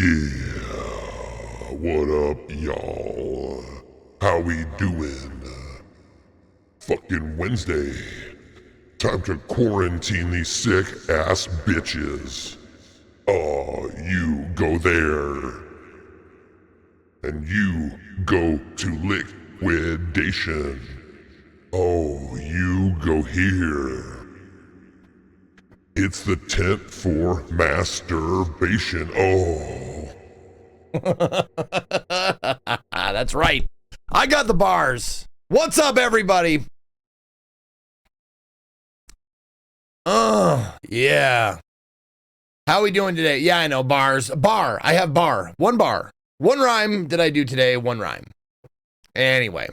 Yeah, what up, y'all? How we doing? Fucking Wednesday. Time to quarantine these sick ass bitches. You go there. And you go to liquidation. Oh, you go here. It's the tent for masturbation. Oh. That's right. I got the bars. What's up, everybody? Yeah. How we doing today? Yeah, I know, bars. Bar. I have bar. One bar. One rhyme did I do today? One rhyme. Anyway.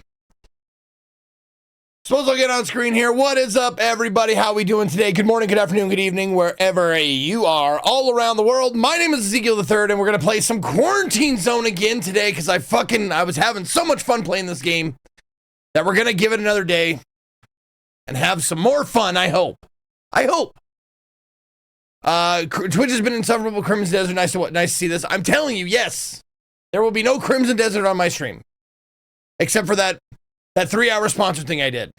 Suppose I'll get on screen here. What is up, everybody? How we doing today? Good morning, good afternoon, good evening, wherever you are, all around the world. My name is Ezekiel the Third, and we're gonna play some Quarantine Zone again today because I was having so much fun playing this game that we're gonna give it another day and have some more fun. I hope. Twitch has been insufferable. Crimson Desert. Nice to see this. I'm telling you, yes, there will be no Crimson Desert on my stream, except for that 3-hour sponsor thing I did.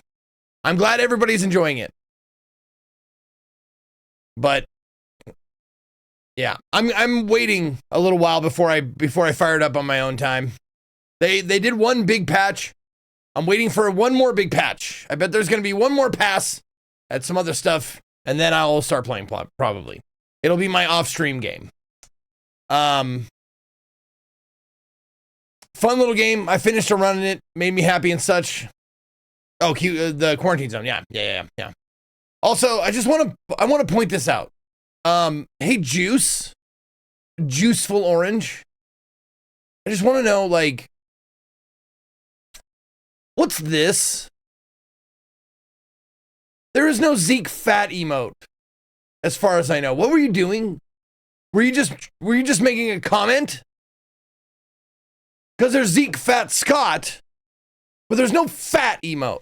I'm glad everybody's enjoying it. But yeah, I'm waiting a little while before I fire it up on my own time. They did one big patch. I'm waiting for one more big patch. I bet there's going to be one more pass at some other stuff, and then I'll start playing probably. It'll be my off-stream game. Fun little game. I finished running it. Made me happy and such. Oh, cute. The Quarantine Zone. Yeah. Also, I want to point this out. Hey, Juiceful Orange. I just want to know, like, what's this? There is no Zeke Fat emote, as far as I know. What were you doing? Were you just making a comment? Because there's Zeke Fat Scott, but there's no fat emote.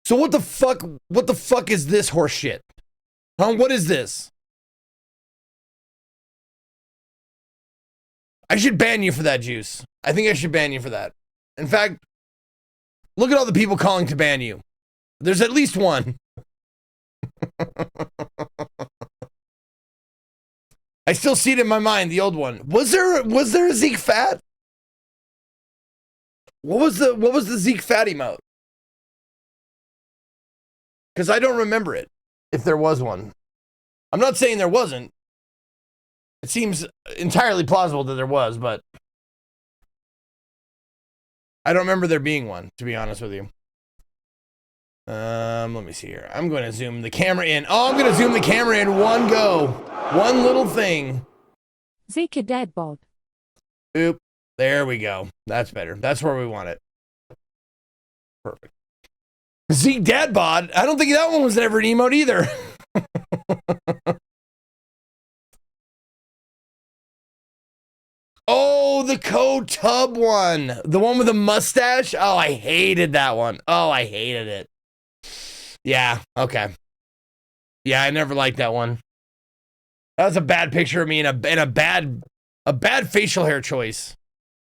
So what the fuck is this horse shit? Huh? What is this? I should ban you for that, Juice. I think I should ban you for that. In fact, look at all the people calling to ban you. There's at least one. I still see it in my mind, the old one. Was there a Zeke Fat? What was the Zeke Fat emote? Because I don't remember it, if there was one. I'm not saying there wasn't. It seems entirely plausible that there was, but I don't remember there being one, to be honest with you. Let me see here. I'm going to zoom the camera in. Oh, I'm going to zoom the camera in one go. One little thing. Zeke dead bod. Oop. There we go. That's better. That's where we want it. Perfect. Zeke Dad Bod. I don't think that one was ever an emote either. Oh, the Co-Tub one. The one with the mustache. Oh, I hated that one. Oh, I hated it. Yeah, okay. Yeah, I never liked that one. That was a bad picture of me and a bad facial hair choice.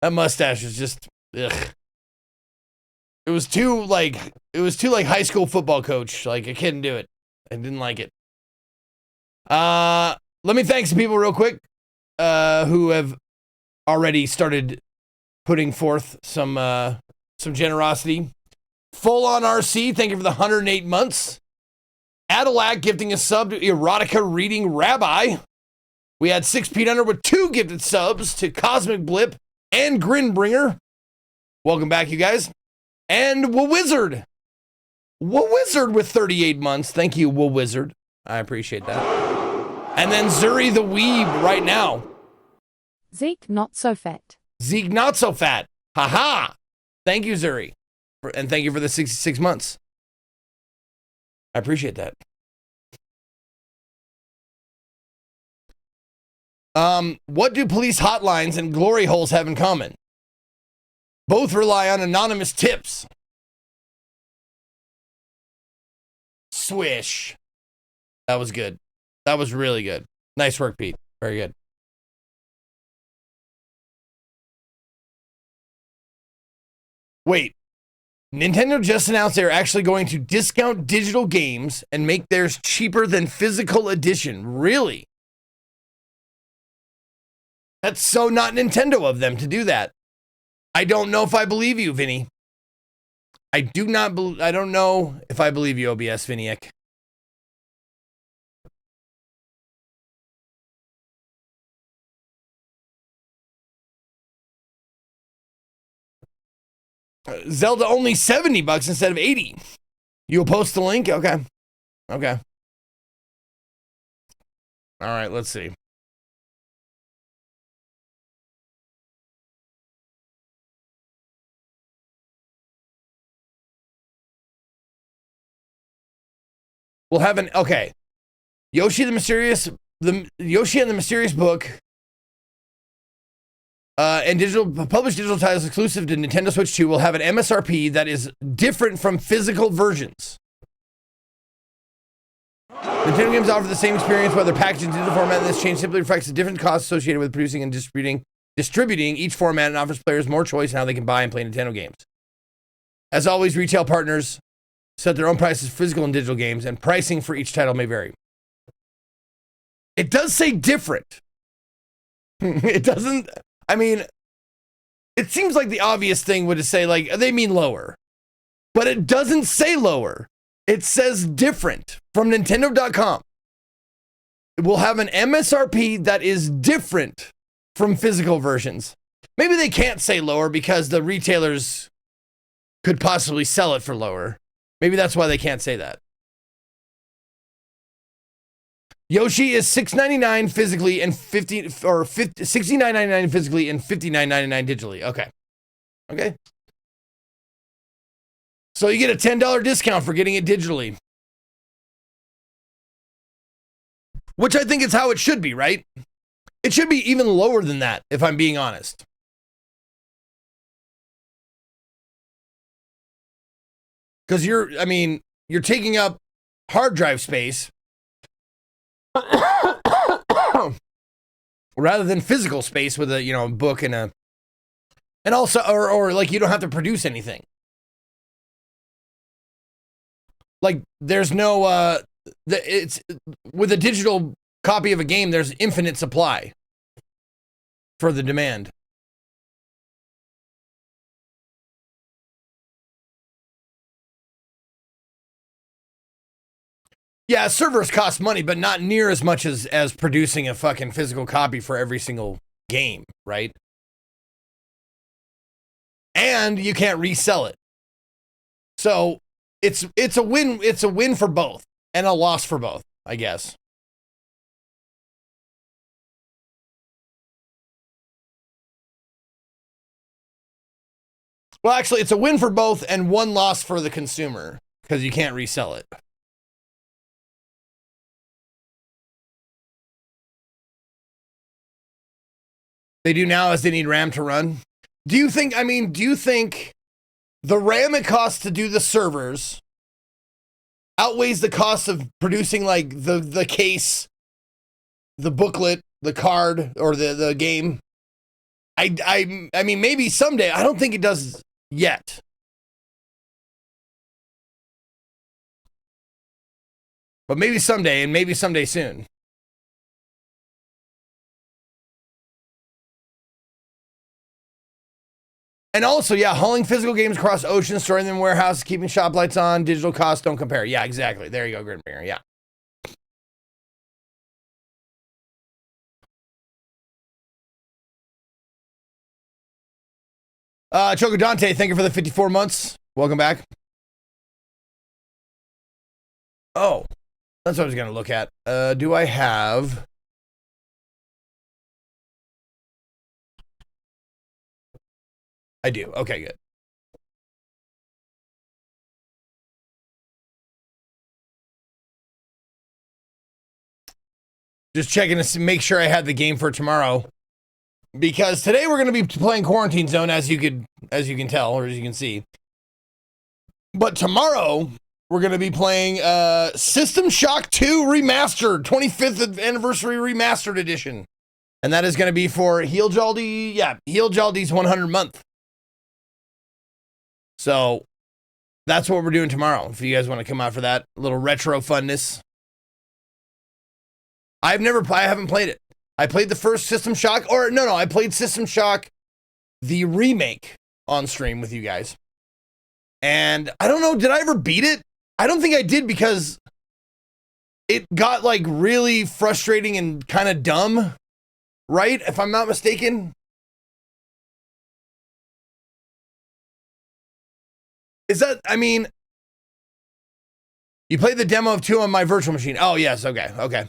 That mustache was just ugh. It was too like high school football coach. Like I couldn't do it. I didn't like it. Let me thank some people real quick who have already started putting forth some generosity. Full on RC, thank you for the 108 months. Adelac gifting a sub to Erotica Reading Rabbi. We had 6 Pete Under with 2 gifted subs to Cosmic Blip and Grinbringer. Welcome back, you guys. And Wizard with 38 months. Thank you, Wizard. I appreciate that. And then Zuri the Weeb right now. Zeke not so fat. Zeke not so fat. Haha. Thank you, Zuri. And thank you for the 66 months. I appreciate that. What do police hotlines and glory holes have in common? Both rely on anonymous tips. Swish. That was good. That was really good. Nice work, Pete. Very good. Wait. Nintendo just announced they're actually going to discount digital games and make theirs cheaper than physical edition. Really? That's so not Nintendo of them to do that. I don't know if I believe you, Vinny. I don't know if I believe you, OBS Viniac. Zelda only $70 instead of 80. You'll post the link? Okay. Okay. All right, let's see. We'll have an okay. Yoshi and the Mysterious Book and published digital titles exclusive to Nintendo Switch 2 will have an MSRP that is different from physical versions. Nintendo games offer the same experience whether packaged in digital format, and this change simply reflects the different costs associated with producing and distributing each format and offers players more choice in how they can buy and play Nintendo games. As always, retail partners set their own prices for physical and digital games, and pricing for each title may vary. It does say different. It doesn't, I mean, it seems like the obvious thing would say, like, they mean lower. But it doesn't say lower. It says different from Nintendo.com. It will have an MSRP that is different from physical versions. Maybe they can't say lower because the retailers could possibly sell it for lower. Maybe that's why they can't say that. Yoshi is $6.99 physically and $69.99 physically and $59.99 digitally. Okay. Okay. So you get a $10 discount for getting it digitally. Which I think is how it should be, right? It should be even lower than that, if I'm being honest. Because you're taking up hard drive space rather than physical space with a, book and also, or like you don't have to produce anything. Like there's no, it's with a digital copy of a game, there's infinite supply for the demand. Yeah, servers cost money, but not near as much as producing a fucking physical copy for every single game, right? And you can't resell it. So it's a win for both and a loss for both, I guess. Well, actually, it's a win for both and one loss for the consumer because you can't resell it. They do now as they need RAM to run. Do you think the RAM it costs to do the servers outweighs the cost of producing like the case, the booklet, the card, or the game? I mean, maybe someday. I don't think it does yet. But maybe someday, and maybe someday soon. And also, yeah, hauling physical games across oceans, storing them in warehouses, keeping shop lights on, digital costs don't compare. Yeah, exactly. There you go, Grimbringer. Yeah. Choco Dante, thank you for the 54 months. Welcome back. Oh, that's what I was going to look at. Do I have... I do. Okay, good. Just checking to make sure I had the game for tomorrow. Because today we're going to be playing Quarantine Zone, as you can tell, or as you can see. But tomorrow we're going to be playing System Shock 2 Remastered, 25th Anniversary Remastered Edition. And that is going to be for Heeljaldi, Heeljaldi's 100 month. So that's what we're doing tomorrow. If you guys want to come out for that little retro funness. I haven't played it. I played the first System Shock, I played System Shock, the remake, on stream with you guys. And I don't know, did I ever beat it? I don't think I did because it got like really frustrating and kind of dumb, right? If I'm not mistaken. Is that, I mean, you played the demo of 2 on my virtual machine. Oh, yes, okay.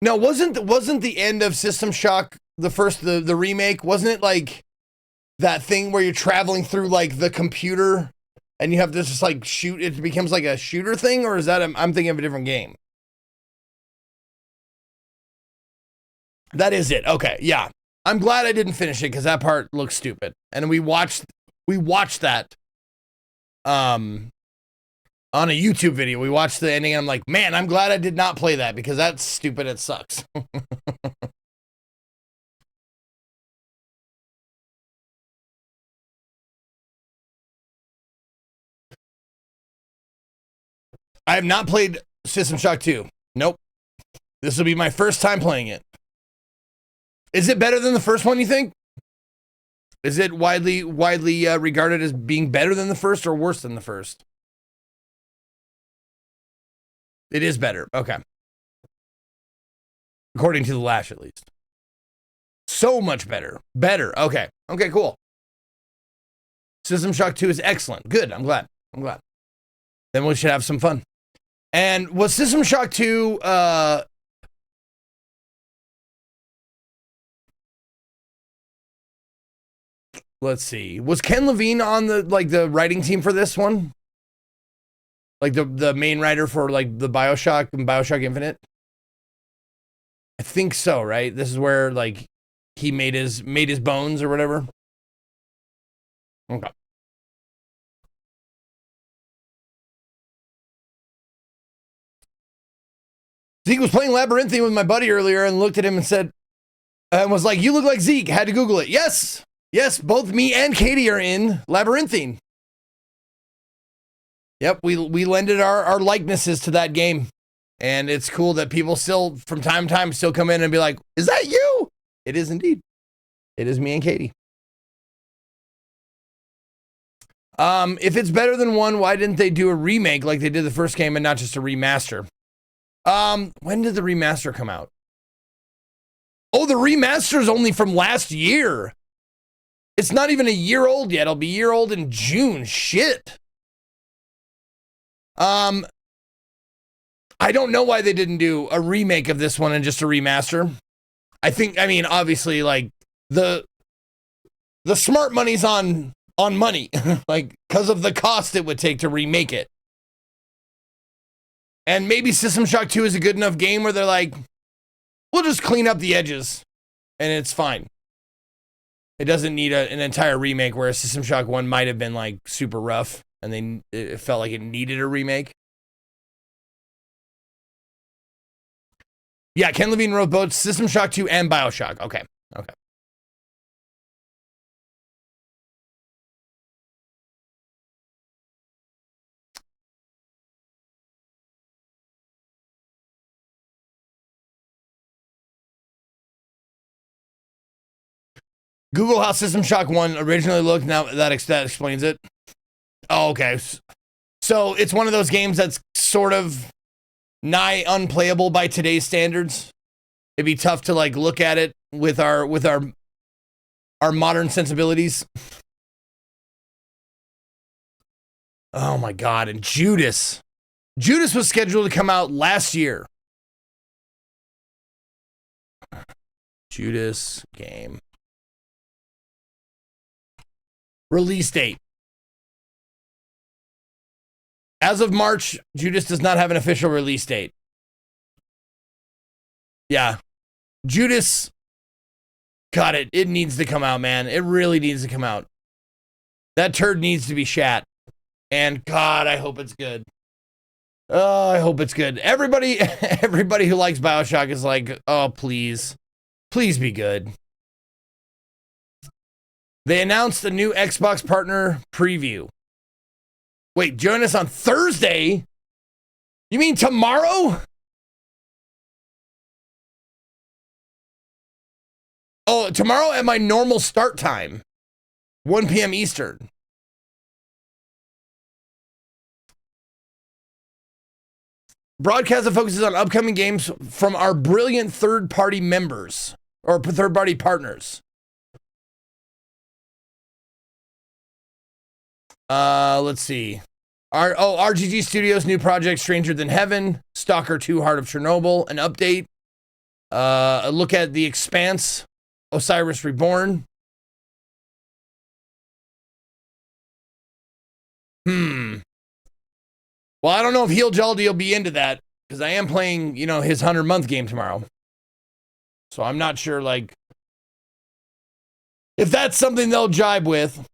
No, wasn't the end of System Shock the remake? Wasn't it like that thing where you're traveling through like the computer and you have to just like shoot? It becomes like a shooter thing, or is that I'm thinking of a different game? That is it. Okay, yeah. I'm glad I didn't finish it because that part looks stupid. And we watched that on a YouTube video. We watched the ending and I'm like, man, I'm glad I did not play that because that's stupid. It sucks. I have not played System Shock 2. Nope. This will be my first time playing it. Is it better than the first one, you think? Is it widely regarded as being better than the first or worse than the first? It is better. Okay. According to the Lash, at least. So much better. Better. Okay. Okay, cool. System Shock 2 is excellent. Good. I'm glad. Then we should have some fun. And was System Shock 2, let's see. Was Ken Levine on the writing team for this one? Like the main writer for like the BioShock and BioShock Infinite? I think so, right? This is where like he made his bones or whatever. Okay. Zeke was playing Labyrinthine with my buddy earlier and looked at him and said, and was like, "You look like Zeke." Had to Google it. Yes, both me and Katie are in Labyrinthine. Yep, we lended our likenesses to that game. And it's cool that people still, from time to time, still come in and be like, "Is that you?" It is indeed. It is me and Katie. If it's better than 1, why didn't they do a remake like they did the first game and not just a remaster? When did the remaster come out? Oh, the remaster is only from last year. It's not even a year old yet. It'll be a year old in June. Shit. I don't know why they didn't do a remake of this one and just a remaster. I mean, obviously, like, the smart money's on money, like, because of the cost it would take to remake it. And maybe System Shock 2 is a good enough game where they're like, we'll just clean up the edges and it's fine. It doesn't need an entire remake, where System Shock 1 might have been like super rough and it felt like it needed a remake. Yeah, Ken Levine wrote both System Shock 2 and BioShock. Okay. Google how System Shock 1 originally looked. Now that explains it. Oh, okay. So it's one of those games that's sort of nigh unplayable by today's standards. It'd be tough to like look at it with our modern sensibilities. Oh my God. And Judas was scheduled to come out last year. Judas game. Release date. As of March, Judas does not have an official release date. Yeah. Judas, God, it needs to come out, man. It really needs to come out. That turd needs to be shat. And God, I hope it's good. Oh, I hope it's good. Everybody who likes BioShock is like, oh, please be good. They announced a new Xbox partner preview. Wait, join us on Thursday? You mean tomorrow? Oh, tomorrow at my normal start time, 1 p.m. Eastern. Broadcast that focuses on upcoming games from our brilliant third-party members or third-party partners. Let's see. RGG Studios' new project, Stranger Than Heaven, Stalker 2, Heart of Chernobyl, an update. A look at The Expanse, Osiris Reborn. Well, I don't know if Heel Jaldi will be into that, because I am playing, you know, his 100-month game tomorrow. So I'm not sure, like, if that's something they'll jibe with.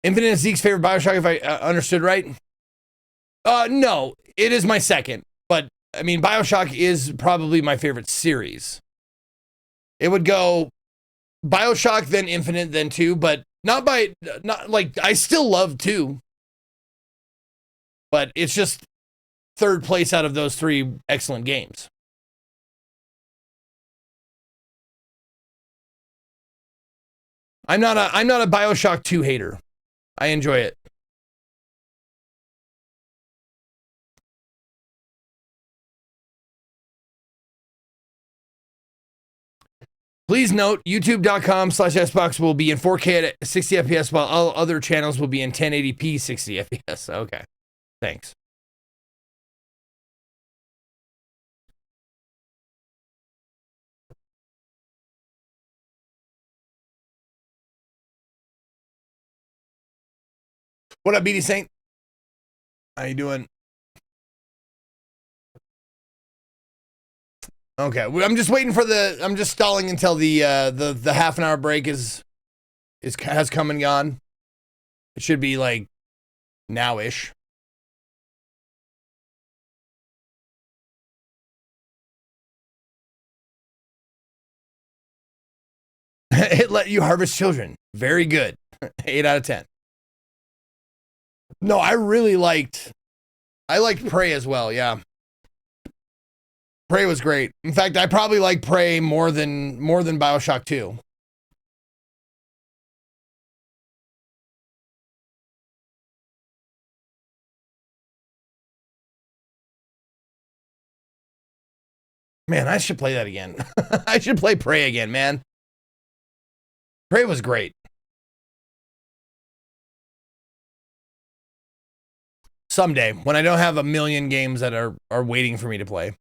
Infinite is Zeke's favorite Bioshock, if I understood right. No, it is my second. But, I mean, Bioshock is probably my favorite series. It would go Bioshock, then Infinite, then 2, but not like, I still love 2. But it's just third place out of those 3 excellent games. I'm not a Bioshock 2 hater. I enjoy it. Please note, youtube.com/Xbox will be in 4K at 60 FPS, while all other channels will be in 1080p 60 FPS. Okay. Thanks. What up, BD Saint? How you doing? Okay, I'm just waiting for I'm just stalling until the half an hour break has come and gone. It should be like now-ish. It let you harvest children. Very good. 8 out of 10. No, I liked Prey as well, yeah. Prey was great. In fact, I probably like Prey more than Bioshock 2. Man, I should play that again. I should play Prey again, man. Prey was great. Someday, when I don't have a million games that are waiting for me to play.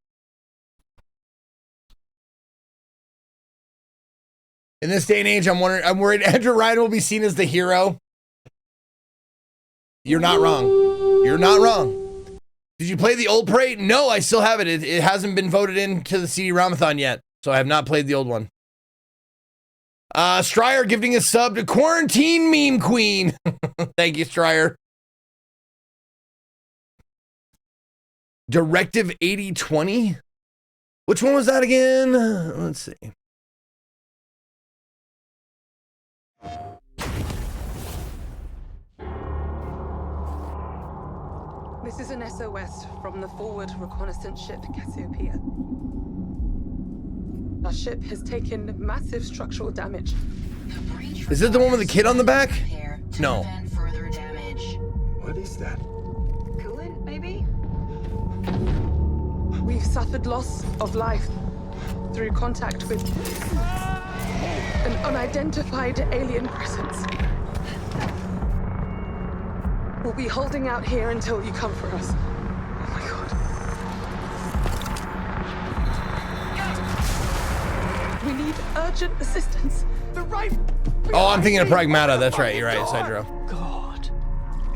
In this day and age, I'm worried Andrew Ryan will be seen as the hero. You're not wrong. You're not wrong. Did you play the old Prey? No, I still have it. It hasn't been voted into the CD-ROMathon yet, so I have not played the old one. Stryer gifting a sub to Quarantine Meme Queen. Thank you, Stryer. Directive 8020? Which one was that again? Let's see. This is an SOS from the forward reconnaissance ship Cassiopeia. Our ship has taken massive structural damage. Is it the one with the kid on the back? No. What is that? Coolant, maybe? We've suffered loss of life through contact with an unidentified alien presence. We'll be holding out here until you come for us. Oh my god. We need urgent assistance. The right. Oh, I'm thinking of Pragmata. That's right. You're right, Sidro. God,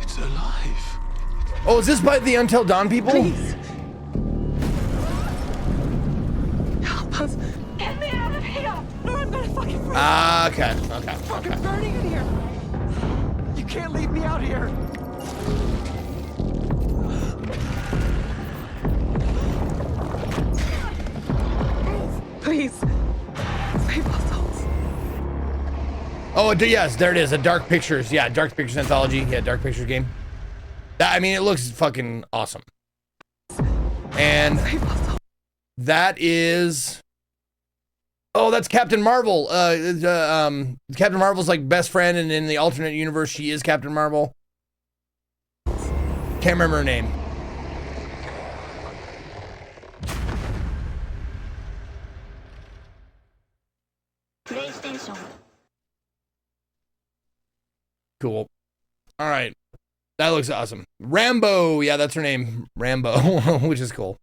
it's alive. Oh, is this by the Until Dawn people? Please. Help us. Get me out of here! Or I'm gonna fucking freeze. Okay. Fucking burning in here. You can't leave me out here. Oh, yes, there it is. A Dark Pictures. Yeah, Dark Pictures Anthology. Yeah, Dark Pictures game. I mean, it looks fucking awesome. And that is... Oh, that's Captain Marvel. Captain Marvel's like best friend, and in the alternate universe, she is Captain Marvel. Can't remember her name. PlayStation. Cool. All right. That looks awesome. Rambo. Yeah, that's her name. Rambo, which is cool.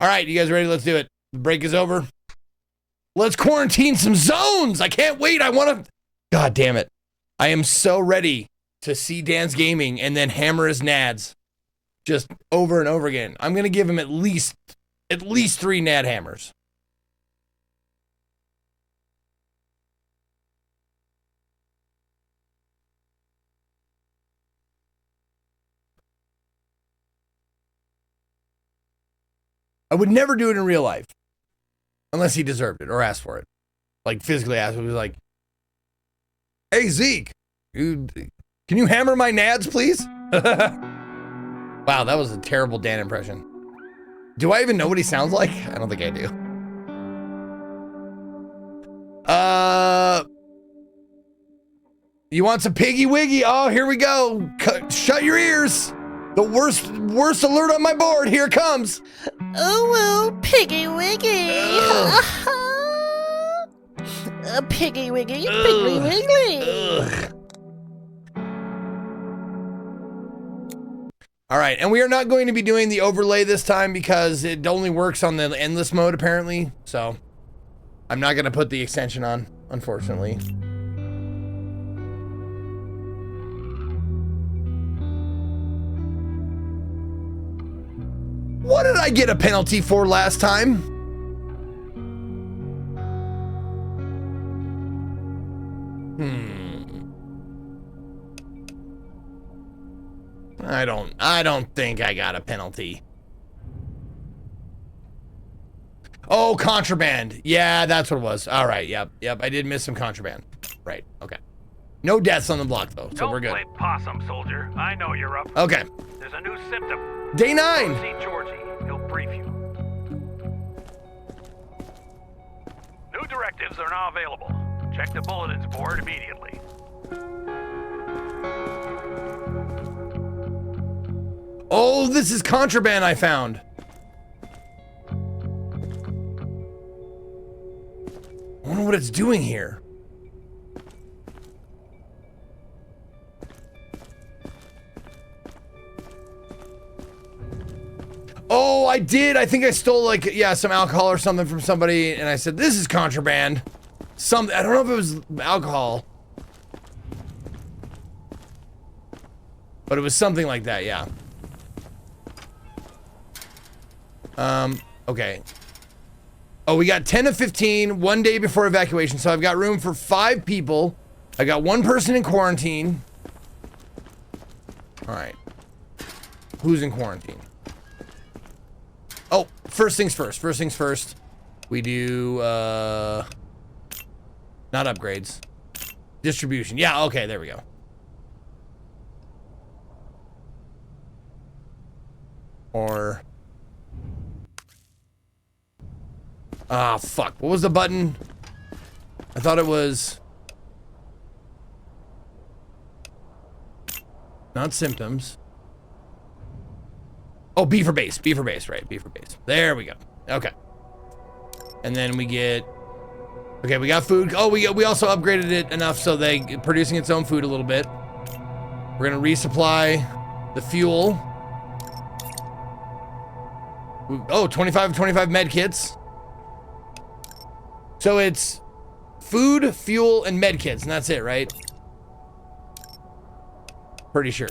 All right, you guys ready? Let's do it. The break is over. Let's quarantine some zones. I can't wait. I want to. God damn it. I am so ready to see Dan's Gaming and then hammer his nads just over and over again. I'm going to give him at least 3 nad hammers. I would never do it in real life unless he deserved it or asked for it. Like physically asked. It was like, hey, Zeke, can you hammer my nads, please? Wow, that was a terrible Dan impression. Do I even know what he sounds like? I don't think I do. You want some Piggy Wiggy? Oh, here we go. Shut your ears. The worst alert on my board. Here it comes. Oh, well, Piggy Wiggy. Piggy Wiggy, Piggy Wiggly. All right, and we are not going to be doing the overlay this time because it only works on the endless mode, apparently. So I'm not going to put the extension on, unfortunately. What did I get a penalty for last time? I don't think I got a penalty. Oh, contraband. Yeah, that's what it was. All right, yep. I did miss some contraband. Right, okay. No deaths on the block, though, so we're good. Don't play possum, soldier. I know you're up. Okay. There's a new symptom. Day 9. Go see Georgie. He'll brief you. New directives are now available. Check the bulletins board immediately. Oh, this is contraband I found. I wonder what it's doing here. Oh, I did. I think I stole like, yeah, some alcohol or something from somebody, and I said, this is contraband. I don't know if it was alcohol. But it was something like that, yeah. Okay. Oh, we got 10 of 15, 1 day before evacuation, so I've got room for 5 people. I got 1 person in quarantine. All right. Who's in quarantine? Oh, first things first. We do, not upgrades. Distribution. Yeah, okay, there we go. Or... ah, fuck. What was the button? I thought it was... not symptoms. Oh, B for base, right, B for base. There we go. Okay. And then we get... okay, we got food. Oh, we also upgraded it enough so they producing its own food a little bit. We're gonna resupply the fuel. Oh, 25 med kits. So it's food, fuel, and med kits, and that's it, right? Pretty sure.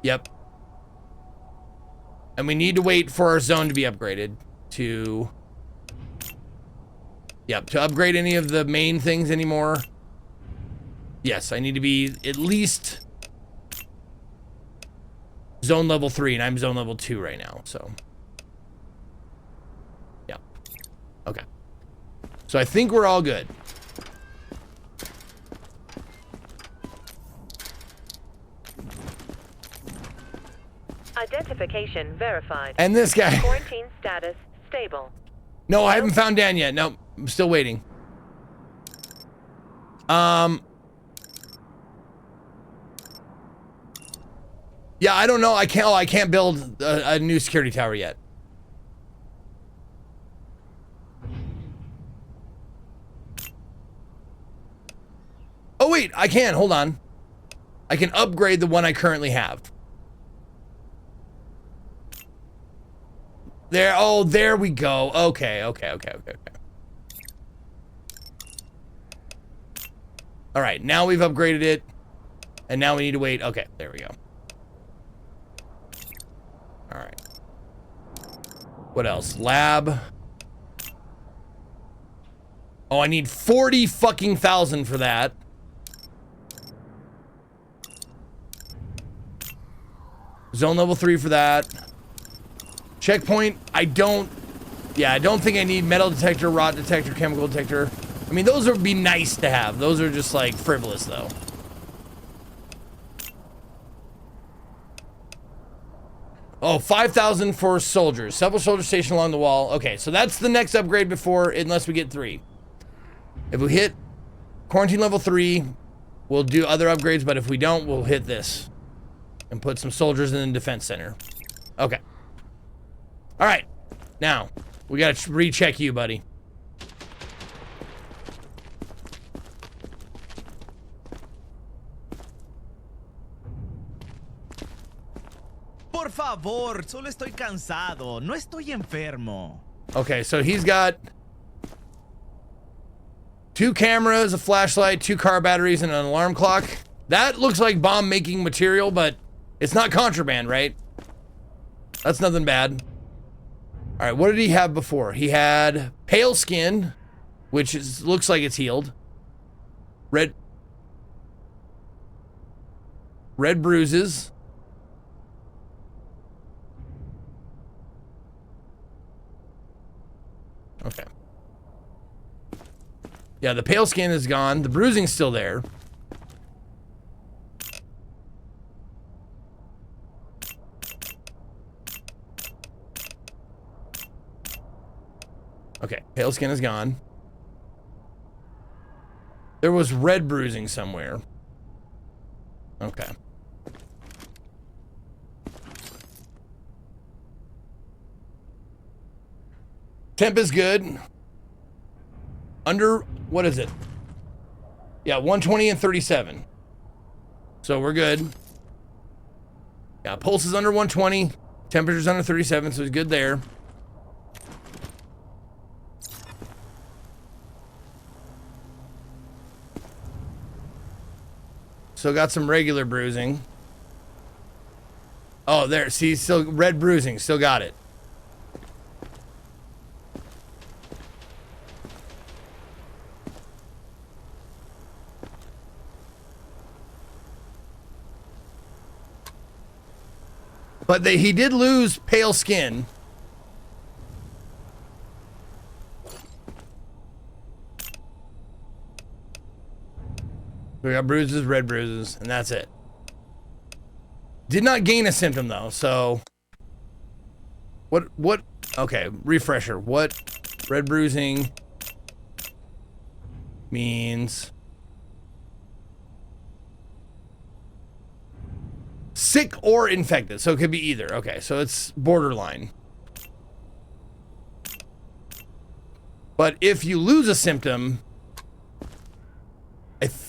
Yep. And we need to wait for our zone to be upgraded to... yep, to upgrade any of the main things anymore. Yes, I need to be at least zone level 3, and I'm zone level 2 right now, so... yeah. Okay. So I think we're all good. Identification verified. And this guy. Quarantine status stable. No, I haven't found Dan yet. No, I'm still waiting. Yeah, I don't know. I can't build a new security tower yet. Oh wait, I can. Hold on. I can upgrade the one I currently have. There. Oh, there we go. Okay. All right, now we've upgraded it, and now we need to wait. Okay, there we go. All right. What else? Lab. Oh, I need 40 fucking thousand for that. Zone level 3 for that. Checkpoint, I don't think I need metal detector, rot detector, chemical detector. I mean, those would be nice to have. Those are just like frivolous though. Oh, 5,000 for soldiers. Several soldiers stationed along the wall. Okay, so that's the next upgrade before, unless we get 3. If we hit quarantine level 3, we'll do other upgrades, but if we don't, we'll hit this. And put some soldiers in the defense center. Okay. All right. Now, we got to recheck you, buddy. Por favor, solo estoy cansado. No estoy enfermo. Okay, so he's got 2 cameras, a flashlight, 2 car batteries, and an alarm clock. That looks like bomb-making material, but it's not contraband, right? That's nothing bad. All right, what did he have before? He had pale skin, which looks like it's healed. Red bruises. Okay. Yeah, the pale skin is gone. The bruising's still there. Okay, pale skin is gone. There was red bruising somewhere. Okay. Temp is good. Under, what is it? Yeah, 120 and 37. So we're good. Yeah, pulse is under 120. Temperature's under 37, so it's good there. So got some regular bruising. Oh, there. See, still red bruising. Still got it. But he did lose pale skin. We got bruises, red bruises, and that's it. Did not gain a symptom though, so what okay, refresher. What red bruising means? Sick or infected, so it could be either. Okay, so it's borderline. But if you lose a symptom,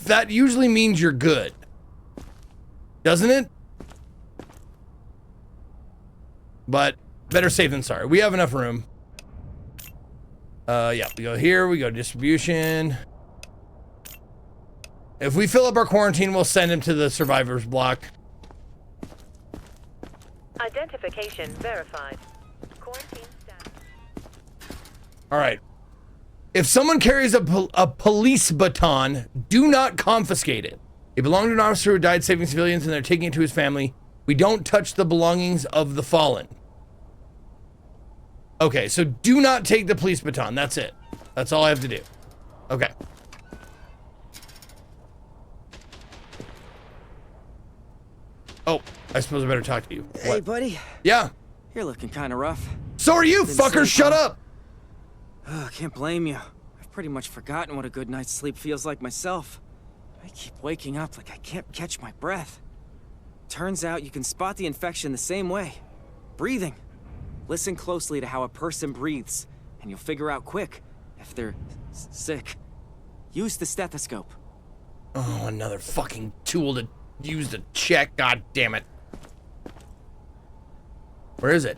that usually means you're good. Doesn't it? But better safe than sorry. We have enough room. Yeah, we go here, we go distribution. If we fill up our quarantine, we'll send him to the survivors block. Identification verified. Quarantine status. All right. If someone carries a police baton, do not confiscate it. It belonged to an officer who died saving civilians and they're taking it to his family. We don't touch the belongings of the fallen. Okay, so do not take the police baton. That's it. That's all I have to do. Okay. Oh, I suppose I better talk to you. Hey, What? buddy. Yeah. You're looking kind of rough. So are you, Been fucker. sleep, Shut huh? up. Oh, can't blame you. I've pretty much forgotten what a good night's sleep feels like myself. I keep waking up like I can't catch my breath. Turns out you can spot the infection the same way. Breathing. Listen closely to how a person breathes, and you'll figure out quick if they're sick. Use the stethoscope. Oh, another fucking tool to use to check. God damn it. Where is it?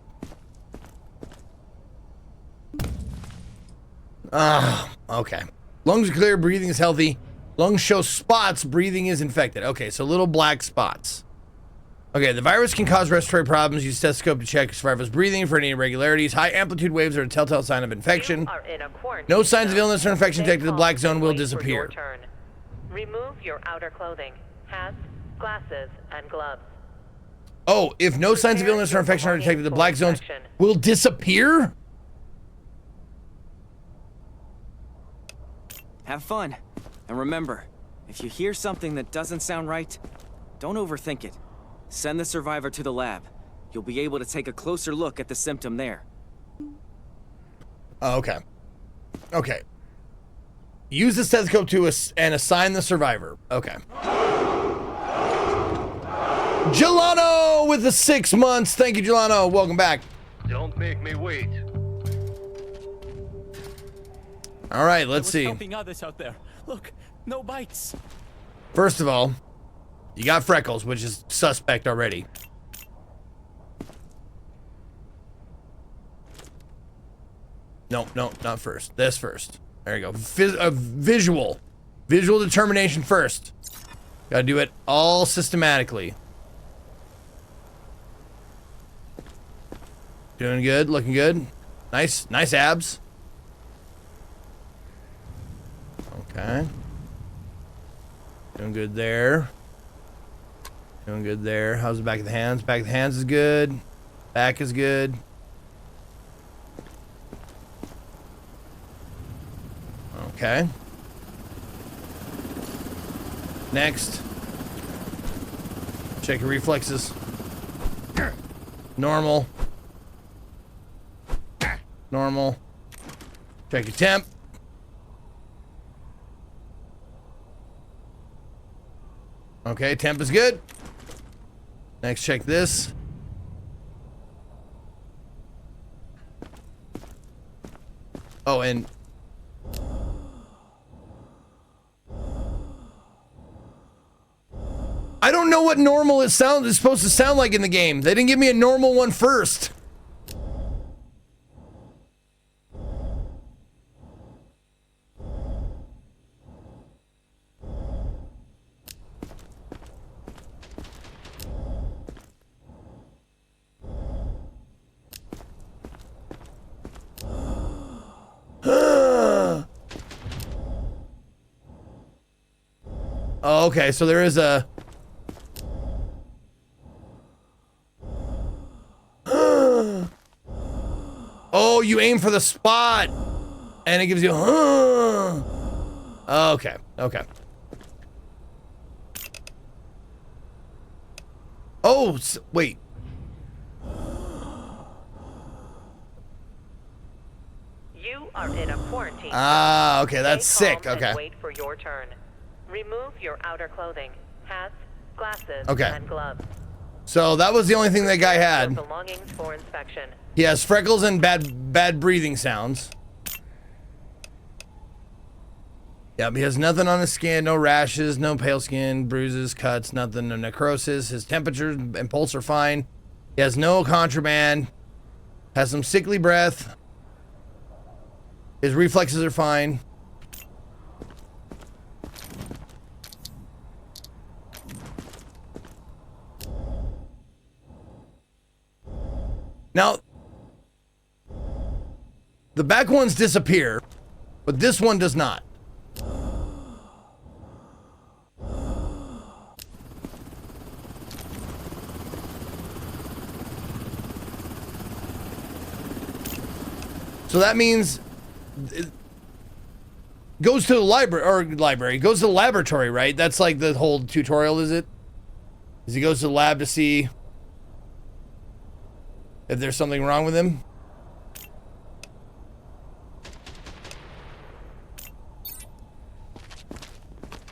Ah, okay. Lungs are clear, breathing is healthy. Lungs show spots, breathing is infected. Okay, so little black spots. Okay, the virus can cause respiratory problems. Use stethoscope to check survivor's breathing for any irregularities. High amplitude waves are a telltale sign of infection. You are in a quarantine No signs of zone. illness or infection Stay detected. The calm black zone and will wait for disappear. your turn. Remove your outer clothing, hats, glasses, and gloves. Oh, if no signs of illness or infection are detected, the black zones will disappear? Have fun. And remember, if you hear something that doesn't sound right, don't overthink it. Send the survivor to the lab. You'll be able to take a closer look at the symptom there. Oh, okay. Okay. Use the stethoscope to and assign the survivor. Okay. Gelano with the 6 months. Thank you, Gelano. Welcome back. Don't make me wait. All right, let's see. Helping others out there. Look, no bites. First of all, you got freckles, which is suspect already. No, not first. This first. There you go. Visual determination first. Gotta do it all systematically. Doing good, looking good. Nice abs. Okay. Doing good there. Doing good there. How's the back of the hands? Back of the hands is good. Back is good. Okay. Next. Check your reflexes. Normal. Normal. Check your temp. Okay, temp is good. Next, check this. Oh, and I don't know what normal is supposed to sound like in the game. They didn't give me a normal one first. Oh, okay, so there is a... Oh, you aim for the spot, and it gives you... Okay, okay. Oh, wait. You are in a quarantine. Ah, okay, that's Stay sick. calm and Okay. wait for your turn. Remove your outer clothing, hats, glasses, Okay. and gloves. So that was the only thing that guy Your had. belongings for inspection. He has freckles and bad breathing sounds. Yep, he has nothing on his skin, no rashes, no pale skin, bruises, cuts, nothing, no necrosis. His temperature and pulse are fine. He has no contraband. Has some sickly breath. His reflexes are fine. Now, the back ones disappear, but this one does not. So that means it goes to the library, goes to the laboratory, right? That's like the whole tutorial, is it? Is he goes to the lab to see If there's something wrong with him.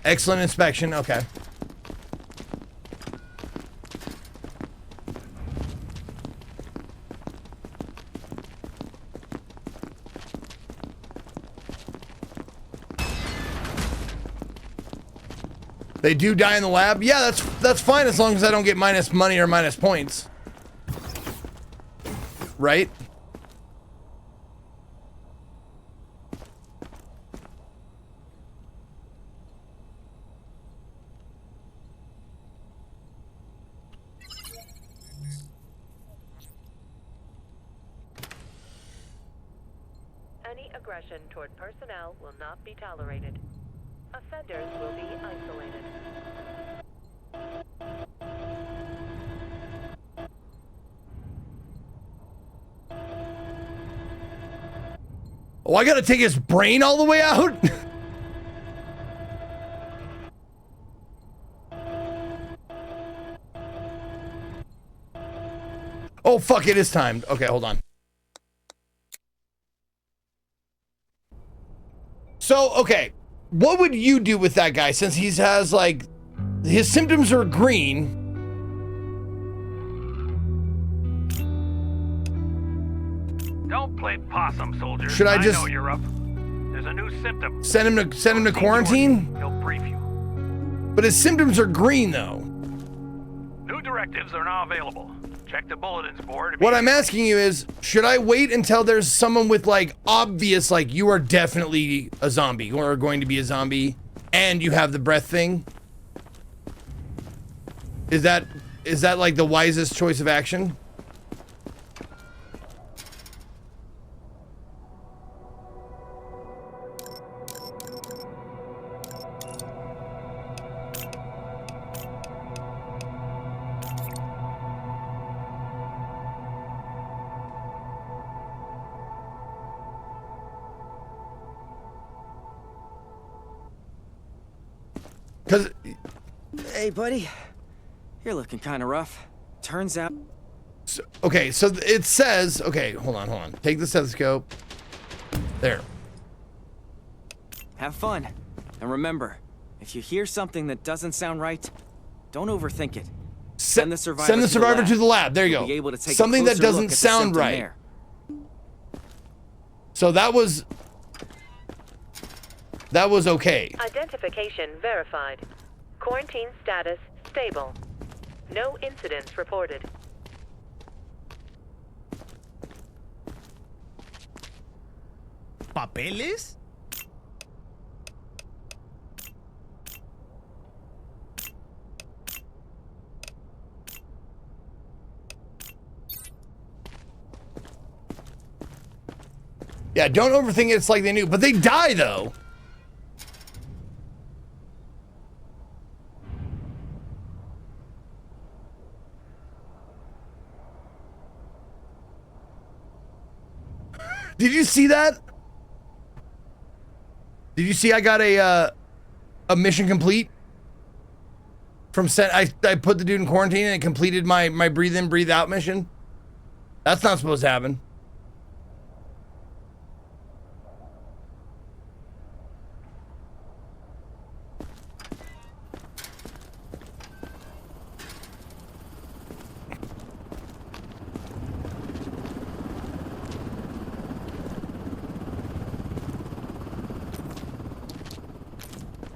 Excellent inspection. Okay. They do die in the lab? Yeah, that's fine as long as I don't get minus money or minus points. Right? Any aggression toward personnel will not be tolerated. Offenders will be isolated. Oh, I gotta take his brain all the way out? Oh, fuck, it is timed. Okay, hold on. So, okay. What would you do with that guy since he has, like, his symptoms are green? Don't play possum, soldier. Should I just know you're up. There's a new symptom. send him to quarantine? He'll brief you. But his symptoms are green, though. New directives are now available. Check the bulletins board. What I'm asking you is, should I wait until there's someone with, like, obvious, like, you are definitely a zombie or going to be a zombie and you have the breath thing? Is that like the wisest choice of action? Cause, Hey, buddy. You're looking kind of rough. Turns out... so, okay, so it says... Okay, hold on. Take the stethoscope. There. Have fun. And remember, if you hear something that doesn't sound right, don't overthink it. Send the survivor to the lab. There you You'll go. be able to take Something a that closer doesn't look at the sound symptom right. there. So that was okay. Identification verified. Quarantine status stable. No incidents reported. ¿Papeles? Yeah, don't overthink it. It's like they knew, but they die though. Did you see that? Did you see I got a mission complete? From I put the dude in quarantine and it completed my breathe in, breathe out mission. That's not supposed to happen.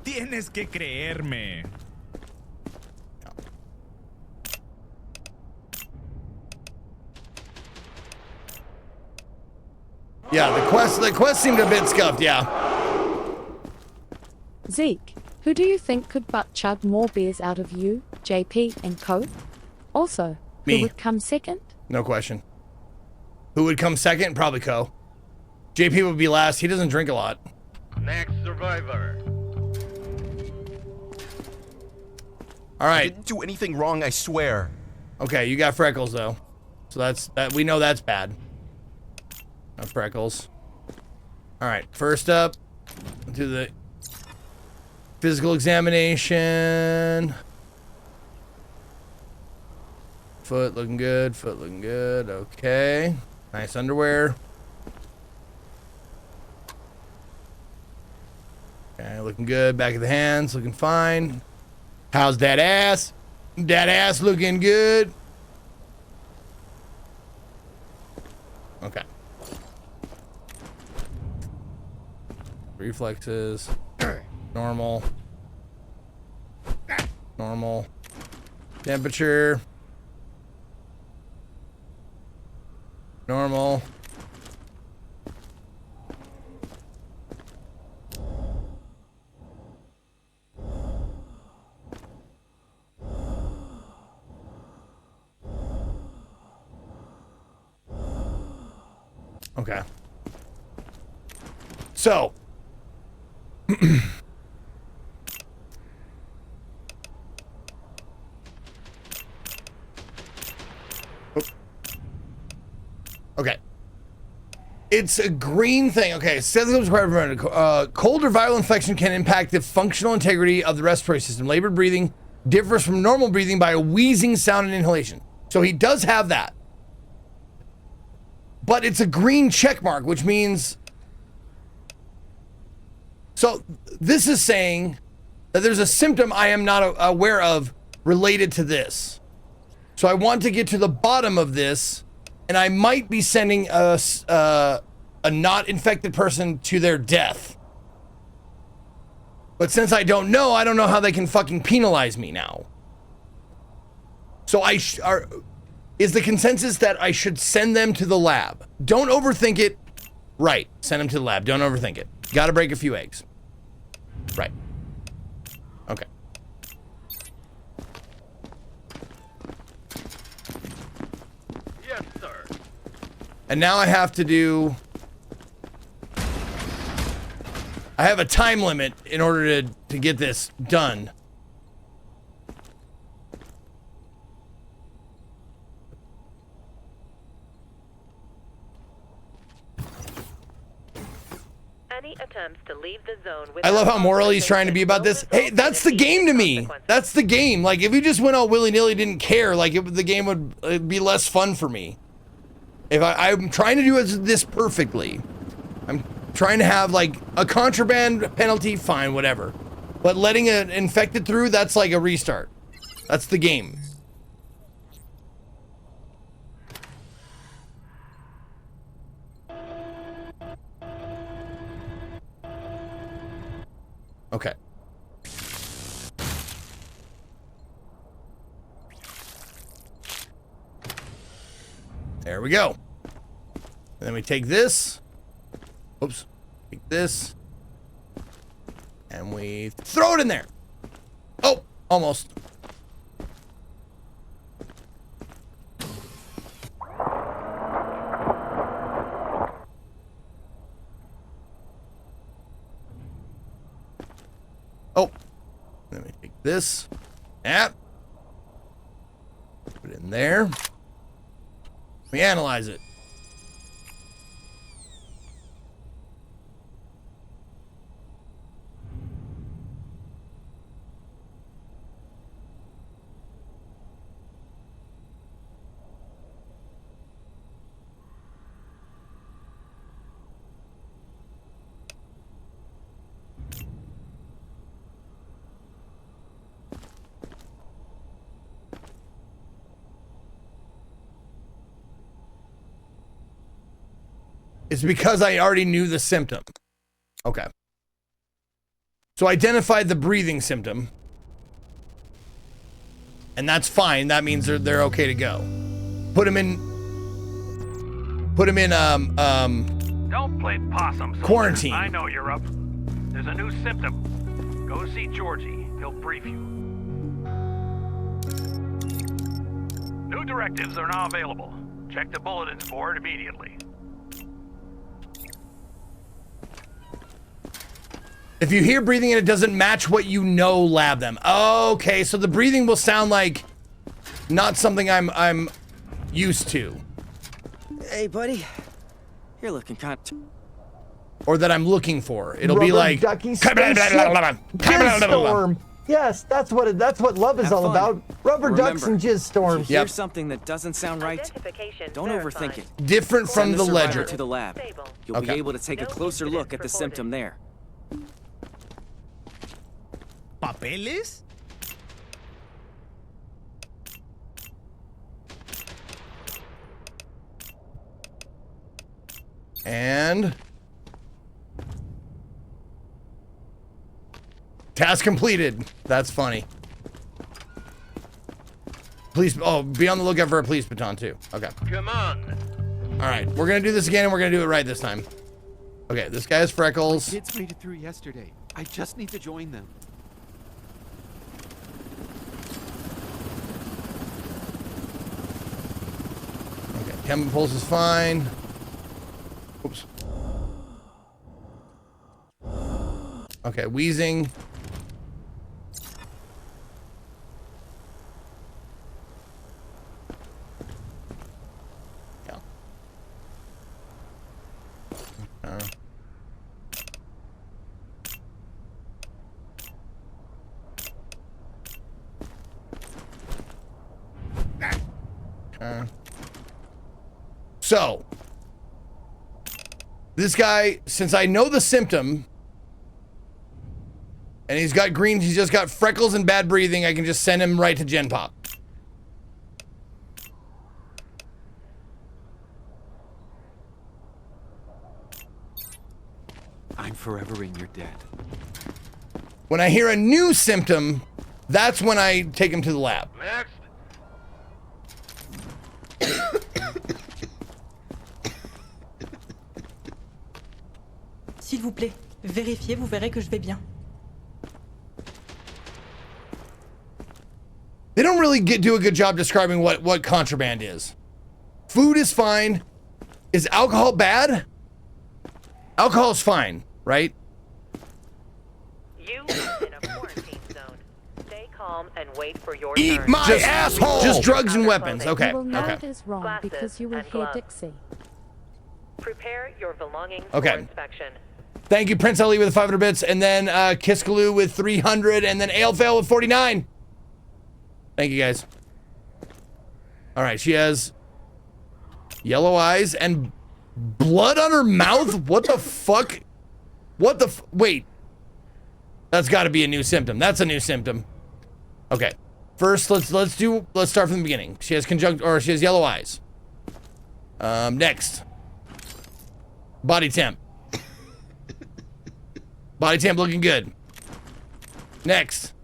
Tienes que creerme. Yeah, the quest seemed a bit scuffed, yeah. Zeke, who do you think could butt chug more beers out of you, JP, and Co? Also, Me. who would come second? No question. Who would come second? Probably Co. JP would be last. He doesn't drink a lot. Next survivor. All right. I didn't do anything wrong, I swear. Okay, you got freckles though. So that we know that's bad. Not freckles. All right, first up, do the physical examination. Foot looking good. Foot looking good. Okay. Nice underwear. Okay, looking good. Back of the hands, looking fine. How's that ass? That ass looking good. Okay. Reflexes. Normal. Normal. Temperature. Normal. Okay. So. Okay. It's a green thing. Okay. Cold or viral infection can impact the functional integrity of the respiratory system. Labored breathing differs from normal breathing by a wheezing sound and inhalation. So he does have that. But it's a green check mark, which means... So this is saying that there's a symptom I am not aware of related to this. So I want to get to the bottom of this, and I might be sending a not infected person to their death. But since I don't know how they can fucking penalize me now. So is the consensus that I should send them to the lab? Don't overthink it. Right. Send them to the lab. Don't overthink it. Gotta break a few eggs. Right. Okay. Yes, sir. And now I have to do... I have a time limit in order to get this done. Any attempts to leave the zone I love how moral he's trying to be about this. Hey, that's the game to me. That's the game. Like, if you just went all willy-nilly, didn't care, like, the game would be less fun for me. If I'm trying to do this perfectly. I'm trying to have, like, a contraband penalty, fine, whatever. But letting an infected through, that's like a restart. That's the game. Okay. There we go. And then we take this. Oops. Take this. And we throw it in there. Oh, almost. Oh, let me take this. Put it in there. We analyze it. It's because I already knew the symptom. Okay. So identified the breathing symptom. And that's fine. That means they're okay to go. Put them in Don't play possum, soldier. Quarantine. I know you're up. There's a new symptom. Go see Georgie. He'll brief you. New directives are now available. Check the bulletins board immediately. If you hear breathing and it doesn't match what you know, lab them. Okay, so the breathing will sound like not something I'm used to. Hey, buddy. You're looking kind of... Or that I'm looking for. It'll be like... Storm. Yes, that's what love is Have all fun. about. Rubber ducks Remember, and jizz storms. If you hear Yep. something that doesn't sound right, don't overthink it. Different from Send the survivor ledger. to the lab. You'll be Okay. able to take a closer look at the symptom there. ¿Papeles? And task completed. That's funny. Police. Oh, be on the lookout for a police baton too. Okay. Come on. All right, we're gonna do this again, and we're gonna do it right this time. Okay, this guy has freckles. Kids made it through yesterday. I just need to join them. Okay, Chem pulse is fine. Oops. Okay, wheezing. Yeah. So, this guy, since I know the symptom, and he's got green, he's just got freckles and bad breathing, I can just send him right to Gen Pop. I'm forever in your debt. When I hear a new symptom, that's when I take him to the lab. Next. S'il vous plaît, vérifiez, vous verrez que je vais bien. They don't really do a good job describing what contraband is. Food is fine. Is alcohol bad? Alcohol is fine, right? You are in a quarantine zone. Stay calm and wait for your Eat turn. my asshole! Just drugs and weapons. Okay, You will know okay. it is wrong because you will and hear gloves. Dixie. Prepare your belongings Okay. for inspection. Thank you, Prince Ali with 500 bits, and then Kiskaloo with 300, and then Ailfail with 49. Thank you, guys. All right, she has yellow eyes and blood on her mouth? What the fuck? What the wait. That's got to be a new symptom. That's a new symptom. Okay. First, let's start from the beginning. She has she has yellow eyes. Next. Body temp. Body temp looking good. Next.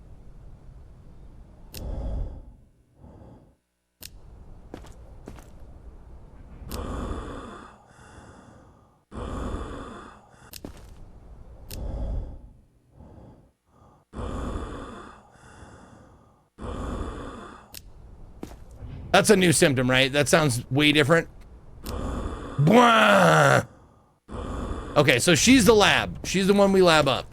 That's a new symptom, right? That sounds way different. Bwah! Okay, so she's the lab. She's the one we lab up.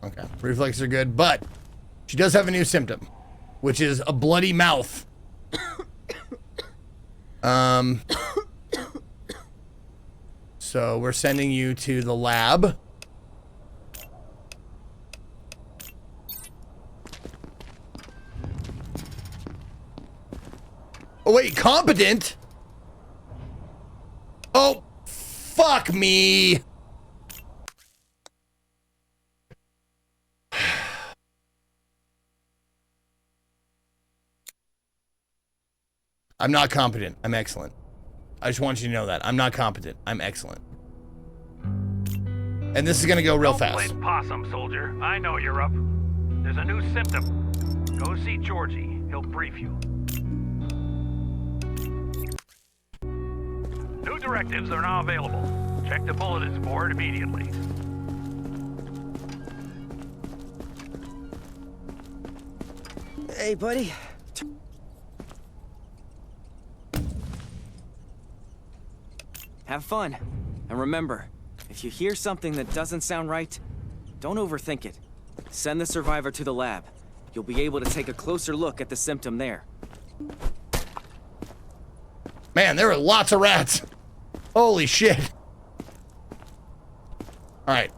Okay, reflexes are good, but she does have a new symptom, which is a bloody mouth. So we're sending you to the lab. Oh wait, competent? Oh, fuck me. I'm not competent. I'm excellent. I just want you to know that. I'm not competent. I'm excellent. And this is going to go real Don't fast. play possum, soldier. I know you're up. There's a new symptom. Go see Georgie. He'll brief you. New directives are now available. Check the bulletins board immediately. Hey, buddy. Have fun. And remember, if you hear something that doesn't sound right, don't overthink it. Send the survivor to the lab. You'll be able to take a closer look at the symptom there. Man, there are lots of rats. Holy shit. All right.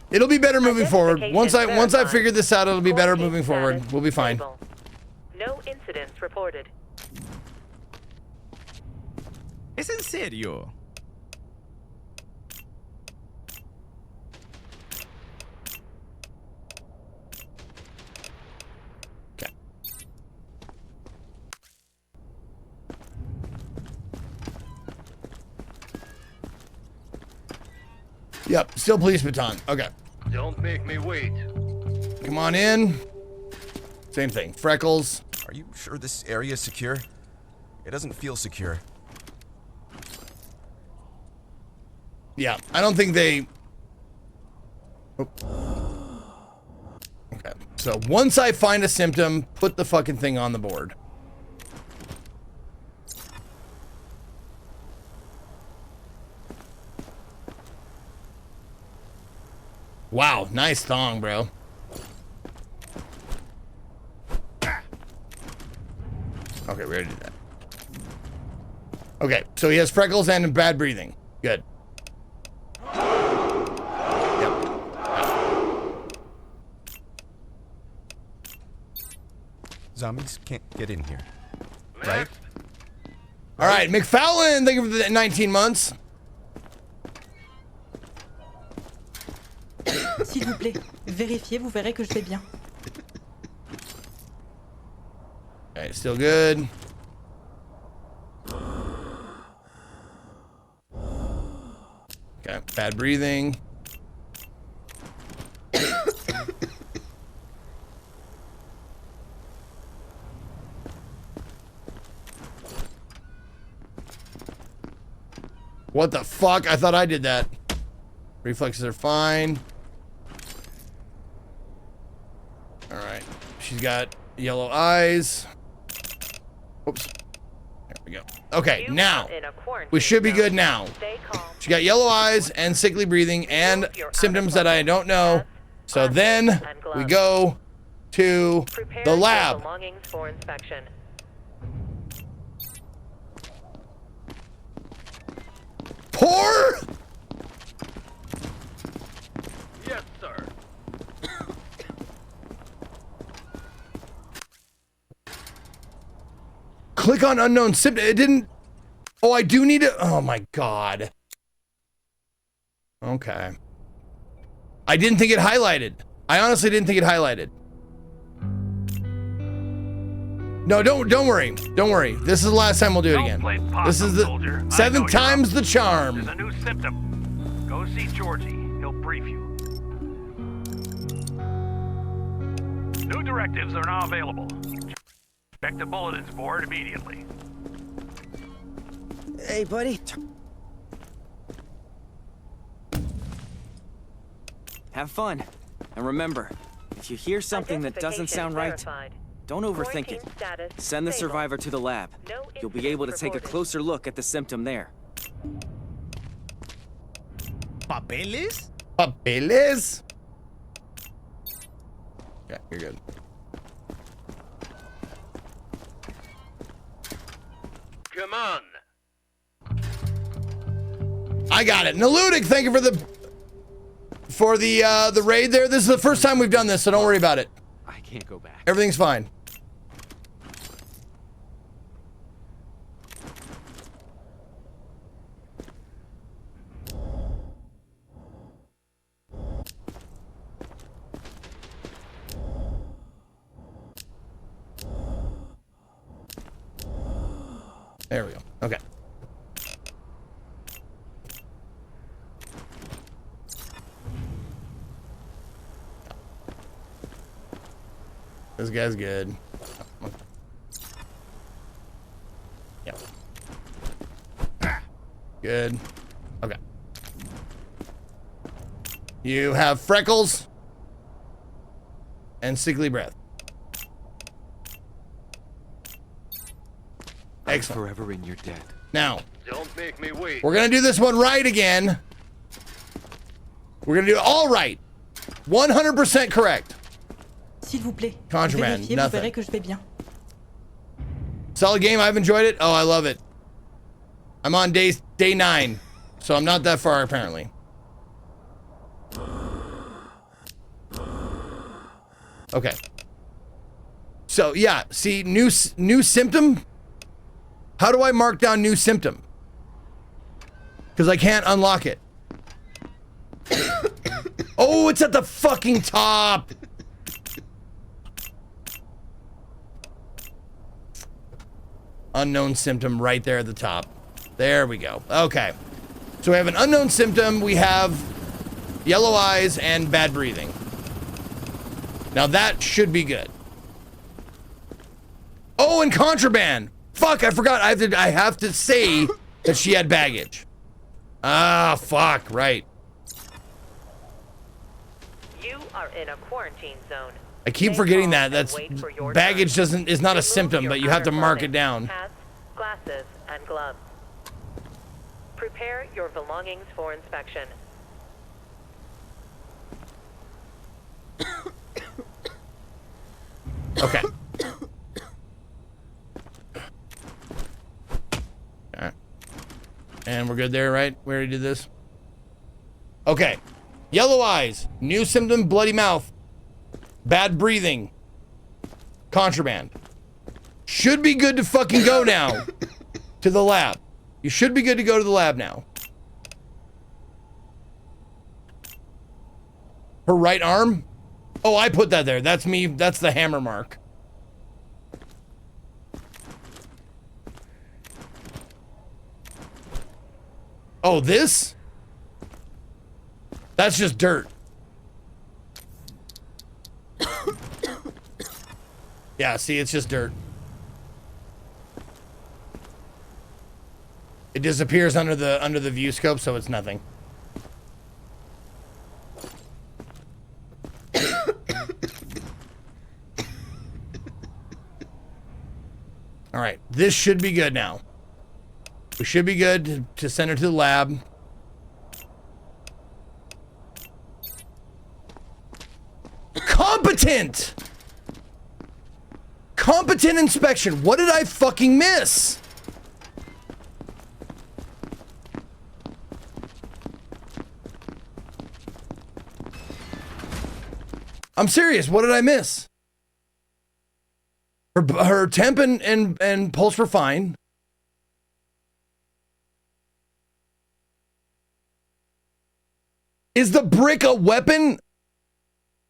It'll be better moving forward. Once I figure this out, it'll be better moving forward. We'll be fine. No incidents reported. ¿Es en serio? Yep, still police baton. Okay. Don't make me wait. Come on in. Same thing. Freckles. Are you sure this area is secure? It doesn't feel secure. Yeah, I don't think they... Oop. Okay, so once I find a symptom, put the fucking thing on the board. Wow, nice thong, bro. Okay, we already did that. Okay, so he has freckles and bad breathing. Good. Zombies can't get in here, right? All right, McFarlane, thank you for the 19 months. S'il vous plaît, vérifiez, vous verrez que je vais bien. Okay, still good. Okay, bad breathing. What the fuck? I thought I did that. Reflexes are fine. All right. She's got yellow eyes. Oops. There we go. Okay, now. We should be good now. She got yellow eyes and sickly breathing and symptoms that I don't know. So then we go to the lab. Belongings for inspection. Pour? Yes, sir. Click on unknown symptom. It didn't. Oh, I do need it. Oh my god. Okay. I didn't think it highlighted. I honestly didn't think it highlighted. No, don't worry. Don't worry. This is the last time we'll do it again. This is the 7th time's the charm. There's a new symptom. Go see Georgie. He'll brief you. New directives are now available. Check the bulletins board immediately. Hey, buddy. Have fun. And remember, if you hear something that doesn't sound right, don't overthink it. Send the survivor to the lab. You'll be able to take a closer look at the symptom there. ¿Papeles? Papeles? Yeah, you're good. Come on. I got it. Naludic, thank you for the raid there. This is the first time we've done this, so don't worry about it. I can't go back. Everything's fine. There we go. Okay. This guy's good. Yep. Good. Okay. You have freckles and sickly breath. I'm Excellent. forever in your debt. Now, Don't Don't make me wait. We're gonna do this one right again. We're gonna do it all right. 100% correct. S'il vous plaît. Contraband, Vérifiez, vous nothing. verrez que je vais bien. Solid game. I've enjoyed it. Oh, I love it. I'm on day 9, so I'm not that far apparently. Okay. So yeah, see, new symptom. How do I mark down new symptom? Because I can't unlock it. Oh, it's at the fucking top. Unknown symptom right there at the top. There we go. Okay. So we have an unknown symptom. We have yellow eyes and bad breathing. Now that should be good. Oh, and contraband. Fuck, I forgot. I have to say that she had baggage. Ah, fuck, right. You are in a quarantine zone. I keep forgetting that. That's baggage is not a symptom, but you have to mark it down. Hats, glasses, and gloves. Prepare your belongings for inspection. Okay. Alright. And we're good there, right? We already did this. Okay. Yellow eyes. New symptom, bloody mouth. Bad breathing. Contraband. Should be good to fucking go now. To the lab. You should be good to go to the lab now. Her right arm? Oh, I put that there. That's me. That's the hammer mark. Oh, this? That's just dirt. Yeah, see, it's just dirt. It disappears under the view scope, so it's nothing. All right, this should be good now. We should be good to send her to the lab. Competent! Competent inspection. What did I fucking miss? I'm serious. What did I miss? Her temp and pulse were fine. Is the brick a weapon?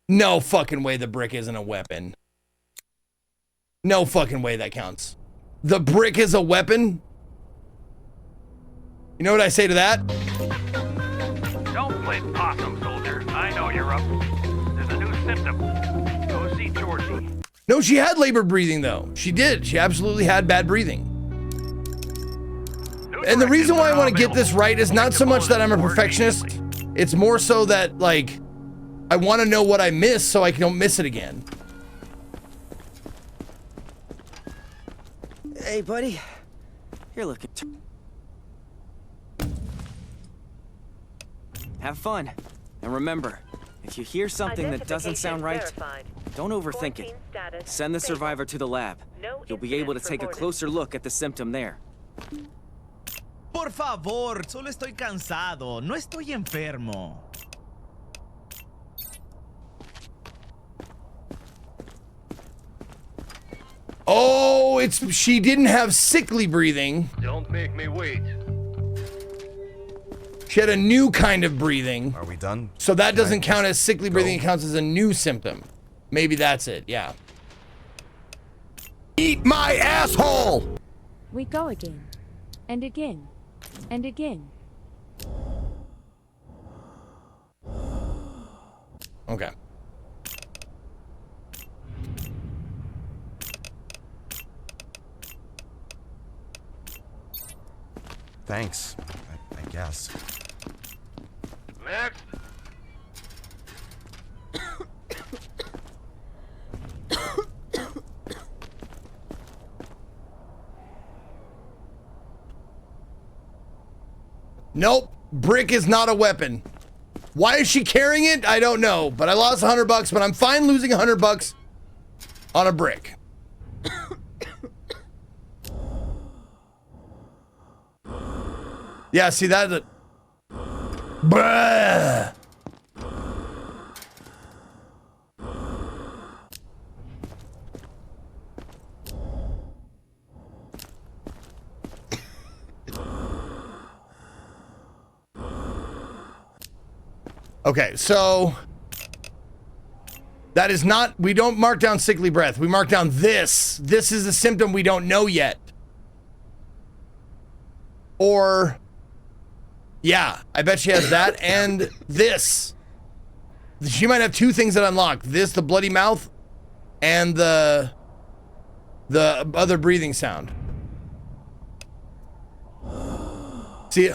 No fucking way the brick isn't a weapon. No fucking way that counts. The brick is a weapon? You know what I say to that? Don't play possum, soldier. I know you're up. There's a new symptom. Go see Georgie. No, she had labor breathing though. She did. She absolutely had bad breathing. And the reason why I want to get this right is not so much that I'm a perfectionist. It's more so that, like, I want to know what I missed so I don't miss it again. Hey, buddy. You're looking. Have fun. And remember, if you hear something that doesn't sound right, don't overthink it. Send the survivor to the lab. You'll be able to take a closer look at the symptom there. Por favor, solo estoy cansado. No estoy enfermo. Oh, she didn't have sickly breathing. Don't make me wait. She had a new kind of breathing. Are we done? So that doesn't count as sickly breathing, it counts as a new symptom. Maybe that's it, yeah. Eat my asshole! We go again. And again. And again. Okay. Thanks, I guess. Next. Nope. Brick is not a weapon. Why is she carrying it? I don't know, but I lost $100, but I'm fine losing $100 on a brick. Yeah, see that? Bruh. Okay, so that is not, we don't mark down sickly breath. We mark down this. This is a symptom we don't know yet. Or, yeah, I bet she has that and this. She might have two things that unlock. This, the bloody mouth, and the other breathing sound. See,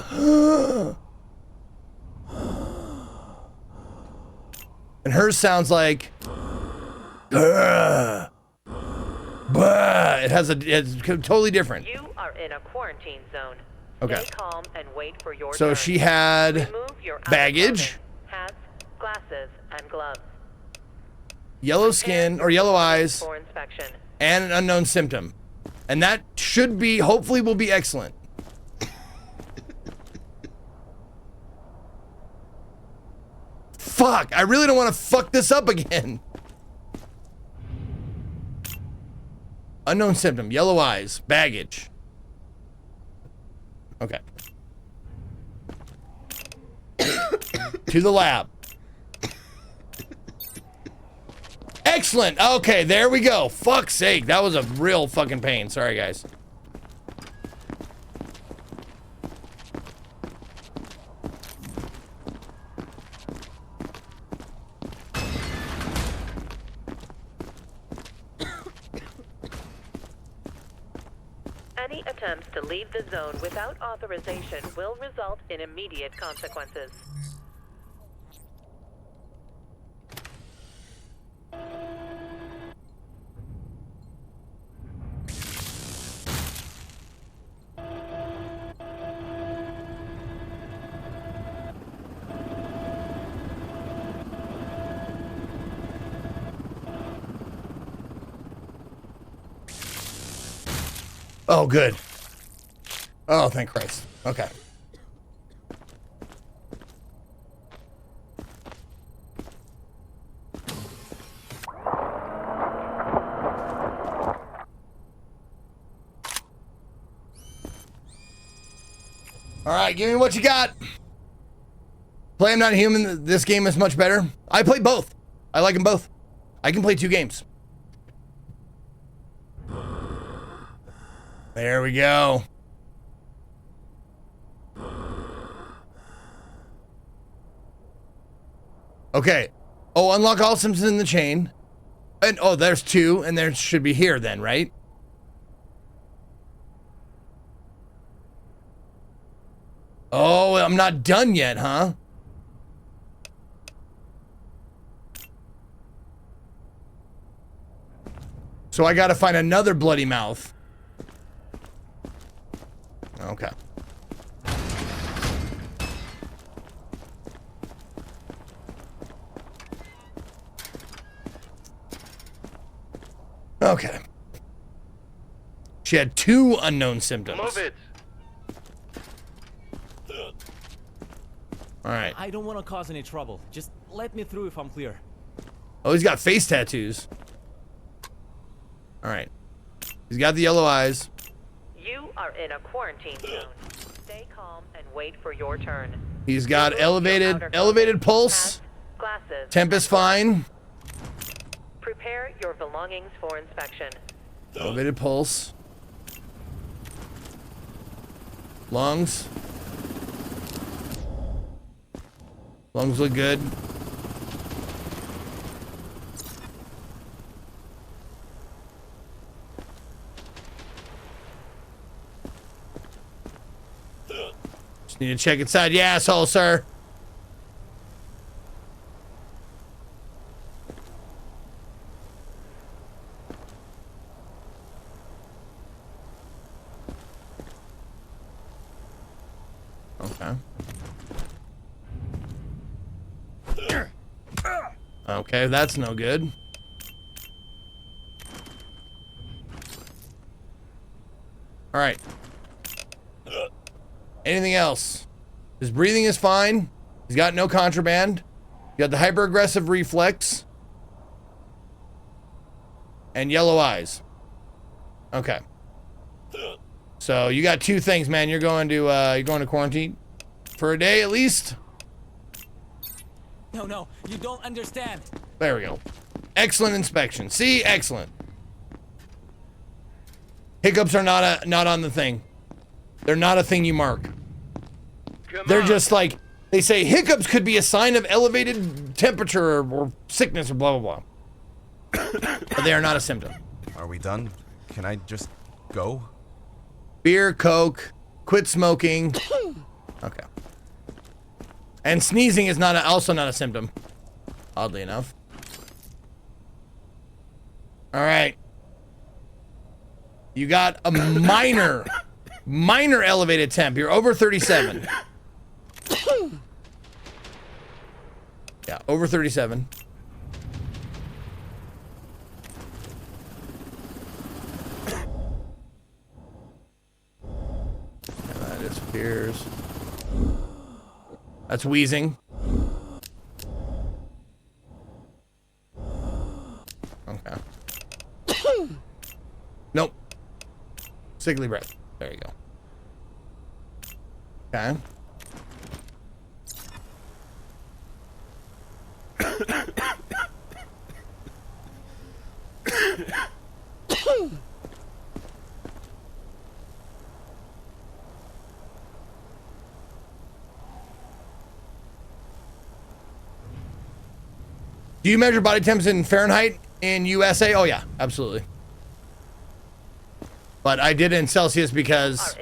and hers sounds like, it has it's totally different. You are in a quarantine zone. Okay. Stay calm and wait for your So turn. she had Remove your baggage, hats, glasses, and gloves. yellow skin or yellow eyes, For inspection. and an unknown symptom. And that should be, hopefully will be excellent. Fuck, I really don't want to fuck this up again. Unknown symptom, yellow eyes, baggage. Okay. To the lab. Excellent. Okay, there we go. Fuck's sake, that was a real fucking pain. Sorry, guys. Any attempts to leave the zone without authorization will result in immediate consequences. Oh, good. Oh, thank Christ. Okay. All right, give me what you got. Play I'm Not Human. This game is much better. I play both. I like them both. I can play two games. There we go. Okay. Oh, unlock all symptoms in the chain. And oh, there's two, and there should be here then, right? Oh, I'm not done yet, huh? So I gotta find another bloody mouth. Okay. Okay. She had two unknown symptoms. Move it. All right. I don't want to cause any trouble. Just let me through if I'm clear. Oh, he's got face tattoos. All right. He's got the yellow eyes. You are in a quarantine zone. Stay calm and wait for your turn. He's got elevated pulse. Glasses. Temp is fine. Prepare your belongings for inspection. Elevated pulse. Lungs. Lungs look good. Just need to check inside the asshole, sir. Okay. Okay. Okay, that's no good. All right. Anything else? His breathing is fine. He's got no contraband. You got the hyper-aggressive reflex. And yellow eyes. Okay. So you got two things, man. You're going to quarantine for a day at least. No, you don't understand. There we go. Excellent inspection. See, excellent. Hiccups are not on the thing. They're not a thing you mark. They're just like, they say hiccups could be a sign of elevated temperature or sickness or blah blah blah. But they are not a symptom. Are we done? Can I just go? Beer, Coke, quit smoking. Okay. And sneezing is also not a symptom, oddly enough. All right. You got a minor elevated temp. You're over 37. Yeah, over 37. And that disappears. That's wheezing. Okay. Nope. Sickly breath. There you go. Okay. Do you measure body temps in Fahrenheit in USA? Oh yeah, absolutely. But I did it in Celsius because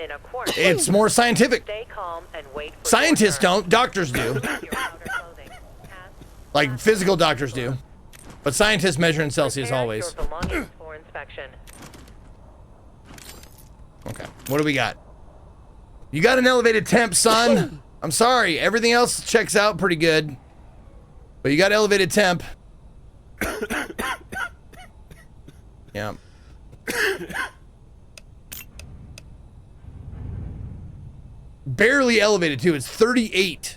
it's more scientific. Stay calm and wait for Scientists don't, doctors do. Like physical doctors do. But scientists measure in Celsius always. your belongings for inspection. Okay, what do we got? You got an elevated temp, son. I'm sorry, everything else checks out pretty good. But you got elevated temp. Yeah. Barely elevated too. It's 38.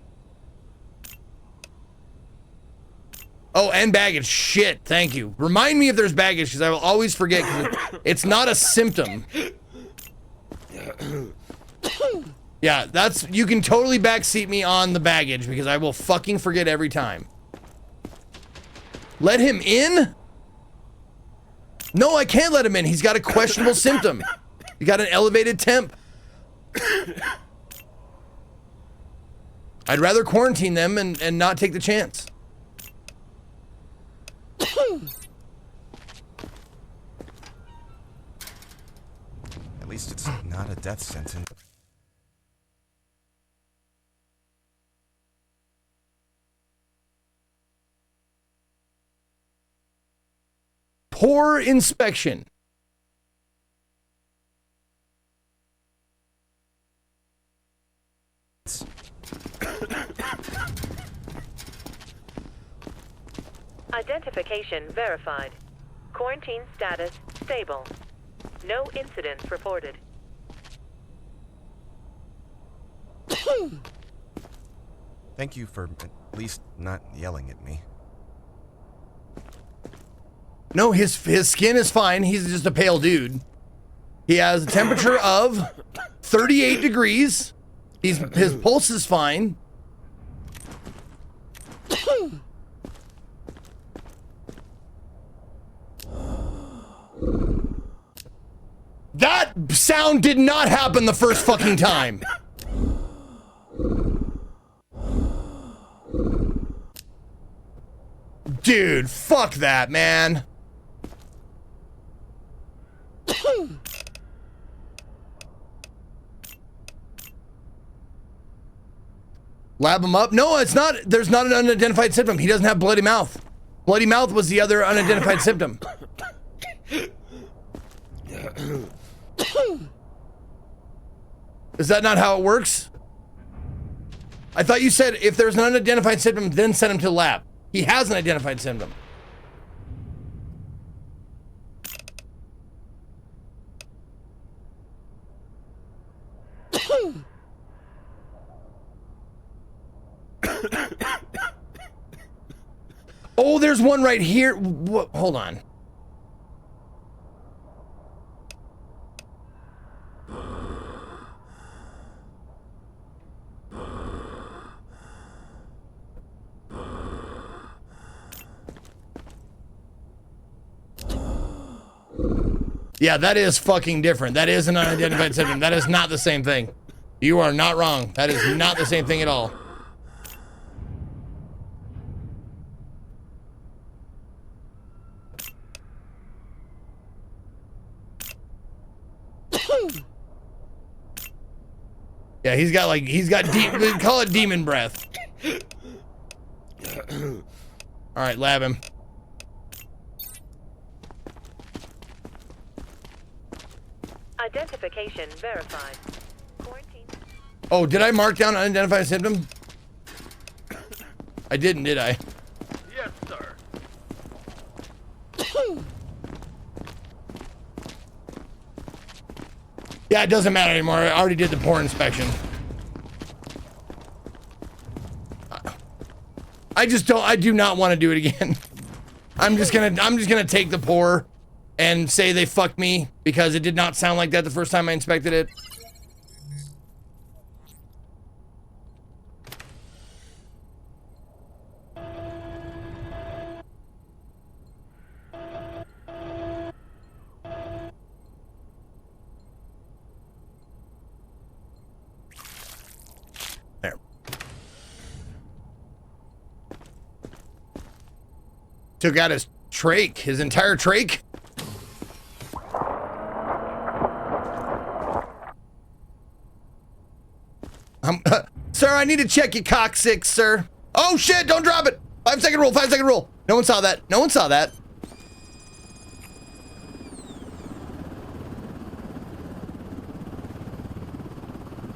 Oh, and baggage. Shit. Thank you. Remind me if there's baggage because I will always forget because it's not a symptom. Yeah, you can totally backseat me on the baggage because I will fucking forget every time. Let him in? No, I can't let him in. He's got a questionable symptom. He got an elevated temp. I'd rather quarantine them and not take the chance. At least it's not a death sentence. Poor inspection. Identification verified. Quarantine status stable. No incidents reported. Thank you for at least not yelling at me. No, his skin is fine. He's just a pale dude. He has a temperature of 38 degrees. His pulse is fine. That sound did not happen the first fucking time. Dude, fuck that, man. Lab him up? No, it's not. There's not an unidentified symptom. He doesn't have bloody mouth. Bloody mouth was the other unidentified symptom. Is that not how it works? I thought you said if there's an unidentified symptom, then send him to the lab. He has an identified symptom. Oh, there's one right here. Hold on. Yeah, that is fucking different. That is an unidentified symptom. That is not the same thing. You are not wrong. That is not the same thing at all. Yeah, he's got we call it demon breath. All right, lab him. Identification verified. Quarantine. Oh, did I mark down unidentified symptom? I didn't, did I? Yes, sir. Yeah, it doesn't matter anymore. I already did the pore inspection. I do not want to do it again. I'm just gonna take the pore and say they fucked me because it did not sound like that the first time I inspected it. There. Took out his trach, his entire trach. Sir, I need to check your coccyx, sir. Oh shit, don't drop it. 5-second rule, 5-second rule. No one saw that. No one saw that.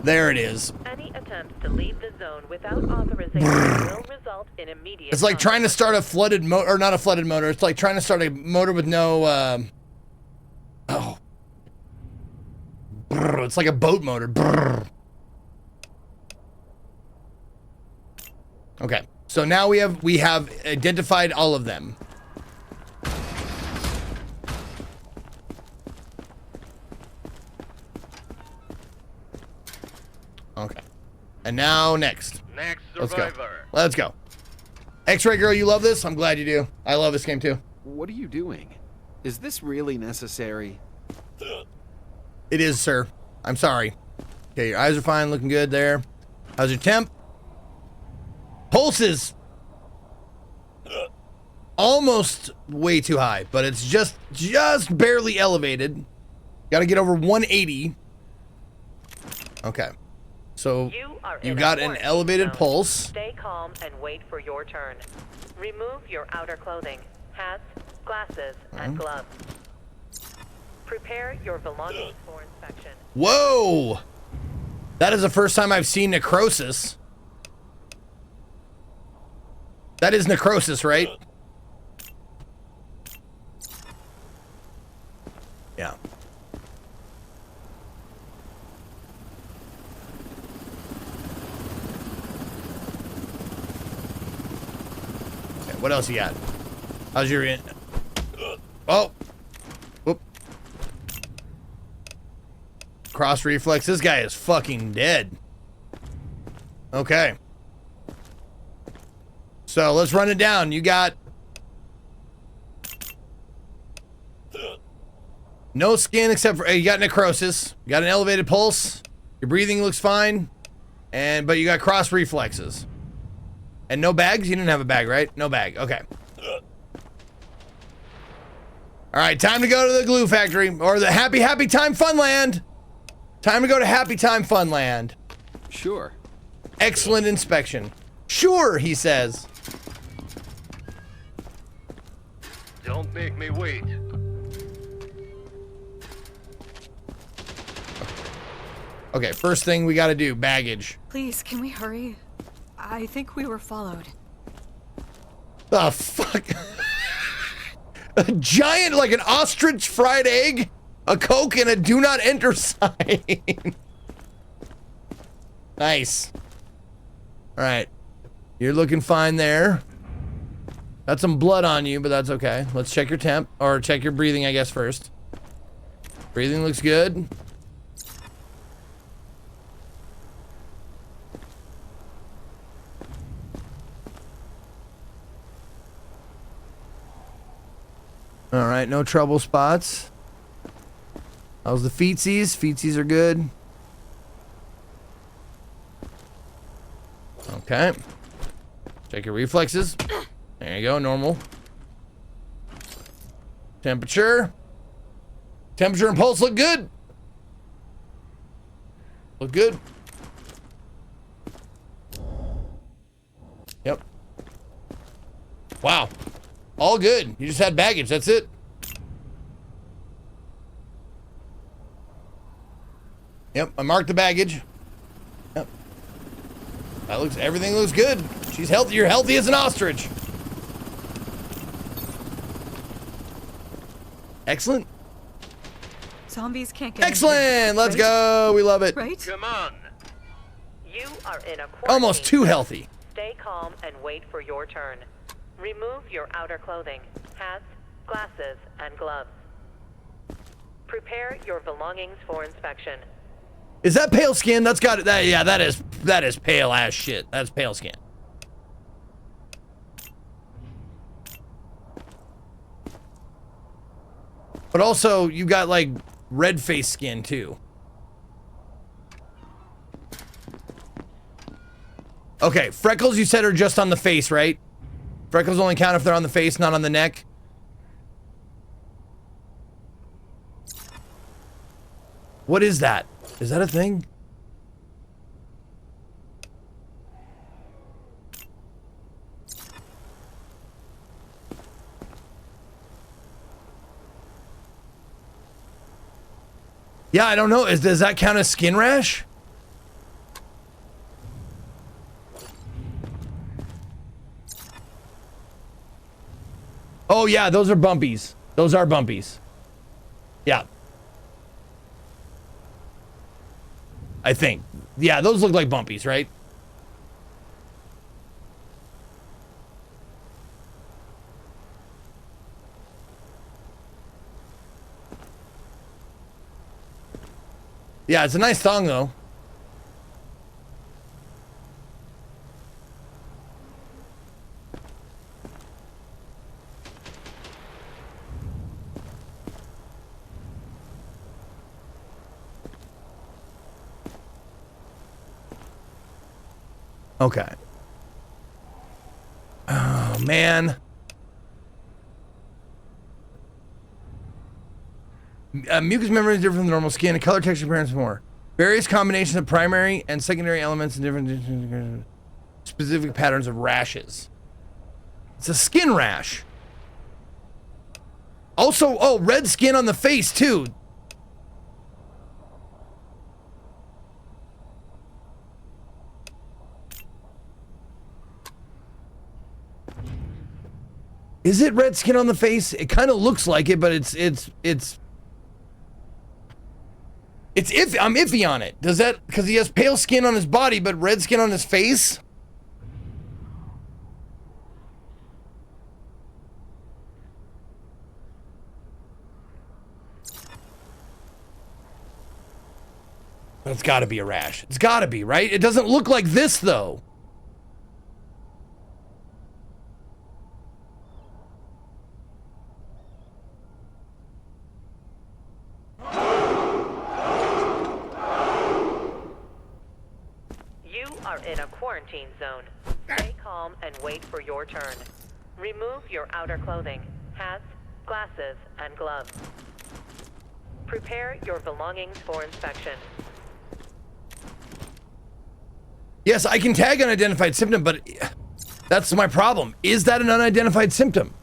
There it is. Any attempts to leave the zone without authorization will result in immediate. It's like trying to start a flooded motor, or not a flooded motor. It's like trying to start a motor with no, Brrr, it's like a boat motor. Brrr. Okay, so now we have identified all of them. Okay, and now next. Next Let's survivor. go. Let's go. X-Ray Girl, you love this? I'm glad you do. I love this game too. What are you doing? Is this really necessary? It is, sir. I'm sorry. Okay, your eyes are fine, looking good there. How's your temp? Pulses. Almost way too high, but it's just barely elevated. Got to get over 180. Okay. So you got an elevated pulse. Stay calm and wait for your turn. Remove your outer clothing, hats, glasses, and gloves. Prepare your belongings for inspection. Whoa! That is the first time I've seen necrosis. That is necrosis, right? Yeah. Okay, what else you got? How's your in? Oh. Whoop. Cross reflex. This guy is fucking dead. Okay. So let's run it down. You got no skin except for you got necrosis. You got an elevated pulse. Your breathing looks fine, but you got cross reflexes and no bags. You didn't have a bag, right? No bag. Okay. All right, time to go to the glue factory or the Happy Time Funland. Time to go to Happy Time Funland. Sure. Excellent inspection. Sure, he says. Don't make me wait. Okay, first thing we gotta do, baggage. Please, can we hurry? I think we were followed. The fuck? A giant, like an ostrich fried egg, a Coke, and a do not enter sign. Nice. All right. You're looking fine there. Got some blood on you, but that's okay. Let's check your temp, or check your breathing, I guess, first. Breathing looks good. All right, no trouble spots. How's the feetsies? Feetsies are good. Okay. Check your reflexes. There you go, normal. Temperature. Temperature and pulse look good. Look good. Yep. Wow. All good. You just had baggage. That's it. Yep, I marked the baggage. Yep. Everything looks good. She's healthy. You're healthy as an ostrich. Excellent. Zombies can't get Excellent. Let's go. We love it. Right? Come on. You are in a quarantine. Almost too healthy. Stay calm and wait for your turn. Remove your outer clothing, hats, glasses, and gloves. Prepare your belongings for inspection. Is that pale skin? That's got it. Yeah, that is pale ass shit. That's pale skin. But also, you got like red face skin too. Okay, freckles you said are just on the face, right? Freckles only count if they're on the face, not on the neck. What is that? Is that a thing? Yeah, I don't know. Does that count as skin rash? Oh yeah, those are bumpies. Those are bumpies. Yeah. I think. Yeah, those look like bumpies, right? Yeah, it's a nice thong though. Okay. Oh, man. Mucous membrane is different than normal skin. Color, texture, appearance, more. Various combinations of primary and secondary elements and different specific patterns of rashes. It's a skin rash. Also, oh, red skin on the face, too. Is it red skin on the face? It kind of looks like it, but it's iffy. I'm iffy on it. Does that, because he has pale skin on his body, but red skin on his face? But it's got to be a rash. It's got to be, right? It doesn't look like this, though. In a quarantine zone. Stay calm and wait for your turn. Remove your outer clothing, hats, glasses, and gloves. Prepare your belongings for inspection. Yes, I can tag unidentified symptom, but that's my problem. Is that an unidentified symptom?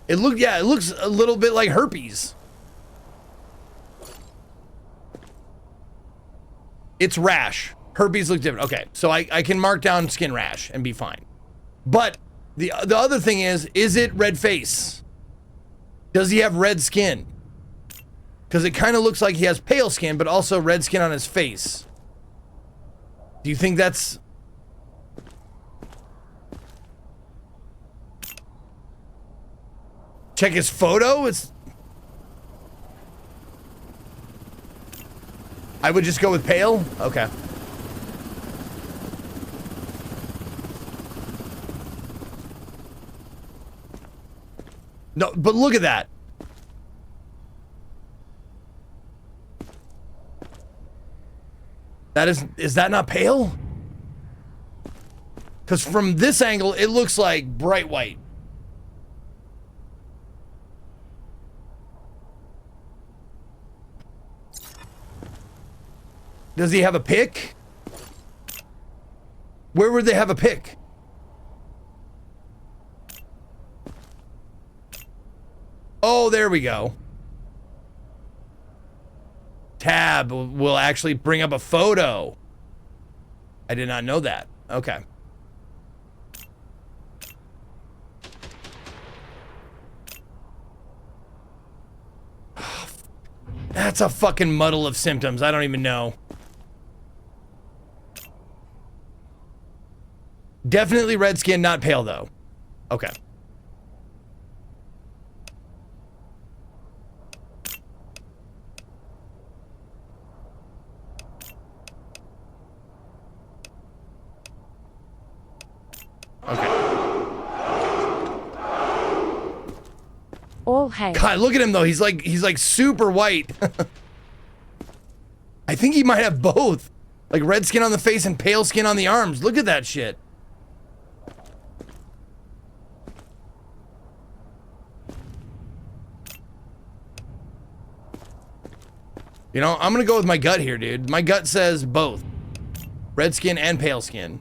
It looks a little bit like herpes. It's rash. Herpes looks different. Okay, so I can mark down skin rash and be fine. But the other thing is it red face? Does he have red skin? Because it kind of looks like he has pale skin, but also red skin on his face. Do you think that's... Check his photo? I would just go with pale? Okay. No, but look at that. Is that not pale? Because from this angle, it looks like bright white. Does he have a pick? Where would they have a pick? Oh, there we go. Tab will actually bring up a photo. I did not know that. Okay. That's a fucking muddle of symptoms. I don't even know. Definitely red skin, not pale though. Okay. All hail. God, look at him though. He's like super white. I think he might have both. Like red skin on the face and pale skin on the arms. Look at that shit. You know, I'm gonna go with my gut here, dude. My gut says both. Red skin and pale skin.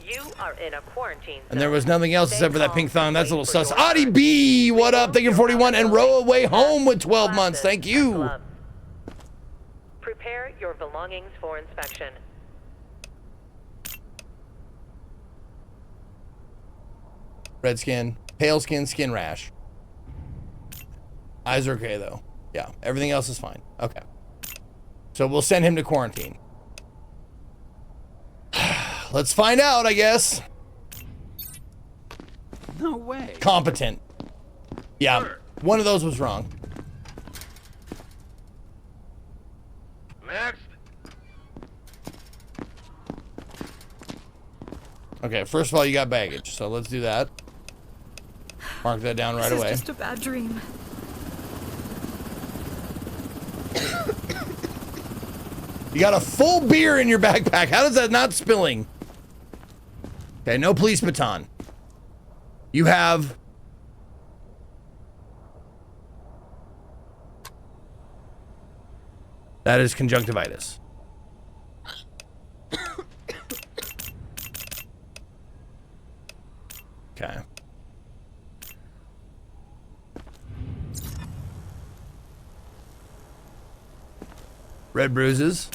You are in a quarantine And there was nothing else except for that pink thong. That's a little sus. Audie B, what up? Thank you, 41. And Row Away Home with 12 months. Thank you. Prepare your belongings for inspection. Red skin, pale skin, skin rash. Eyes are okay though. Yeah, everything else is fine. Okay. So we'll send him to quarantine. Let's find out, I guess. No way. Competent. Yeah, one of those was wrong. Next. Okay, first of all, you got baggage, so let's do that. Mark that down right away. This is just a bad dream. You got a full beer in your backpack. How does that not spilling? Okay, no police baton. You have... That is conjunctivitis. Okay. Red bruises.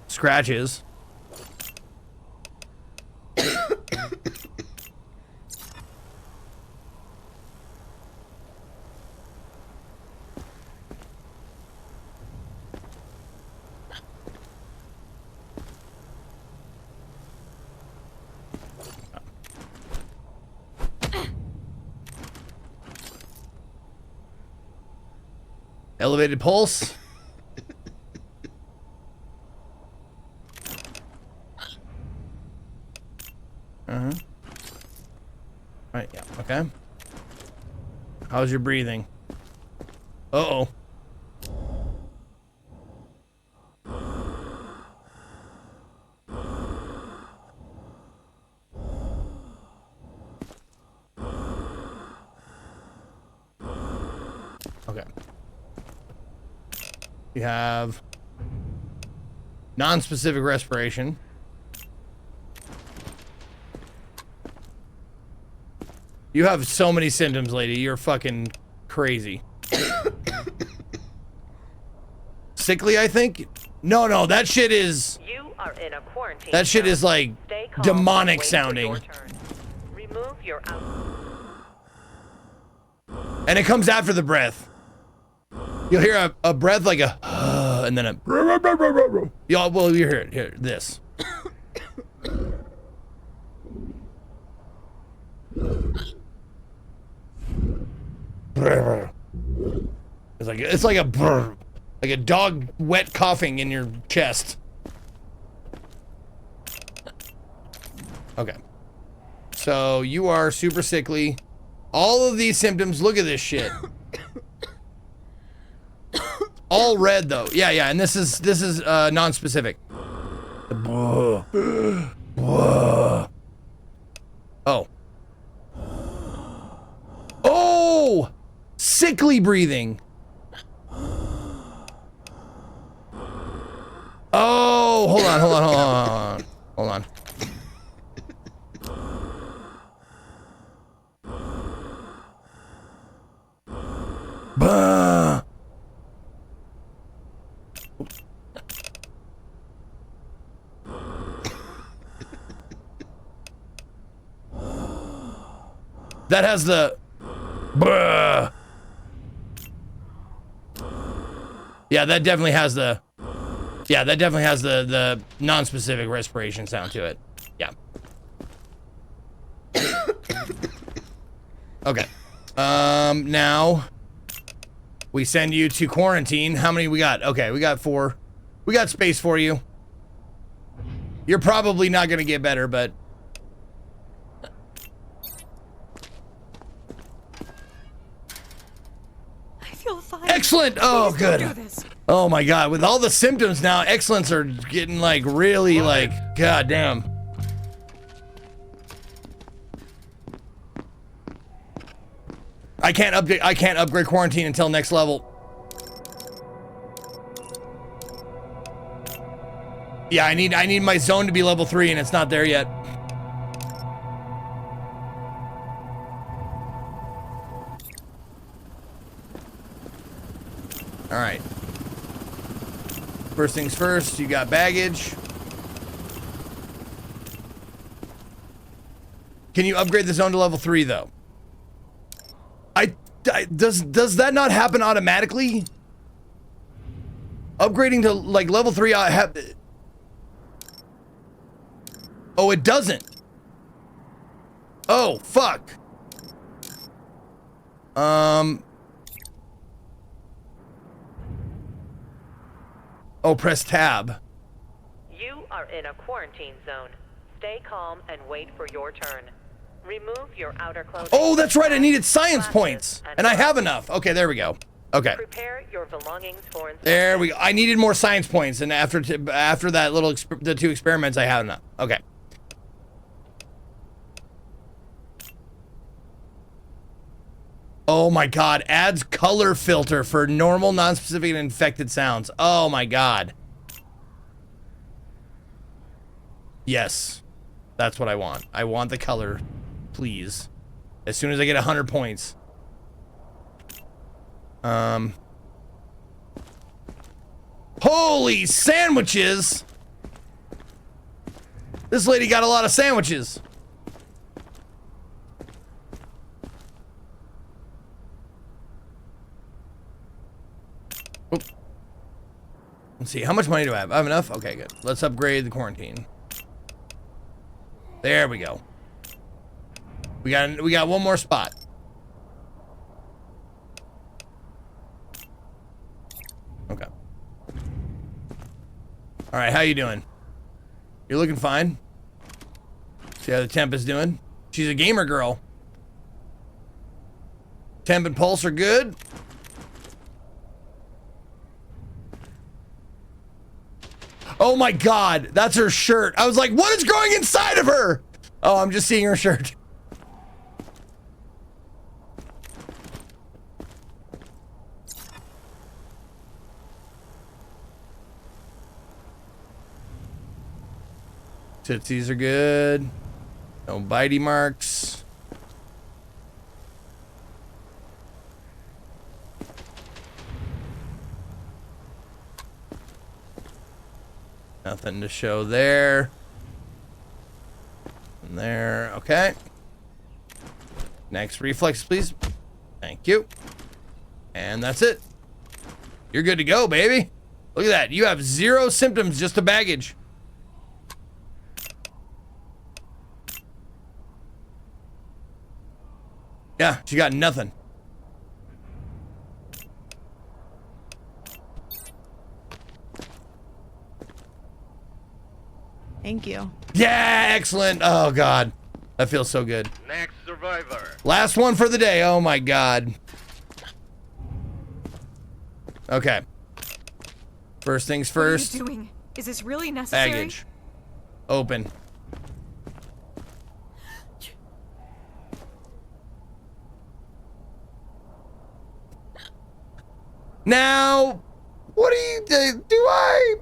Scratches. Elevated pulse. Right, yeah, okay. How's your breathing? Uh-oh. Okay. You have non-specific respiration. You have so many symptoms, lady. You're fucking crazy. Sickly, I think? No, that shit is... You are in a quarantine. That shit zone. is like Stay calm demonic and wait for sounding. your turn. Remove your And it comes after the breath. You'll hear a breath like a and then a y'all well you hear it here this. It's like a dog wet coughing in your chest. Okay. So you are super sickly. All of these symptoms, look at this shit. All red though. Yeah, and this is non-specific. Oh. Oh! Sickly breathing. Oh, hold on. Bah. That has the bruh. Yeah, that definitely has the the non-specific respiration sound to it. Yeah. Okay. Now we send you to quarantine. How many we got? Okay, we got 4. We got space for you. You're probably not gonna get better, but I feel fine. excellent. Oh, Please don't good. do this. Oh my God. With all the symptoms now, excellents are getting like really like goddamn. I can't upgrade quarantine until next level. Yeah, I need my zone to be level 3 and it's not there yet. All right. First things first, you got baggage. Can you upgrade the zone to level 3 though? Does that not happen automatically? Upgrading to like level 3 oh, it doesn't. Oh, fuck. Oh, press tab. You are in a quarantine zone. Stay calm and wait for your turn. Remove your outer clothing. Oh, that's right. I needed science points, and I have enough. Okay, there we go. Okay. Prepare your belongings for inspection. There we go. I needed more science points, and after that little the 2 experiments, I have enough. Okay. Oh my God! Adds color filter for normal, non-specific, and infected sounds. Oh my God. Yes, that's what I want. I want the color, please. As soon as I get 100 points. Holy sandwiches! This lady got a lot of sandwiches. Oop. Let's see, how much money do I have? I have enough? Okay, good. Let's upgrade the quarantine. There we go. We got one more spot. Okay. All right, how you doing? You're looking fine. See how the temp is doing? She's a gamer girl. Temp and pulse are good. Oh my God, that's her shirt. I was like, what is growing inside of her? Oh, I'm just seeing her shirt. Tootsies are good. No bitey marks. Nothing to show there. And there. Okay. Next reflex, please. Thank you. And that's it. You're good to go, baby. Look at that. You have 0 symptoms, just a baggage. Yeah, she got nothing. Thank you. Yeah, excellent. Oh, God. That feels so good. Next survivor. Last one for the day. Oh, my God. Okay. First things first. What are you doing? Is this really necessary? Baggage. Open. Now, what do you do? Do I?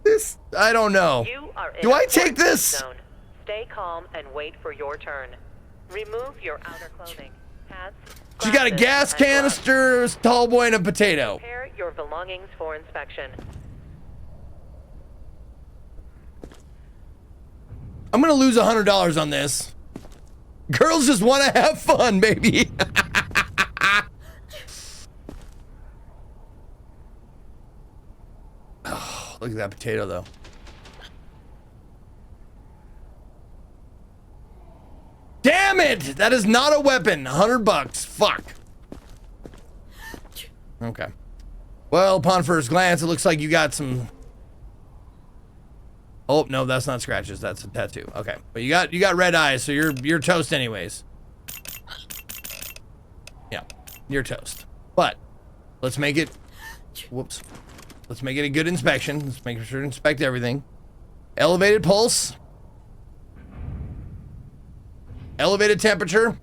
This, I don't know. You are in Do a I take quarantine this? Zone. Stay calm and wait for your turn. Remove your outer clothing. Hats, She got a glasses, gas and gloves. canister, tall boy, and a potato. Prepare your belongings for inspection. I'm gonna lose $100 on this. Girls just want to have fun, baby. Oh, look at that potato, though. Damn it! That is not a weapon. $100. Fuck. Okay. Well, upon first glance, it looks like you got some. Oh no, that's not scratches. That's a tattoo. Okay, but you got red eyes, so you're toast anyways. Yeah, you're toast. But let's make it. Whoops. Let's make it a good inspection. Let's make sure to inspect everything. Elevated pulse. Elevated temperature.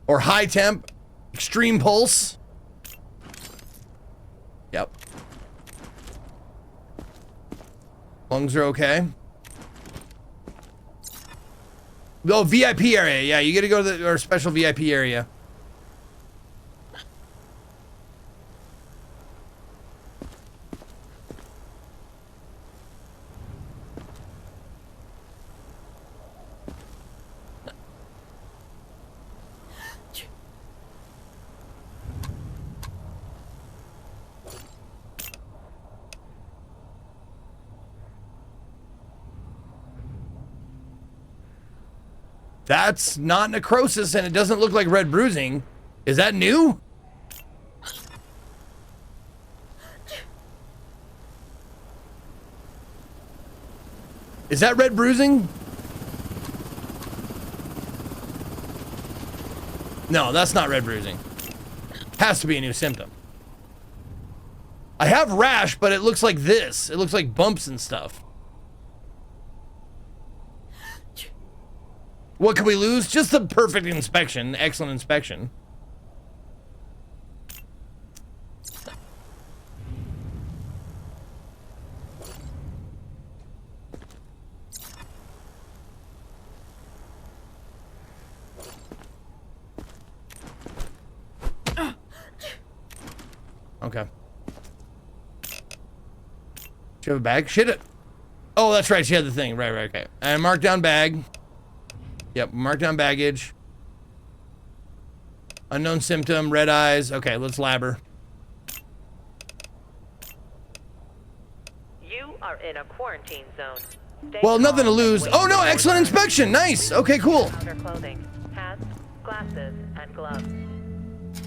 Or high temp. Extreme pulse. Yep. Lungs are okay. Oh, VIP area. Yeah, you gotta go to our special VIP area. That's not necrosis, and it doesn't look like red bruising. Is that new? Is that red bruising? No, that's not red bruising. Has to be a new symptom. I have rash, but it looks like this. It looks like bumps and stuff. What can we lose? Just the perfect inspection. Excellent inspection. Okay. Do you have a bag? Shit it. Oh, that's right. She had the thing. Right, okay. And mark down bag. Yep, mark down baggage. Unknown symptom, red eyes. Okay, let's lab her. You are in a quarantine zone. Stay Well, nothing to calm and lose. wait Oh no, for your excellent turn. inspection. Nice. Okay, cool. Outer clothing, hats, glasses, and gloves.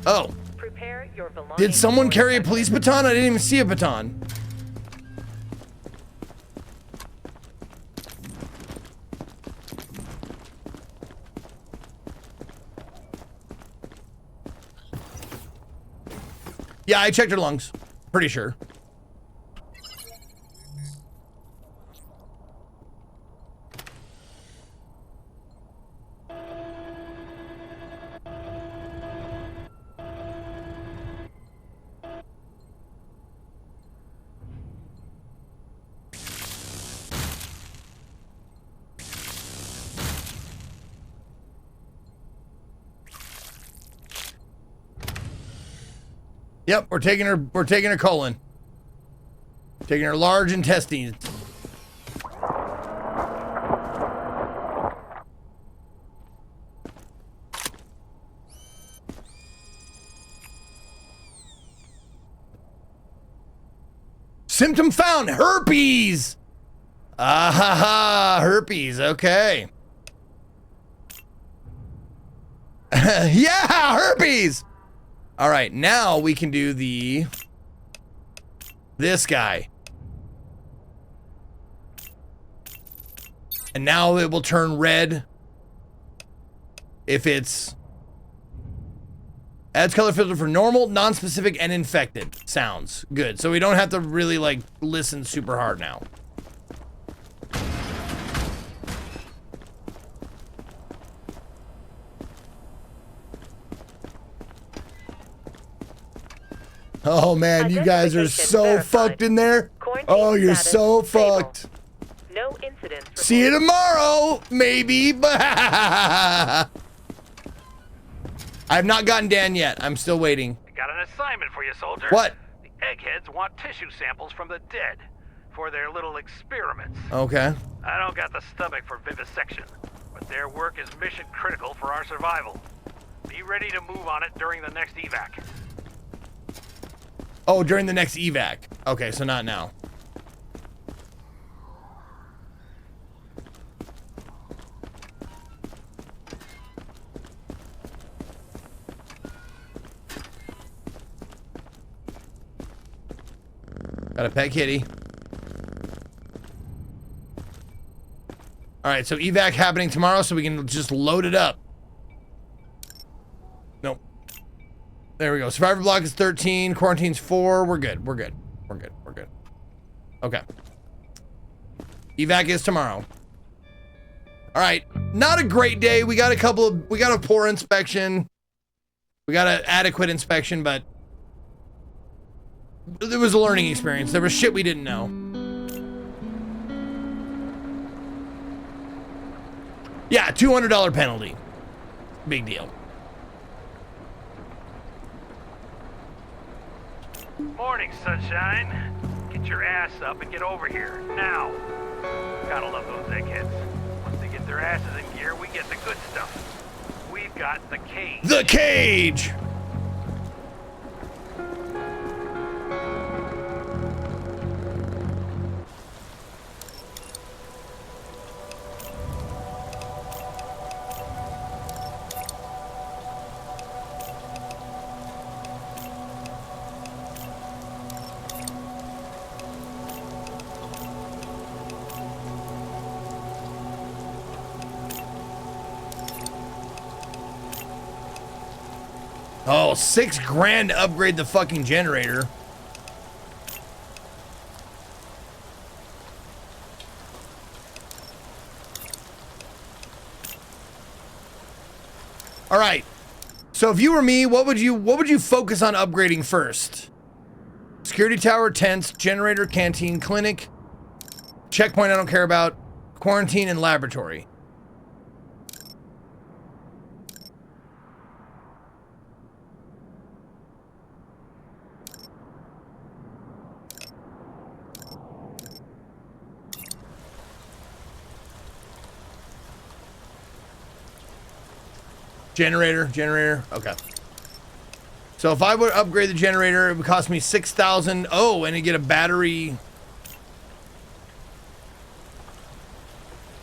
Oh, Prepare your belongings. did someone for carry a inspection. police baton? I didn't even see a baton. Yeah, I checked her lungs. Pretty sure. Yep, we're taking her colon. Taking her large intestines. Symptom found, herpes. Ah ha ha, herpes, okay. Yeah, herpes. All right, now we can do this guy. And now it will turn red if it's adds color filter for normal, non-specific, and infected sounds. Good. So we don't have to really like listen super hard now. Oh man, you guys are so fucked in there. Oh, you're so fucked. No incidents. See you tomorrow, maybe. I've not gotten Dan yet. I'm still waiting. I got an assignment for you, soldier. What? The eggheads want tissue samples from the dead for their little experiments. Okay. I don't got the stomach for vivisection, but their work is mission critical for our survival. Be ready to move on it during the next evac. Oh, during the next evac. Okay, so not now. Got a pet kitty. All right, so evac happening tomorrow, so we can just load it up. Nope. There we go. Survivor block is 13. Quarantine's 4. We're good. We're good. We're good. We're good. Okay. Evac is tomorrow. All right. Not a great day. We got a poor inspection. We got an adequate inspection, but it was a learning experience. There was shit we didn't know. Yeah, $200 penalty. Big deal. Morning, sunshine. Get your ass up and get over here, now. Gotta love those eggheads. Once they get their asses in gear, we get the good stuff. We've got the cage. The cage! Oh, $6 grand to upgrade the fucking generator. All right. So if you were me, what would you focus on upgrading first? Security tower, tents, generator, canteen, clinic, checkpoint I don't care about, quarantine, and laboratory. Generator, okay. So if I would upgrade the generator, it would cost me 6,000. Oh, and you get a battery.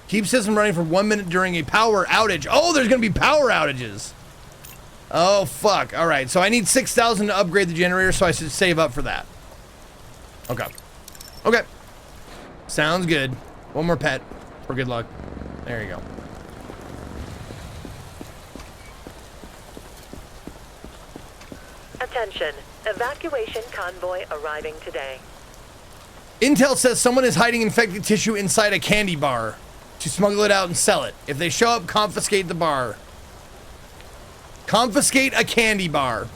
Keep system running for 1 minute during a power outage. Oh, there's gonna be power outages. Oh, fuck. All right, so I need 6,000 to upgrade the generator, so I should save up for that. Okay. Okay. Sounds good. One more pet for good luck. There you go. Attention, evacuation convoy arriving today. Intel says someone is hiding infected tissue inside a candy bar to smuggle it out and sell it. If they show up, confiscate the bar. Confiscate a candy bar.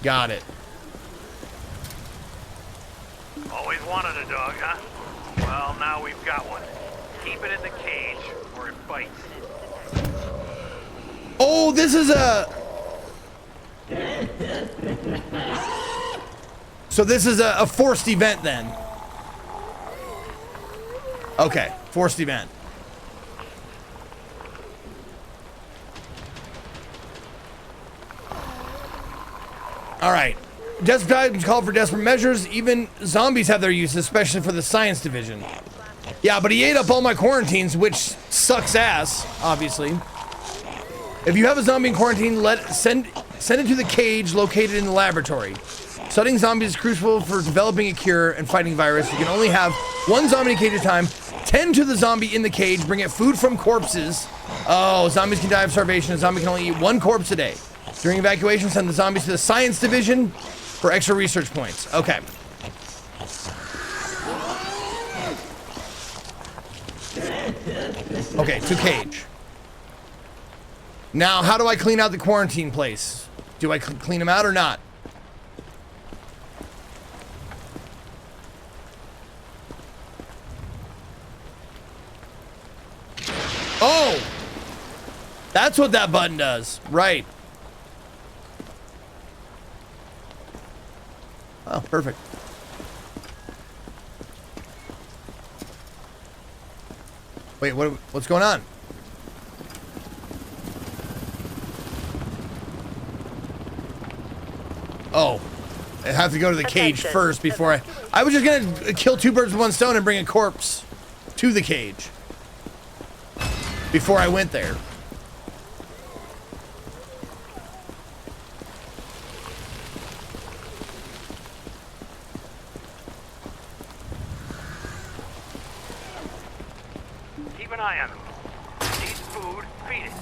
Got it. Always wanted a dog, huh? Well, now we've got one. Keep it in the cage, or it bites. Oh, this is a... So this is a forced event then. Okay, forced event. All right. Desperate times call for desperate measures. Even zombies have their uses, especially for the science division. Yeah, but he ate up all my quarantines, which sucks ass, obviously. If you have a zombie in quarantine, send it to the cage located in the laboratory. Studying zombies is crucial for developing a cure and fighting virus. You can only have one zombie in a cage at a time. Tend to the zombie in the cage. Bring it food from corpses. Oh, zombies can die of starvation. A zombie can only eat one corpse a day. During evacuation, send the zombies to the science division for extra research points. Okay. Okay, to cage. Now, how do I clean out the quarantine place? Do I clean them out or not? Oh! That's what that button does. Right. Oh, perfect. Wait, what's going on? Oh, I have to go to the cage first before I was just gonna kill two birds with one stone and bring a corpse to the cage before I went there. Keep an eye on him. If it needs food, feed it.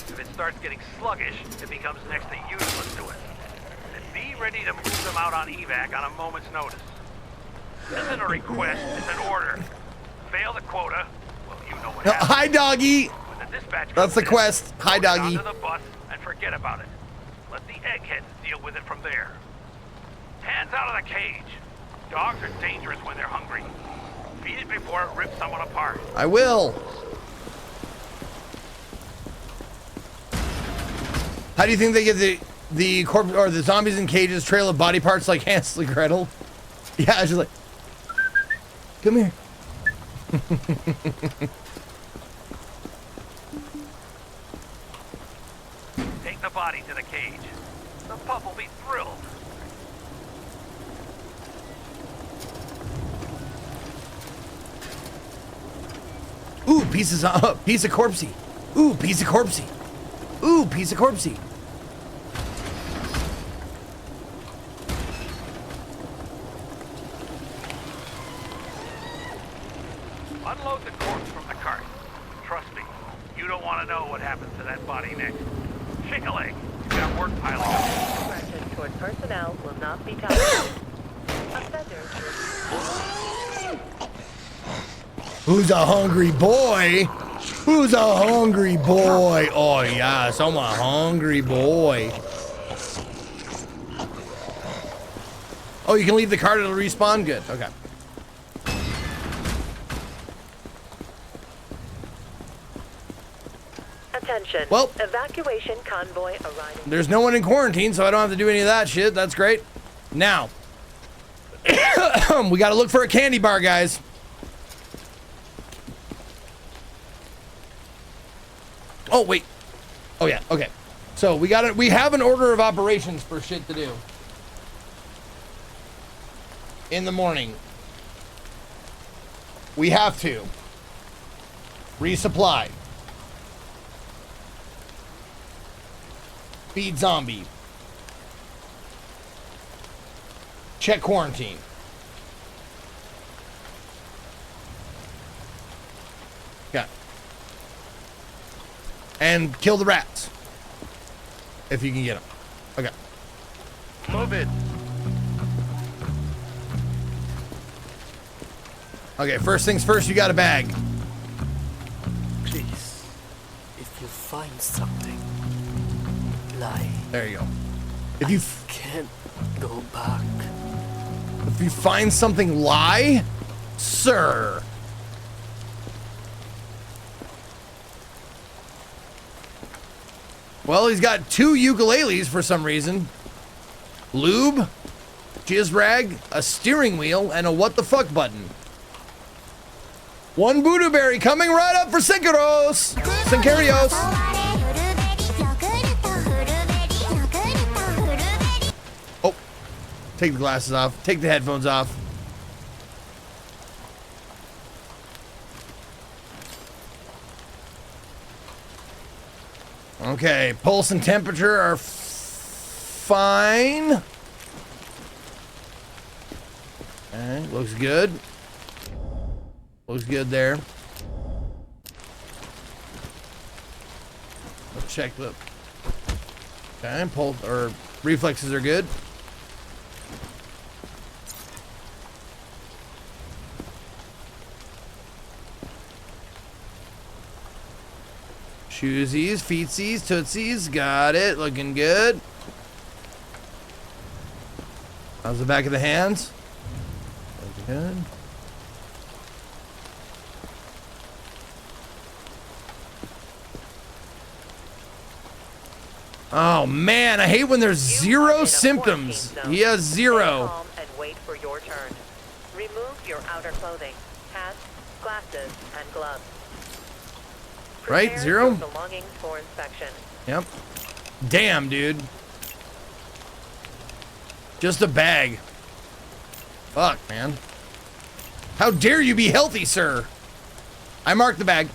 If it starts getting sluggish, it becomes next to useless to us. And be ready to move them out on evac on a moment's notice. This isn't a request, it's an order. Fail the quota, well, you know what happens. Hi, doggy. When the dispatch That's the comes in, quest. Hi, load it doggy. onto the bus and forget about it. Let the eggheads deal with it from there. Hands out of the cage. Dogs are dangerous when they're hungry. Feed it before it rips someone apart. I will. How do you think they get the corpse or the zombies in cages trail of body parts like Hansel and Gretel? Yeah, it's just like, come here. Take the body to the cage. The pup will be thrilled. Ooh, piece of corpsey. Ooh, piece of corpsey. Ooh, piece of corpsey. Unload the corpse from the cart. Trust me, you don't want to know what happens to that body next. Shake a leg. You got work piling up. Aggression toward personnel will not be tolerated. Offenders. Who's a hungry boy? Who's a hungry boy? Oh, yes, I'm a hungry boy. Oh, you can leave the cart, it'll respawn? Good, okay. Attention. Well, Evacuation convoy arriving. there's no one in quarantine, so I don't have to do any of that shit. That's great. Now, we gotta look for a candy bar, guys. Oh, wait. Oh, yeah, okay. So we have an order of operations for shit to do. In the morning. We have to resupply. Feed zombie. Check quarantine. Yeah. And kill the rats. If you can get them. Okay. Move it. Okay, first things first, you got a bag. Please, if you find something, lie. There you go. If you can't go back. If you find something, lie, sir. Well, he's got 2 ukuleles for some reason. Lube. jizz rag, a steering wheel, and a what the fuck button. One voodoo berry coming right up for Syncaros. Syncarios. Oh, take the glasses off. Take the headphones off. Okay, pulse and temperature are fine. Okay, looks good. Looks good there. Let's check the. Okay, pulse or reflexes are good. Shoesies, feetsies, tootsies, got it. Looking good. How's the back of the hands? Looking good. Oh man, I hate when there's zero symptoms. He has zero. Calm and wait for your turn. Remove your outer clothing, hats, glasses, and gloves. Right, Prepare zero? your belongings for inspection. Yep. Damn, dude. Just a bag. Fuck, man. How dare you be healthy, sir? I marked the bag.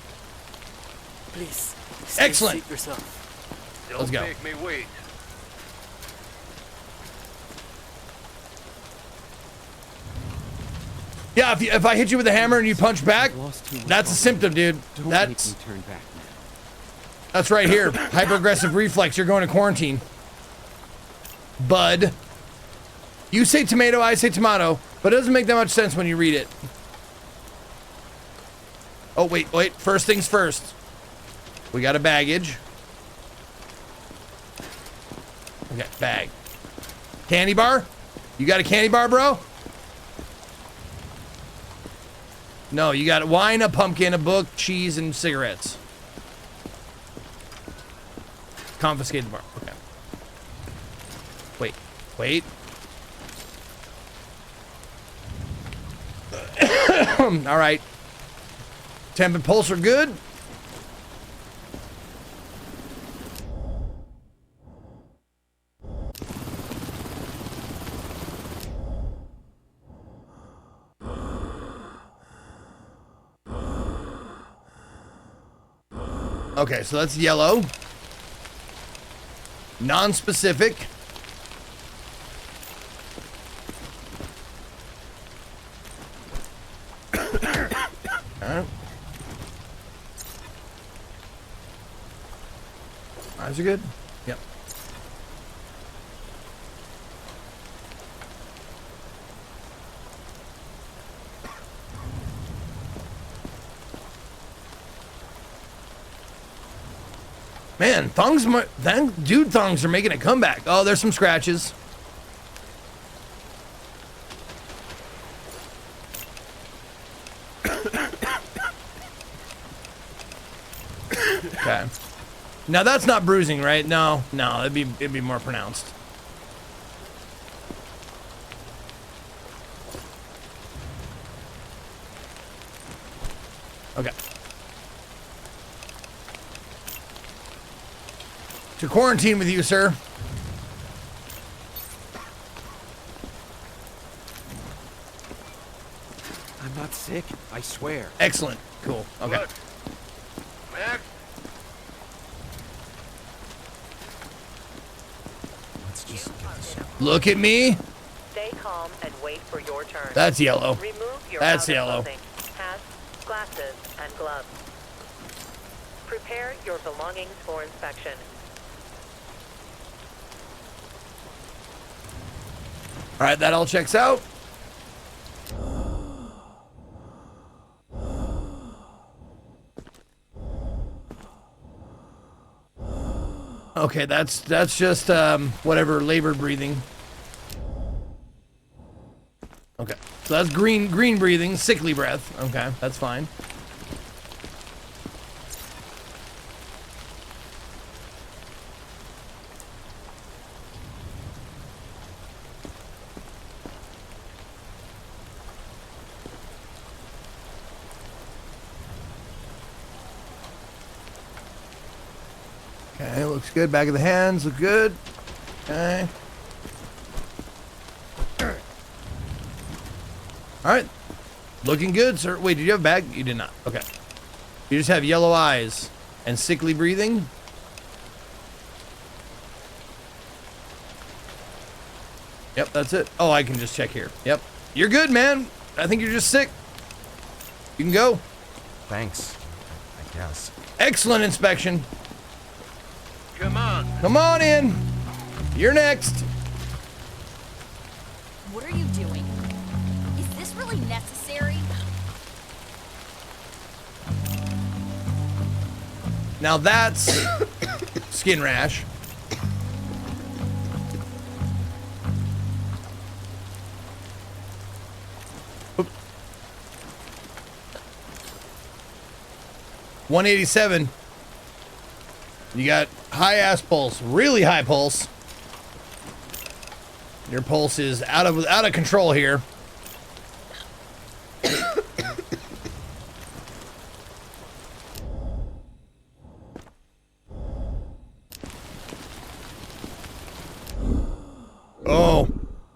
Please. Excellent. Seat yourself. Let's go. Make me wait. Yeah, if I hit you with a hammer and you punch back, that's a symptom, dude. That's right here. Hyper-aggressive reflex. You're going to quarantine. Bud. You say tomato, I say tomato, but it doesn't make that much sense when you read it. Oh, wait. First things first. We got a baggage. Okay, bag. Candy bar? You got a candy bar, bro? No, you got wine, a pumpkin, a book, cheese, and cigarettes. Confiscate the bar. Okay. Wait. All right. Temp and pulse are good. Okay, so that's yellow. Non-specific. Alright. Eyes are good? Yep. Man, dude thongs are making a comeback. Oh, there's some scratches. Okay. Now that's not bruising, right? No, it'd be more pronounced. Okay. To quarantine with you, sir. I'm not sick, I swear. Excellent. Cool. Okay. Look. Max? Look at me. Stay calm and wait for your turn. That's yellow. Remove your That's outer yellow. clothing, hats, glasses, and gloves. Prepare your belongings for inspection. All right, that all checks out. Okay, that's just whatever labored breathing. Okay, so that's green breathing, sickly breath. Okay, that's fine. Okay, looks good. Back of the hands look good. Okay. All right. Looking good, sir. Wait, did you have a bag? You did not. Okay. You just have yellow eyes and sickly breathing. Yep, that's it. Oh, I can just check here. Yep. You're good, man. I think you're just sick. You can go. Thanks, I guess. Excellent inspection. Come on. Come on in. You're next. What are you doing? Is this really necessary? Now that's skin rash. Oop. 187. You got high ass pulse, really high pulse. Your pulse is out of control here.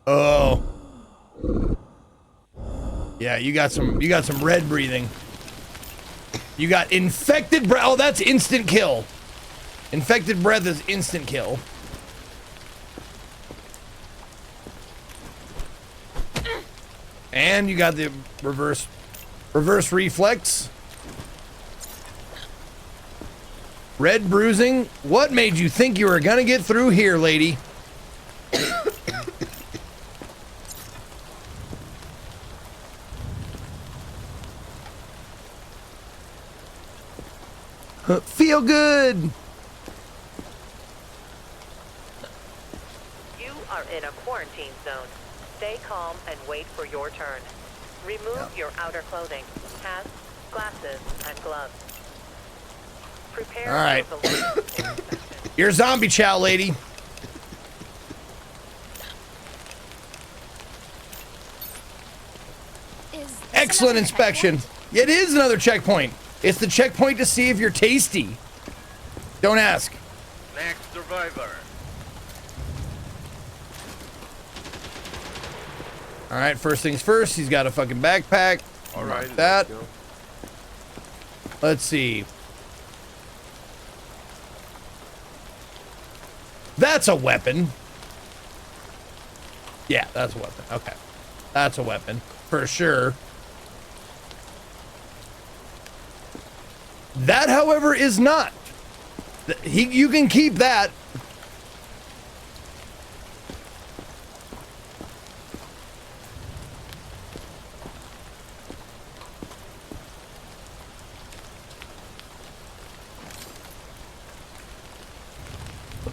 Oh. Yeah, you got some red breathing. You got infected breath. Oh, that's instant kill. Infected breath is instant kill. And you got the reverse reflex. Red bruising. What made you think you were gonna get through here, lady? Feel good. You are in a quarantine zone. Stay calm and wait for your turn. Remove your outer clothing, hats, glasses, and gloves. Prepare All right. for the You're zombie chow, lady. Excellent inspection. It is another checkpoint. It's the checkpoint to see if you're tasty. Don't ask. Next survivor. All right, first things first. He's got a fucking backpack. All right, Mark that. let's go. Let's see. That's a weapon. Yeah, that's a weapon. Okay. That's a weapon. For sure. That, however, is not. You can keep that.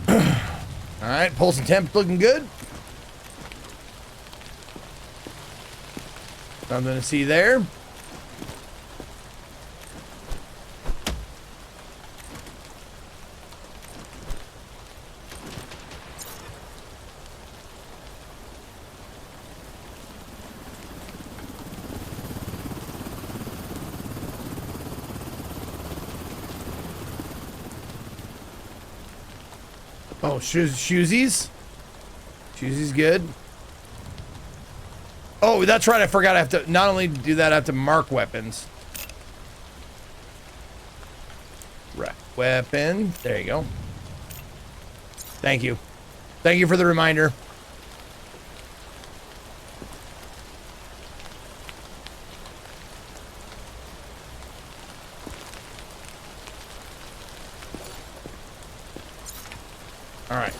All right, pulse and temp looking good. Something to see there. Oh, shoesies? Shoesies good. Oh, that's right. I forgot I have to, not only do that, I have to mark weapons. Right. Weapon. There you go. Thank you. Thank you for the reminder. All right.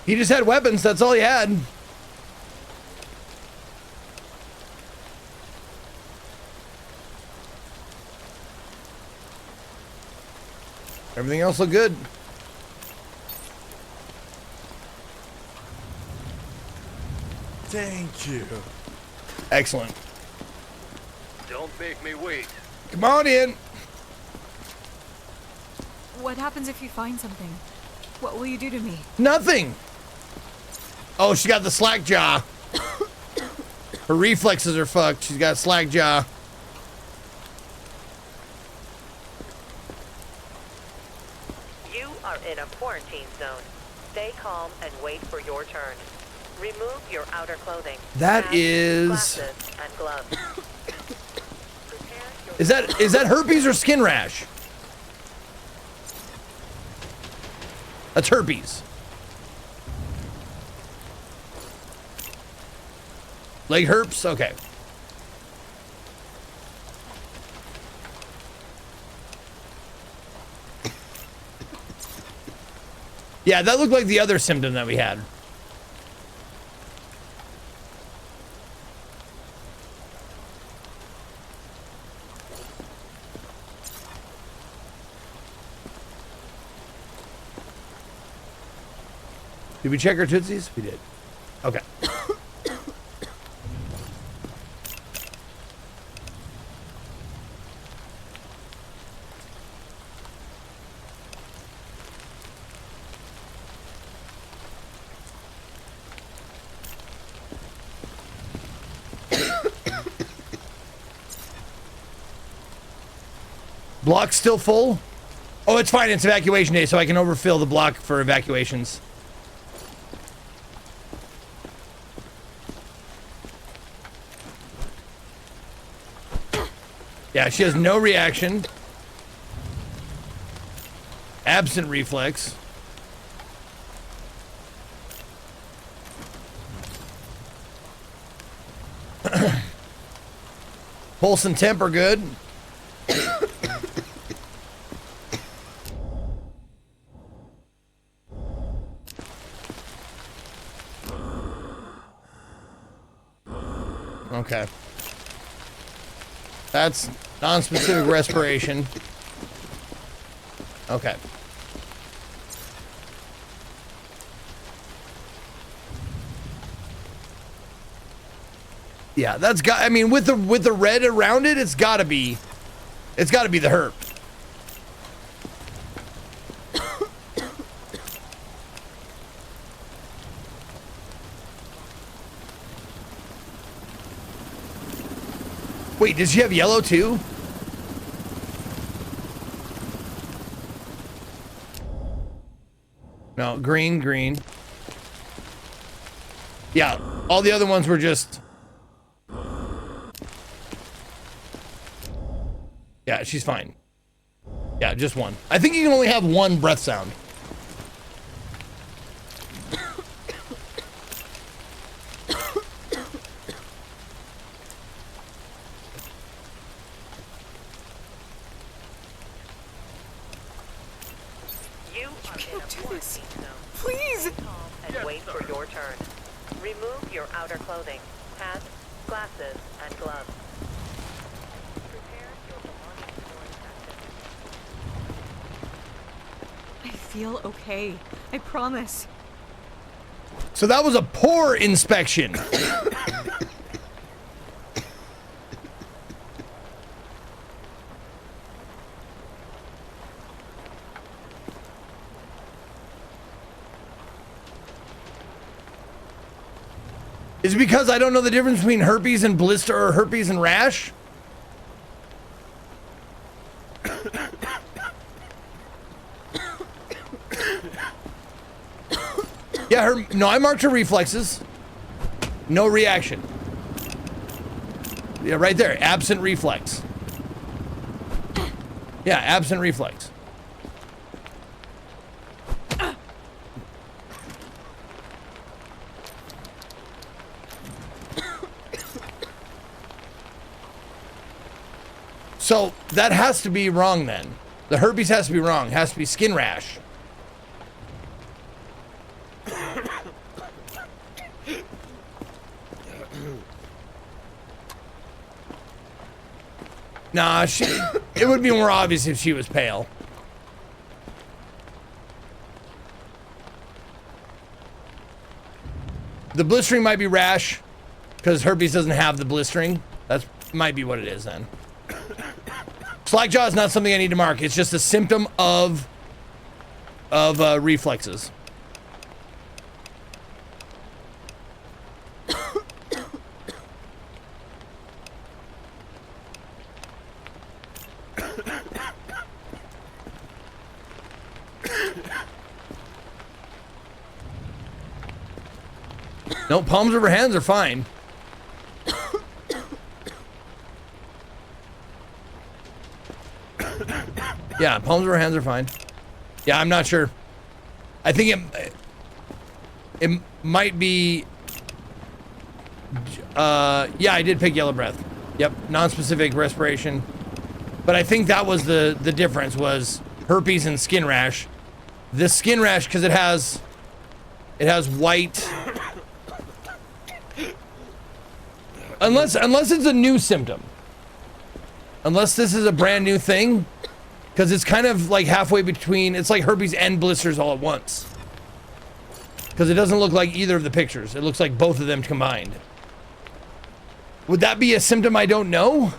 He just had weapons. That's all he had. Everything else looked good. Thank you. Excellent. Don't make me wait. Come on in. What happens if you find something? What will you do to me? Nothing. Oh, she got the slack jaw. Her reflexes are fucked. She's got slack jaw. in a quarantine zone. Stay calm and wait for your turn. Remove your outer clothing. That hats, is- glasses and gloves. Is that herpes or skin rash? That's herpes. Leg herpes? Okay. Yeah, that looked like the other symptom that we had. Did we check our tootsies? We did. Okay. Block still full? Oh, it's fine. It's evacuation day, so I can overfill the block for evacuations. Yeah, she has no reaction. Absent reflex. Pulse and temp are good. Okay. That's non-specific respiration. Okay. Yeah, that's got, I mean, with the red around it, it's gotta be the herp. Wait, does she have yellow too? No, green. Yeah, all the other ones were just... Yeah, she's fine. Yeah, just one. I think you can only have one breath sound. You are in a quarantine zone. Please. Stay calm and wait for your turn. Remove your outer clothing, hats, glasses, and gloves. Prepare your belongings for inspection. I feel okay. I promise. So that was a poor inspection. Is it because I don't know the difference between herpes and blister or herpes and rash? Yeah, no, I marked her reflexes. No reaction. Yeah, right there, absent reflex. Yeah, absent reflex. So that has to be wrong then. The herpes has to be wrong. It has to be skin rash. Nah, it would be more obvious if she was pale. The blistering might be rash because herpes doesn't have the blistering. That might be what it is then. Slackjaw is not something I need to mark. It's just a symptom of reflexes. No, palms over hands are fine. Yeah, palms over hands are fine. Yeah, I'm not sure. I think it might be. Yeah, I did pick yellow breath. Yep, non-specific respiration. But I think that was the difference, was herpes and skin rash. The skin rash, because it has white. Unless it's a new symptom. Unless this is a brand new thing. Because it's kind of like halfway between, it's like herpes and blisters all at once. Because it doesn't look like either of the pictures. It looks like both of them combined. Would that be a symptom I don't know?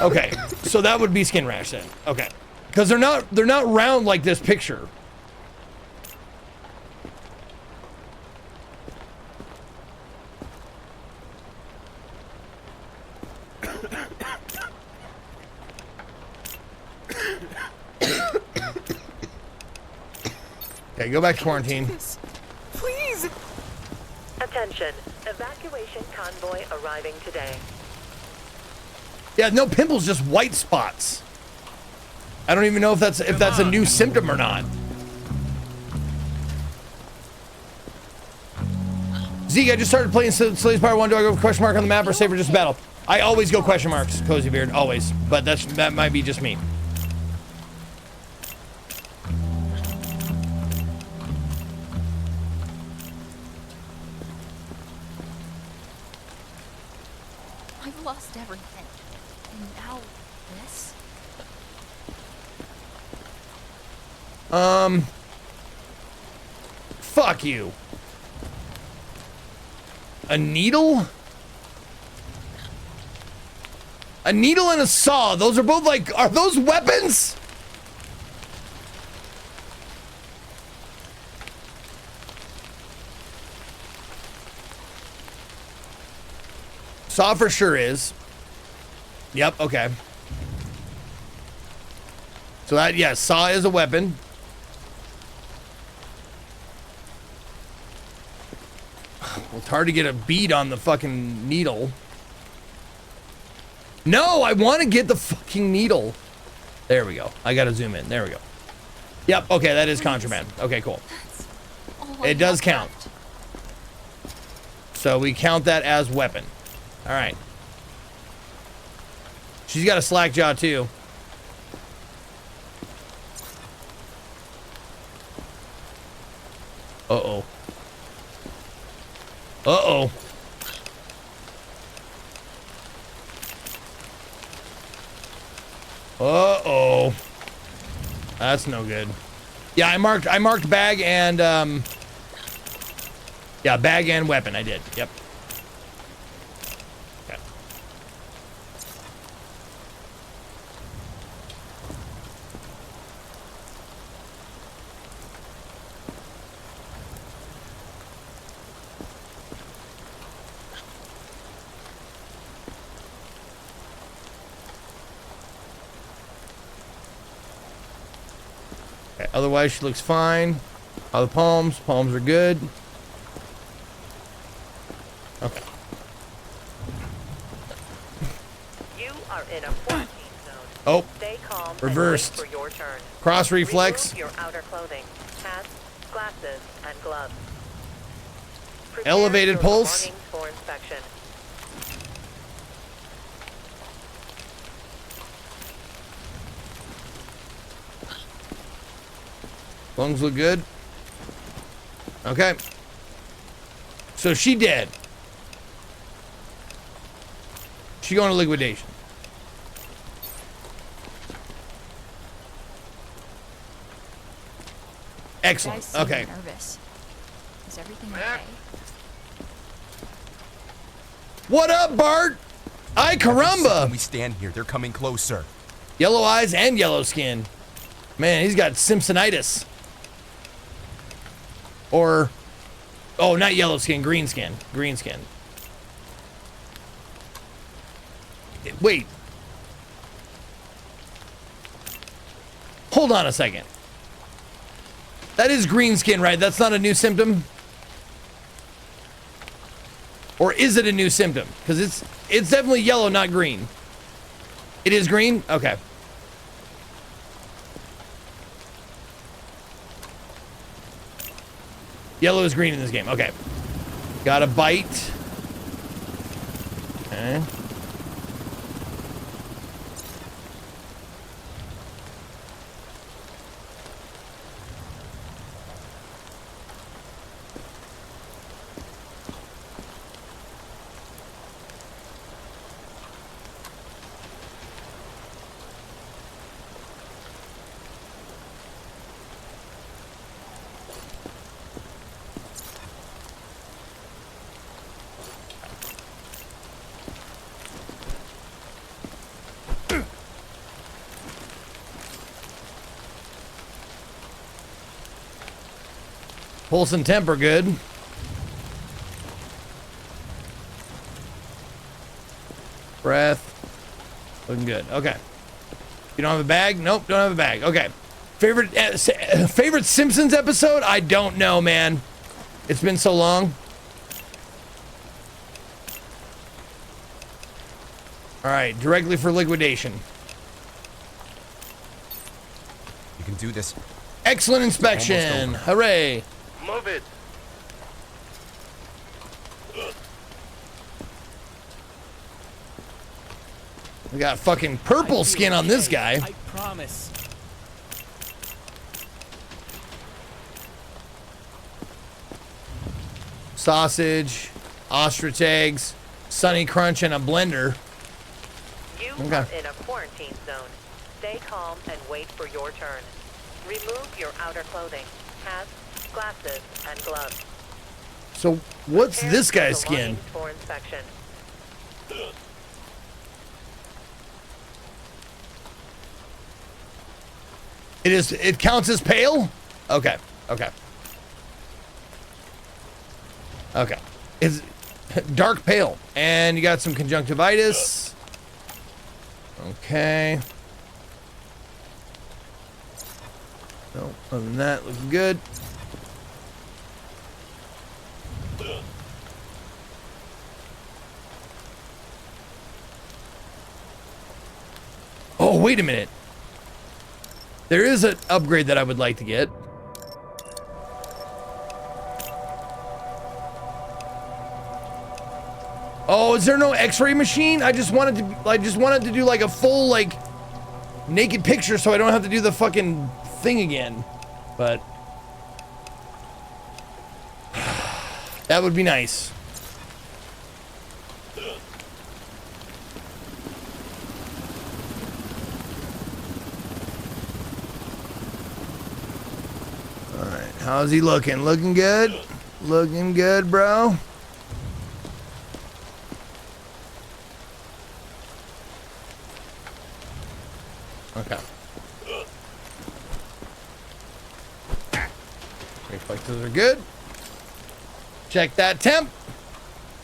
Okay, so that would be skin rash then. Okay. Because they're not round like this picture. Okay, go back to quarantine. Please. Attention. Evacuation convoy arriving today. Yeah, no pimples, just white spots. I don't even know if that's a new symptom or not. Zeke, I just started playing Slays Power 1. Do I go question mark on the map or save for just battle? I always go question marks, Cozy Beard, always. But that might be just me. I've lost everything. And now this? Fuck you. A needle? A needle and a saw. Those are both like, are those weapons? Saw for sure is. Yep, okay. So that, yeah, saw is a weapon. Well, it's hard to get a bead on the fucking needle. No, I want to get the fucking needle. There we go. I gotta zoom in. There we go. Yep, okay, that is contraband. Okay, cool. It does count. So we count that as weapon. All right. She's got a slack jaw too. Uh-oh. Uh-oh. Uh-oh. That's no good. Yeah, I marked bag and yeah, bag and weapon. I did. Yep. Okay. Okay, otherwise she looks fine. All the palms are good. Okay. You are in a quarantine zone. Oh, Stay calm reversed. and wait for your turn. Cross reflex. Remove your outer clothing, hats, glasses, and gloves. Prepare Elevated your pulse. belongings for inspection. Lungs look good. Okay. So she dead. She going to liquidation. Excellent. You guys seem Okay. nervous. Is everything okay? What up, Bart? Ay caramba. We stand here. They're coming closer. Yellow eyes and yellow skin. Man, he's got Simpsonitis. Or, oh, not yellow skin, green skin. Green skin. Wait. Hold on a second. That is green skin, right? That's not a new symptom? Or is it a new symptom? Because it's definitely yellow, not green. It is green? Okay. Yellow is green in this game. Okay. Got a bite. Okay. Pulse and temp are good. Breath. Looking good. Okay. You don't have a bag? Nope, don't have a bag. Okay. Favorite Simpsons episode? I don't know, man. It's been so long. All right, directly for liquidation. You can do this. Excellent inspection. Hooray. Move it. We got fucking purple skin on this guy. I promise. Sausage, ostrich eggs, Sunny Crunch, and a blender. You Okay. are in a quarantine zone. Stay calm and wait for your turn. Remove your outer clothing, hats, glasses, and gloves. So what's Prepare this your guy's skin? belongings for inspection. It counts as pale? Okay. Okay. Okay. It's dark pale. And you got some conjunctivitis. Okay. No, other than that, looking good. Oh, wait a minute. There is an upgrade that I would like to get. Oh, is there no X-ray machine? I just wanted to do like a full like naked picture so I don't have to do the fucking thing again. But that would be nice. All right, how's he looking? Looking good? Looking good, bro? Okay. Reflexes are good. Check that temp.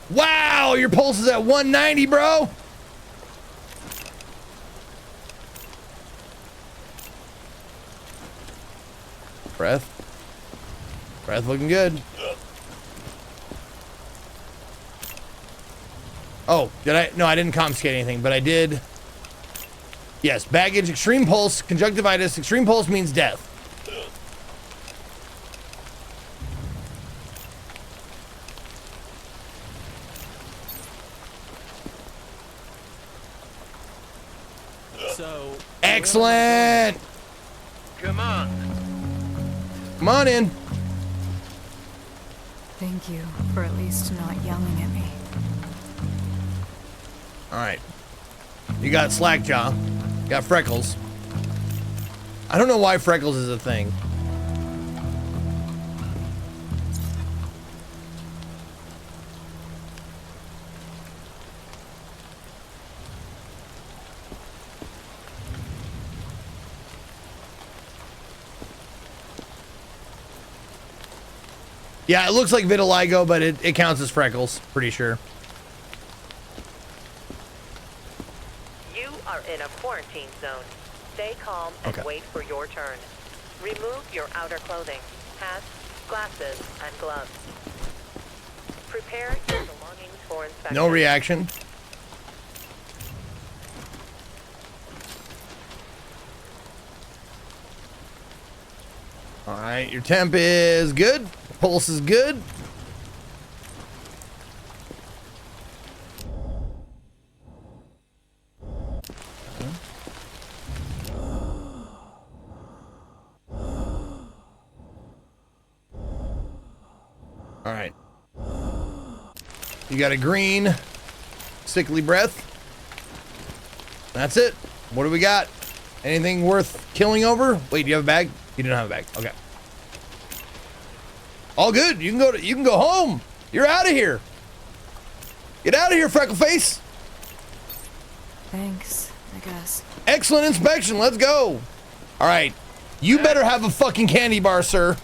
Wow, your pulse is at 190, bro. Breath. Breath looking good. Oh, did I? No, I didn't confiscate anything, but I did. Yes, baggage, extreme pulse, conjunctivitis. Extreme pulse means death. So excellent. Come on. Come on in. Thank you for at least not yelling at me. All right. You got Slackjaw. Got Freckles. I don't know why Freckles is a thing. Yeah, it looks like vitiligo, but it counts as freckles, pretty sure. You are in a quarantine zone. Stay calm and Okay. wait for your turn. Remove your outer clothing, hats, glasses, and gloves. Prepare your belongings for inspection. No reaction. All right, your temp is good. Pulse is good. All right. You got a green, sickly breath. That's it. What do we got? Anything worth killing over? Wait, do you have a bag? You don't have a bag. Okay. All good. You can go home. You're out of here. Get out of here, Freckleface. Thanks, I guess. Excellent inspection. Let's go. All right. You better have a fucking candy bar, sir.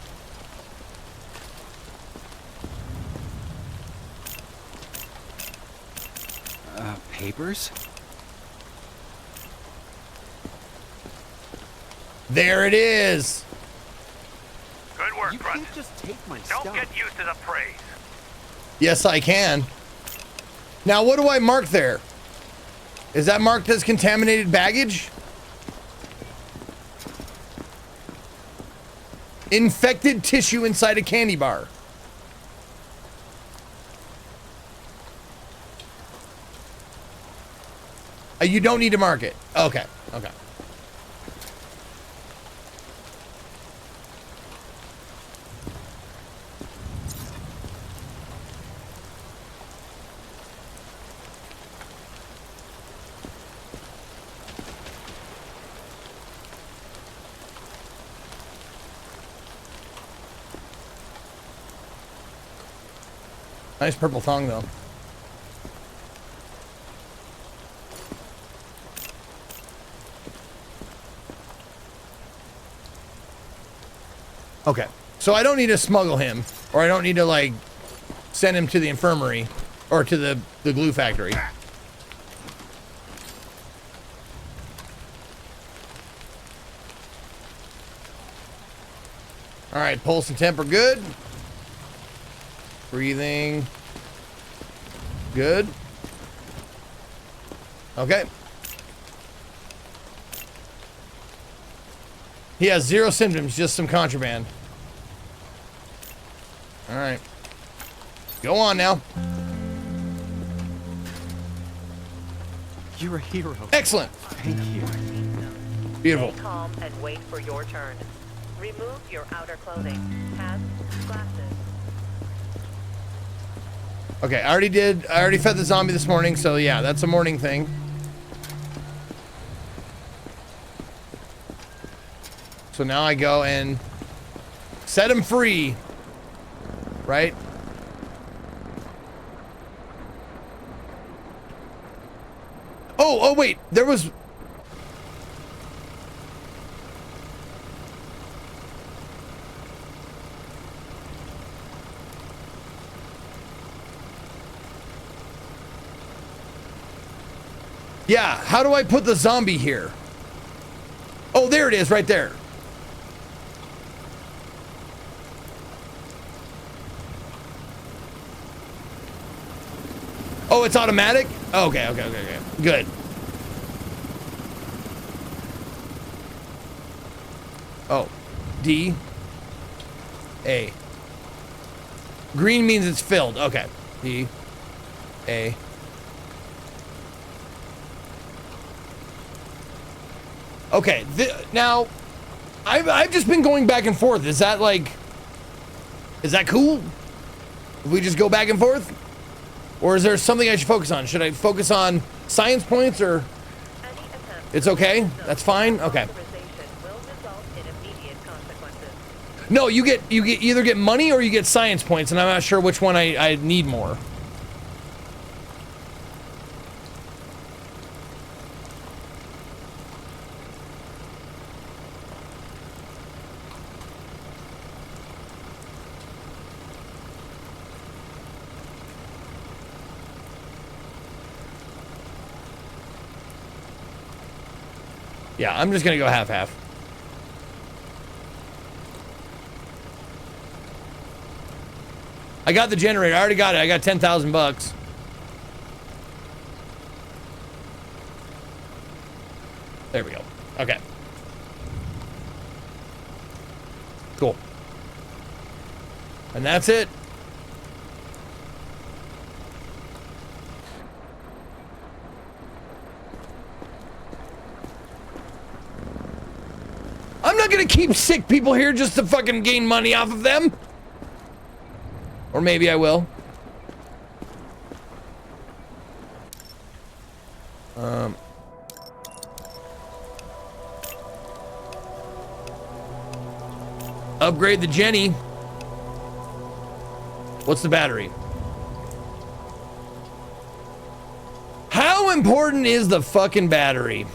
Papers? There it is. Good work, You Grunt. can't just take my Don't stuff. get used to the praise. Yes, I can. Now, what do I mark there? Is that marked as contaminated baggage? Infected tissue inside a candy bar. You don't need to mark it. Okay, okay. Nice purple thong, though. Okay, so I don't need to smuggle him, or I don't need to, like, send him to the infirmary, or to the glue factory. All right, pulse and temp are good. Breathing. Good. Okay. He has 0 symptoms, just some contraband. All right. Go on now. You're a hero. Excellent. Thank you. Beautiful. Stay calm and wait for your turn. Remove your outer clothing, hats, glasses. Okay, I already fed the zombie this morning, so yeah, that's a morning thing. So now I go and set him free, right? Oh, wait, there was... Yeah, how do I put the zombie here? Oh, there it is, right there. Oh, it's automatic? Okay. Good. Oh, D, A. Green means it's filled. Okay, D, A. Okay, now, I've just been going back and forth. Is that cool? If we just go back and forth? Or is there something I should focus on? Should I focus on science points, or? It's okay? That's fine? Okay. No, you either get money or you get science points, and I'm not sure which one I need more. Yeah, I'm just gonna go half-half. I got the generator. I already got it. I got 10,000 bucks. There we go. Okay. Cool. And that's it. I'm not gonna keep sick people here just to fucking gain money off of them. Or maybe I will. Upgrade the Jenny. What's the battery? How important is the fucking battery?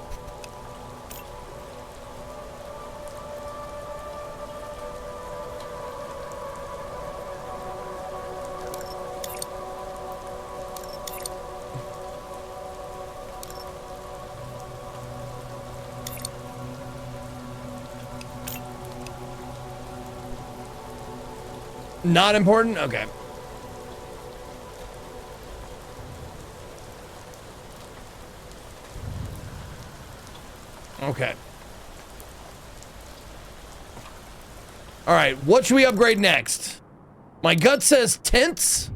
Not important? Okay. Okay. All right, what should we upgrade next? My gut says tents.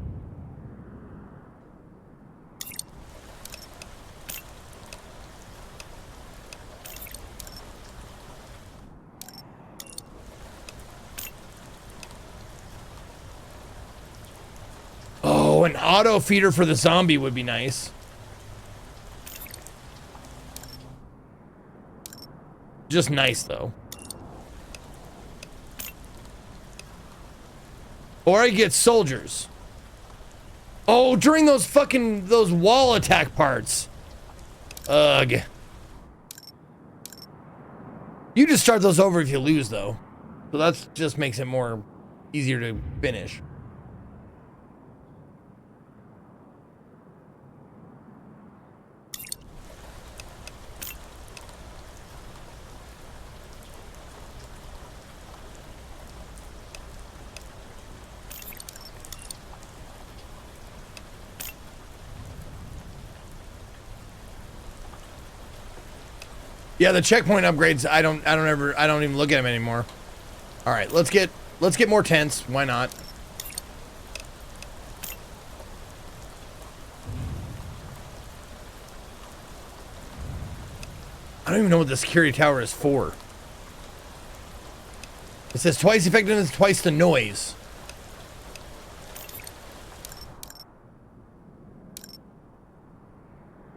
Oh, an auto feeder for the zombie would be nice. Just nice, though. Or I get soldiers. Oh, during those wall attack parts. Ugh. You just start those over if you lose, though. So that just makes it more easier to finish. Yeah, the checkpoint upgrades, I don't even look at them anymore. All right, let's get more tents. Why not? I don't even know what the security tower is for. It says twice effectiveness, twice the noise.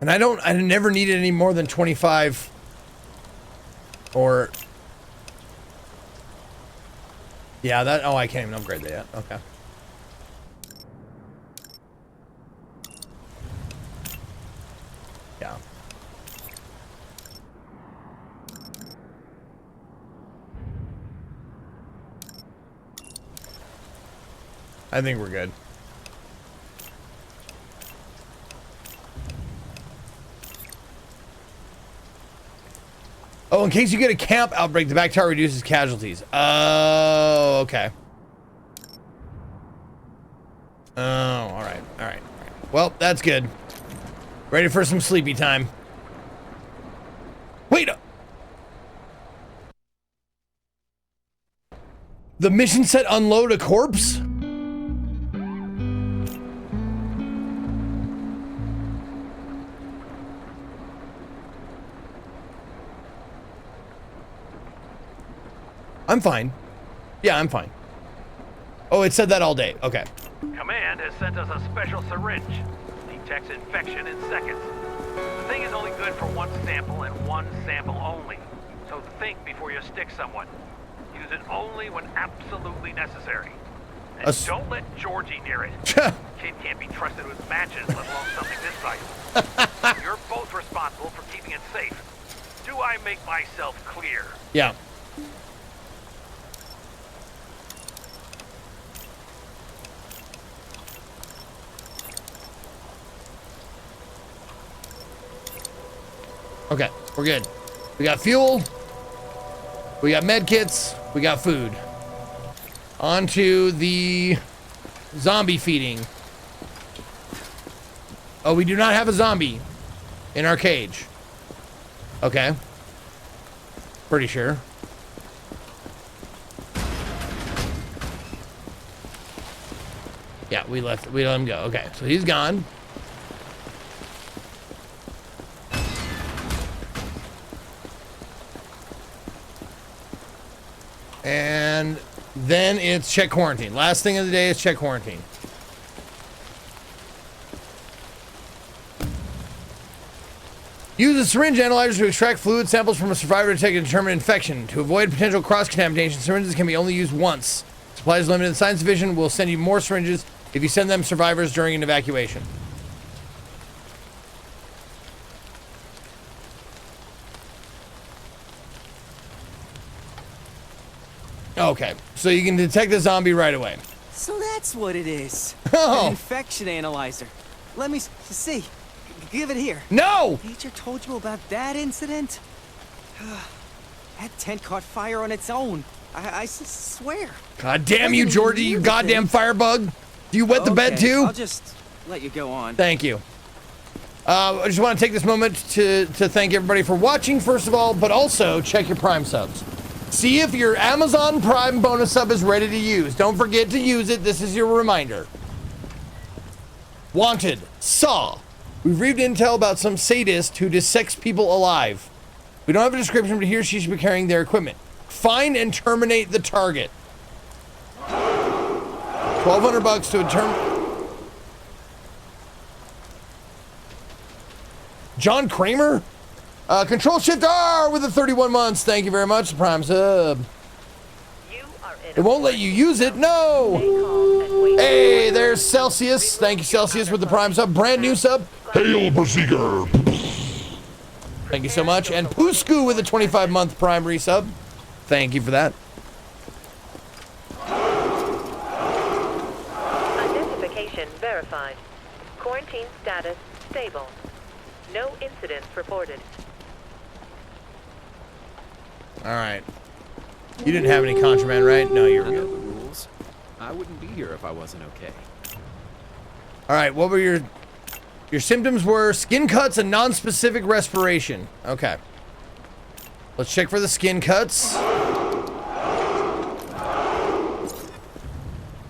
And I never needed any more than 25. Or, yeah, oh, I can't even upgrade that yet. Okay. Yeah. I think we're good. Oh, in case you get a camp outbreak, the back tower reduces casualties. Oh, okay. Oh, all right. Well, that's good. Ready for some sleepy time. Wait. The mission set unload a corpse? I'm fine. Yeah, I'm fine. Oh, it said that all day. Okay. Command has sent us a special syringe. Detects infection in seconds. The thing is only good for one sample and one sample only. So think before you stick someone. Use it only when absolutely necessary. And don't let Georgie near it. Kid can't be trusted with matches, let alone something this size. You're both responsible for keeping it safe. Do I make myself clear? Yeah. Okay, we're good. We got fuel. We got med kits. We got food. On to the zombie feeding. Oh, we do not have a zombie in our cage. Okay. Pretty sure. Yeah, we let him go. Okay, so he's gone. And then it's check quarantine. Last thing of the day is check quarantine. Use a syringe analyzer to extract fluid samples from a survivor to detect and determine infection. To avoid potential cross-contamination, syringes can be only used once. Supplies limited. Science Division will send you more syringes if you send them survivors during an evacuation. Okay, so you can detect the zombie right away. So that's what it is. Oh. An infection analyzer. Let me see. Give it here. No! Major told you about that incident? That tent caught fire on its own. I swear. God damn you, Georgie, you goddamn firebug. Do you wet the bed too? I'll just let you go on. Thank you. I just want to take this moment to thank everybody for watching, first of all, but also check your Prime subs. See if your Amazon Prime bonus sub is ready to use. Don't forget to use it. This is your reminder. Wanted. Saw. We've reviewed intel about some sadist who dissects people alive. We don't have a description, but he or she should be carrying their equipment. Find and terminate the target. $1,200 to a term. John Kramer? Control Shift R with the 31 months. Thank you very much, Prime sub. It won't let you use it. No. Hey, there's Celsius. Thank you, Celsius, with the Prime sub. Brand new sub. Hail, Berserker. Thank you so much. And Pusku with a 25-month Prime resub. Thank you for that. Identification verified. Quarantine status stable. No incidents reported. All right. You didn't have any contraband, right? No, you're good. Rules. I wouldn't be here if I wasn't okay. All right. What were your symptoms? Were skin cuts and non-specific respiration. Okay. Let's check for the skin cuts.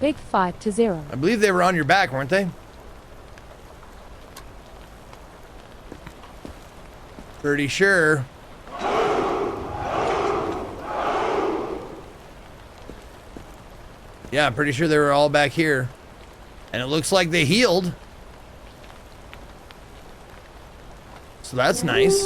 Big 5-0. I believe they were on your back, weren't they? Pretty sure. Yeah, I'm pretty sure they were all back here. And it looks like they healed. So that's nice.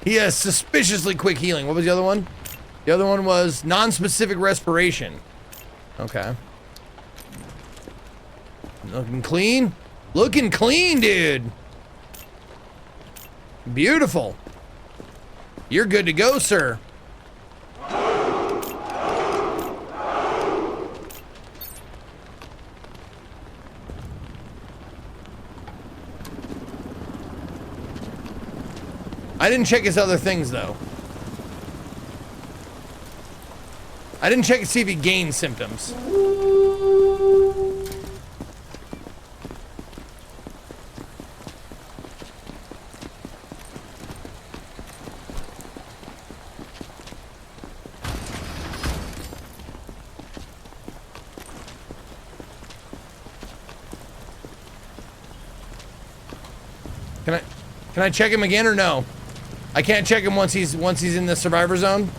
He has suspiciously quick healing. What was the other one? The other one was non-specific respiration. Okay. Looking clean. Looking clean, dude. Beautiful. You're good to go, sir. I didn't check his other things, though. I didn't check to see if he gained symptoms. Can I check him again or no? I can't check him once he's in the survivor zone.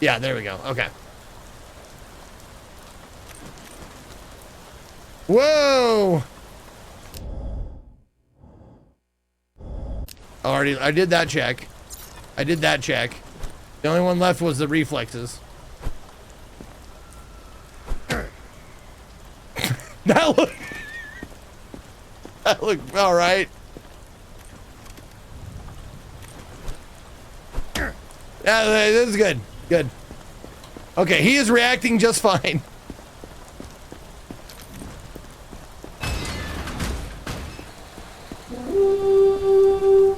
Yeah, there we go. Okay. Whoa! Already, I did that check. I did that check. The only one left was the reflexes. That looked all right. This is good. Good. Okay, he is reacting just fine.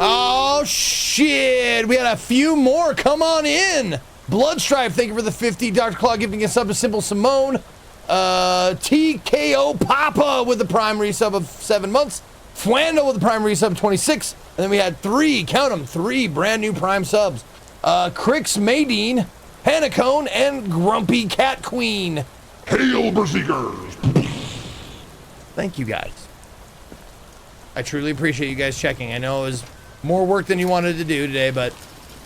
Oh, shit. We had a few more. Come on in. Bloodstripe, thank you for the 50. Dr. Claw giving us up a Simple Simone. TKO Papa with the prime resub of 7 months. Fwando with the prime resub 26. And then we had 3, count them, 3 brand new prime subs. Crix Maydeen, Panacone, and Grumpy Cat Queen. Hail, Berserkers! Thank you guys. I truly appreciate you guys checking. I know it was more work than you wanted to do today, but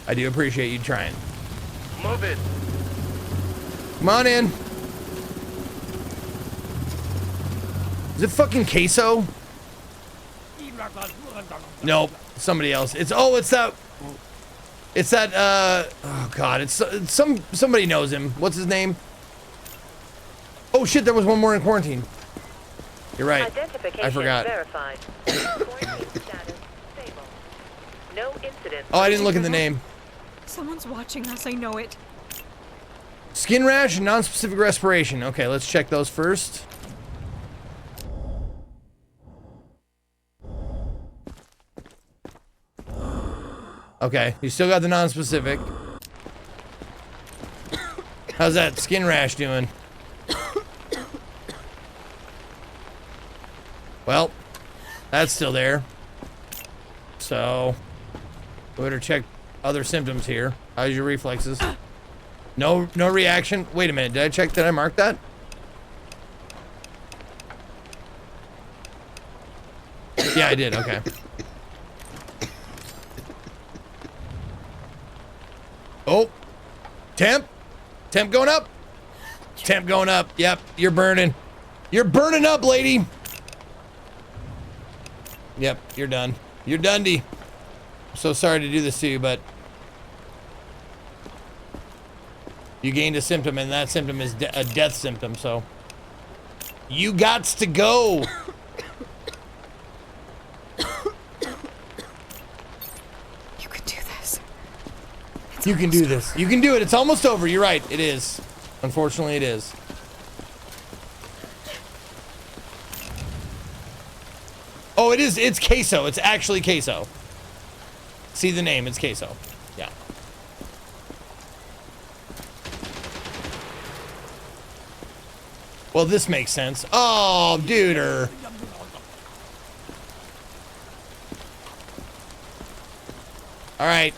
I do appreciate you trying. Move it. Come on in. Is it fucking Queso? Nope, somebody else. It's that. Oh god, it's somebody knows him. What's his name? Oh shit, there was one more in quarantine. You're right. I forgot. Verified. Quarantine status stable. No incidents. Oh, I didn't look at the name. Someone's watching us, I know it. Skin rash and non-specific respiration. Okay, let's check those first. Okay, you still got the non-specific. How's that skin rash doing? Well, that's still there. So, we better check other symptoms here. How's your reflexes? No reaction. Wait a minute, did I mark that? Yeah, I did, okay. Oh, temp going up. Temp going up. Yep, you're burning. You're burning up, lady. Yep, you're done. You're Dundee. I'm so sorry to do this to you, but you gained a symptom, and that symptom is a death symptom, so you gots to go. You can do this. You can do this. You can do it. It's almost over. You're right. It is. Unfortunately, it is. Oh, it is. It's Queso. It's actually Queso. See the name. It's Queso. Yeah. Well, this makes sense. Oh, duder. All right.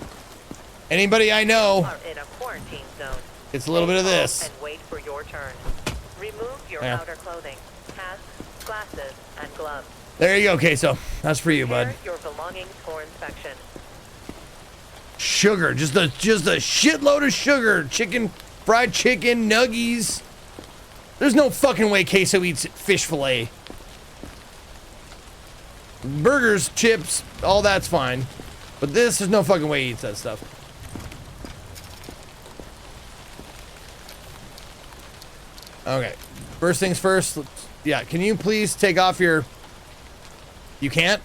Anybody I know. Are in a quarantine zone. It's a little bit of this. And wait for your turn. Remove your outer clothing, hats, glasses, and gloves. There you go, Queso. That's for you, bud. Your belongings for inspection. Sugar, just a shitload of sugar. Fried chicken, nuggies. There's no fucking way Queso eats fish fillet. Burgers, chips, all that's fine. But there's no fucking way he eats that stuff. Okay. First things first. Yeah, can you please take off your... You can't?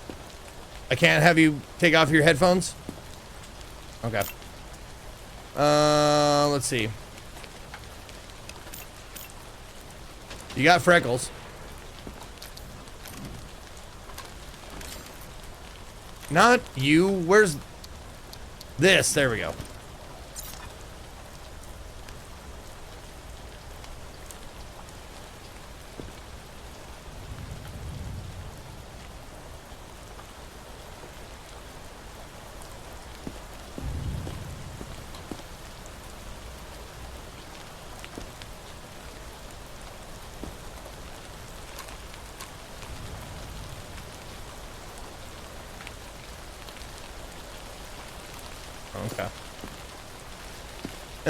I can't have you take off your headphones? Okay. Let's see. You got freckles. Not you. Where's this? There we go.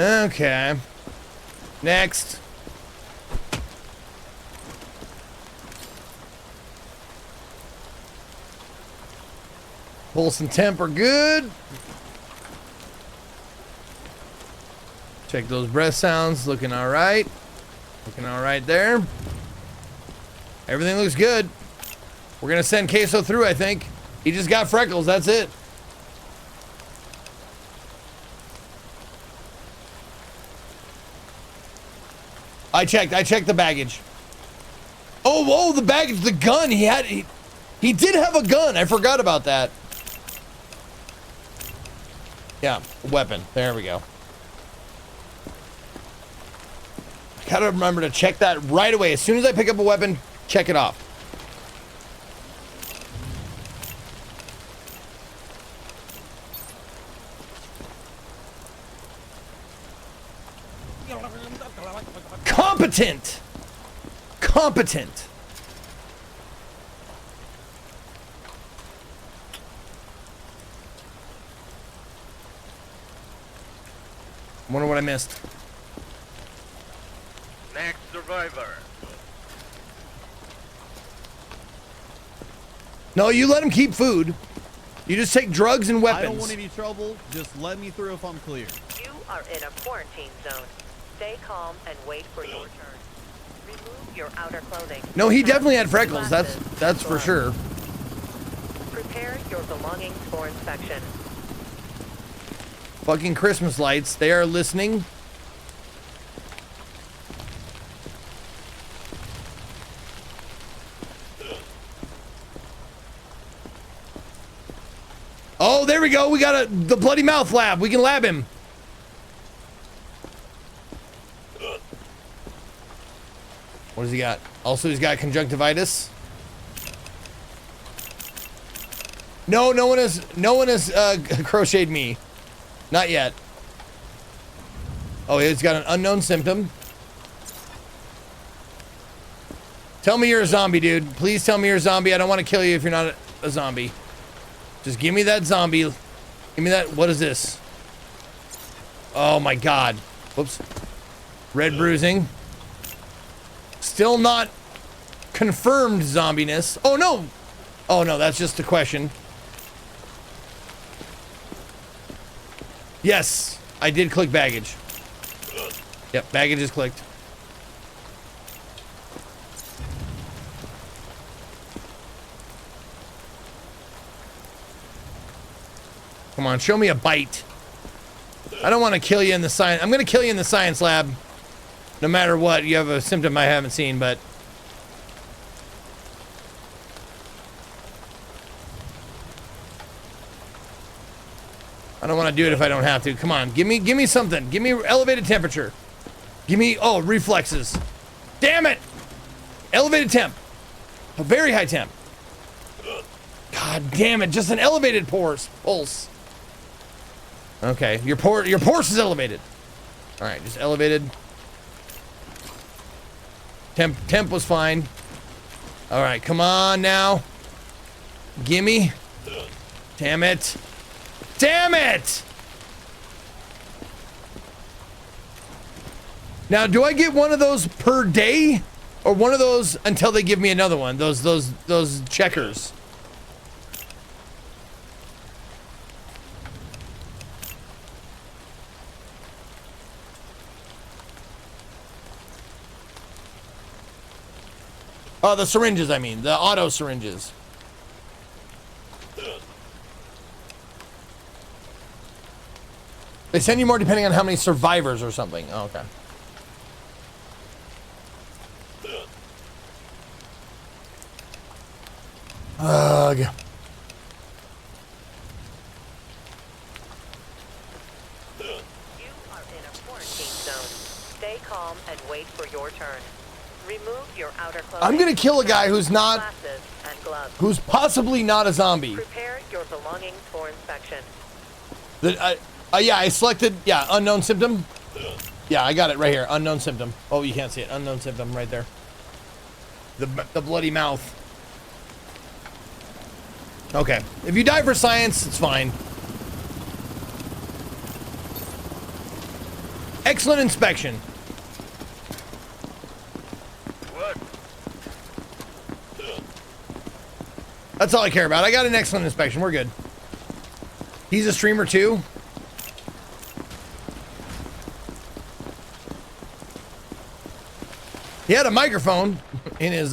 Okay. Next. Pulse and temp are good. Check those breath sounds. Looking all right. Looking all right there. Everything looks good. We're going to send Queso through, I think. He just got freckles. That's it. I checked the baggage. Oh, the baggage, the gun. He did have a gun. I forgot about that. Yeah, weapon. There we go. I gotta remember to check that right away. As soon as I pick up a weapon, check it off. Competent. Competent. Wonder what I missed. Next survivor. No, you let him keep food. You just take drugs and weapons. I don't want any trouble. Just let me through if I'm clear. You are in a quarantine zone. Stay calm and wait for your turn. Remove your outer clothing. No, he definitely had freckles. That's for sure. Prepare your belongings for inspection. Fucking Christmas lights. They are listening. Oh, there we go. We got the bloody mouth lab. We can lab him. What does he got? Also, he's got conjunctivitis. No one has crocheted me. Not yet. Oh, he's got an unknown symptom. Tell me you're a zombie, dude. Please tell me you're a zombie. I don't want to kill you if you're not a zombie. Just give me that zombie. Give me that. What is this? Oh my god. Whoops. Red bruising. Still not confirmed zombiness. Oh no. Oh no, that's just a question. Yes, I did click baggage. Yep, baggage is clicked. Come on, show me a bite. I don't want to kill you in the science. I'm going to kill you in the science lab. No matter what, you have a symptom I haven't seen, but... I don't want to do it if I don't have to. Come on, give me something. Give me elevated temperature. Give me, oh, reflexes. Damn it! Elevated temp. A very high temp. God damn it, just an elevated pulse. Okay, your pulse is elevated. All right, just elevated. Temp was fine. All right, come on now. Gimme. Damn it. Damn it! Now, do I get one of those per day, or one of those until they give me another one? Those checkers. Oh, the syringes, I mean. The auto syringes. They send you more depending on how many survivors or something. Oh, okay. Ugh. You are in a quarantine zone. Stay calm and wait for your turn. Remove your outer clothing. I'm gonna kill a guy who's not, glasses and gloves. who's possibly not a zombie. Prepare your belongings for inspection. Yeah, I selected, yeah, unknown symptom. Yeah, I got it right here, unknown symptom. Oh, you can't see it, unknown symptom right there. The bloody mouth. Okay, if you die for science, it's fine. Excellent inspection. What? That's all I care about. I got an excellent inspection, we're good. He's a streamer too. He had a microphone in his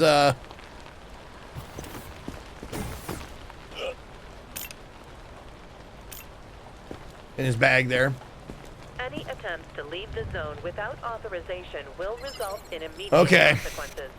bag there. Any attempt attempts to leave the zone without authorization will result in immediate Okay. consequences.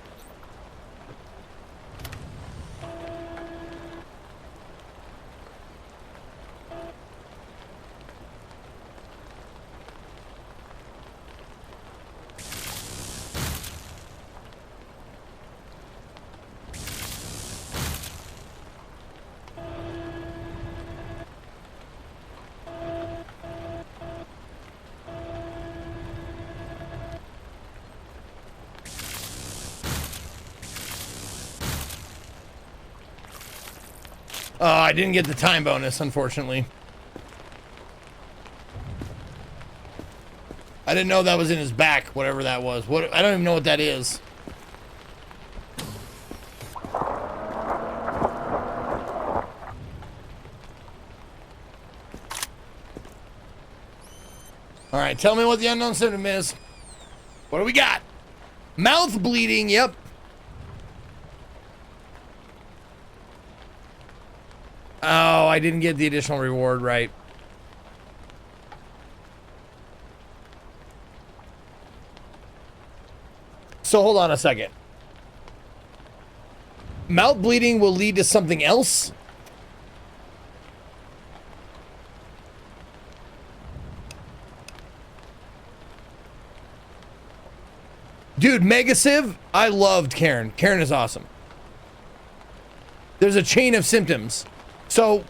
Oh, I didn't get the time bonus, unfortunately. I didn't know that was in his back, whatever that was. What? I don't even know what that is. All right, tell me what the unknown symptom is. What do we got? Mouth bleeding, yep. Oh, I didn't get the additional reward right. So hold on a second. Mouth bleeding will lead to something else? Dude, Megasiv, I loved Karen. Karen is awesome. There's a chain of symptoms. So,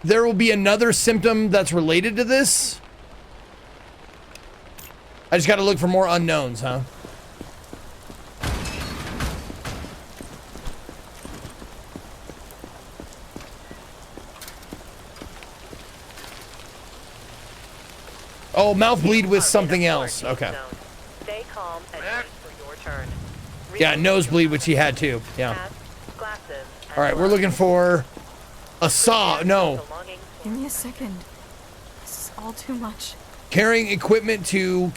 there will be another symptom that's related to this? I just gotta look for more unknowns, huh? Oh, mouth bleed with something else. Okay. Stay calm and wait for your turn. Yeah, nosebleed, which he had too. Yeah. All right, we're looking for a saw. No. Give me a second. This is all too much. Carrying equipment to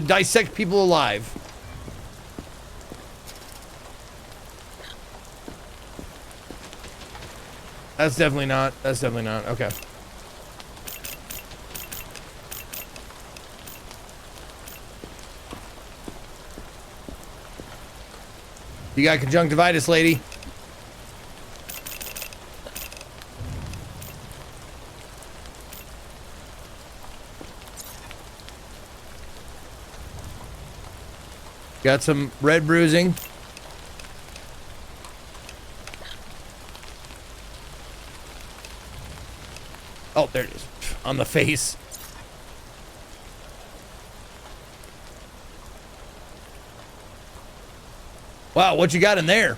dissect people alive. That's definitely not. That's definitely not. Okay. You got conjunctivitis, lady. Got some red bruising. Oh, there it is. On the face. Wow, what you got in there?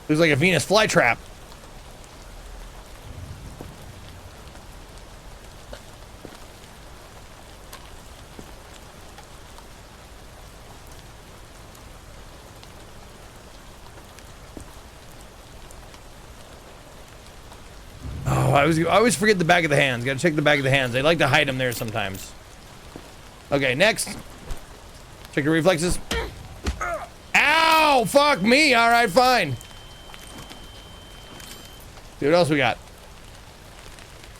Looks like a Venus flytrap. Oh, I always forget the back of the hands. Gotta check the back of the hands. They like to hide them there sometimes. Okay, next. Check your reflexes. Ow! Fuck me! Alright, fine. See what else we got.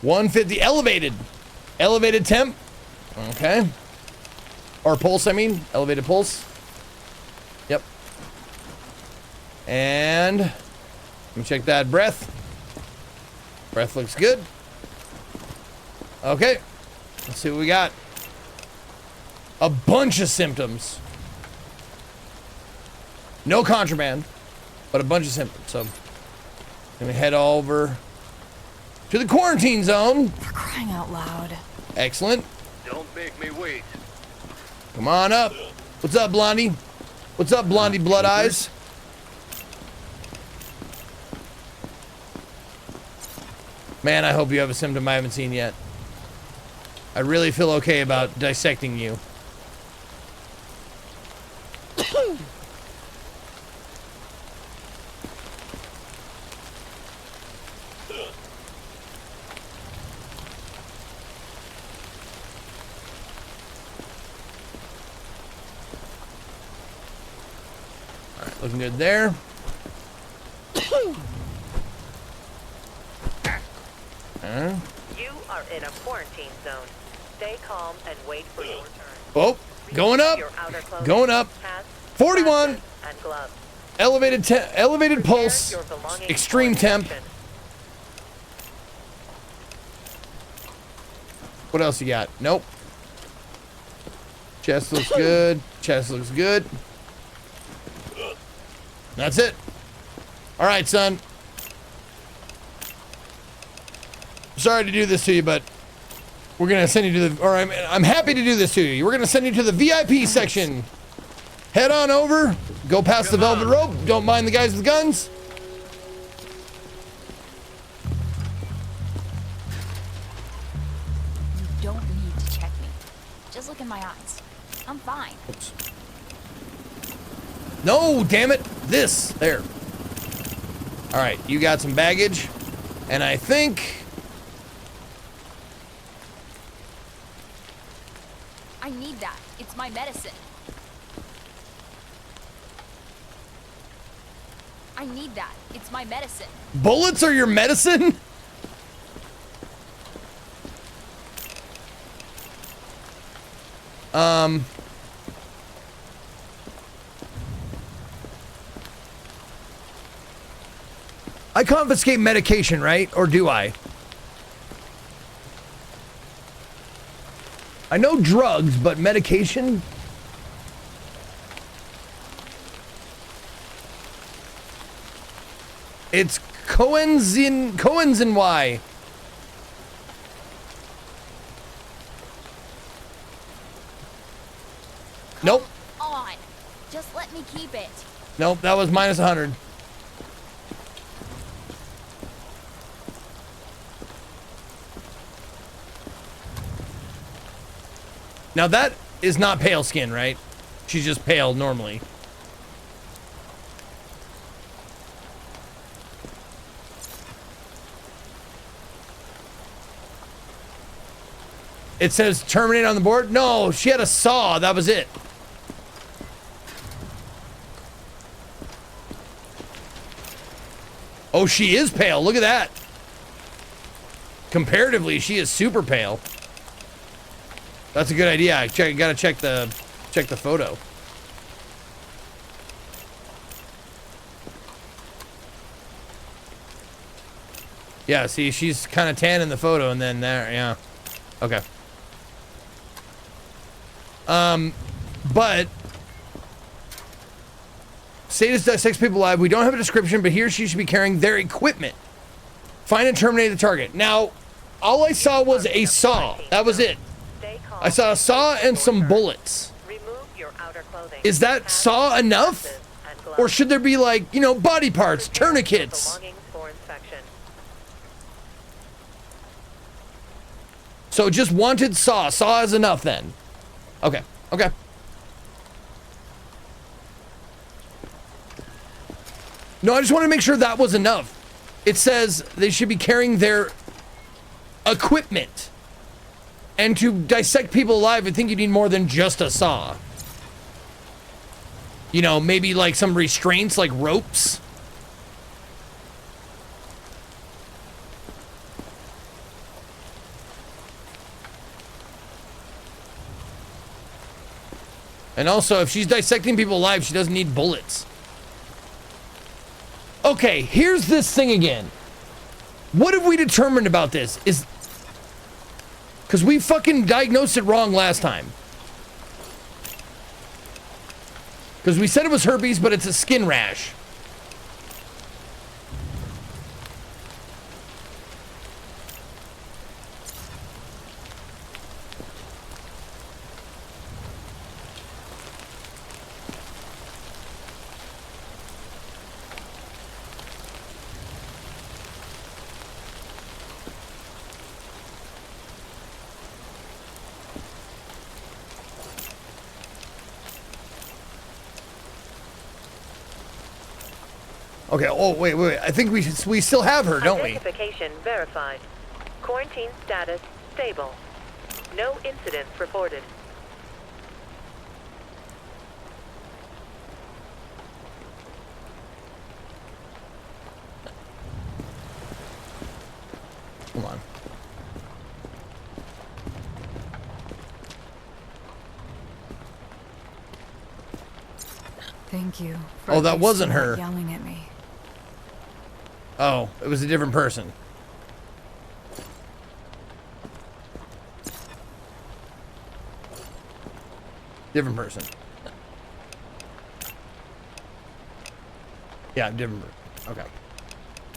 150 elevated. Elevated temp. Okay. Or pulse, I mean. Elevated pulse. Yep. And let me check that breath. Breath looks good. Okay. Let's see what we got. A bunch of symptoms. No contraband, but a bunch of symptoms. So, let me head over to the quarantine zone. For crying out loud. Excellent. Don't make me wait. Come on up. What's up, Blondie? What's up, Blondie Blood Eyes? Man, I hope you have a symptom I haven't seen yet. I really feel okay about dissecting you. Alright, looking good there. You are are in a quarantine zone. Stay calm and wait for your turn. Oh, going up. Your outer clothing, Going up. hats, 41. glasses, and gloves. Elevated pulse. Your belongings Extreme for temp. inspection. What else you got? Nope. Chest looks good. Chest looks good. That's it. All right, son. Sorry to do this to you, but we're gonna send you to the. Or I'm happy to do this to you. We're gonna send you to the VIP section. Head on over. Go past the velvet rope. Don't mind the guys with guns. You don't need to check me. Just look in my eyes. I'm fine. Oops. No, damn it. This. There. All right, you got some baggage. And I think... I need that. It's my medicine. I need that. It's my medicine. Bullets are your medicine? I confiscate medication, right? Or do I? I know drugs, but medication? It's Coenzin Y. Nope. On. Just let me keep it. Nope, that was minus 100. Now that is not pale skin, right? She's just pale normally. It says terminate on the board. No, she had a saw. That was it. Oh, she is pale. Look at that. Comparatively, she is super pale. That's a good idea. I gotta check the photo. Yeah, see, she's kind of tan in the photo, and then there, yeah. Okay. But Sadist dissects people alive. We don't have a description, but he or she should be carrying their equipment. Find and terminate the target. Now, all I saw was a saw. That was it. I saw a saw and some bullets. Is that saw enough? Or should there be, like, you know, body parts, tourniquets? So just wanted saw. Saw is enough then. Okay. Okay. No, I just want to make sure that was enough. It says they should be carrying their equipment. And to dissect people alive, I think you need more than just a saw. You know, maybe like some restraints, like ropes. And also, if she's dissecting people alive, she doesn't need bullets. Okay, here's this thing again. What have we determined about this? Is... Because we fucking diagnosed it wrong last time. Because we said it was herpes, but it's a skin rash. Okay, oh, wait. I think we still have her, don't we? Identification verified. Quarantine status stable. No incidents reported. Come on. Thank you. For Oh, at that least wasn't not her. Yelling at me. Oh, it was a different person. Different person. Yeah, different person. Okay.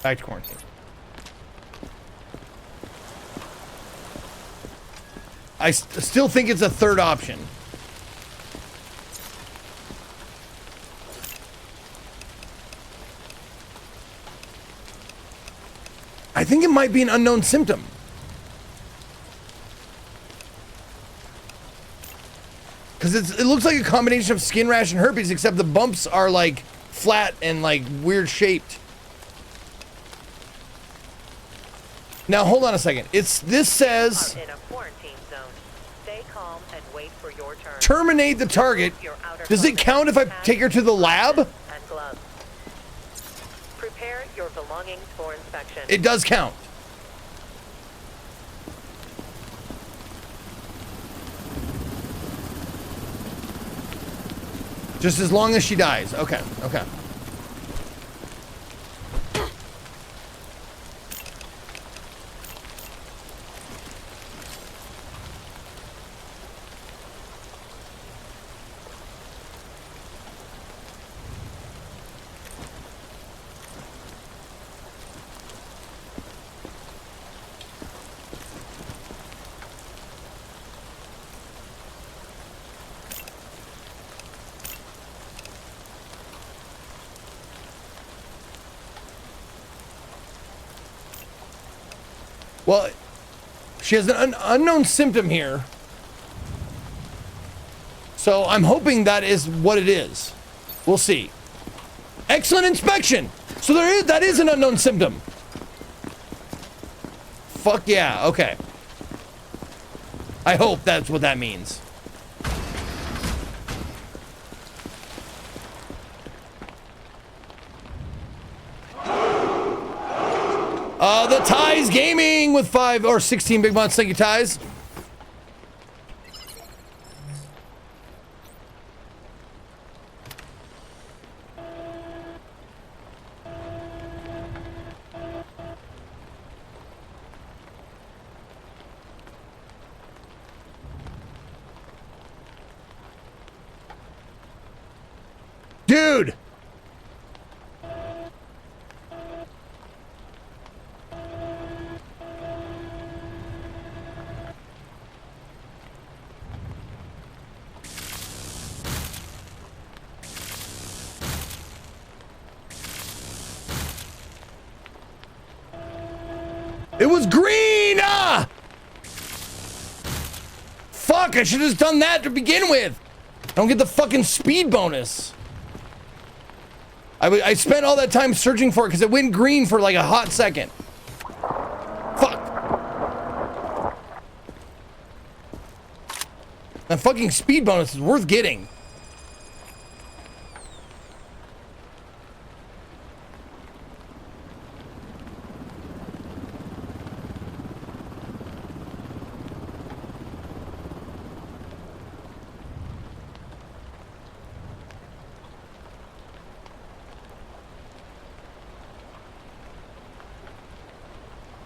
Back to quarantine. I still think it's a third option. I think it might be an unknown symptom. Because it looks like a combination of skin rash and herpes, except the bumps are like flat and like weird shaped. Now hold on a second. This says In a quarantine zone. Stay calm and wait for your turn. terminate the target. Does it count if I take her to the lab? And gloves. Prepare your belongings for inspection. It does count. Just as long as she dies. Okay, okay. Well, she has an unknown symptom here. So I'm hoping that is what it is. We'll see. Excellent inspection. So that is an unknown symptom. Fuck yeah. Okay. I hope that's what that means. The Ties Gaming with 5 or 16 big months. Thank you, Ties. Dude! It was green! Ah! Fuck, I should have just done that to begin with. I don't get the fucking speed bonus. I spent all that time searching for it because it went green for like a hot second. Fuck. That fucking speed bonus is worth getting.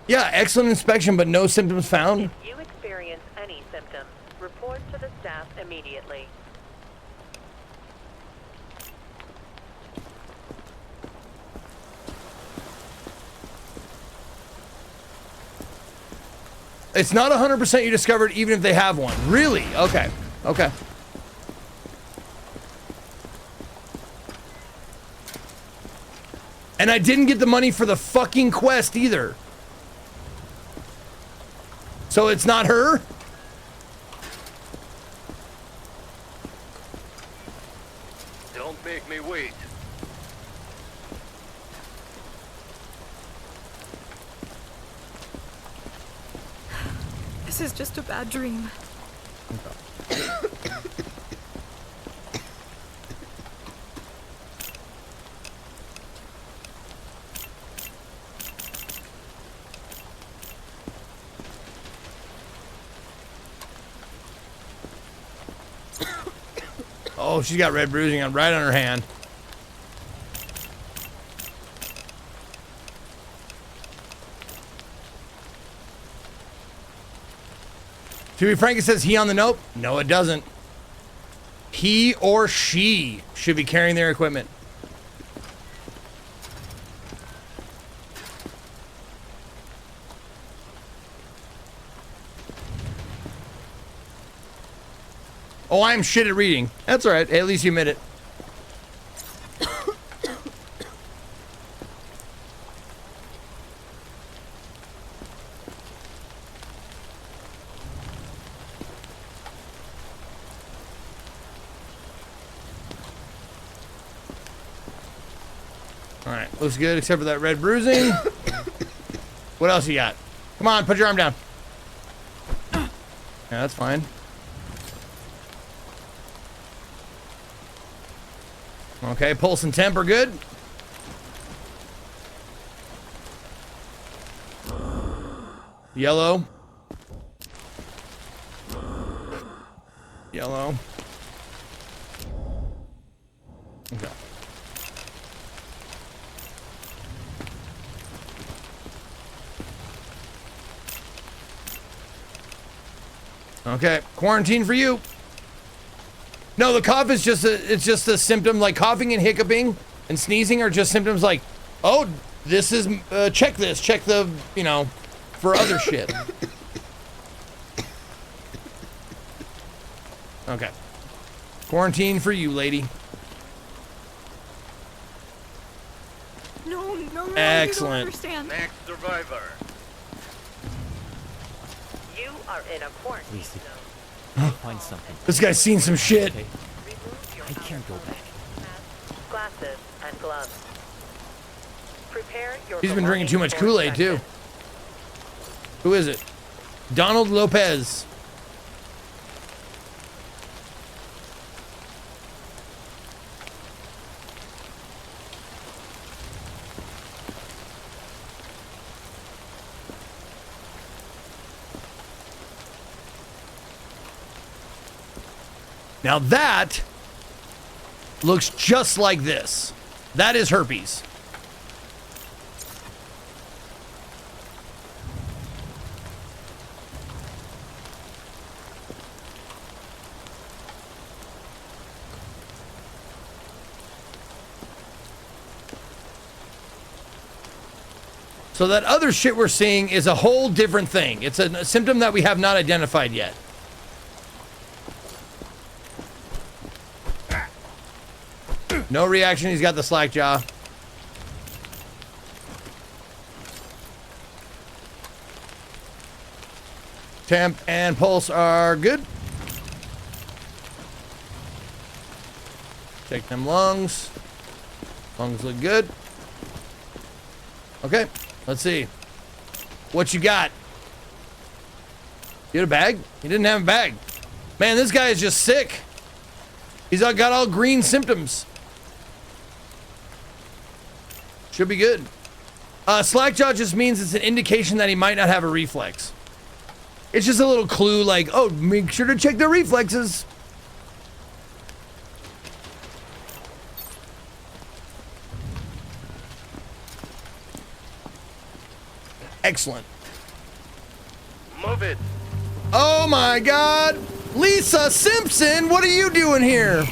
Yeah, excellent inspection, but no symptoms found. If you experience any symptoms, report to the staff immediately. It's not 100% you discovered even if they have one. Really? Okay. Okay. And I didn't get the money for the fucking quest either. So it's not her? Don't make me wait. This is just a bad dream. Oh, she's got red bruising right on her hand. To be frank, it says he on the note. No, it doesn't. He or she should be carrying their equipment. Oh, I'm shit at reading. That's all right. At least you admit it. All right, looks good except for that red bruising. What else you got? Come on, put your arm down. Yeah, that's fine. Okay, pulse and temp are good. Yellow. Yellow. Okay. Okay, quarantine for you. No, the cough is just it's just a symptom, like coughing and hiccuping and sneezing are just symptoms like, oh, this is, check this, check the, you know, for other shit. Okay. Quarantine for you, lady. No, Excellent. you don't understand. Next survivor. You are in a quarantine zone. Find something. This guy's seen some shit. I can't go back. Glasses and gloves. Prepare your He's been drinking too much belongings for Kool-Aid too. inspection. Who is it? Donald Lopez. Now that looks just like this. That is herpes. So that other shit we're seeing is a whole different thing. It's a symptom that we have not identified yet. No reaction. He's got the slack jaw. Temp and pulse are good. Check them lungs. Lungs look good. Okay, let's see. What you got? You had a bag? He didn't have a bag. Man, this guy is just sick. He's got all green symptoms. Should be good. Slackjaw just means it's an indication that he might not have a reflex. It's just a little clue like, oh, make sure to check their reflexes. Excellent. Move it. Oh my God. Lisa Simpson, what are you doing here?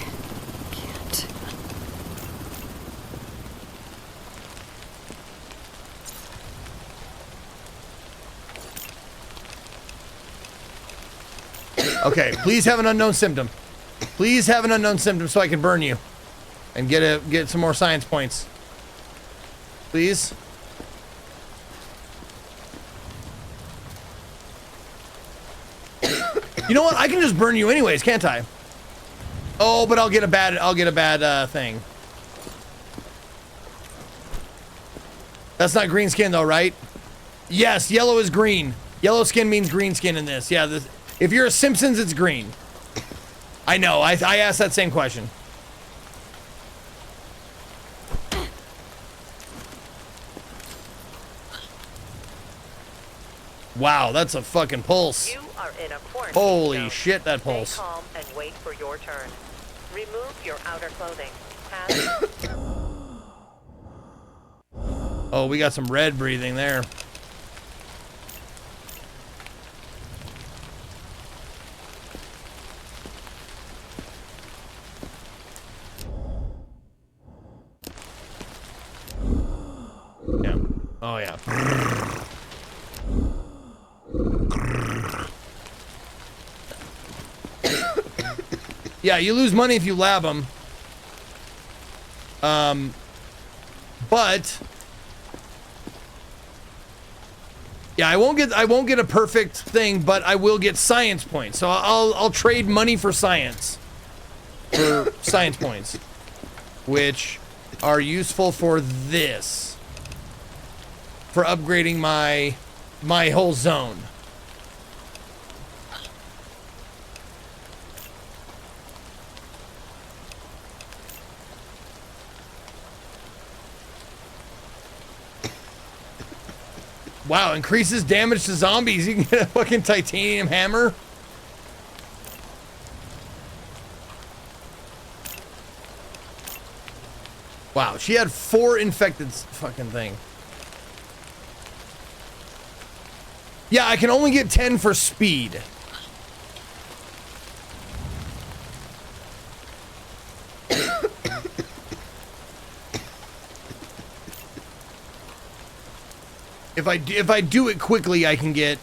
Okay, please have an unknown symptom. Please have an unknown symptom so I can burn you and get some more science points. Please. You know what? I can just burn you anyways, can't I? Oh, but I'll get a bad thing. That's not green skin though, right? Yes, yellow is green. Yellow skin means green skin in this. Yeah, if you're a Simpsons, it's green. I know, I asked that same question. Wow, that's a fucking pulse. You are in a quarantine Holy zone. shit, that pulse. Stay calm and wait for your turn. Remove your outer clothing. Pass. Oh, we got some red breathing there. Oh, yeah. Yeah, you lose money if you lab them. But yeah, I won't get a perfect thing, but I will get science points. So I'll trade money for science points, which are useful for this, for upgrading my whole zone. Wow, increases damage to zombies. You can get a fucking titanium hammer. Wow, she had 4 infected fucking thing. Yeah, I can only get 10 for speed. If I do it quickly, I can get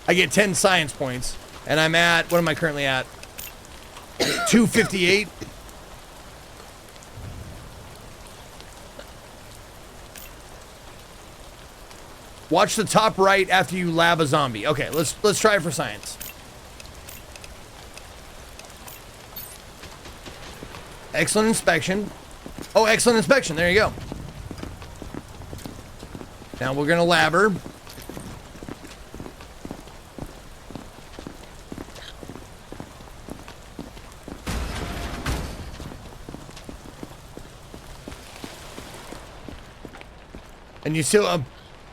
I get 10 science points, and I'm at, what am I currently at? 258. Watch the top right after you lab a zombie. Okay, let's try it for science. Excellent inspection. Oh, excellent inspection. There you go. Now we're gonna lab her. And you still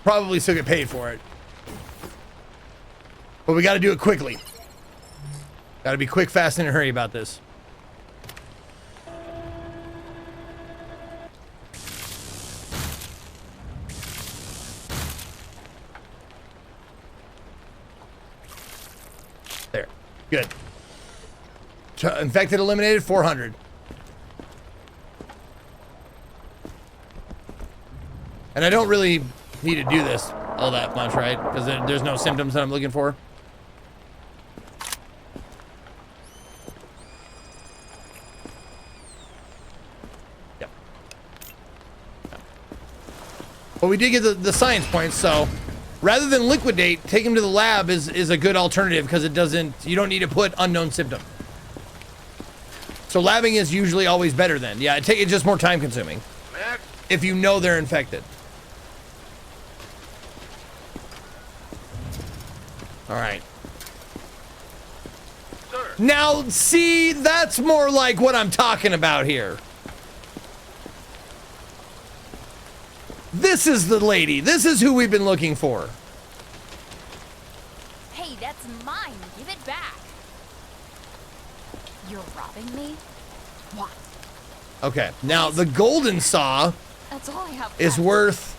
probably still get paid for it. But we got to do it quickly. Got to be quick, fast, and in a hurry about this. There. Good. Infected eliminated, 400. And I don't really need to do this all that much, right? Because there's no symptoms that I'm looking for. Yep. But we did get the science points, so rather than liquidate, take him to the lab is a good alternative because you don't need to put unknown symptom. So labbing is usually always better then. Yeah, it's just more time consuming. If you know they're infected. All right. Now, see, that's more like what I'm talking about here. This is the lady. This is who we've been looking for. Hey, that's mine. Give it back. You're robbing me? What? Okay, now the golden saw That's all I have. is worth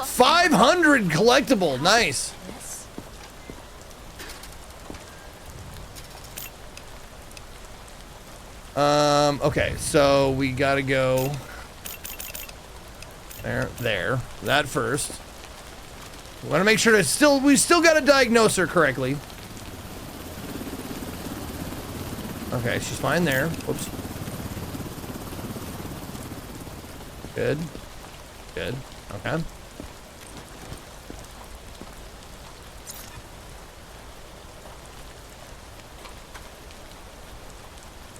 500 collectible. Nice. Okay, so we gotta go there, that first. We want to make sure we still gotta diagnose her correctly. Okay, she's fine there. Whoops. Good. Good. Okay.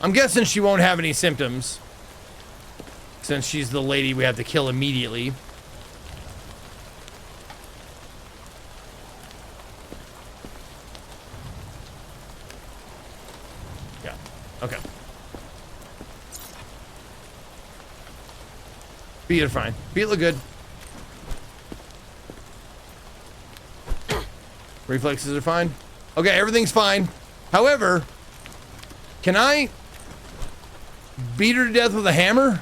I'm guessing she won't have any symptoms since she's the lady we have to kill immediately. Yeah. Okay. Feet are fine. Feet look good. Reflexes are fine. Okay, everything's fine. However, can I beat her to death with a hammer?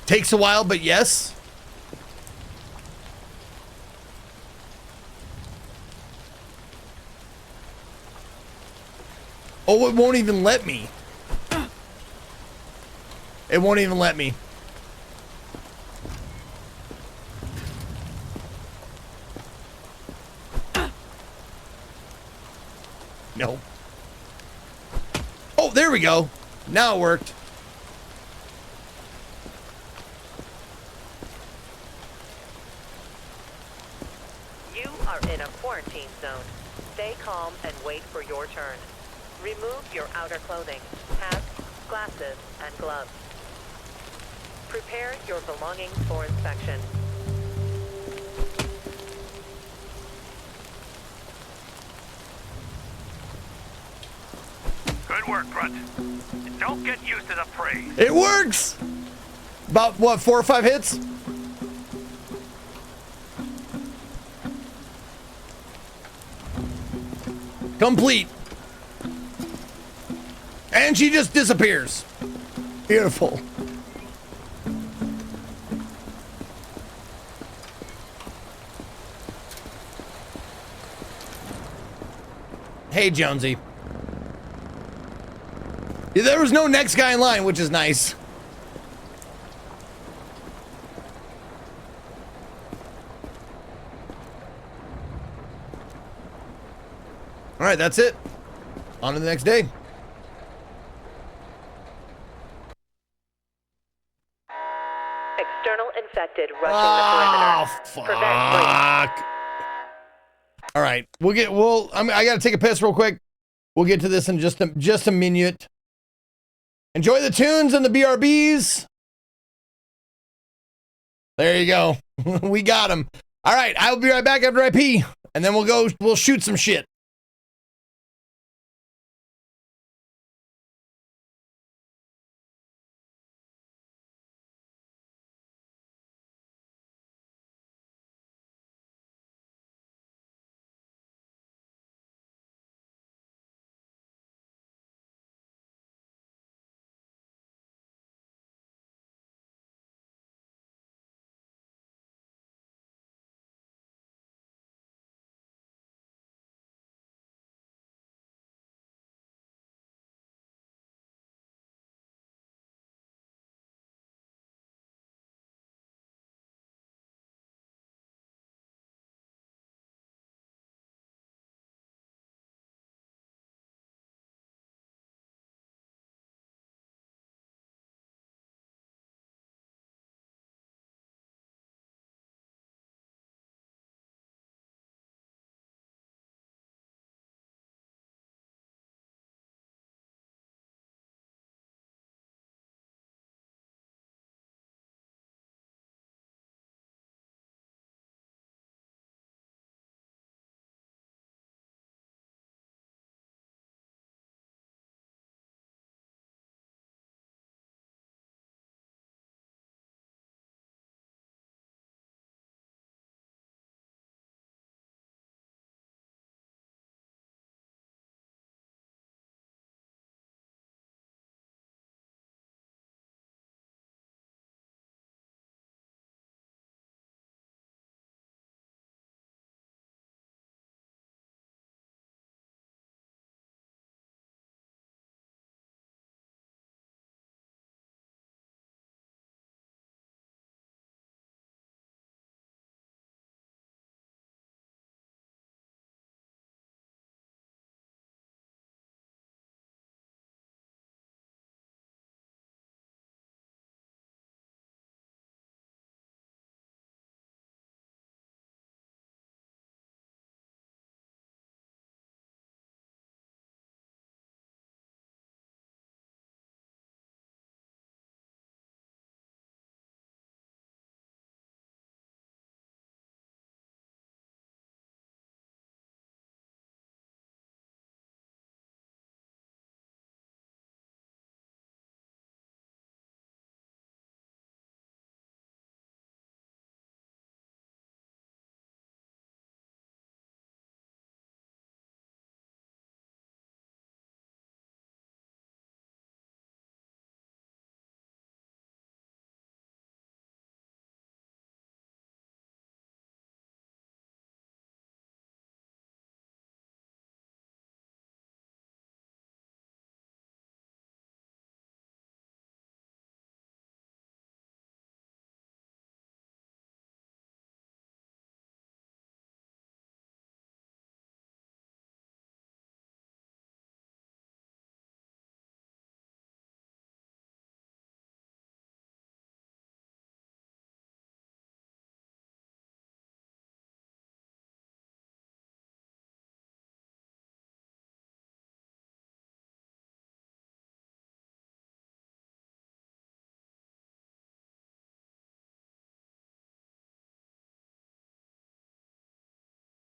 Takes a while, but yes. Oh, it won't even let me. It won't even let me. No. Oh, there we go. Now it worked. You are in a quarantine zone. Stay calm and wait for your turn. Remove your outer clothing, hats, glasses, and gloves. Prepare your belongings for inspection. Good work, Grunt. And don't get used to the praise. It works! About, what, 4 or 5 hits? Complete. And she just disappears. Beautiful. Hey, Jonesy. Yeah, there was no next guy in line, which is nice. All right, that's it. On to the next day. External infected rushing the perimeter. Fuck. All right, I gotta take a piss real quick. We'll get to this in just a minute. Enjoy the tunes and the BRBs. There you go. We got him. All right, I will be right back after I pee, and then we'll shoot some shit.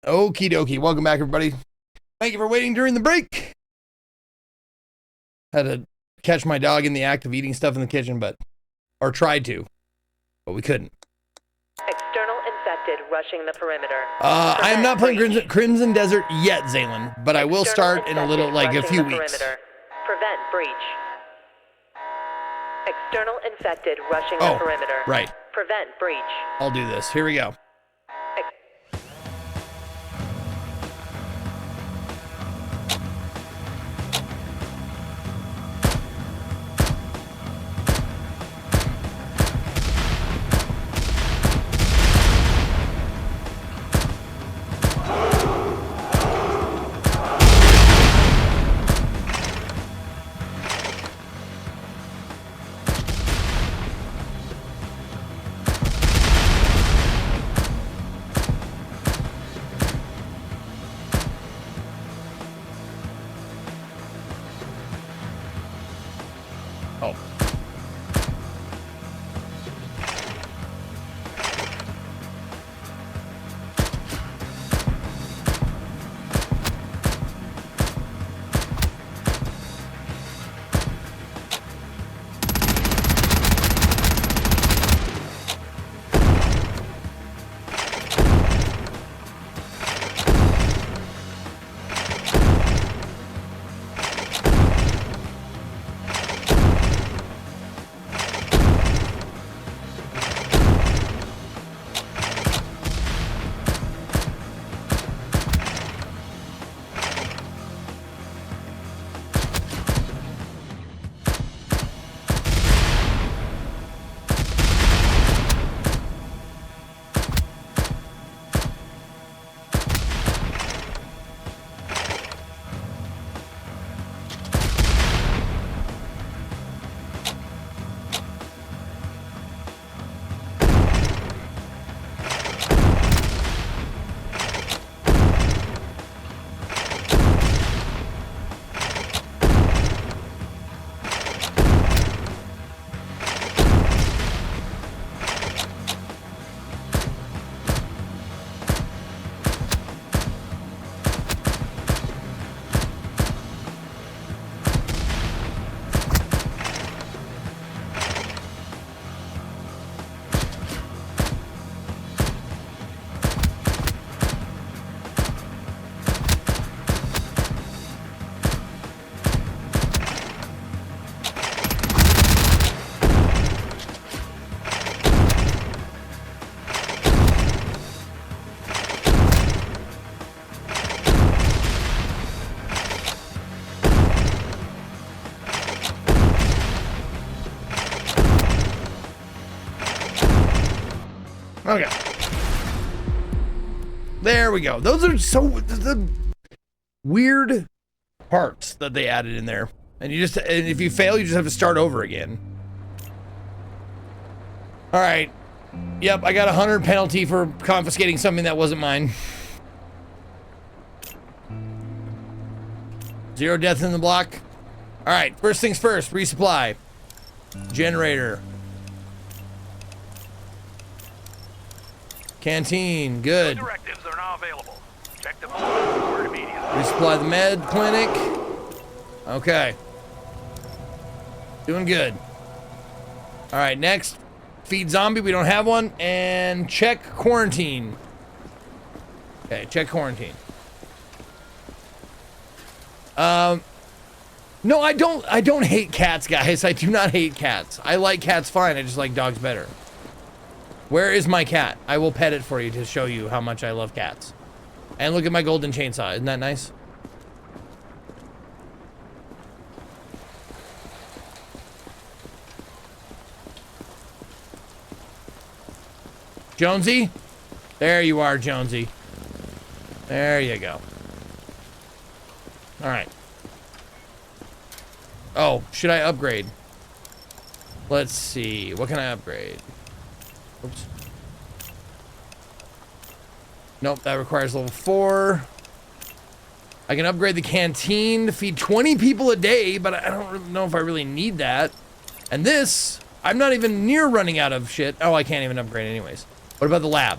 Okie dokie. Welcome back, everybody. Thank you for waiting during the break. Had to catch my dog in the act of eating stuff in the kitchen, or tried to, but we couldn't. External infected rushing the perimeter. I am not playing Crimson Desert yet, Zaylin, but I will start in a little, like a few weeks. Prevent breach. External infected rushing the perimeter. Right. Prevent breach. I'll do this. Here we go. Okay. There we go. Those are so the weird parts that they added in there. And if you fail, you just have to start over again. All right. Yep, I got 100 penalty for confiscating something that wasn't mine. 0 deaths in the block. All right, first things first, resupply. Generator. Canteen, good. Directives are now available. Check the board immediately. Resupply the med clinic. Okay. Doing good. All right, next. Feed zombie, we don't have one. And check quarantine. Okay, check quarantine. No, I don't hate cats, guys. I do not hate cats. I like cats fine. I just like dogs better. Where is my cat? I will pet it for you to show you how much I love cats. And look at my golden chainsaw. Isn't that nice? Jonesy? There you are, Jonesy. There you go. All right. Oh, should I upgrade? Let's see. What can I upgrade? Oops. Nope, that requires level 4. I can upgrade the canteen to feed 20 people a day, but I don't really know if I really need that. And this, I'm not even near running out of shit. Oh, I can't even upgrade anyways. What about the lab?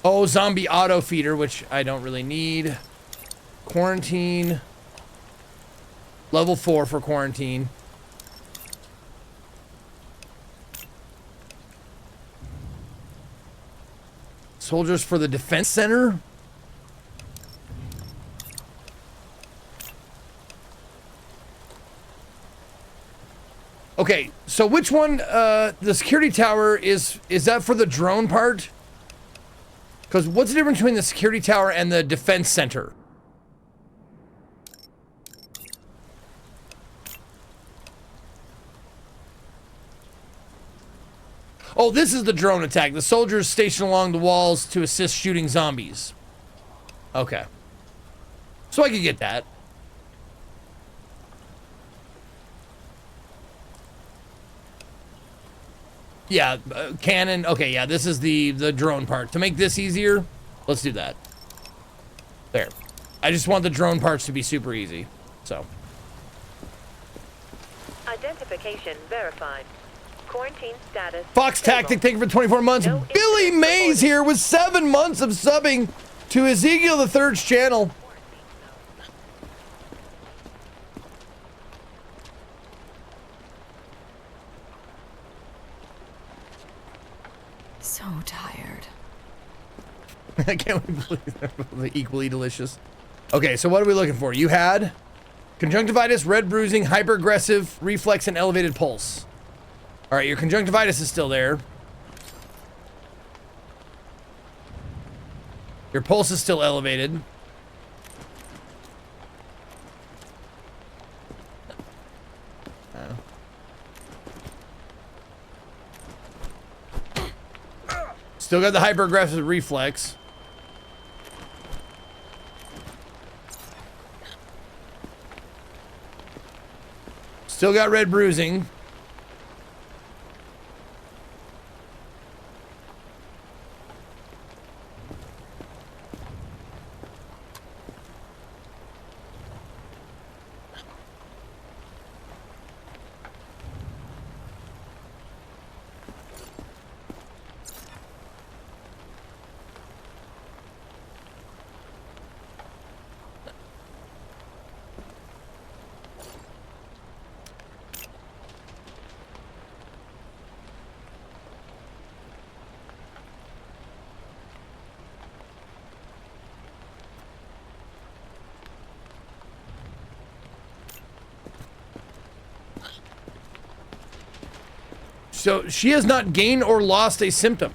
Oh, zombie auto feeder, which I don't really need. Quarantine. Level 4 for quarantine. Soldiers for the defense center. Okay, so which one, the security tower is that for the drone part? Because what's the difference between the security tower and the defense center? Oh, this is the drone attack. The soldiers stationed along the walls to assist shooting zombies. Okay. So I could get that. Yeah, cannon. Okay, yeah, this is the drone part. To make this easier, let's do that. There. I just want the drone parts to be super easy. So. Identification verified. Quarantine status. Fox Tactic, thank you for 24 months. Billy Mays here with 7 months of subbing to Ezekiel the Third's channel. So tired. I can't believe they're equally delicious. Okay, so what are we looking for? You had conjunctivitis, red bruising, hyperaggressive, reflex, and elevated pulse. All right, your conjunctivitis is still there. Your pulse is still elevated. Still got the hyperaggressive reflex. Still got red bruising. So she has not gained or lost a symptom.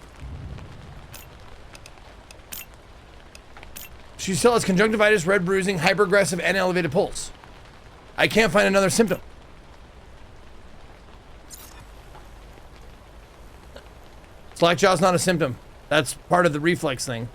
She still has conjunctivitis, red bruising, hyperaggressive, and elevated pulse. I can't find another symptom. Slackjaw's not a symptom. That's part of the reflex thing.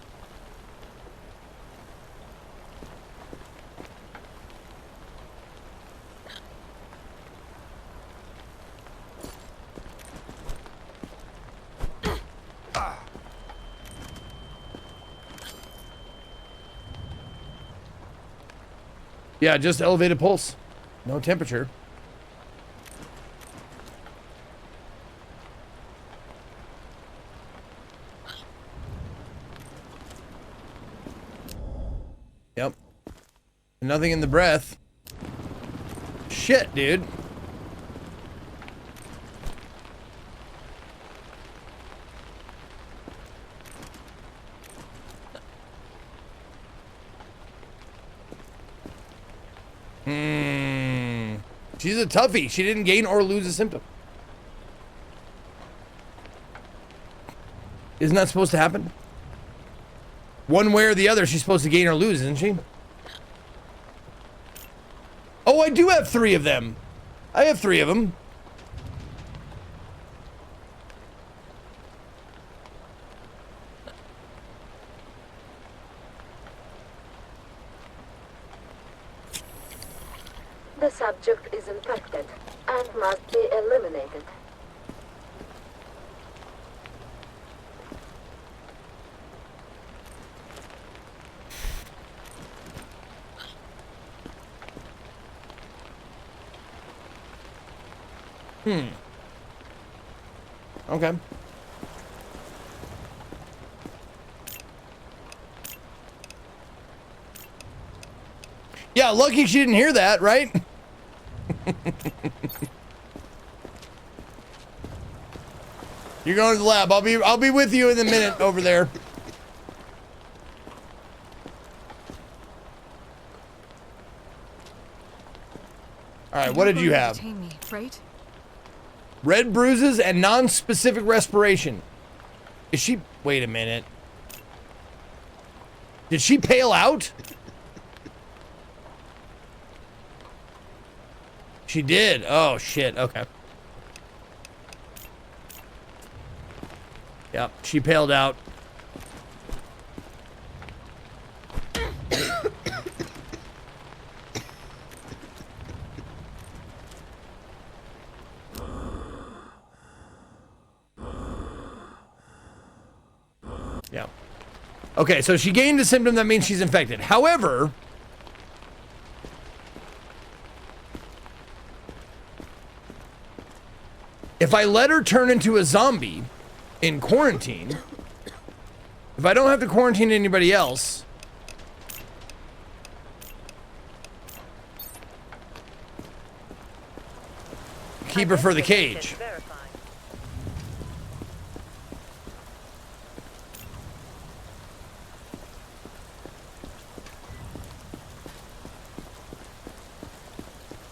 Yeah, just elevated pulse. No temperature. Yep. Nothing in the breath. Shit, dude. She's a toughie. She didn't gain or lose a symptom. Isn't that supposed to happen? One way or the other, she's supposed to gain or lose, isn't she? Oh, I do have 3 of them. I have 3 of them. The subject is infected and must be eliminated. Okay. Yeah, lucky she didn't hear that, right? You're going to the lab. I'll be with you in a minute over there. All right, what did you have? Detain me, right? Red bruises and non-specific respiration. Is she... Wait a minute. Did she pale out? She did. Oh, shit. Okay. Yep, she paled out. Yeah. Okay, so she gained a symptom that means she's infected. However, if I let her turn into a zombie in quarantine, if I don't have to quarantine anybody else, keep her for the cage.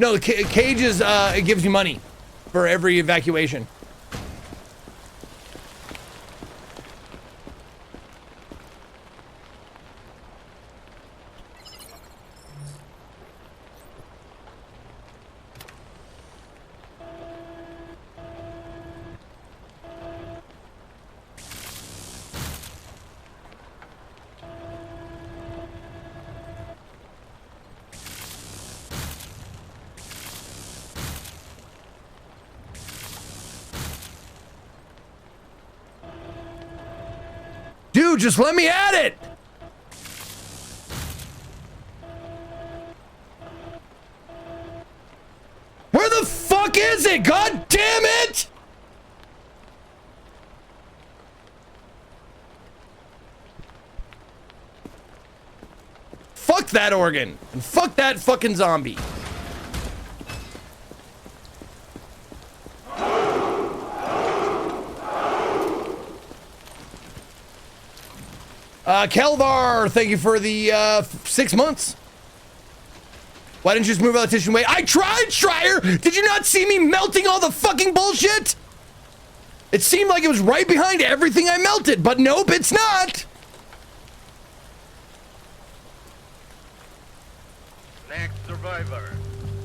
No, the cage is, it gives you money for every evacuation. Dude, just let me at it! Where the fuck is it? God damn it! Fuck that organ. And fuck that fucking zombie. Kelvar, thank you for the 6 months. Why didn't you just move out of the kitchen way? I tried, Schreier! Did you not see me melting all the fucking bullshit? It seemed like it was right behind everything I melted, but nope, it's not. Next survivor.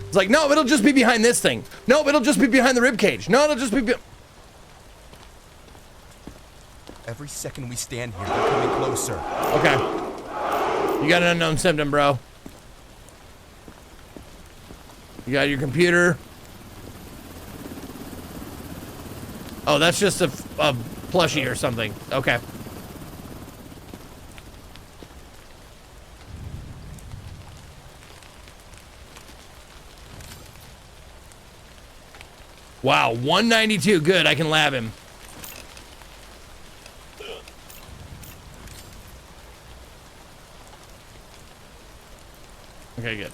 It's like, no, it'll just be behind this thing. No, it'll just be behind the rib cage. No, it'll just be Every second we stand here, they're coming closer. Okay. You got an unknown symptom, bro. You got your computer. Oh, that's just a plushie or something. Okay. Wow, 192. Good, I can lab him. Okay, good.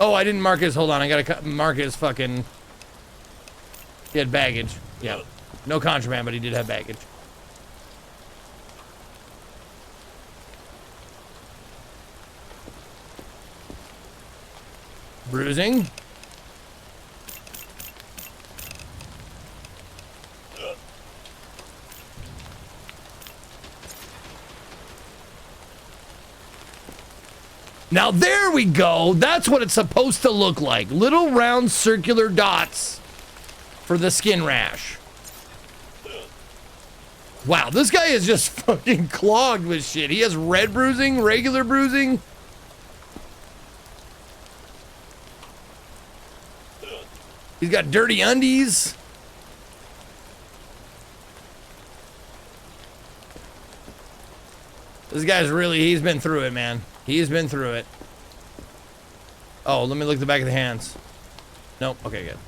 Oh, I didn't mark his. Hold on, I gotta mark his fucking. He had baggage. Yeah. No contraband, but he did have baggage. Bruising. Now there we go. That's what it's supposed to look like. Little round circular dots for the skin rash. Wow, this guy is just fucking clogged with shit. He has red bruising, regular bruising. He's got dirty undies. This guy's really, he's been through it, man. He's been through it. Oh, let me look at the back of the hands. Nope. Okay, good.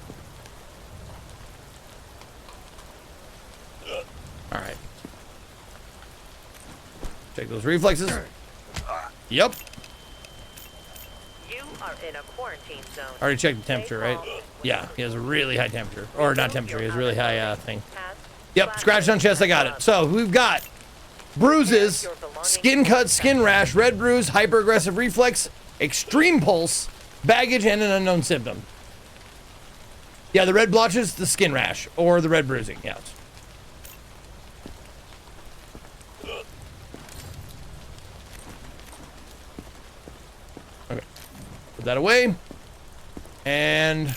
All right. Check those reflexes. Yep. You are in a quarantine zone. Already checked the temperature, right? Yeah, he has a really high temperature. Or not temperature, he has a really high thing. Yep, scratched on chest, I got it. So we've got bruises, skin cut, skin rash, red bruise, hyper aggressive reflex, extreme pulse, baggage, and an unknown symptom. Yeah, the red blotches, the skin rash, or the red bruising. Yeah. Okay. Put that away. And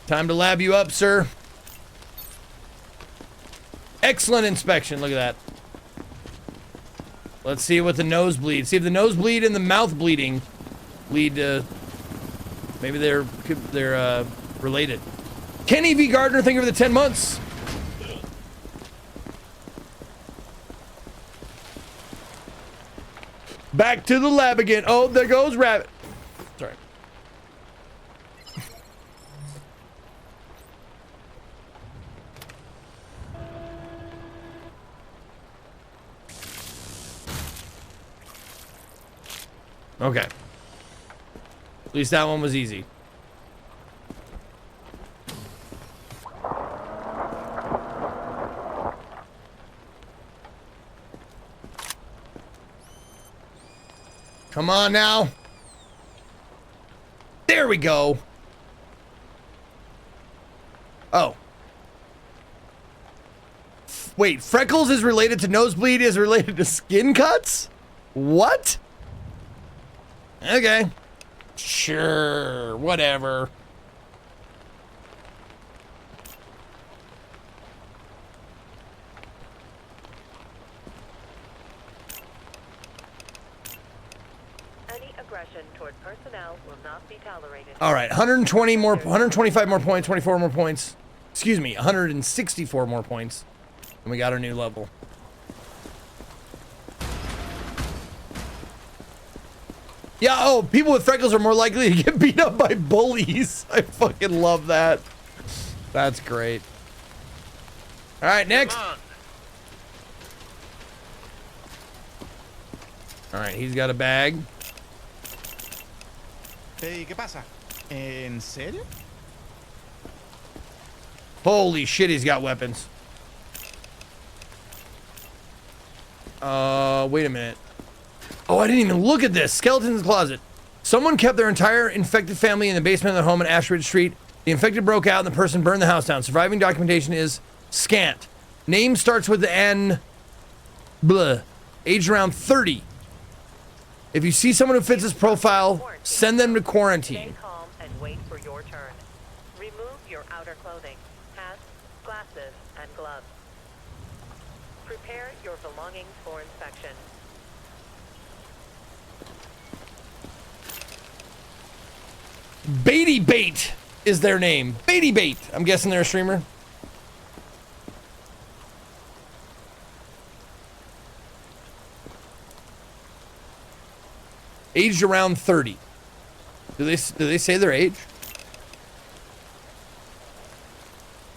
time to lab you up, sir. Excellent inspection. Look at that. Let's see what the nosebleed. See if the nosebleed and the mouth bleeding lead to. Maybe they're related. Kenny V. Gardner, thank you for the 10 months. Back to the lab again. Oh, there goes Rabbit. Sorry. Okay. At least that one was easy. Come on now. There we go. Oh. Wait, freckles is related to nosebleed is related to skin cuts? What? Okay. Sure, whatever. Any aggression toward personnel will not be tolerated. All right, 120 more, 125 more points, 24 more points. Excuse me, 164 more points. And we got our new level. Yeah, oh, people with freckles are more likely to get beat up by bullies. I fucking love that. That's great. All right, next. All right, he's got a bag. Hey, ¿qué pasa? ¿En serio? Holy shit, he's got weapons. Wait a minute. Oh, I didn't even look at this. Skeleton's closet. Someone kept their entire infected family in the basement of their home on Ashridge Street. The infected broke out and the person burned the house down. Surviving documentation is scant. Name starts with the N. Blah. Age around 30. If you see someone who fits this profile, send them to quarantine. Stay calm and wait for your turn. Remove your outer clothing, hats, glasses, and gloves. Prepare your belongings for inspection. Baity Bait is their name. Baity Bait. I'm guessing they're a streamer. Aged around 30. Do they say their age?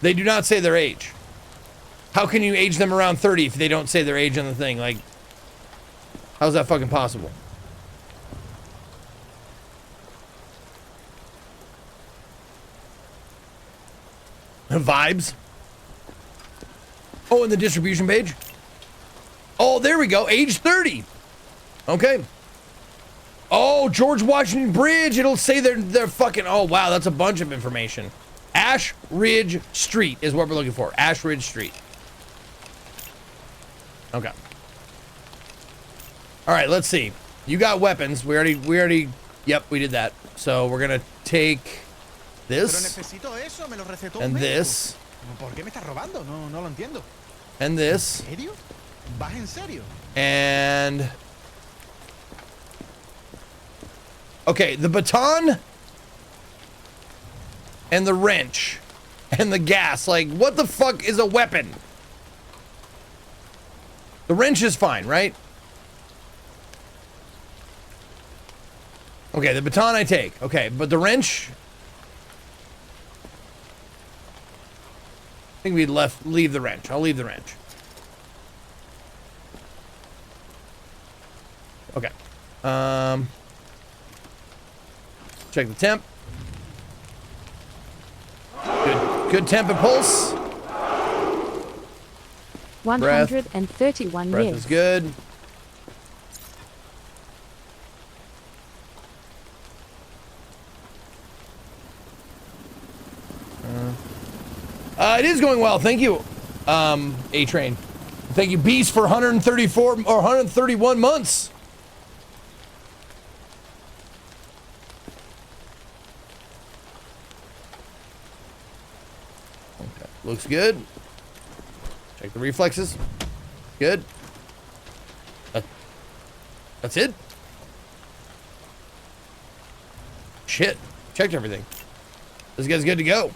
They do not say their age. How can you age them around 30 if they don't say their age on the thing? Like, how's that fucking possible? Vibes. Oh, and the distribution page. Oh, there we go. Age 30. Okay. Oh, George Washington Bridge. It'll say they're fucking. Oh, wow. That's a bunch of information. Ash Ridge Street is what we're looking for. Ash Ridge Street. Okay. All right. Let's see. You got weapons. We already. Yep, we did that. So we're gonna take this and this and this and okay, the baton and the wrench and the gas. Like, what the fuck is a weapon? The wrench is fine, right? Okay, the baton I take. Okay, but the wrench. I think we'd leave the wrench. I'll leave the wrench. Okay. Check the temp. Good temp and pulse. 131 Breath years. is good. It is going well. Thank you, A-Train. Thank you, Beast, for 134 or 131 months. Okay, looks good. Check the reflexes. Good. That's it? Shit. Checked everything. This guy's good to go.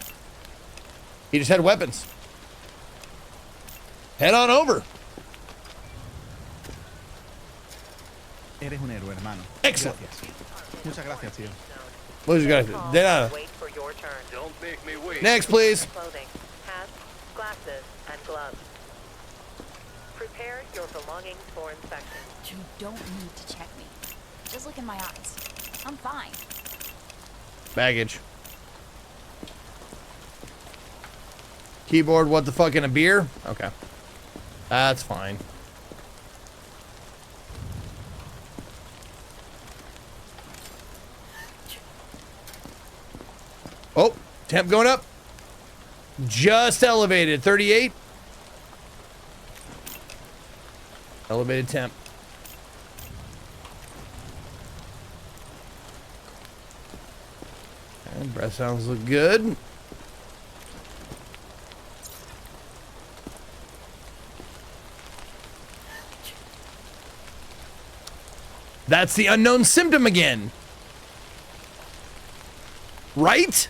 He just had weapons. Head on over. Eres un héroe, hermano. Excellent. Gracias. Muchas gracias, tío. Muchas gracias. De nada. Wait for your turn. Don't make me wait. Next, please. Clothing, hats, glasses, and gloves. Prepare your belongings for inspection. You don't need to check me. Just look in my eyes. I'm fine. Baggage. Keyboard, what the fuck, in a beer? Okay. That's fine. Oh, temp going up. Just elevated. 38. Elevated temp. And breath sounds look good. That's the unknown symptom again. Right?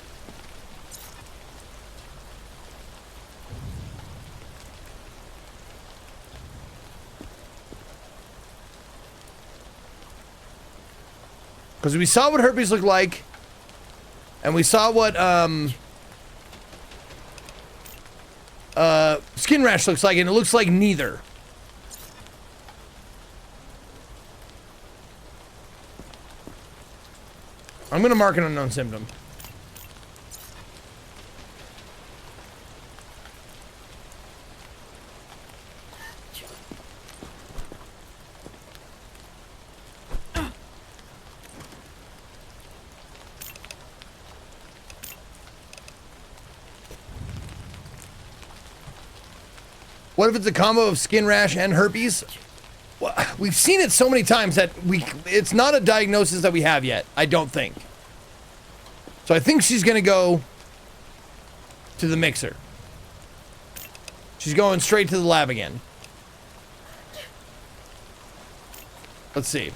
Because we saw what herpes looked like. And we saw what skin rash looks like, and it looks like neither. I'm gonna mark an unknown symptom. What if it's a combo of skin rash and herpes? Well, we've seen it so many times that it's not a diagnosis that we have yet, I don't think. So I think she's gonna go to the mixer. She's going straight to the lab again. Let's see.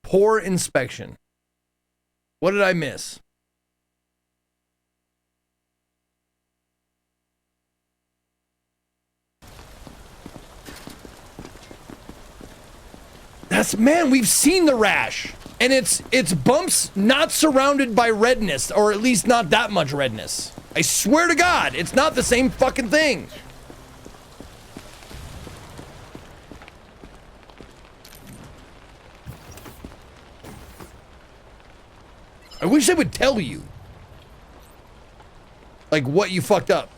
Poor inspection. What did I miss? Man, we've seen the rash. And it's bumps not surrounded by redness, or at least not that much redness. I swear to God, it's not the same fucking thing. I wish I would tell you. Like, what you fucked up.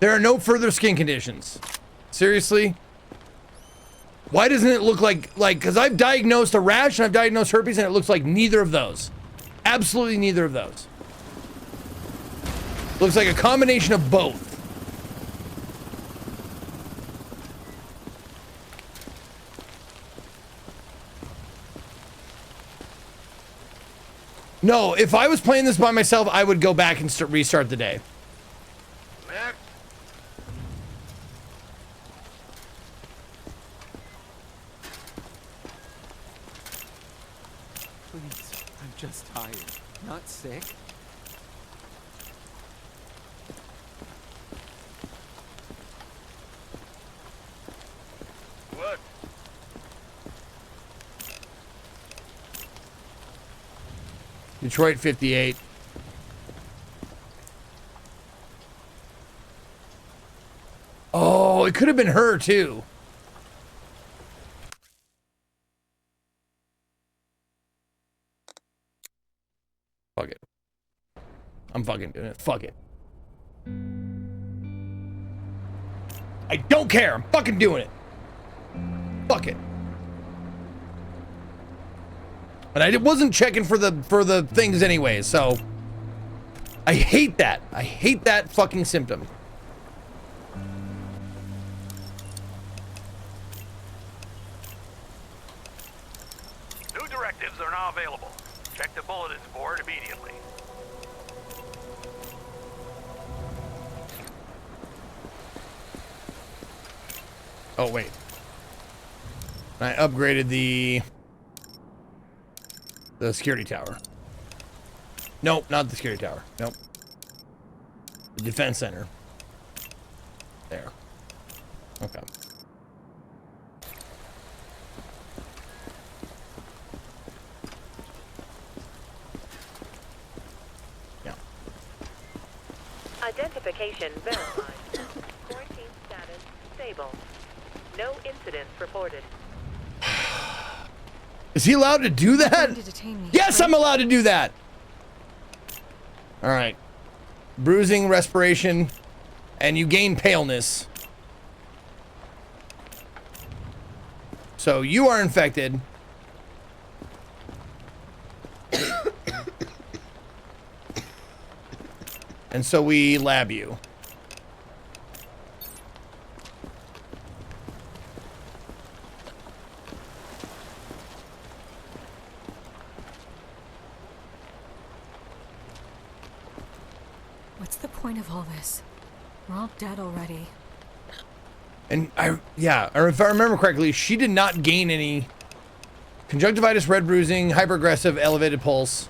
There are no further skin conditions. Seriously? Why doesn't it look like, because I've diagnosed a rash and I've diagnosed herpes and it looks like neither of those. Absolutely neither of those. Looks like a combination of both. No, if I was playing this by myself, I would go back and restart the day. Please, I'm just tired. Not sick. What? Detroit 58. Oh, it could have been her too. Fuck it. I'm fucking doing it. Fuck it. I don't care. I'm fucking doing it. Fuck it. But I wasn't checking for the things anyway, so I hate that. I hate that fucking symptom. New directives are now available. Check the bulletin board immediately. Oh, wait. I upgraded the security tower. Nope, not the security tower. Nope. The defense center. There. Okay. Yeah. Identification verified. Quarantine status stable. No incidents reported. Is he allowed to do that? Yes, I'm allowed to do that. All right. Bruising, respiration, and you gain paleness. So you are infected. And so we lab you. What's the point of all this? We're all dead already. And if I remember correctly, she did not gain any conjunctivitis, red bruising, hyperaggressive, elevated pulse.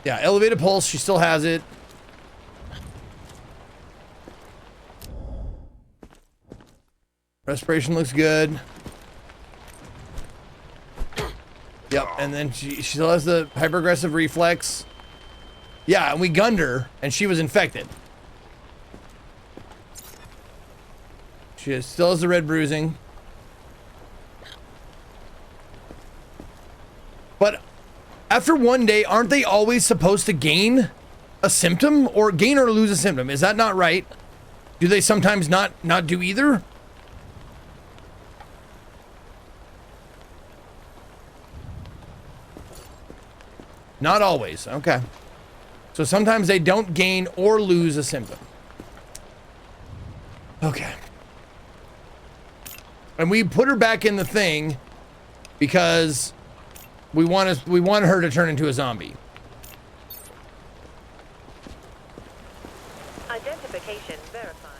Yeah, elevated pulse, she still has it. Respiration looks good. Yep, and then she still has the hyperaggressive reflex. Yeah, and we gunned her, and she was infected. She still has the red bruising. But after one day, aren't they always supposed to gain a symptom? Or gain or lose a symptom? Is that not right? Do they sometimes not do either? Not always. Okay. So sometimes they don't gain or lose a symptom. Okay. And we put her back in the thing because we want her to turn into a zombie. Identification verified.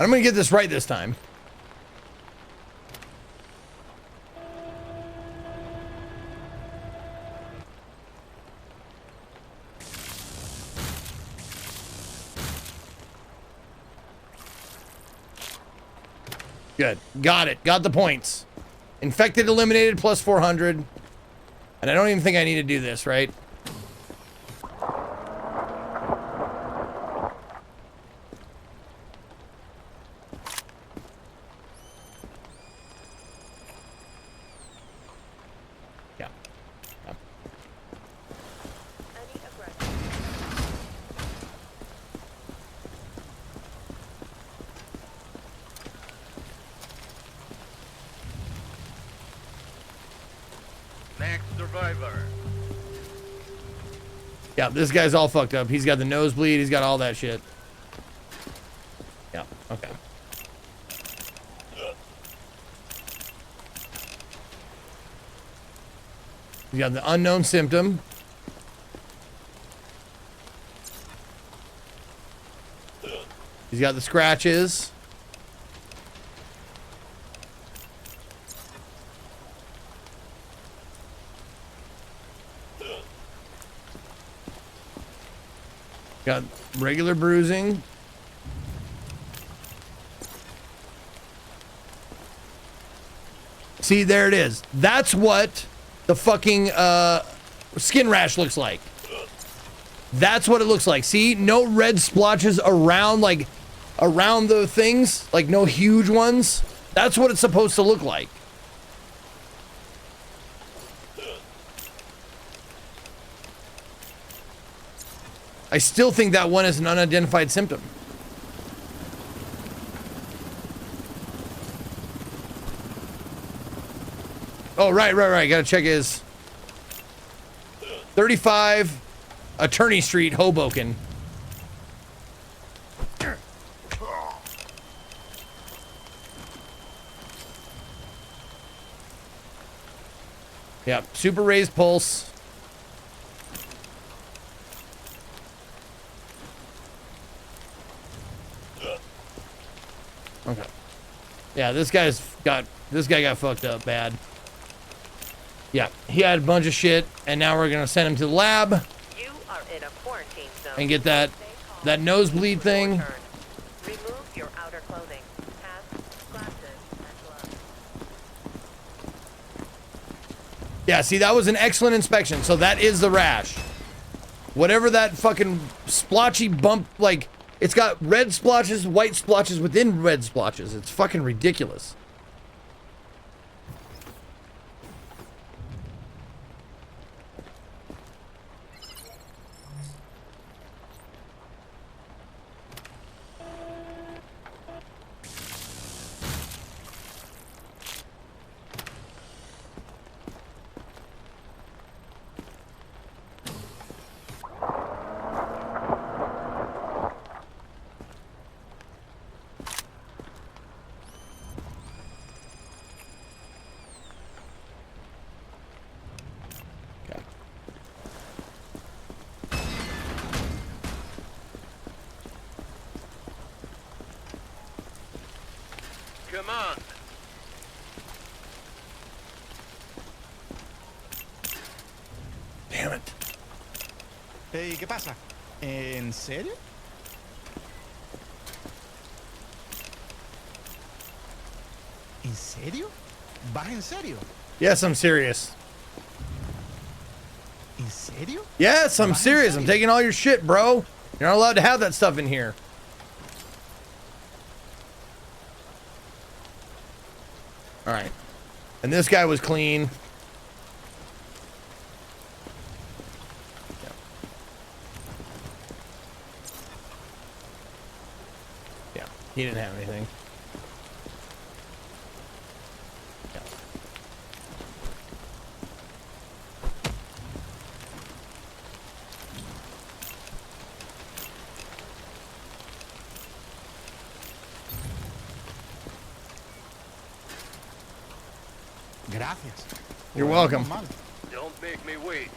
I'm gonna get this right this time. Good. Got it. Got the points. Infected eliminated plus 400. And I don't even think I need to do this, right? survivor. Yeah, this guy's all fucked up. He's got the nosebleed. He's got all that shit. Yeah, okay. He's got the unknown symptom. He's got the scratches. Got regular bruising. See, there it is. That's what the fucking skin rash looks like. That's what it looks like. See, no red splotches around, like, around the things, like no huge ones. That's what it's supposed to look like. I still think that one is an unidentified symptom. Oh, right. Gotta check his 35 Attorney Street, Hoboken. Yep, super raised pulse. Okay. Yeah, this guy got fucked up bad. Yeah, he had a bunch of shit, and now we're gonna send him to the lab. You are in a quarantine zone. And get that nosebleed thing. Remove your outer clothing. Hats, glasses, and gloves. Yeah, see, that was an excellent inspection. So that is the rash. Whatever that fucking splotchy bump, like, it's got red splotches, white splotches within red splotches. It's fucking ridiculous. Come on. Damn it. Hey, ¿qué pasa? ¿En serio? ¿En serio? ¿Vas en serio? Yes, I'm serious. ¿En serio? Yes, I'm serious. I'm taking all your shit, bro. You're not allowed to have that stuff in here. All right. And this guy was clean. Yeah, he didn't have anything. Yeah. Gracias. You're welcome. Don't make me wait.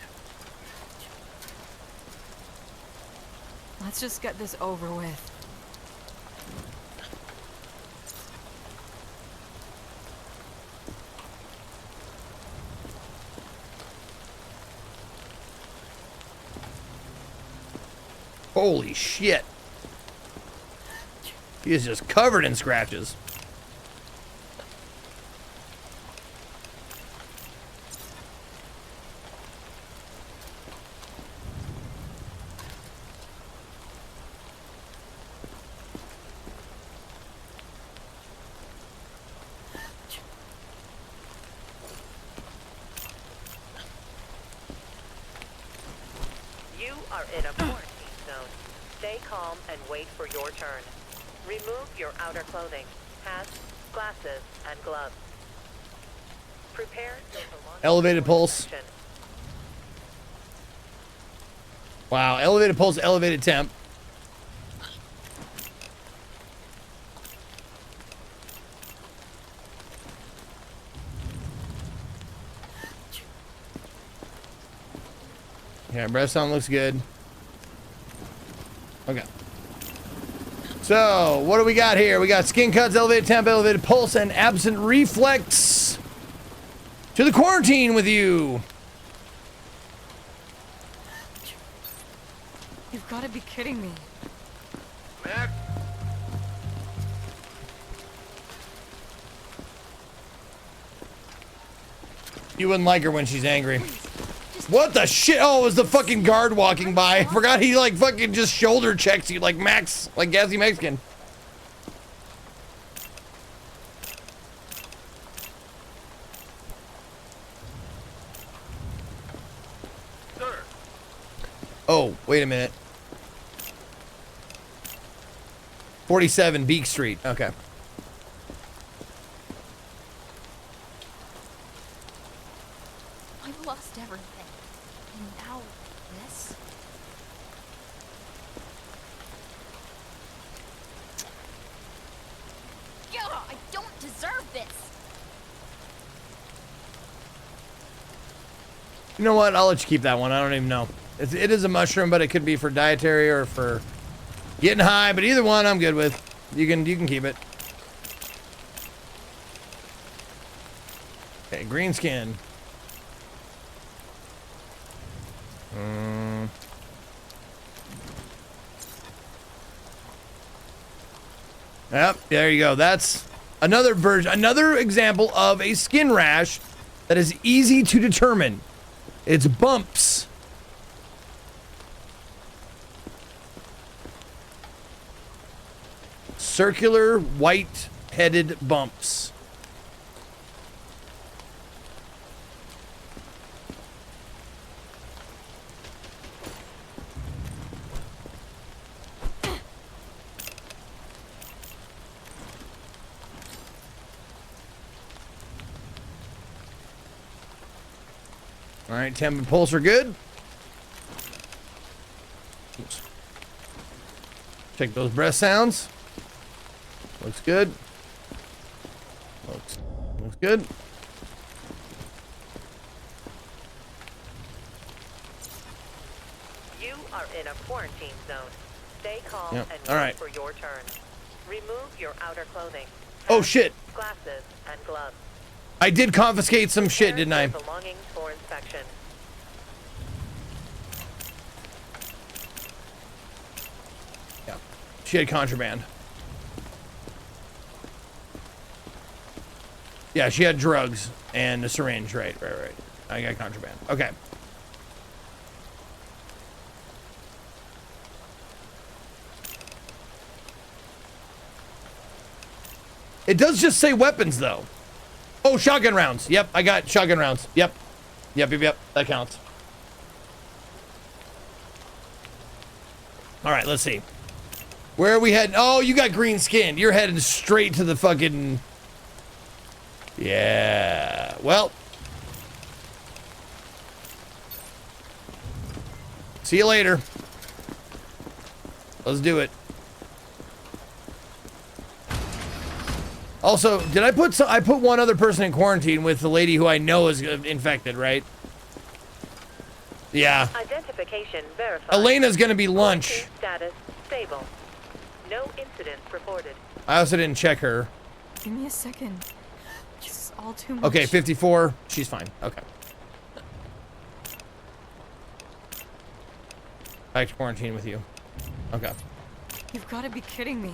Let's just get this over with. Holy shit. He is just covered in scratches. You are in a quarantine zone. Stay calm and wait for your turn. Remove your outer clothing, hats, glasses, and gloves. Prepare your belongings Elevated for pulse. inspection. Wow, elevated pulse, elevated temp. Yeah, breath sound looks good. Okay. So, what do we got here? We got skin cuts, elevated temp, elevated pulse, and absent reflex. To the quarantine with you. You've got to be kidding me. Mac? You wouldn't like her when she's angry. What the shit? Oh, it was the fucking guard walking by. I forgot he like fucking just shoulder checks you like Max, like Gassy Mexican. Sir. Oh, wait a minute. 47 Beak Street. Okay. I've lost everything. And now this? God, I don't deserve this. You know what? I'll let you keep that one. I don't even know. It is a mushroom, but it could be for dietary or for getting high. But either one, I'm good with. You can keep it. Okay, green skin. Yep, there you go. That's another version, another example of a skin rash that is easy to determine. It's bumps. Circular white-headed bumps. All right, temp and pulse are good. Oops. Check those breath sounds. Looks good. Looks good. You are in a quarantine zone. Stay calm Yep. and All wait right. for your turn. Remove your outer clothing. Oh shit! Glasses and gloves. I did confiscate some shit, didn't I? Belongings for inspection. Yeah. She had contraband. Yeah, she had drugs and a syringe. Right. I got contraband. Okay. It does just say weapons, though. Oh, shotgun rounds. Yep, I got shotgun rounds. Yep. That counts. All right, let's see. Where are we heading? Oh, you got green skin. You're heading straight to the fucking... Yeah. Well. See you later. Let's do it. Also, did I put I put one other person in quarantine with the lady who I know is infected, right? Yeah. Identification verified. Elena's gonna be lunch. Status stable. No incidents reported. I also didn't check her. Give me a second. This is all too much. Okay, 54. She's fine. Okay. Back to quarantine with you. Okay. You've got to be kidding me.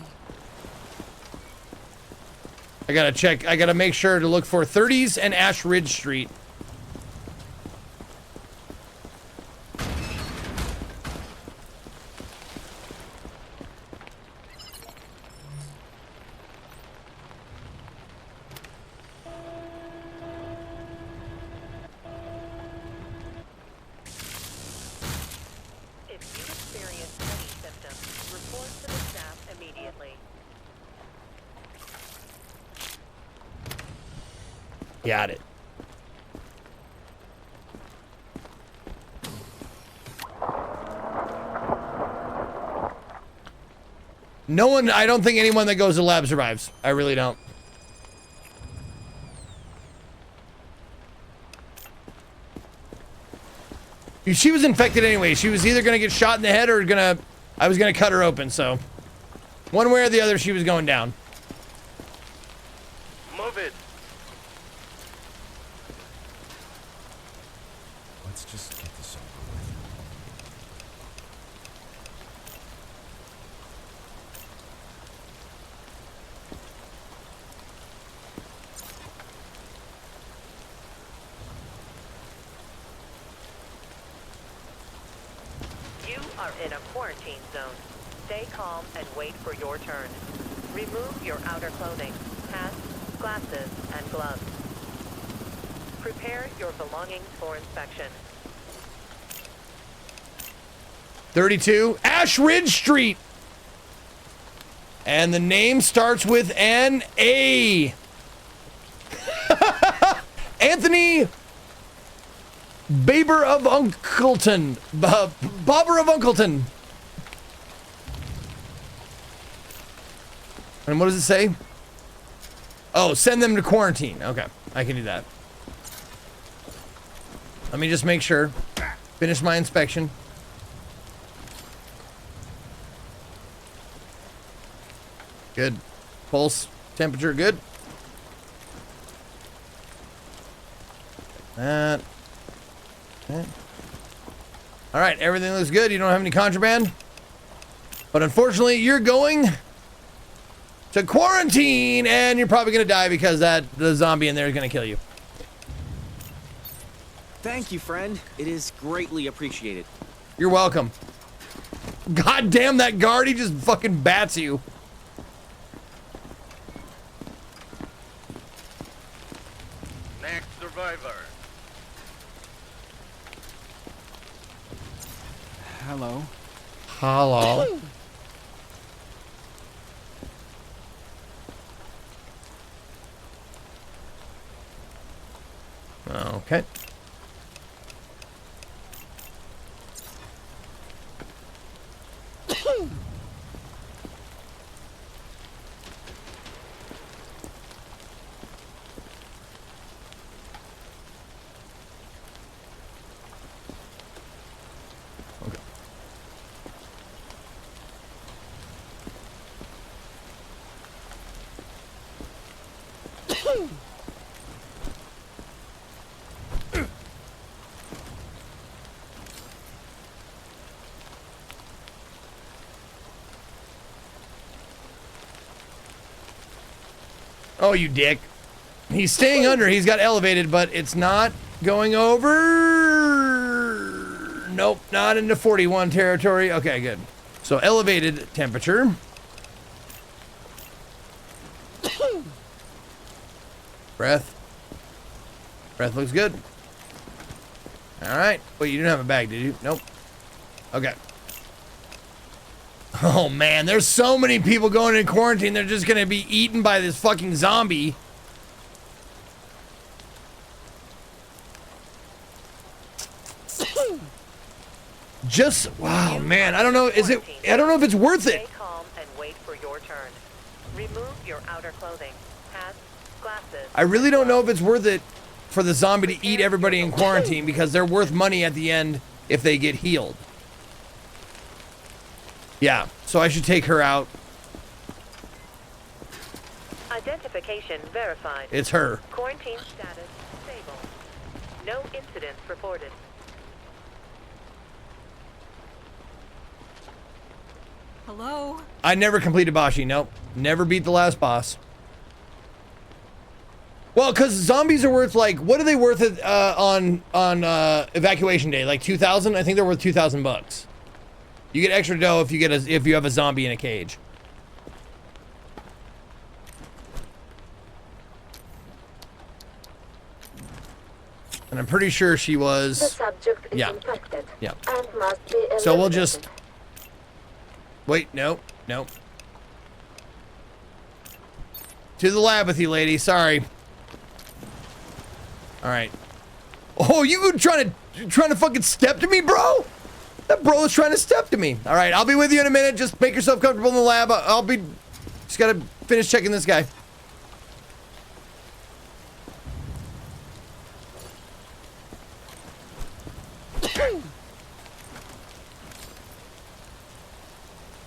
I gotta check. I gotta make sure to look for 30s and Ash Ridge Street. If you experience any symptoms, report to the staff immediately. Got it. No one, I don't think anyone that goes to lab survives. I really don't. She was infected anyway. She was either gonna get shot in the head or I was gonna cut her open, so. One way or the other, she was going down. Move it. Let's just get this over You are in a quarantine zone. Stay calm and wait for your turn. Remove your outer clothing, hats, glasses, and gloves. Prepare your belongings for inspection. 32, Ash Ridge Street. And the name starts with an A. Anthony Baber of Uncleton. Bobber of Uncleton. And what does it say? Oh, send them to quarantine. Okay, I can do that. Let me just make sure. Finish my inspection. Good. Pulse, temperature, good. That. Okay. All right, everything looks good. You don't have any contraband. But unfortunately, you're going to quarantine, and you're probably gonna die because the zombie in there is gonna kill you. Thank you, friend. It is greatly appreciated. You're welcome. God damn, that guard, he just fucking bats you. Next survivor. Hello. Hello. Okay. Oh, you dick. He's staying under. He's got elevated, but it's not going over. Nope, not into 41 territory. Okay, good. So elevated temperature. Breath. Breath looks good. All right. Wait, you didn't have a bag, did you? Nope. Okay. Oh man, there's so many people going in quarantine. They're just gonna be eaten by this fucking zombie. Just wow, man. I don't know. Is it? I don't know if it's worth it. Stay calm and wait for your turn. Remove your outer clothing, hats, glasses. I really don't know if it's worth it for the zombie to eat everybody in quarantine because they're worth money at the end if they get healed. Yeah, so I should take her out. Identification verified. It's her. Quarantine status stable. No incidents reported. Hello? I never completed Bashi. Nope. Never beat the last boss. Well, because zombies are worth like, what are they worth on evacuation day? Like 2,000? I think they're worth 2,000 bucks. You get extra dough if you have a zombie in a cage. And I'm pretty sure she was. The subject is infected. Yeah. And must be eliminated. So we'll just wait. No. To the lab with you, lady. Sorry. All right. Oh, you trying to fucking step to me, bro? That bro is trying to step to me. All right, I'll be with you in a minute. Just make yourself comfortable in the lab. I'll be... Just gotta finish checking this guy.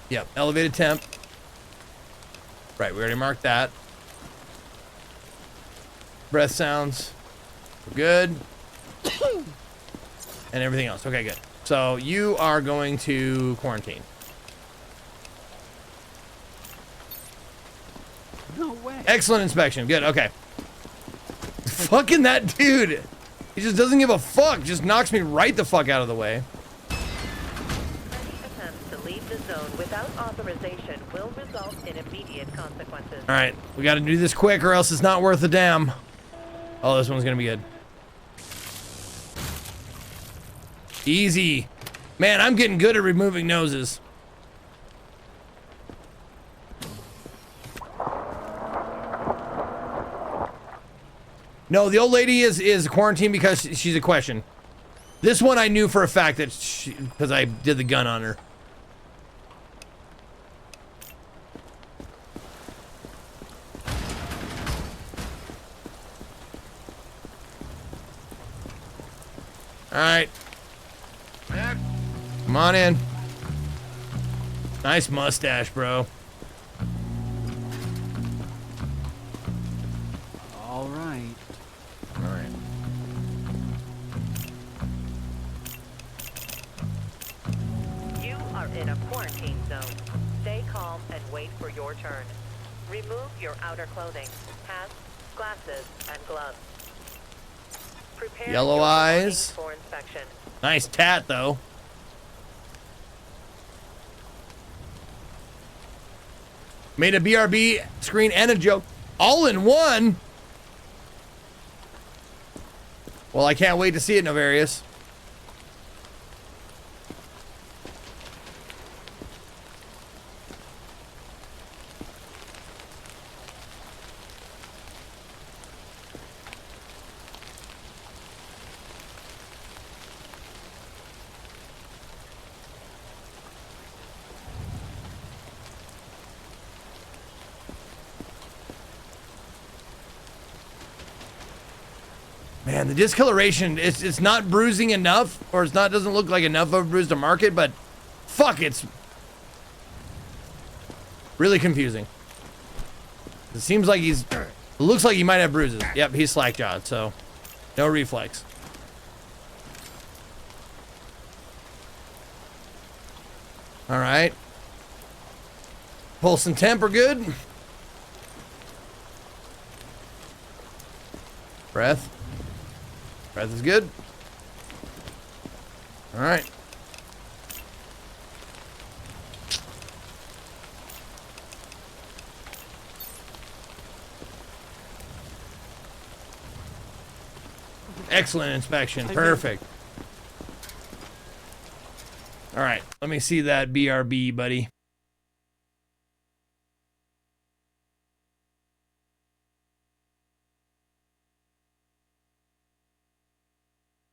Yep, elevated temp. Right, we already marked that. Breath sounds. We're good. And everything else. Okay, good. So you are going to quarantine. No way. Excellent inspection. Good, okay. Fucking that dude. He just doesn't give a fuck. Just knocks me right the fuck out of the way. Any attempts to leave the zone without authorization will result in immediate consequences. Alright, we gotta do this quick or else it's not worth a damn. Oh, this one's gonna be good. Easy. Man, I'm getting good at removing noses. No, the old lady is quarantined because she's a question. This one I knew for a fact that because I did the gun on her. All right. Come on in. Nice mustache, bro. All right. All right. You are in a quarantine zone. Stay calm and wait for your turn. Remove your outer clothing, hats, glasses, and gloves. Prepare Yellow your eyes. belongings for inspection. Nice tat, though. Made a BRB screen and a joke all in one. Well, I can't wait to see it, Novarius. Man, the discoloration, it's not bruising enough, or it's not, doesn't look like enough of a bruise to mark it, but fuck, it's really confusing. It seems like it looks like he might have bruises. Yep, he's slack-jawed, so no reflex. All right. Pulse and temp are good. Breath. Breath is good. All right. Excellent inspection. Perfect. All right. Let me see that BRB, buddy.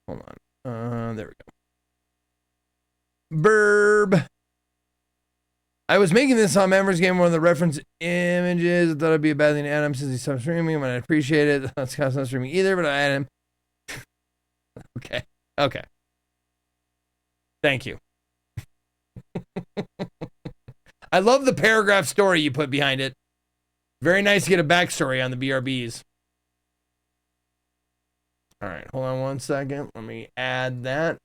Hold on. There we go. Burb. I was making this on Members Game, one of the reference images. I thought it'd be a bad thing to add him since he stopped streaming, but I appreciate it. That's not streaming either, but I add him. Okay. Okay. Thank you. I love the paragraph story you put behind it. Very nice to get a backstory on the BRBs. All right, hold on one second. Let me add that.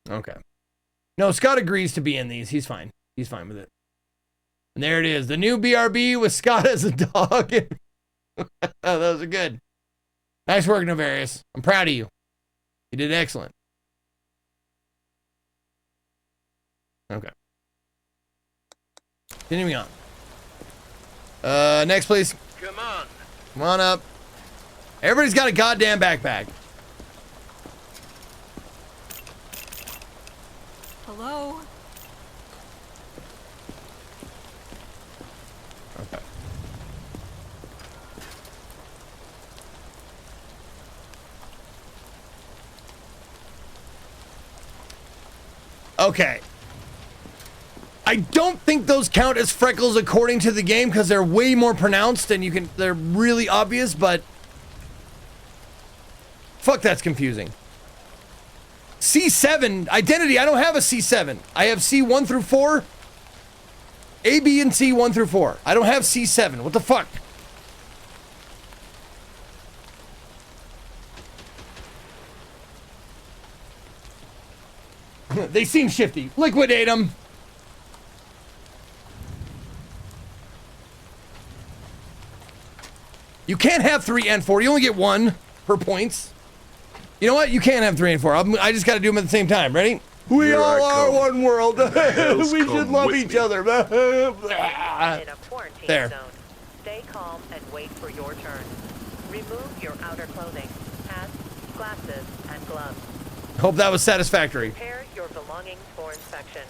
Okay. No, Scott agrees to be in these. He's fine. He's fine with it. And there it is. The new BRB with Scott as a dog. Those are good. Nice work, Novarius. I'm proud of you. You did excellent. Okay. Continuing on. Next, please. Come on. Come on up. Everybody's got a goddamn backpack. Hello? Okay. Okay. I don't think those count as freckles according to the game because they're way more pronounced and they're really obvious, but fuck, that's confusing. C7, identity, I don't have a C7. I have C1 through 4. A, B, and C 1 through 4. I don't have C7. What the fuck? They seem shifty. Liquidate them. You can't have 3 and 4. You only get 1 per points. You know what? You can't have 3 and 4. I just got to do them at the same time. Ready? We Here all I are come. one world. We Else should come love with each me. other. In a quarantine There. zone. Stay calm and wait for your turn. Remove your outer clothing, hats, glasses, and gloves. Hope that was satisfactory. Prepare your belongings for inspection.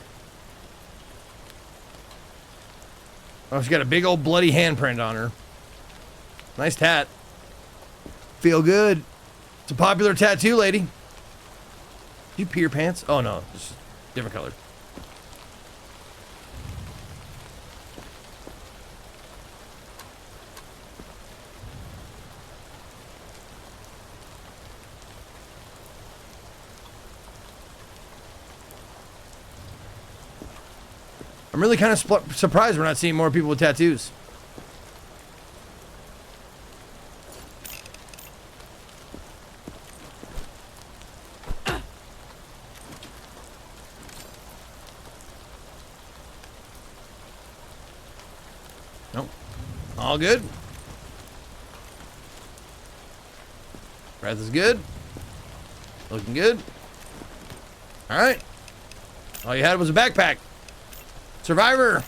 Oh, she got a big old bloody handprint on her. Nice tat. Feel good. It's a popular tattoo, lady. You pee your pants? Oh no, it's different color. I'm really kind of surprised we're not seeing more people with tattoos. Nope. All good. Breath is good. Looking good. All right. All you had was a backpack. Survivor,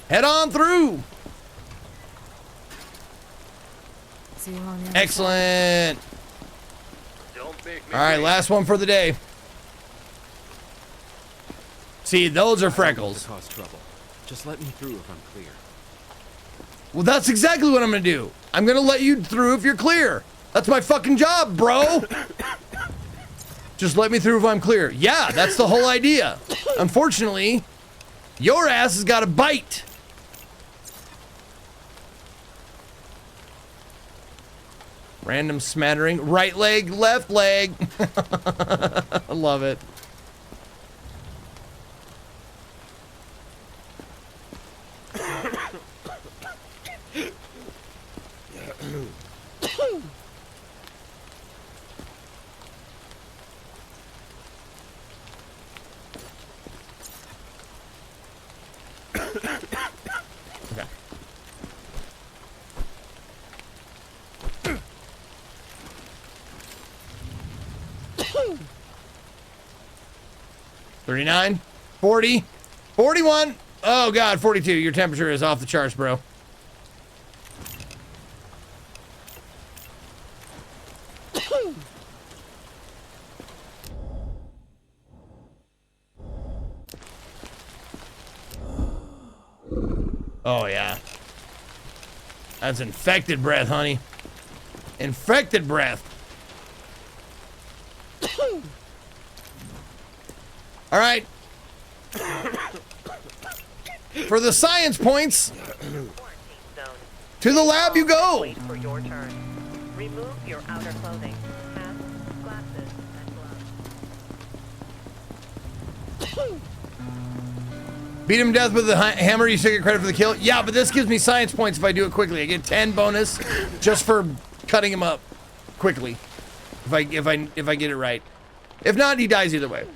head on through. See you on the other Excellent. Don't make me All right, wait. last one for the day. See, those are freckles. Cause trouble. Just let me through if I'm clear. Well, that's exactly what I'm gonna do. I'm gonna let you through if you're clear. That's my fucking job, bro. Just let me through if I'm clear. Yeah, that's the whole idea. Unfortunately, your ass has got a bite. Random smattering. Right leg, left leg. I love it. Okay. $39, $40, $41. Oh God, 42. Your temperature is off the charts, bro. Oh yeah. That's infected breath, honey. Infected breath. All right. For the science points, to the lab you go. Wait for your turn. Remove your outer clothing, hats, glasses, and gloves. Beat him to death with the hammer. You still get credit for the kill. Yeah, but this gives me science points if I do it quickly. I get 10 bonus just for cutting him up quickly. If I get it right. If not, he dies either way.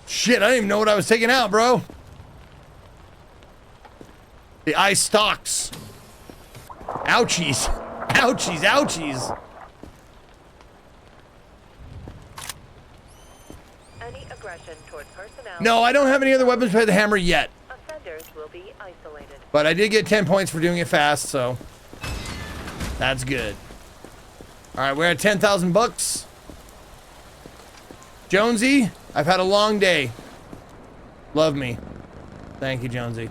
Shit, I didn't even know what I was taking out, bro. The eye stalks. Ouchies. Ouchies, ouchies. Any aggression toward personnel. No, I don't have any other weapons by the hammer yet. Offenders will be isolated. But I did get 10 points for doing it fast, so that's good. All right, we're at 10,000 bucks. Jonesy, I've had a long day. Love me. Thank you, Jonesy.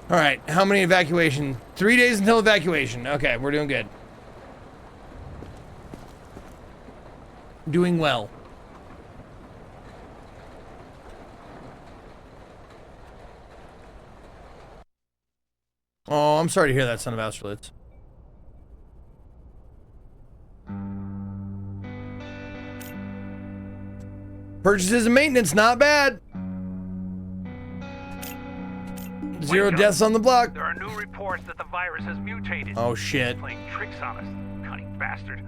All right, how many evacuation? 3 days until evacuation. Okay, we're doing good. Doing well. Oh, I'm sorry to hear that, son of Austerlitz. Purchases and maintenance, not bad. 0 deaths on the block. There are new reports that the virus has mutated. Oh, shit. Playing tricks on us, cunning bastard.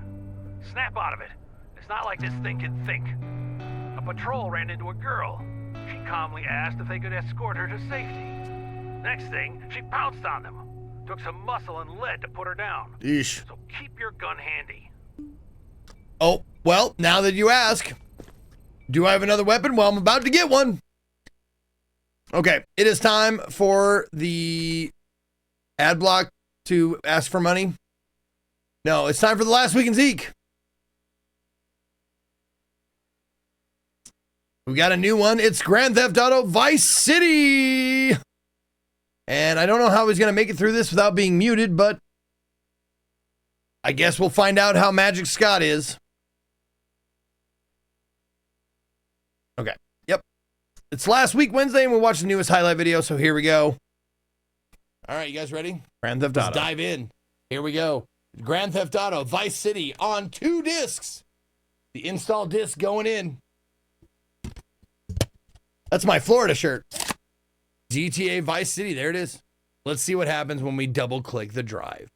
Snap out of it. It's not like this thing can think. A patrol ran into a girl. She calmly asked if they could escort her to safety. Next thing, she pounced on them. Took some muscle and lead to put her down. Yeesh. So keep your gun handy. Oh, well, now that you ask, do I have another weapon? Well, I'm about to get one. Okay, it is time for the ad block to ask for money. No, it's time for the Last Week in Zeke. We got a new one. It's Grand Theft Auto Vice City. And I don't know how he's going to make it through this without being muted, but I guess we'll find out how Magic Scott is. Okay. Yep. It's last week, Wednesday, and we'll watch the newest highlight video, so here we go. All right, you guys ready? Grand Theft Auto. Let's dive in. Here we go. Grand Theft Auto Vice City on 2 discs. The install disc going in. That's my Florida shirt. GTA Vice City, there it is. Let's see what happens when we double click the drive.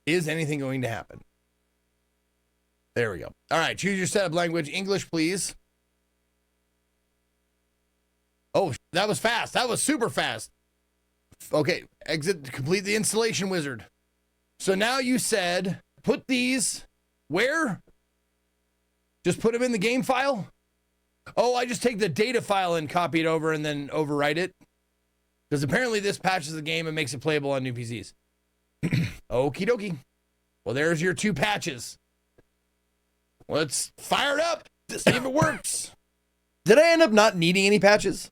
Is anything going to happen? There we go. All right, choose your setup language. English, please. Oh, that was fast. That was super fast. Okay, exit to complete the installation wizard. So now you said, put these where? Just put them in the game file? Oh, I just take the data file and copy it over and then overwrite it? Because apparently this patches the game and makes it playable on new PCs. Okie dokie. Well, there's your 2 patches. Let's fire it up to see if it works. Did I end up not needing any patches?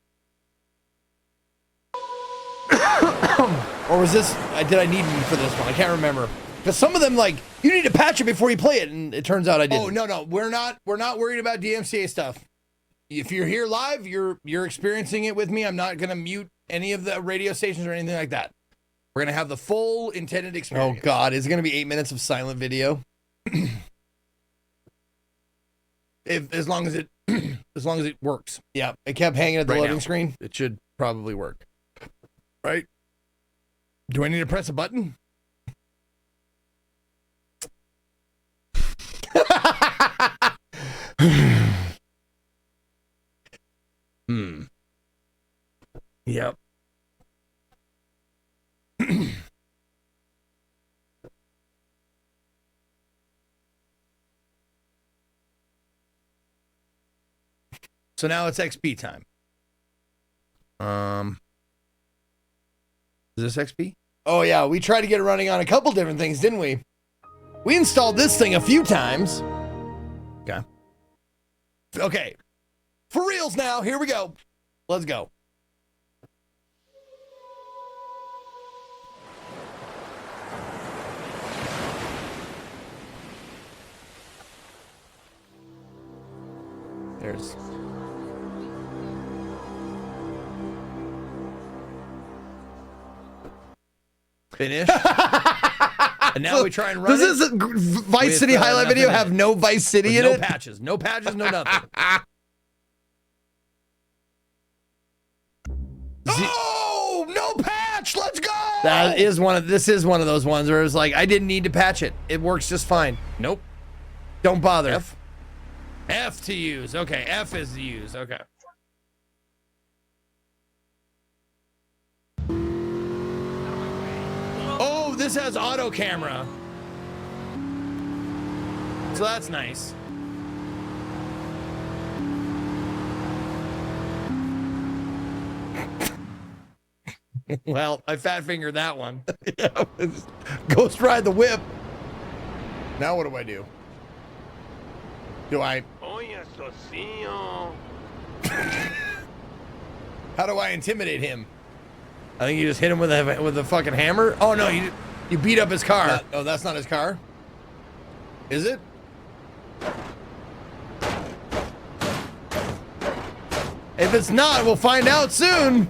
Or was this, did I need them for this one? I can't remember. Because some of them, like, you need to patch it before you play it, and it turns out I didn't. Oh, no, we're not worried about DMCA stuff. If you're here live, you're experiencing it with me. I'm not going to mute any of the radio stations or anything like that. We're going to have the full intended experience. Oh, God. Is it going to be 8 minutes of silent video? As long as it works. Yeah, it kept hanging at the loading screen. It should probably work. Right? Do I need to press a button? Yep. So now it's XP time. Is this XP? Oh yeah, we tried to get it running on a couple different things, didn't we? We installed this thing a few times. Okay. Okay. For reals now, here we go. Let's go. There's... Finish. And now we try and run Does this Vice City highlight video have no Vice City in it? No patches, no nothing. Oh, no patch. Let's go. This is one of those ones where it's like, I didn't need to patch it. It works just fine. Nope. Don't bother. F to use. Okay, F is to use. Okay. Oh, this has auto camera. So that's nice. Well, I fat fingered that one. Yeah, ghost ride the whip. Now what do I do? Do I? How do I intimidate him? I think you just hit him with a fucking hammer. Oh no, you beat up his car. Oh, that's not his car. Is it? If it's not, we'll find out soon.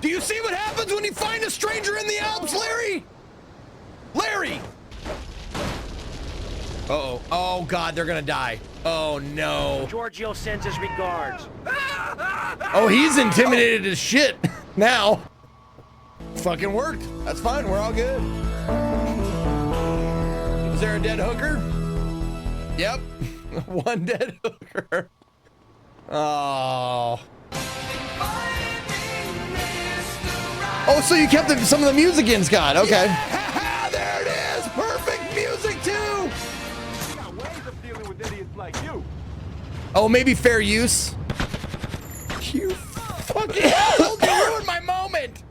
Do you see what happens when you find a stranger in the Alps, Larry? Larry! Uh-oh. Oh, God, they're gonna die. Oh, no. Giorgio sends his regards. Oh, he's intimidated as shit now. Fucking worked. That's fine. We're all good. Is there a dead hooker? Yep. One dead hooker. Oh. Oh, so you kept some of the music in, Scott. Okay. Yeah, there it is. Perfect music, too. We got ways of dealing with idiots like you. Oh, maybe fair use. You fucking asshole. You ruined my moment.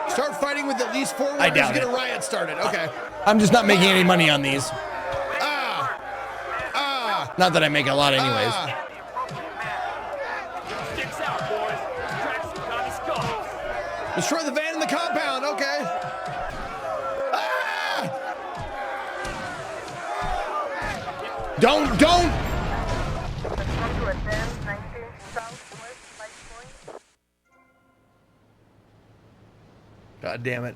Start fighting with at least 4 warriors. Get a riot started. Okay. I'm just not making any money on these. Not that I make a lot anyways. Sticks out, boys. Crack some Johnny skulls. Destroy the van in the compound. Okay. Don't. God damn it.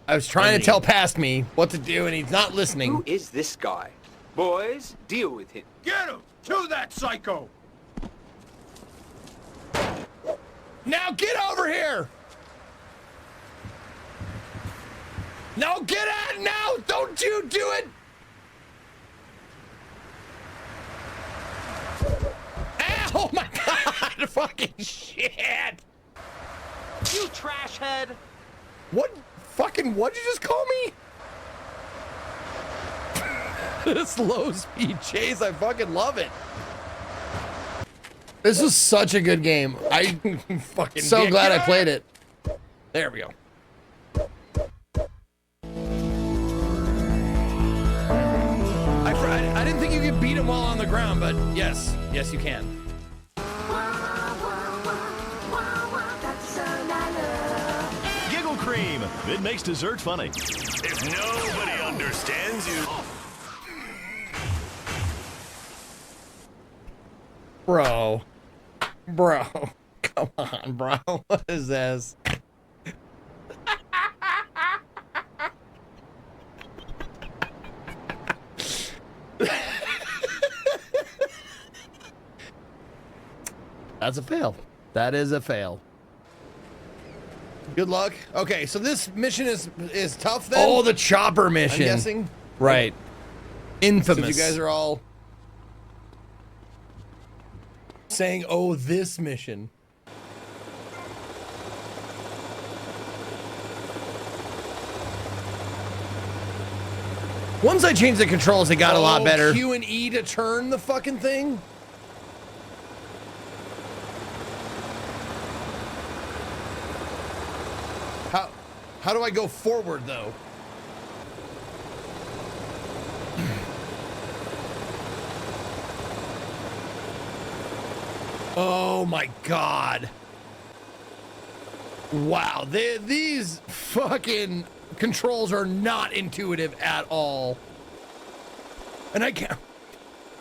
I was trying to tell past me what to do and he's not listening. Who is this guy? Boys, deal with him. Get him! To that psycho! Now get over here! No, get out now! Don't you do it! Oh my God! Fucking shit! You trash head! What? What'd you just call me? This low speed chase, I fucking love it. This was such a good game. I fucking so glad I played it. There we go. I didn't think you could beat him while on the ground, but yes, you can. Giggle Cream. It makes dessert funny. If nobody understands you. Bro, come on, bro. What is this? That's a fail. That is a fail. Good luck. Okay, so this mission is tough then? Oh, the chopper mission. I'm guessing. Right. Infamous. Since you guys are all saying, oh, this mission. Once I changed the controls, it got a lot better. Q and E to turn the fucking thing? How do I go forward, though? Oh my God. Wow, these fucking controls are not intuitive at all. And I can't.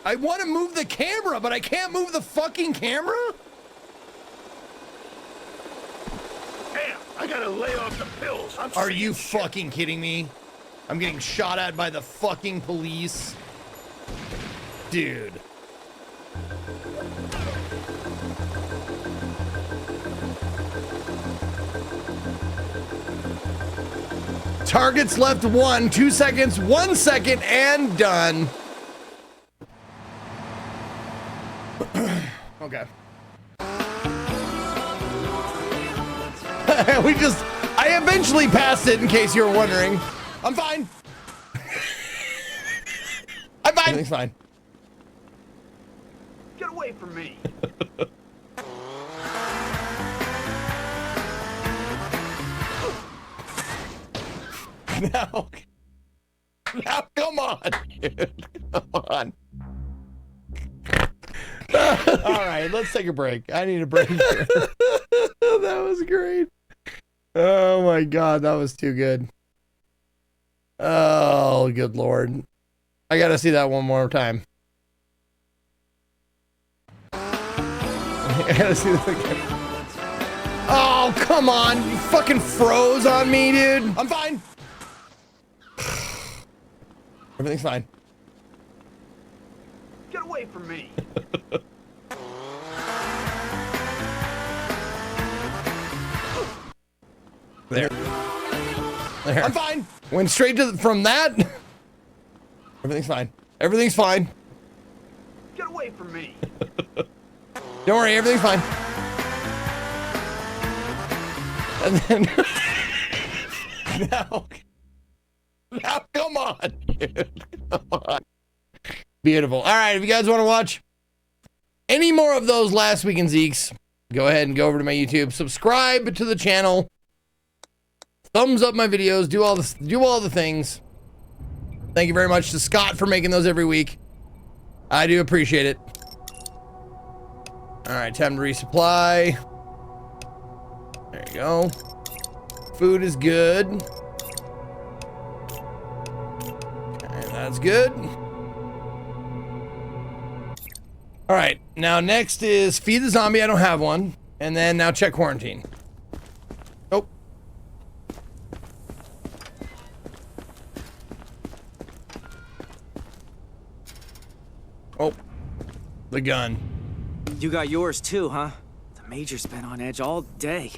I want to move the camera, but I can't move the fucking camera? Damn, I gotta lay off the pills. Are you fucking kidding me? I'm getting shot at by the fucking police. Dude. Targets left 1, 2 seconds, 1 second, and done. Okay. I eventually passed it in case you were wondering. I'm fine. I'm fine. Everything's fine. Get away from me! Now, come on, dude. Come on. All right, let's take a break. I need a break. That was great. Oh my God, that was too good. Oh, good Lord. I gotta see that one more time. I gotta see this again. Oh, come on. You fucking froze on me, dude. I'm fine. Everything's fine. Get away from me! There. I'm fine. Went straight to from that. Everything's fine. Everything's fine. Get away from me! Don't worry, everything's fine. And then now, come on, dude. Come on. Beautiful. All right, if you guys want to watch any more of those Last Week in Zeeks, go ahead and go over to my YouTube, subscribe to the channel, thumbs up my videos, do all the things. Thank you very much to Scott for making those every week. I do appreciate it. All right, time to resupply. There you go. Food is good. Okay, that's good. All right, now next is feed the zombie. I don't have one. And then now check quarantine. Oh. Oh, the gun. You got yours too, huh? The Major's been on edge all day.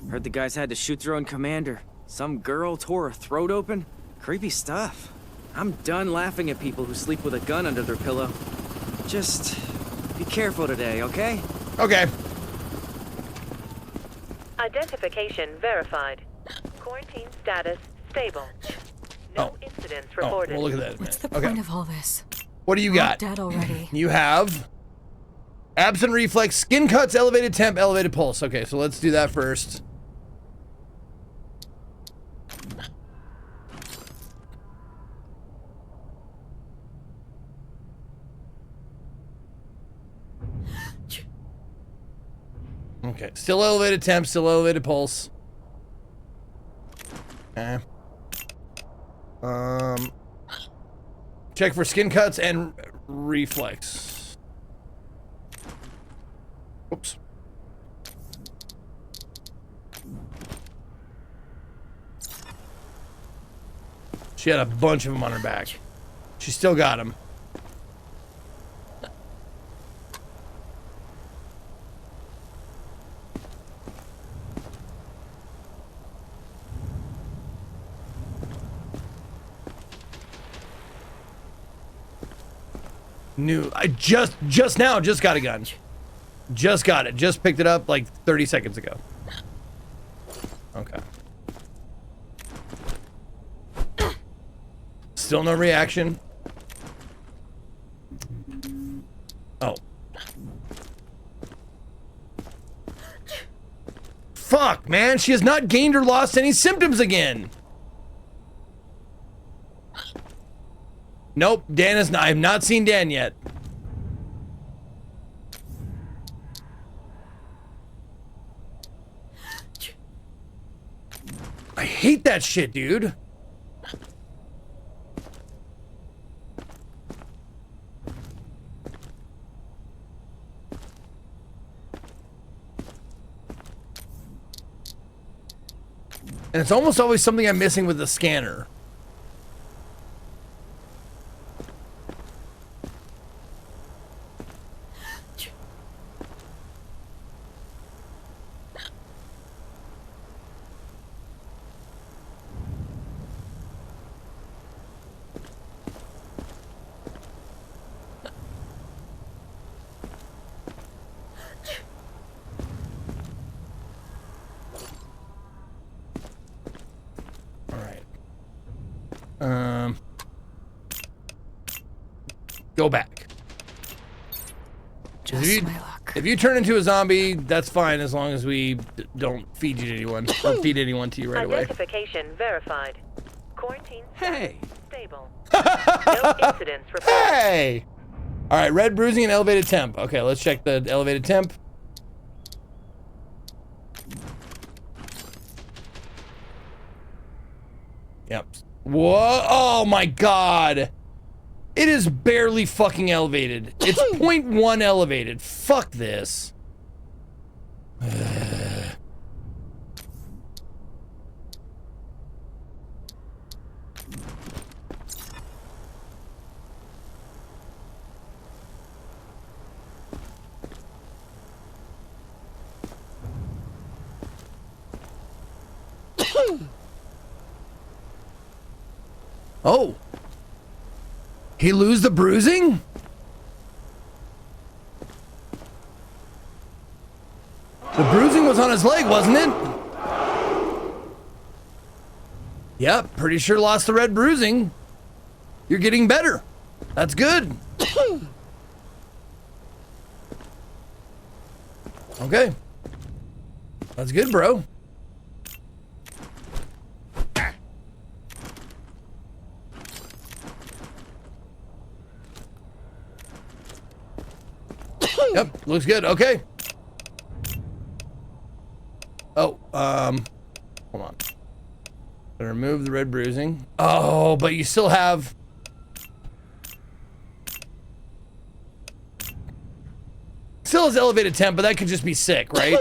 Heard the guys had to shoot their own commander. Some girl tore her throat open. Creepy stuff. I'm done laughing at people who sleep with a gun under their pillow. Just be careful today, okay? Okay. Identification verified. Quarantine status stable. No incidents reported. Well, look at that. What's the point of all this? What do you We're got? dead already. You have absent reflex, skin cuts, elevated temp, elevated pulse. Okay, so let's do that first. Okay, still elevated temp, still elevated pulse. Okay. Check for skin cuts and reflex. Oops. She had a bunch of them on her back. She still got them. I just now got a gun. Just got it. Just picked it up like 30 seconds ago. Okay. Still no reaction. Oh. Fuck, man. She has not gained or lost any symptoms again. Nope, Dan is not. I have not seen Dan yet. I hate that shit, dude. And it's almost always something I'm missing with the scanner. Go back. If you turn into a zombie, that's fine as long as we don't feed you to anyone or feed anyone to you right away. Identification verified. Quarantine Hey. stable. No incidents reported. Hey! All right, red bruising and elevated temp. Okay, let's check the elevated temp. Yep. Whoa! Oh my God! It is barely fucking elevated. It's 0.1 elevated. Fuck this. Oh. He lose the bruising? The bruising was on his leg, wasn't it? Yep, pretty sure lost the red bruising. You're getting better. That's good. Okay. That's good, bro. Yep, looks good. Okay. Oh, hold on. Gonna remove the red bruising. Oh, but you still have... Still has elevated temp, but that could just be sick, right?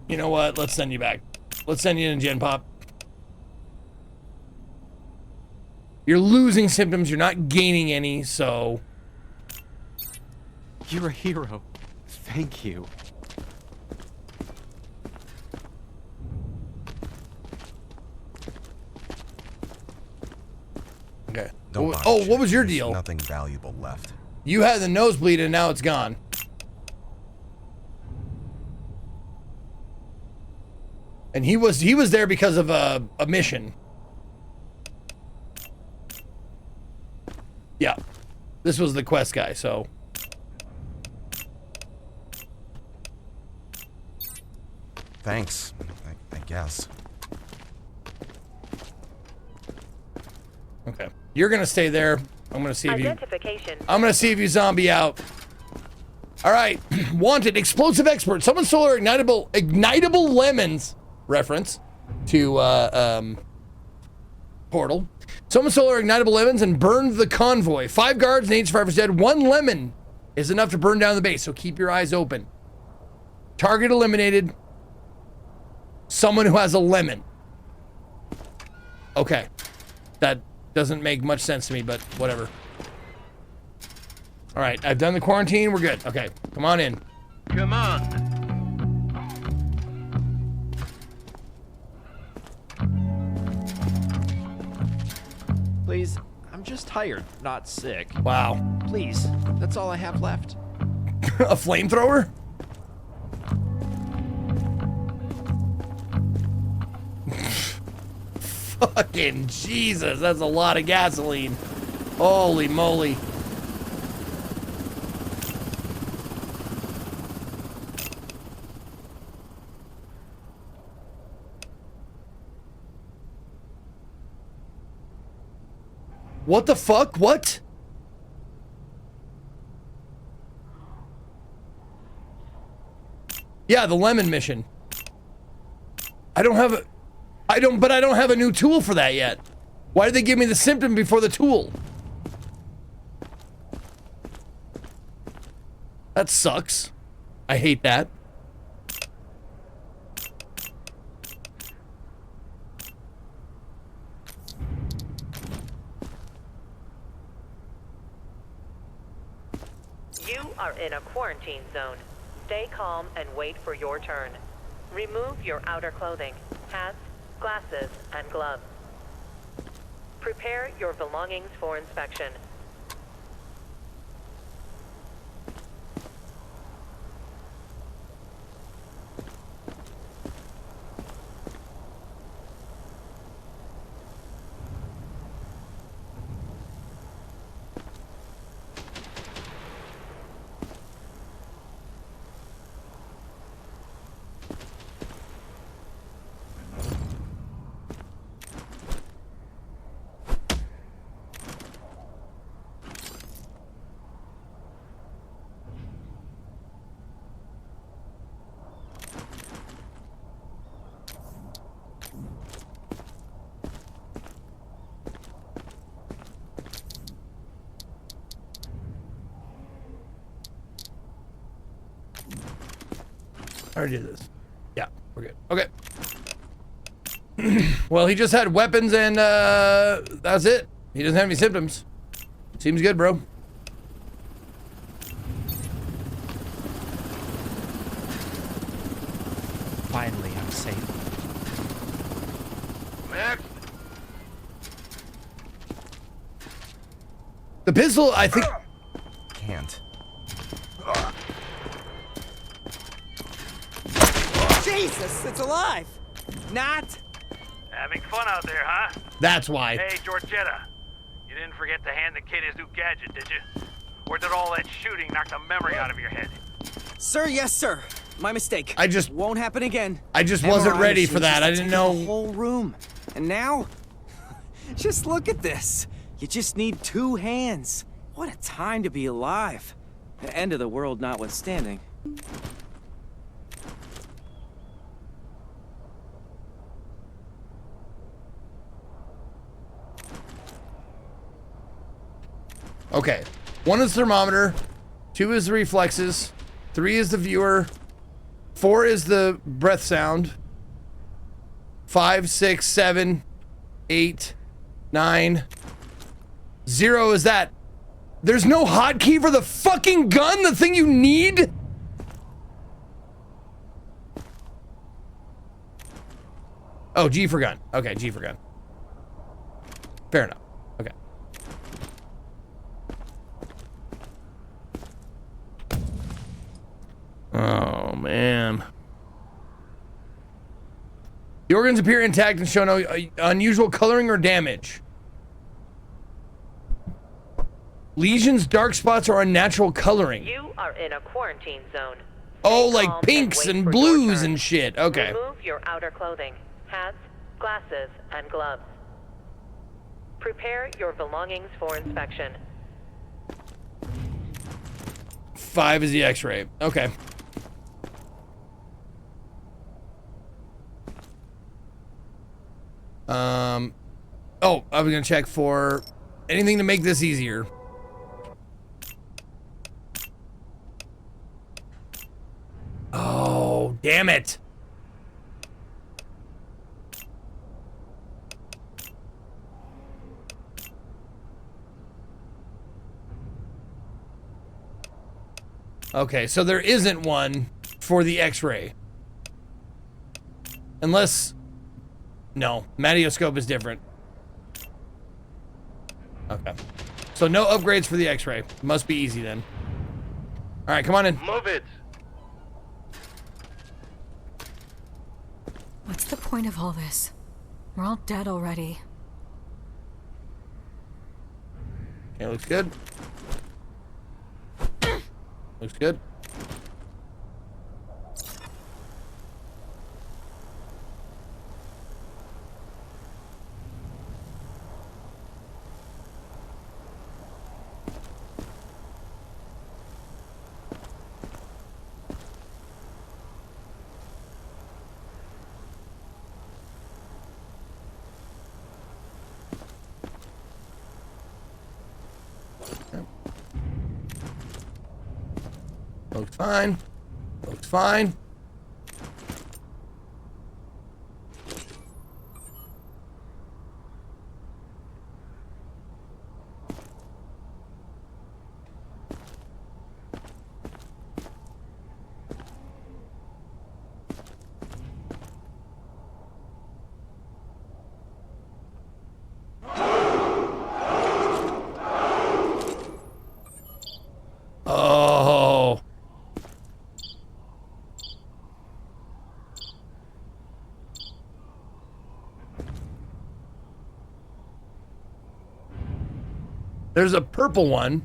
You know what? Let's send you back. Let's send you in Gen Pop. You're losing symptoms. You're not gaining any, so... You're a hero. Thank you. Okay. Don't Oh, budge. what was your There's deal? Nothing valuable left. You had the nosebleed and now it's gone. And he was there because of a mission. Yeah. This was the quest guy, so. Thanks, I guess. Okay. You're gonna stay there. I'm gonna see if you... Identification. I'm gonna see if you zombie out. All right. Wanted explosive expert. Someone stole our ignitable lemons. Reference to Portal. Someone stole our ignitable lemons and burned the convoy. 5 guards and 8 survivors dead. 1 lemon is enough to burn down the base, so keep your eyes open. Target eliminated. Someone who has a lemon. Okay. That doesn't make much sense to me, but whatever. All right, I've done the quarantine. We're good. Okay, come on in. Come on. Please, I'm just tired, not sick. Wow. Please, that's all I have left. A flamethrower? Fucking Jesus, that's a lot of gasoline. Holy moly. What the fuck? What? Yeah, the lemon mission. I don't have a new tool for that yet. Why did they give me the symptom before the tool? That sucks. I hate that. You are in a quarantine zone. Stay calm and wait for your turn. Remove your outer clothing, hats, glasses, and gloves. Prepare your belongings for inspection. I already did this. Yeah, we're good. Okay. Well, he just had weapons and that's it. He doesn't have any symptoms. Seems good, bro. Finally, I'm safe. Next. The pistol, I think. Can't. Jesus, it's alive! Not! Having fun out there, huh? That's why. Hey, Georgetta. You didn't forget to hand the kid his new gadget, did you? Or did all that shooting knock the memory out of your head? Sir, yes, sir. My mistake. I just won't happen again. I just wasn't MRI ready for machines that. I used to didn't take know. the whole room. And now? Just look at this. You just need 2 hands. What a time to be alive. The end of the world notwithstanding. Okay. 1 is thermometer, 2 is the reflexes, 3 is the viewer, 4 is the breath sound, 5, 6, 7, 8, 9, 0 is that. There's no hotkey for the fucking gun, the thing you need? Oh, G for gun. Okay, G for gun. Fair enough. Okay. Oh, man. The organs appear intact and show no unusual coloring or damage. Lesions, dark spots, or unnatural coloring. You are in a quarantine zone. Oh, Stay like calm pinks wait and for your blues turn. and shit. Okay. Remove your outer clothing, hats, glasses, and gloves. Prepare your belongings for inspection. 5 is the x-ray. Okay. Oh, I was gonna check for anything to make this easier. Oh, damn it. Okay, so there isn't one for the x-ray. Unless... No, Madioscope is different. Okay. So no upgrades for the x-ray. Must be easy then. Alright, come on in. Move it. What's the point of all this? We're all dead already. Okay, looks good. Looks good. Looks fine. Looks fine. Oh. There's a purple one.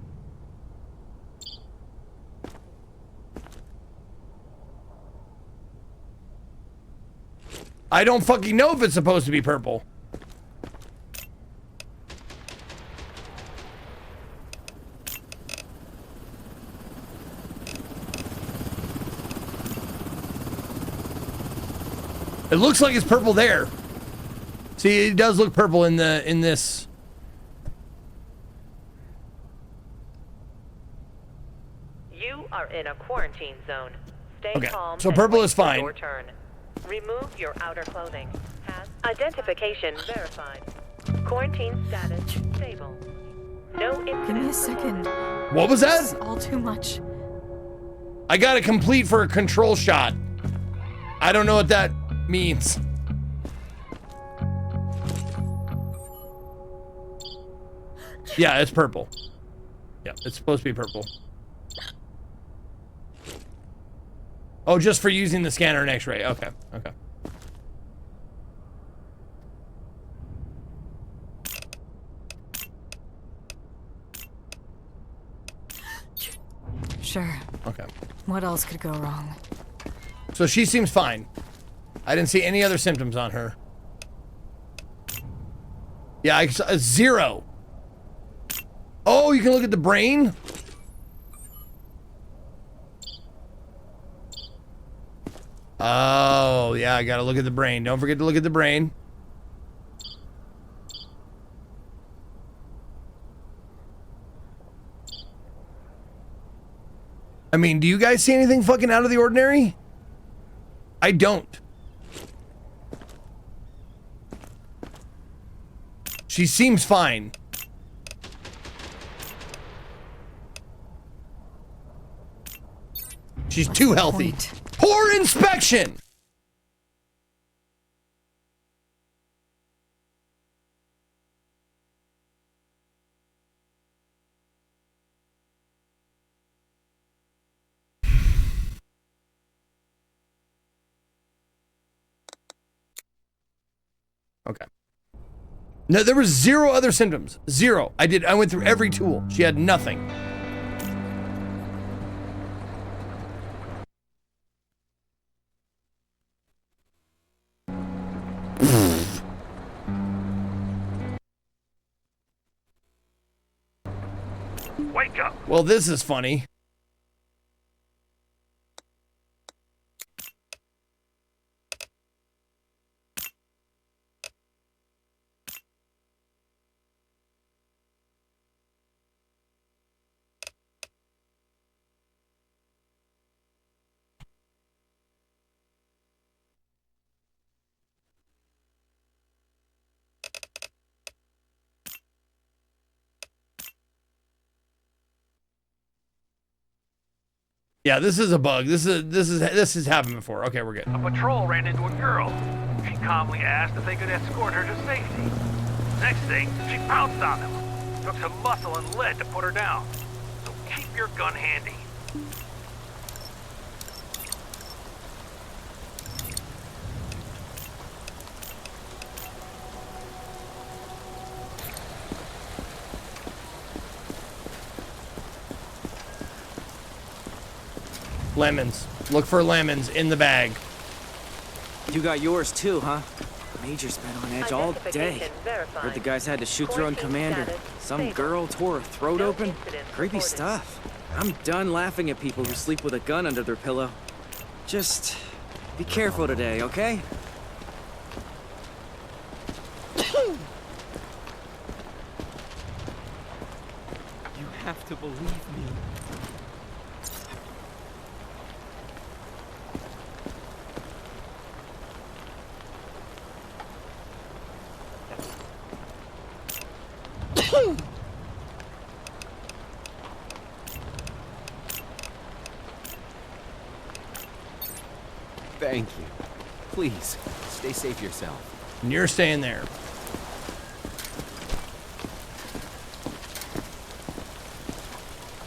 I don't fucking know if it's supposed to be purple. It looks like it's purple there. See, it does look purple in this. You are in a quarantine zone. Stay Okay, calm so and purple wait is for fine. Your turn. Remove your outer clothing. Identification verified. Quarantine status stable. No incidents. Give me a second. What was This is that? all too much. I got it complete for a control shot. I don't know what that means. Yeah, it's purple. Yeah, it's supposed to be purple. Oh, just for using the scanner and x-ray. Okay, okay. Sure. Okay. What else could go wrong? So she seems fine. I didn't see any other symptoms on her. Yeah, I saw 0. Oh, you can look at the brain? Oh, yeah, I gotta look at the brain. Don't forget to look at the brain. I mean, do you guys see anything fucking out of the ordinary? I don't. She seems fine. She's too healthy. Poor inspection! Okay. No, there was 0 other symptoms. 0. I went through every tool. She had nothing. Wake up! Well, this is funny. Yeah, this is a bug. This has happened before. Okay, we're good. A patrol ran into a girl. She calmly asked if they could escort her to safety. Next thing, she pounced on them. Took some muscle and lead to put her down. So keep your gun handy. Lemons. Look for lemons in the bag. You got yours too, huh? Major's been on edge all day. Heard the guys had to shoot their own commander. Some girl tore her throat open. Creepy stuff. I'm done laughing at people who sleep with a gun under their pillow. Just be careful today, okay? You have to believe me. Thank you. Please, stay safe yourself. And you're staying there.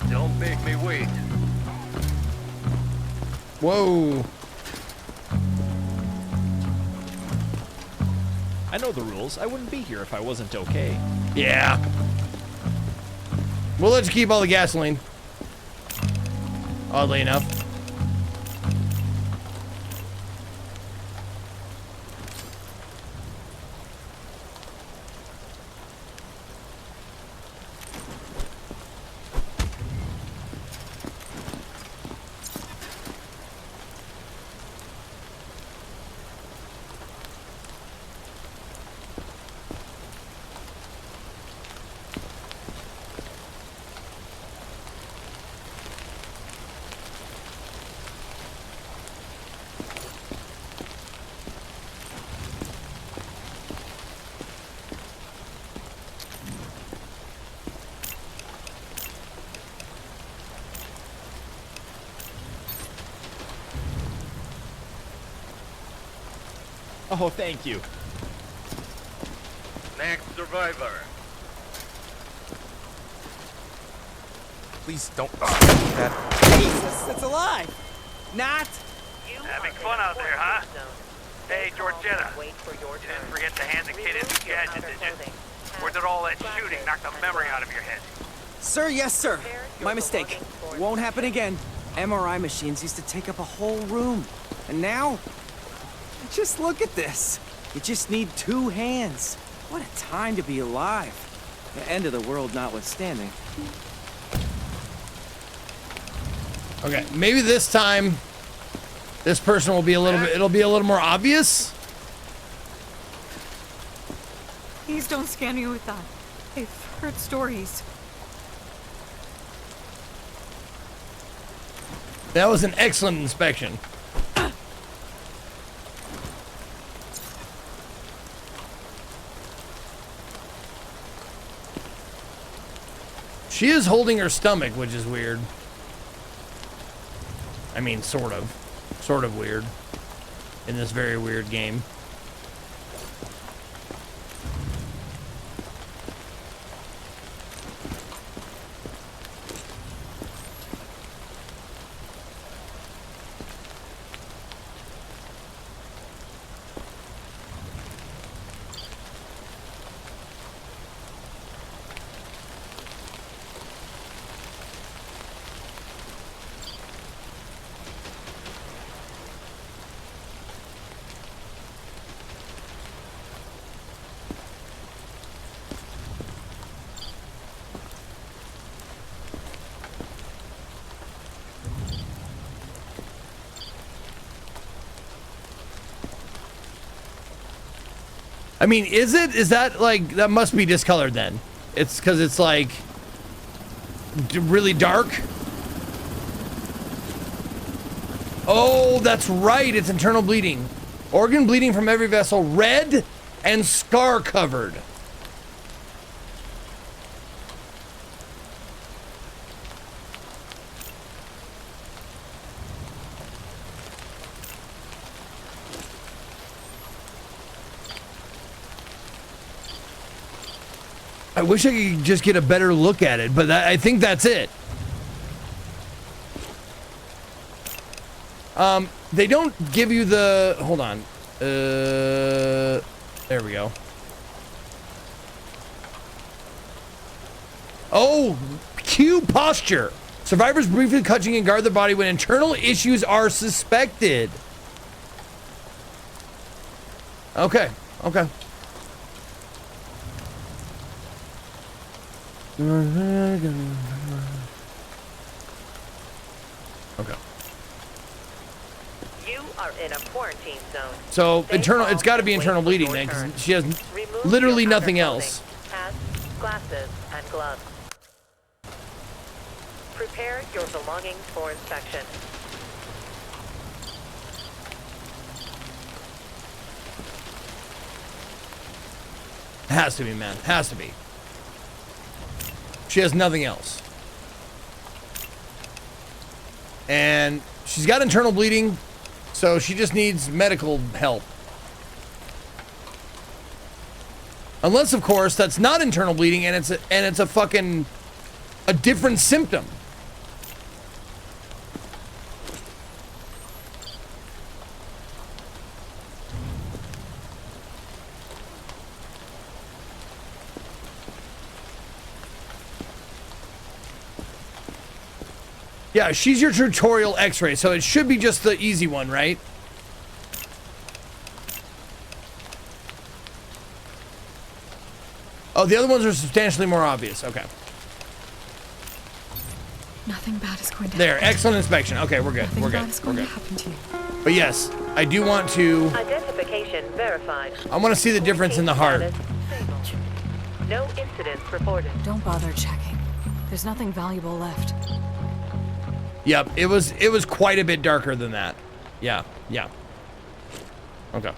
Don't make me wait. Whoa. I know the rules. I wouldn't be here if I wasn't okay. Yeah. We'll let you keep all the gasoline. Oddly enough. Oh, thank you. Next survivor. Please don't. That. Jesus, it's alive! Not. Having fun out there, huh? Hey, Georgetta. Didn't forget to hand the kid his gadget, did you? Or did all that shooting knock the memory out of your head? Sir, yes, sir. My mistake. Won't happen again. MRI machines used to take up a whole room. And now, just look at this. You just need 2 hands. What a time to be alive. The end of the world notwithstanding. Okay, maybe this time this person will be a little bit, it'll be a little more obvious. Please don't scan me with that. I've heard stories. That was an excellent inspection. She is holding her stomach, which is weird. I mean, sort of weird in this very weird game. I mean, is that like, that must be discolored then. It's because it's like really dark. Oh, that's right. It's internal bleeding. Organ bleeding from every vessel, red and scar covered. I wish I could just get a better look at it, but I think that's it. They don't give you the, hold on. There we go. Oh, Q posture. Survivors briefly touching and guard the body when internal issues are suspected. Okay, okay. Okay. You are in a quarantine zone. So internal, it's got to be internal bleeding then, because she has literally nothing else. Hats, glasses, and gloves. Prepare your belongings for inspection. Has to be, man. Has to be. She has nothing else. And she's got internal bleeding, so she just needs medical help. Unless, of course, that's not internal bleeding and it's a fucking a different symptom. Yeah, she's your tutorial x-ray, so it should be just the easy one, right? Oh, the other ones are substantially more obvious. Okay. Nothing bad is going to There, happen. excellent inspection. Okay, we're good. Nothing We're bad good. is We're going good. to happen to you. But yes, I do want to. Identification verified. I want to see the difference in the heart. No incidents reported. Don't bother checking. There's nothing valuable left. Yep, it was quite a bit darker than that. Yeah, yeah. Okay.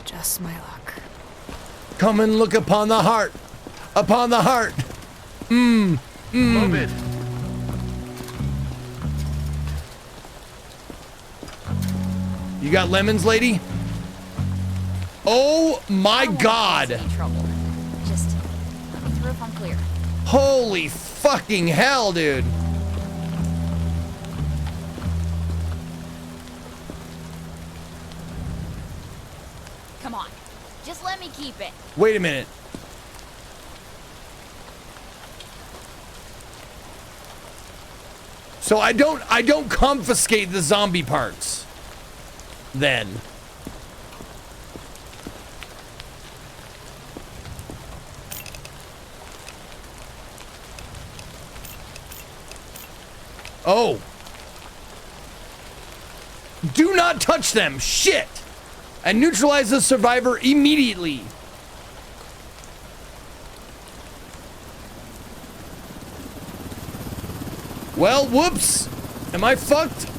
Just my luck. Come and look upon the heart. Upon the heart. Move it. You got lemons, lady? Oh my God. Any trouble. Just let me through if I'm clear. Holy fucking hell, dude. Come on. Just let me keep it. Wait a minute. So I don't confiscate the zombie parts. Then. Oh. Do not touch them. Shit. And neutralize the survivor immediately. Well, whoops. Am I fucked?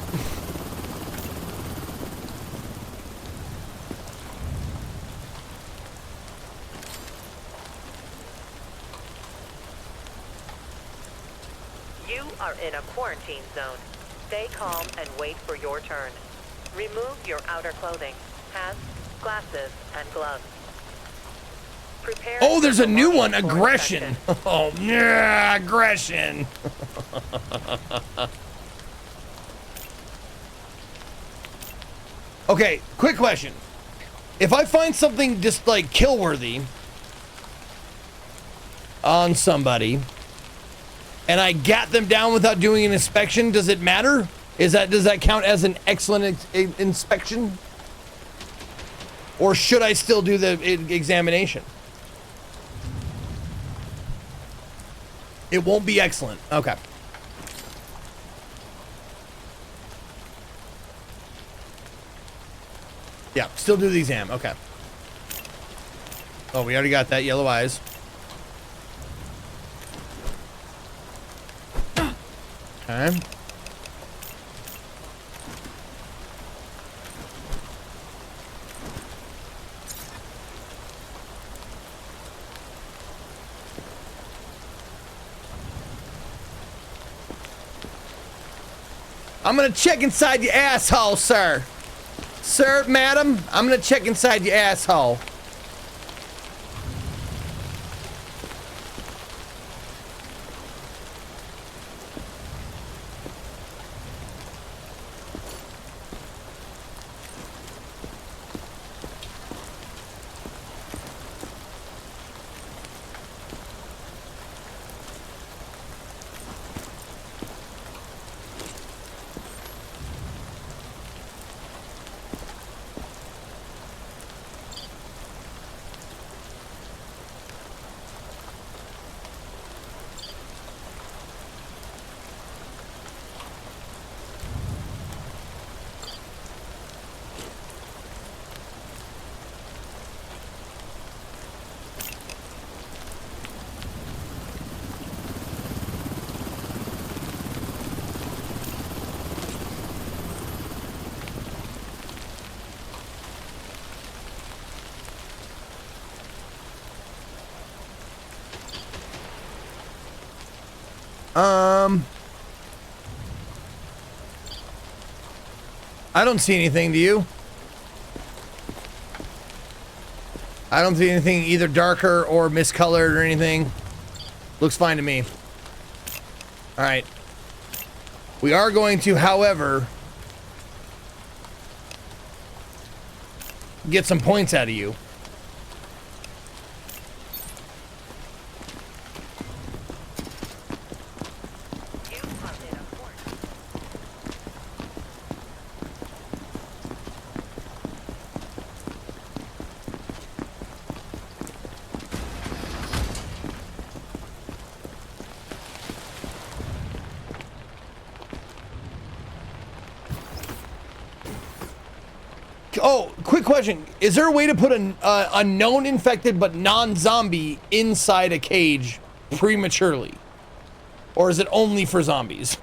You are in a quarantine zone. Stay calm and wait for your turn. Remove your outer clothing, hats, glasses, and gloves. Prepare. Oh, there's a new one. for Aggression. infection. Oh, yeah, aggression. Okay, quick question. If I find something just like kill worthy on somebody and I gat them down without doing an inspection, does it matter? Does that count as an excellent inspection? Or should I still do the examination? It won't be excellent. Okay. Yeah, still do the exam. Okay. Oh, we already got that. Yellow eyes. Okay. I'm gonna check inside your asshole, sir. Sir, madam, I'm gonna check inside your asshole. I don't see anything, do you? I don't see anything either darker or miscolored or anything. Looks fine to me. Alright. We are going to, however, get some points out of you. Oh, quick question. Is there a way to put a known infected but non-zombie inside a cage prematurely? Or is it only for zombies?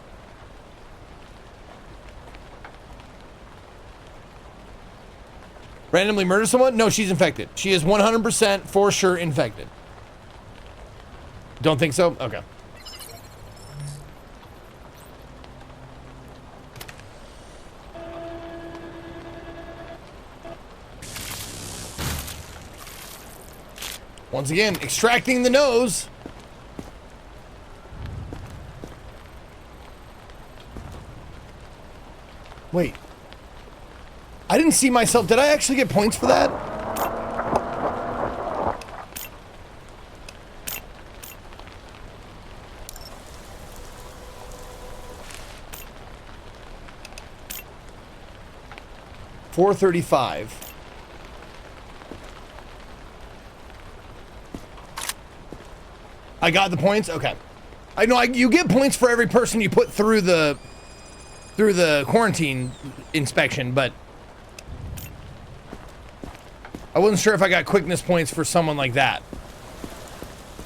Randomly murder someone? No, she's infected. She is 100% for sure infected. Don't think so? Okay. Once again, extracting the nose. Wait. I didn't see myself. Did I actually get points for that? $435. I got the points? Okay. I know you get points for every person you put through the quarantine inspection, but I wasn't sure if I got quickness points for someone like that.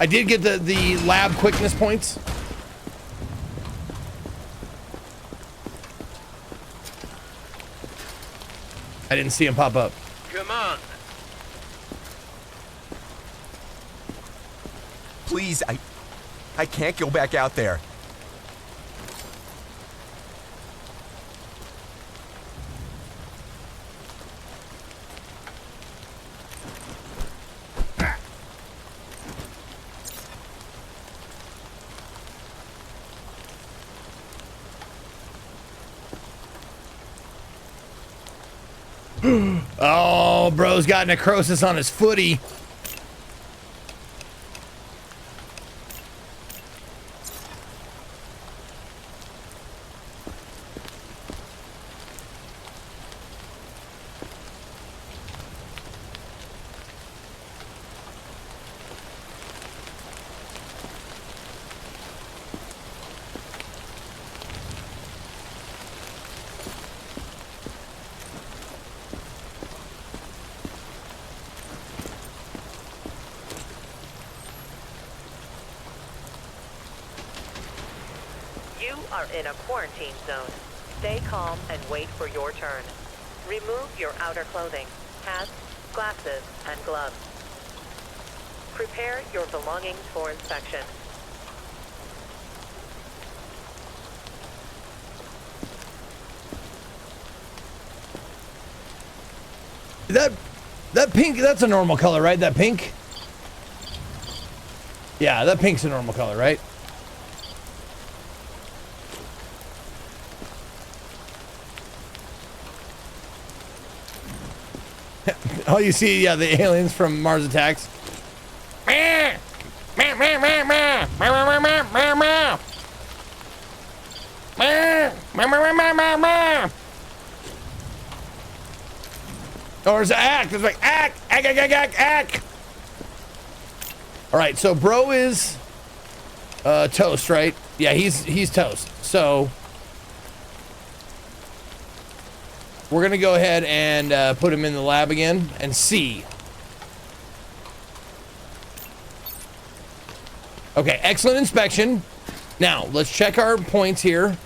I did get the lab quickness points. I didn't see him pop up. Come on. Please, I can't go back out there. Oh, bro's got necrosis on his footy. In a quarantine zone. Stay calm and wait for your turn. Remove your outer clothing, hats, glasses, and gloves. Prepare your belongings for inspection. That pink, that's a normal color, right? That pink? Yeah, that pink's a normal color, right? Oh, you see, yeah, the aliens from Mars Attacks. Or is it act? It's like act. All right, so bro is toast, right? Yeah, he's toast. So we're gonna go ahead and put him in the lab again and see. Okay, excellent inspection. Now let's check our points here.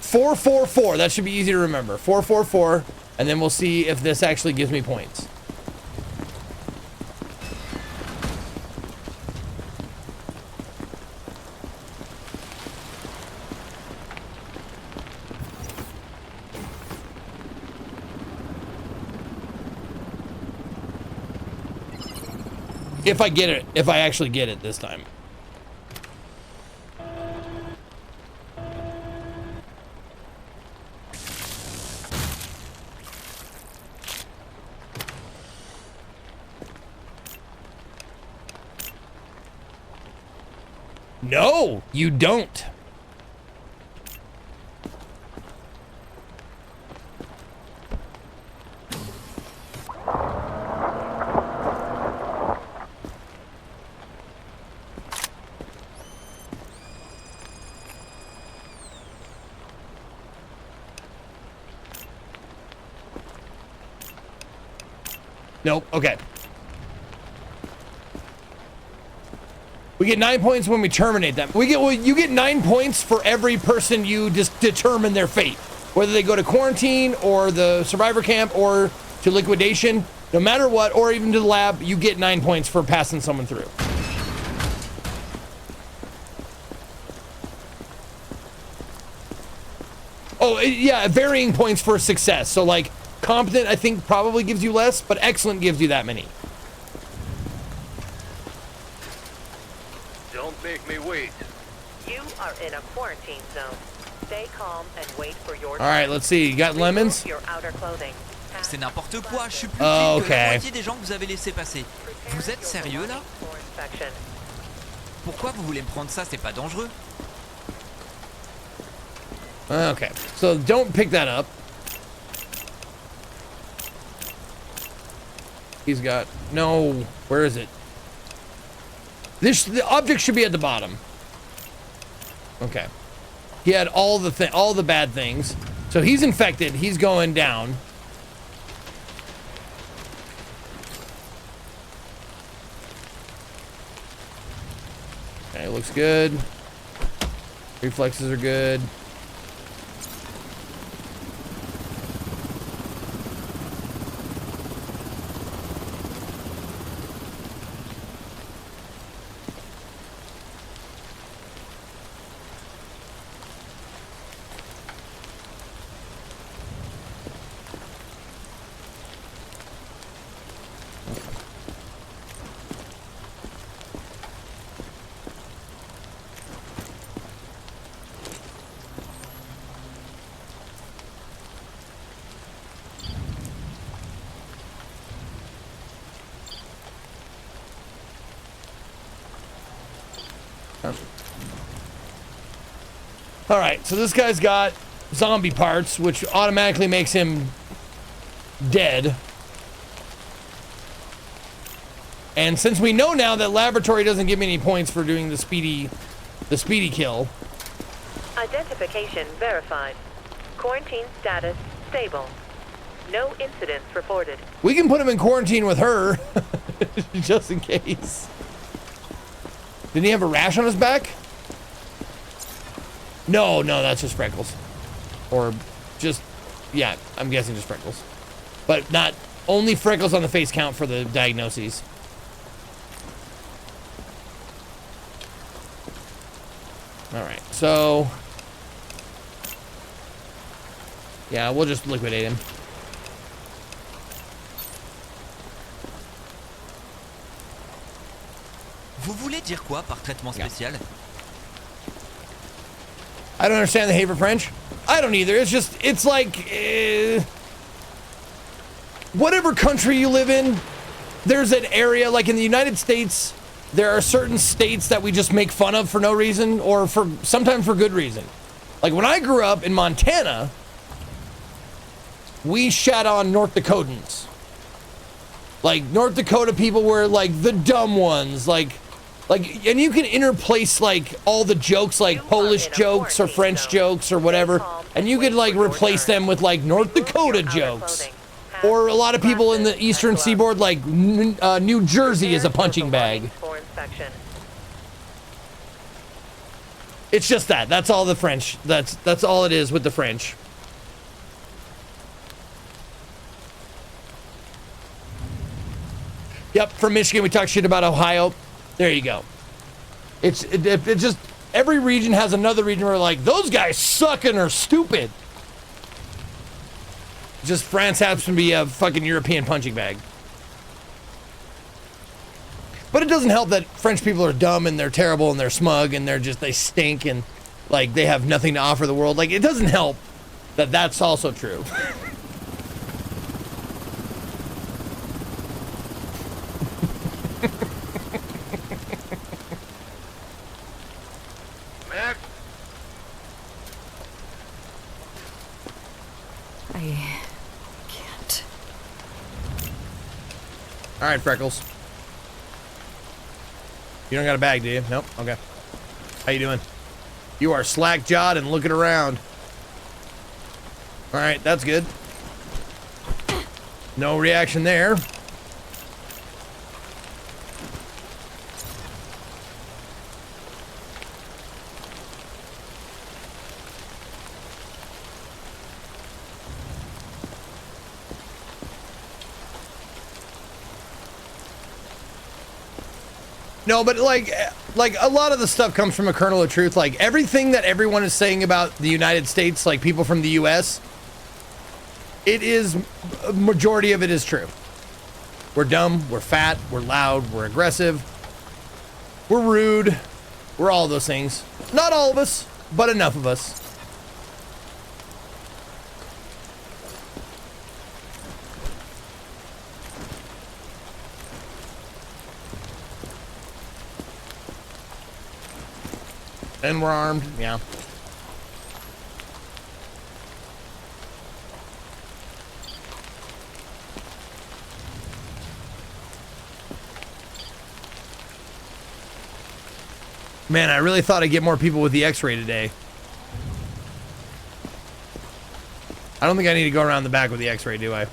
444. That should be easy to remember. 444, and then we'll see if this actually gives me points. If I get it, if I actually get it this time. No, you don't. Nope. Okay. We get 9 points when we terminate them. You get 9 points for every person you just determine their fate, whether they go to quarantine or the survivor camp or to liquidation. No matter what, or even to the lab, you get 9 points for passing someone through. Oh yeah, varying points for success. So like competent, I think probably gives you less, but excellent gives you that many. Don't make me wait. You are in a quarantine zone. Stay calm and wait for your All right, let's see. You got lemons? Your outer clothing. C'est n'importe quoi, je suis plus Oh, clean que la okay. moitié des gens que vous avez laissé passer. Vous êtes sérieux là? Pourquoi vous voulez me prendre ça? C'est pas dangereux? Okay, so don't pick that up. He's got no. Where is it? The object should be at the bottom. Okay, he had all the bad things, so he's infected. He's going down. Okay, looks good. Reflexes are good. All right, so this guy's got zombie parts, which automatically makes him dead. And since we know now that laboratory doesn't give me any points for doing the speedy kill. Identification verified. Quarantine status stable. No incidents reported. We can put him in quarantine with her, just in case. Didn't he have a rash on his back? No, that's just freckles. Or just, yeah, I'm guessing just freckles. But not, only freckles on the face count for the diagnoses. All right, so. Yeah, we'll just liquidate him. Vous voulez dire quoi par traitement spécial? I don't understand the Haver French. I don't either. It's like, whatever country you live in, there's an area, like in the United States, there are certain states that we just make fun of for no reason, or sometimes for good reason. Like when I grew up in Montana, we shat on North Dakotans. Like North Dakota people were like the dumb ones, and you can interplace like all the jokes, like Polish jokes or French jokes or whatever, and you could like replace them with like North Dakota jokes. Or a lot of people in the Eastern Seaboard, like New Jersey is a punching bag. It's just that. That's all the French. That's all it is with the French. Yep, from Michigan we talk shit about Ohio. There you go. It just, every region has another region where like, those guys suck and are stupid. Just France happens to be a fucking European punching bag. But it doesn't help that French people are dumb and they're terrible and they're smug and they stink and like they have nothing to offer the world. Like it doesn't help that that's also true. Max? I can't. All right, Freckles. You don't got a bag, do you? Nope. Okay. How you doing? You are slack-jawed and looking around. All right, that's good. No reaction there. No, but like a lot of the stuff comes from a kernel of truth. Like everything that everyone is saying about the United States, like people from the US, it is, a majority of it is true. We're dumb, we're fat, we're loud, we're aggressive, we're rude, We're all those things. Not all of us, but enough of us. And we're armed, yeah. Man, I really thought I'd get more people with the X-ray today. I don't think I need to go around the back with the X-ray, do I?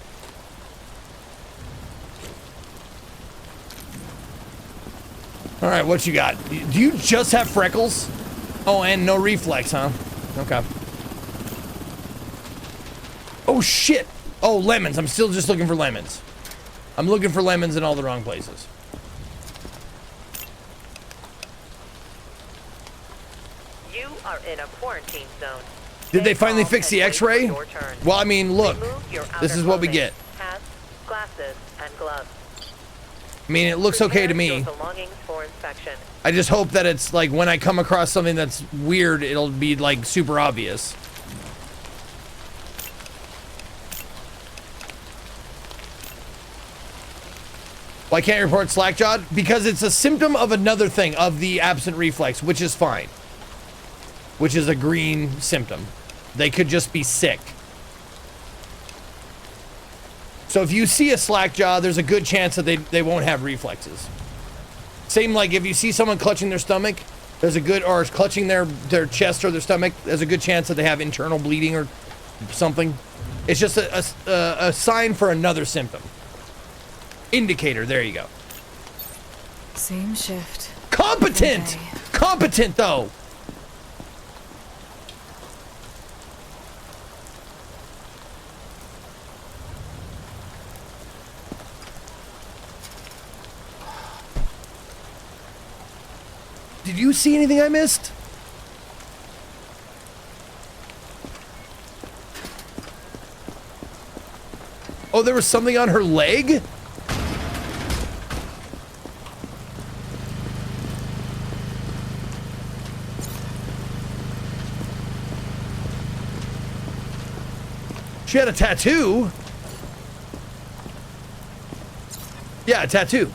All right, what you got? Do you just have freckles? Oh, and no reflex, huh? Okay. Oh, shit. Oh, lemons. I'm still just looking for lemons. I'm looking for lemons in all the wrong places. You are in a quarantine zone. Did they finally fix the X-ray? Well, I mean, look. This is what we get. Hats, glasses, and gloves. I mean, it looks okay to me. Belongings for inspection. I just hope that it's like when I come across something that's weird, it'll be like super obvious. Why can't I report slackjawed? Because it's a symptom of another thing, of the absent reflex, which is fine. Which is a green symptom. They could just be sick. So if you see a slackjaw, there's a good chance that they won't have reflexes. Same like if you see someone clutching their stomach, there's a good, or clutching their chest or their stomach, there's a good chance that they have internal bleeding or something. It's just a sign for another symptom. Indicator, there you go. Same shift. Competent! Competent though! Did you see anything I missed? Oh, there was something on her leg? She had a tattoo. Yeah, a tattoo.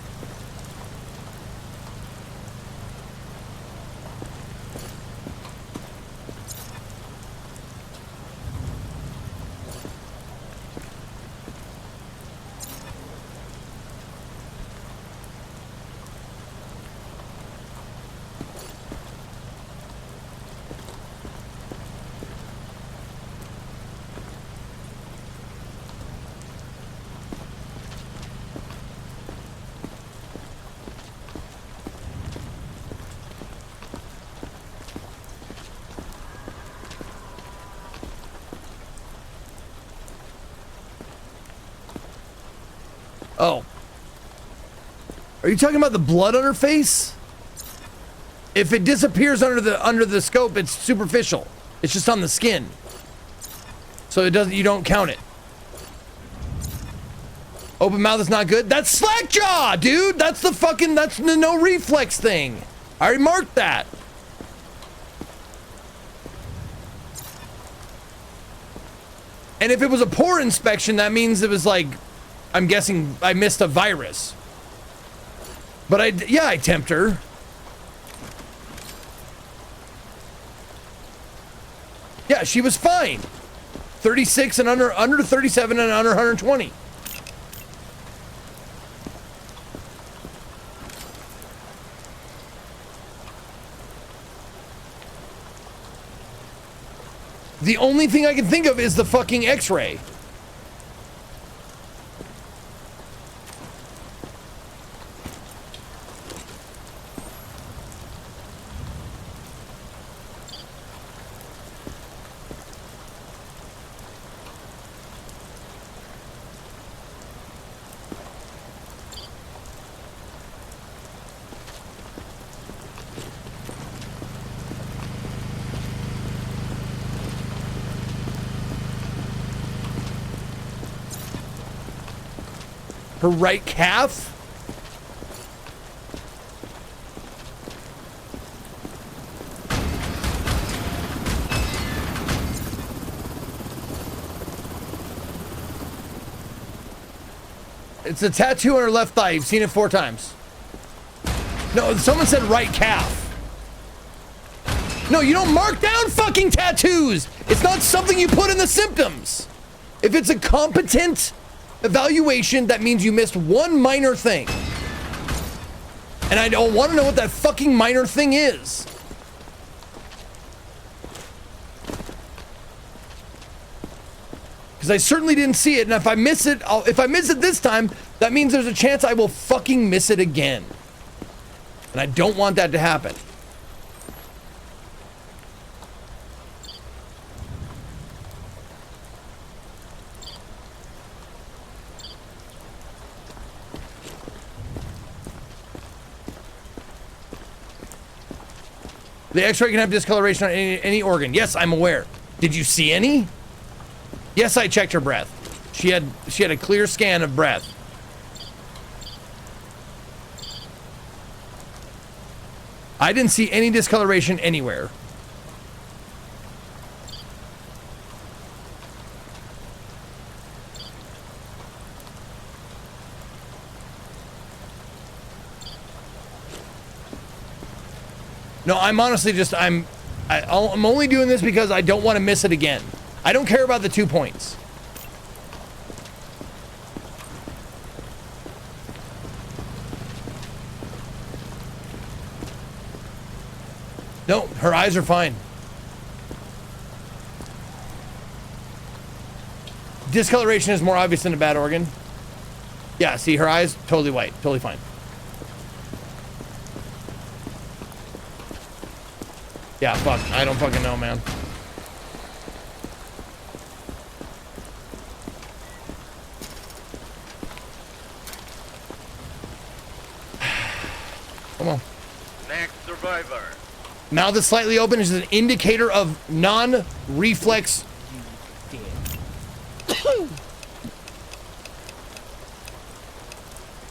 Oh. Are you talking about the blood on her face? If it disappears under the scope, it's superficial. It's just on the skin. So it doesn't, you don't count it. Open mouth is not good. That's slackjaw, dude. That's the fucking, that's the no reflex thing. I already marked that. And if it was a pore inspection, that means it was like, I'm guessing I missed a virus. But I temped her. Yeah, she was fine. 36 and under 37 and under 120. The only thing I can think of is the fucking X-ray. Her right calf? It's a tattoo on her left thigh. You've seen it 4 times. No, someone said right calf. No, you don't mark down fucking tattoos. It's not something you put in the symptoms. If it's a competent evaluation, that means you missed one minor thing. And I don't want to know what that fucking minor thing is. Because I certainly didn't see it, and if I miss it, if I miss it this time, that means there's a chance I will fucking miss it again. And I don't want that to happen. The X-ray can have discoloration on any organ. Yes, I'm aware. Did you see any? Yes, I checked her breath. She had a clear scan of breath. I didn't see any discoloration anywhere. No, I'm honestly just, I'm only doing this because I don't want to miss it again. I don't care about the 2 points. No, her eyes are fine. Discoloration is more obvious than a bad organ. Yeah, see, her eyes, totally white, totally fine. Yeah, fuck. I don't fucking know, man. Come on. Next survivor. Mouth is slightly open is an indicator of non-reflex.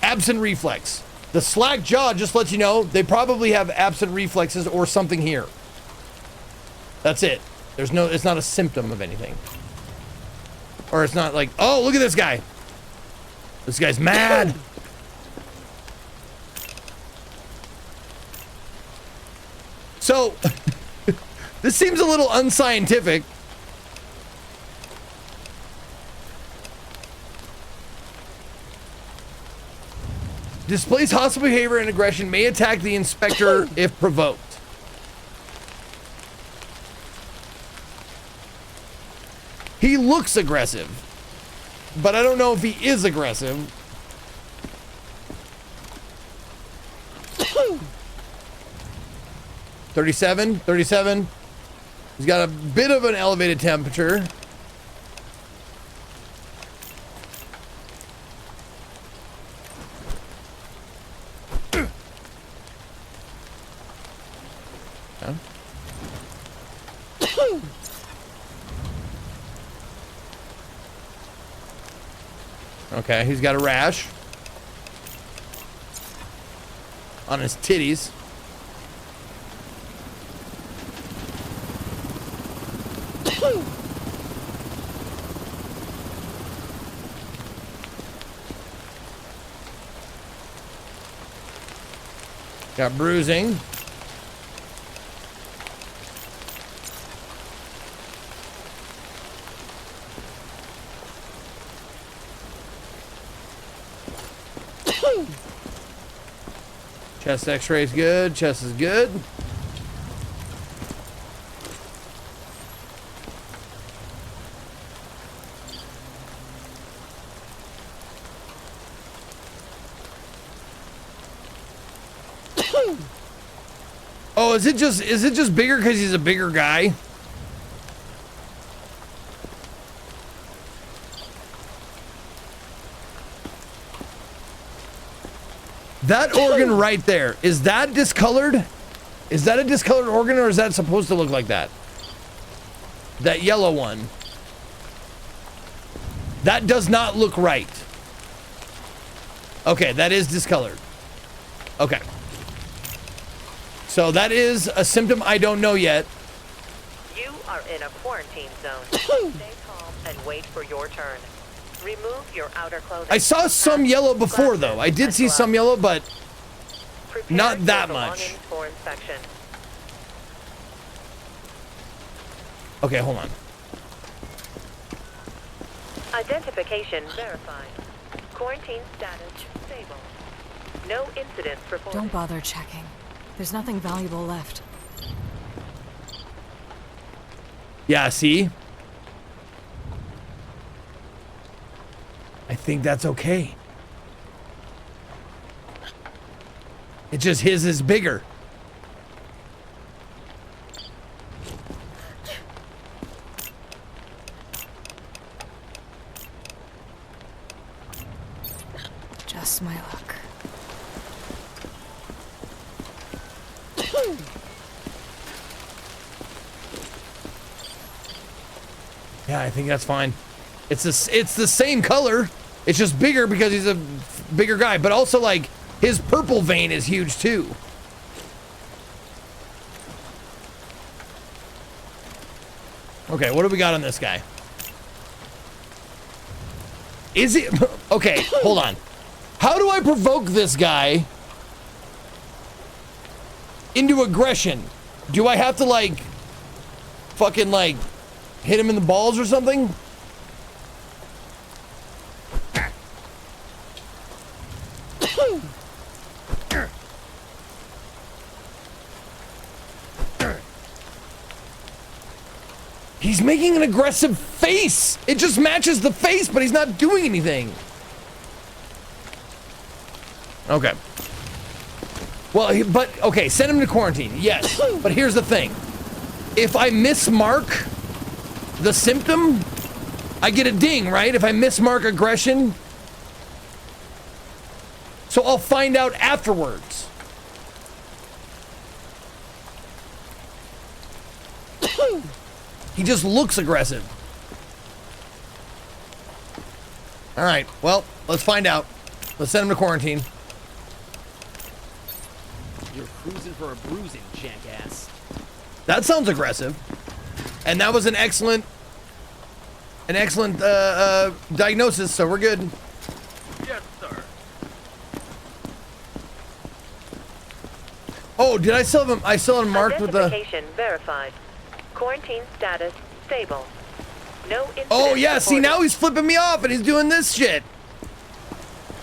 Absent reflex. The slack jaw just lets you know they probably have absent reflexes or something here. That's it. There's no, it's not a symptom of anything. Or it's not like, oh, look at this guy. This guy's mad. So, this seems a little unscientific. Displays hostile behavior and aggression, may attack the inspector if provoked. He looks aggressive, but I don't know if he is aggressive. $37. He's got a bit of an elevated temperature. Okay, he's got a rash on his titties. Got bruising. Chest x-ray is good. Chest is good. Oh, is it just bigger because he's a bigger guy? That organ right there, is that discolored? Is that a discolored organ, or is that supposed to look like that? That yellow one. That does not look right. Okay, that is discolored. Okay. So that is a symptom I don't know yet. You are in a quarantine zone. Stay calm and wait for your turn. Remove your outer clothing. I saw some yellow before, though. I did see some yellow, but not that much. For inspection. Okay, hold on. Identification verified. Quarantine status stable. No incidents reported. Don't bother checking. There's nothing valuable left. Yeah, see? I think that's okay. It's just his is bigger. Just my luck. Yeah, I think that's fine. It's the same color. It's just bigger because he's a bigger guy. But also, like, his purple vein is huge, too. Okay, what do we got on this guy? Is it... Okay, hold on. How do I provoke this guy into aggression? Do I have to, like, fucking, like, hit him in the balls or something? He's making an aggressive face. It just matches the face, but he's not doing anything. Okay. Well, okay, send him to quarantine. Yes, but here's the thing. If I mismark the symptom, I get a ding, right? If I mismark aggression. So I'll find out afterwards. He just looks aggressive. All right, well, let's find out. Let's send him to quarantine. You're cruising for a bruising, jackass. That sounds aggressive. And that was an excellent diagnosis, so we're good. Yes, sir. Oh, did I still have him? I still have him marked with the... Identification verified. Quarantine status stable. No incidents Oh, yeah, see, reported. now he's flipping me off and he's doing this shit.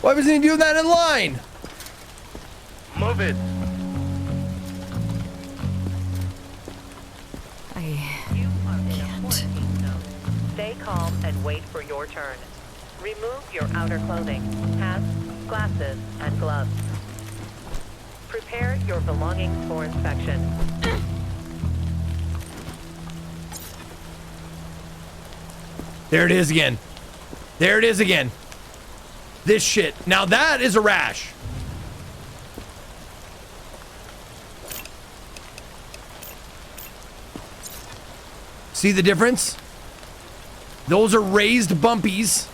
Why wasn't he doing that in line? Move it. You are in a quarantine zone. Stay calm and wait for your turn. Remove your outer clothing, hats, glasses, and gloves. Prepare your belongings for inspection. There it is again. There it is again. This shit. Now that is a rash. See the difference? Those are raised bumpies.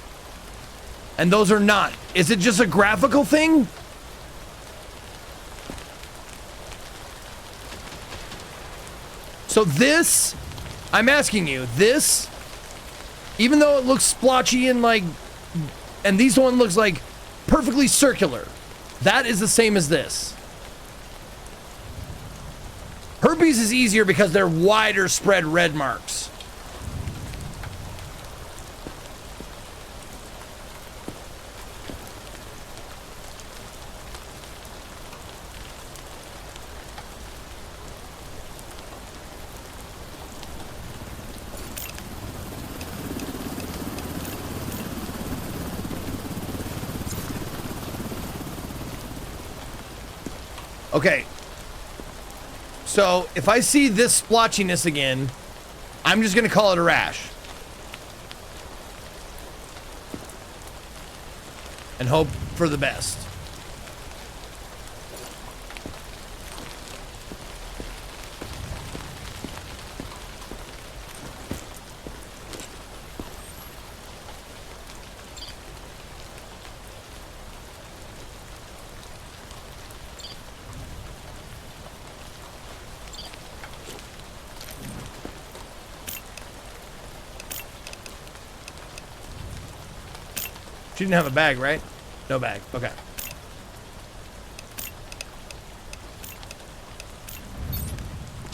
And those are not. Is it just a graphical thing? So this, I'm asking you, this, even though it looks splotchy and like, and these one looks like perfectly circular, that is the same as this. Herpes is easier because they're wider spread red marks. Okay. So if I see this splotchiness again, I'm just gonna call it a rash. And hope for the best. She didn't have a bag, right? No bag. Okay.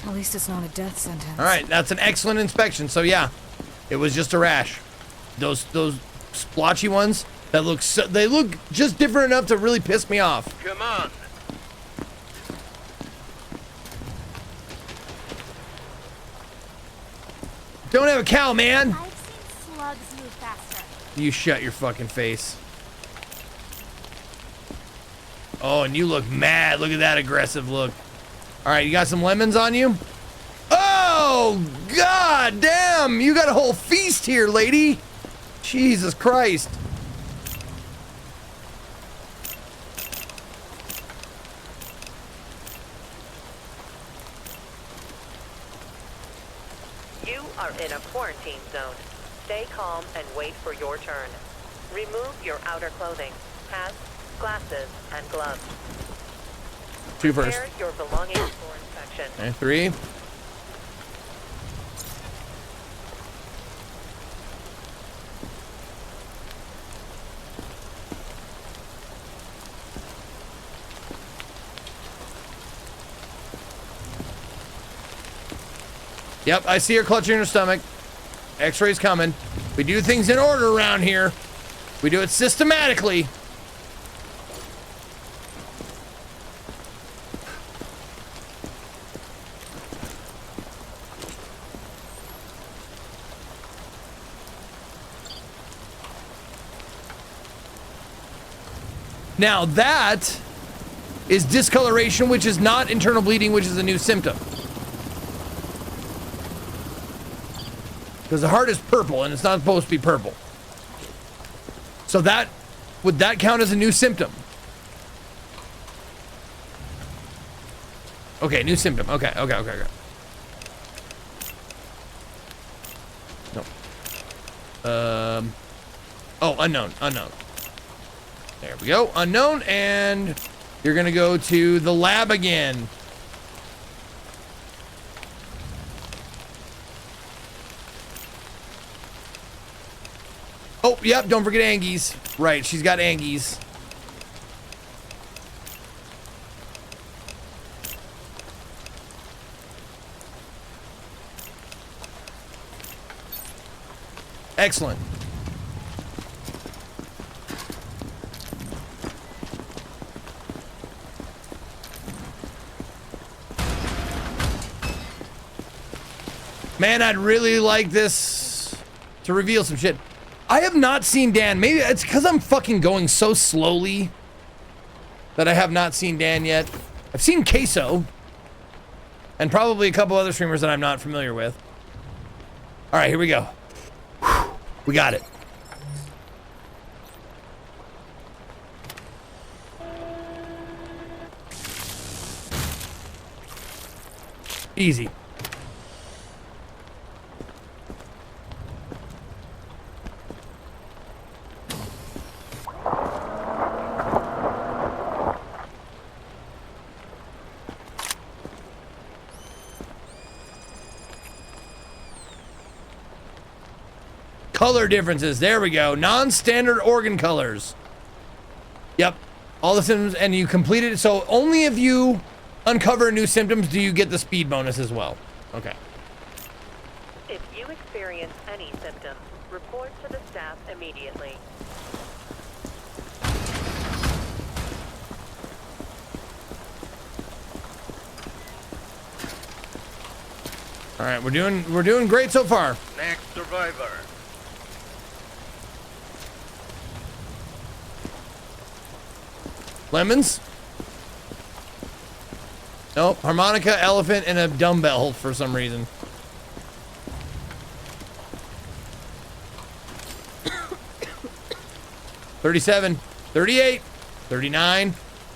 At least it's not a death sentence. All right, that's an excellent inspection. So yeah, it was just a rash. Those splotchy ones that look they look just different enough to really piss me off. Come on. Don't have a cow, man. I've seen slugs move faster. You shut your fucking face. Oh, and you look mad. Look at that aggressive look. All right, you got some lemons on you? Oh, god damn. You got a whole feast here, lady. Jesus Christ. You are in a quarantine zone. Stay calm and wait for your turn. Remove your outer clothing, hats, glasses, and gloves. Two first. Prepare your belongings for inspection. Okay, 3. Yep, I see her clutching her stomach. X-ray's coming. We do things in order around here. We do it systematically. Now that is discoloration, which is not internal bleeding, which is a new symptom. Because the heart is purple and it's not supposed to be purple. So that, would that count as a new symptom? Okay, new symptom. Okay. No. Oh, unknown. There we go, unknown, and you're gonna go to the lab again. Oh, yep, don't forget Angie's. Right, she's got Angie's. Excellent. Man, I'd really like this to reveal some shit. I have not seen Dan. Maybe it's because I'm fucking going so slowly that I have not seen Dan yet. I've seen Queso and probably a couple other streamers that I'm not familiar with. All right, here we go. Whew, we got it. Easy. Color differences. There we go. Non-standard organ colors. Yep. All the symptoms, and you completed it. So only if you uncover new symptoms do you get the speed bonus as well. Okay. If you experience any symptoms, report to the staff immediately. All right, we're doing great so far. Next survivor. Lemons? Nope. Harmonica, elephant, and a dumbbell for some reason. $37, $38, $39,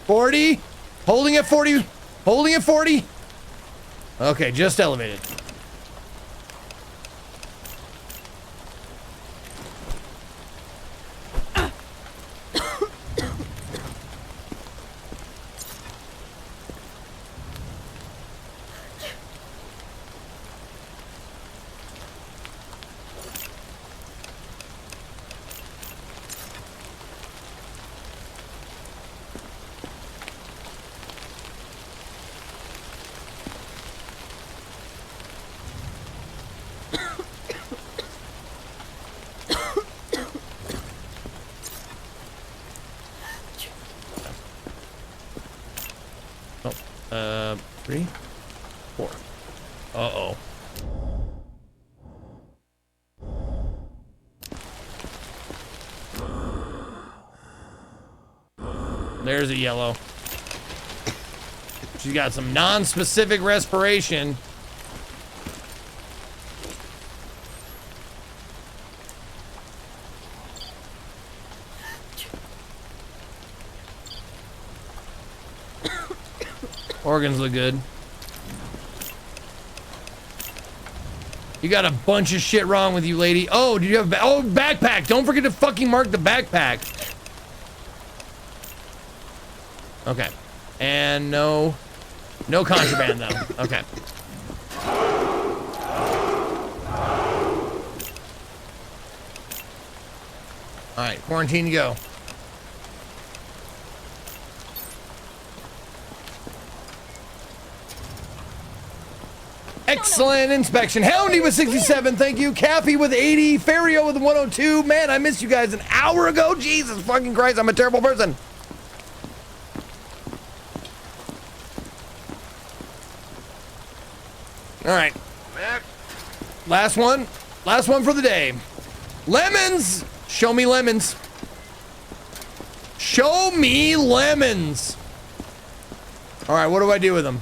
$40. Holding at 40. Holding at 40. Okay, just elevated. 4. Uh-oh. There's a yellow. She's got some non-specific respiration. Organs look good. You got a bunch of shit wrong with you, lady. Oh, do you have backpack? Don't forget to fucking mark the backpack. Okay. And no contraband though. Okay. All right, quarantine, go. Excellent inspection. Houndy with 67, thank you. Cappy with 80. Fario with 102. Man, I missed you guys an hour ago. Jesus fucking Christ, I'm a terrible person. All right. Last one. Last one for the day. Lemons. Show me lemons. Show me lemons. All right, what do I do with them?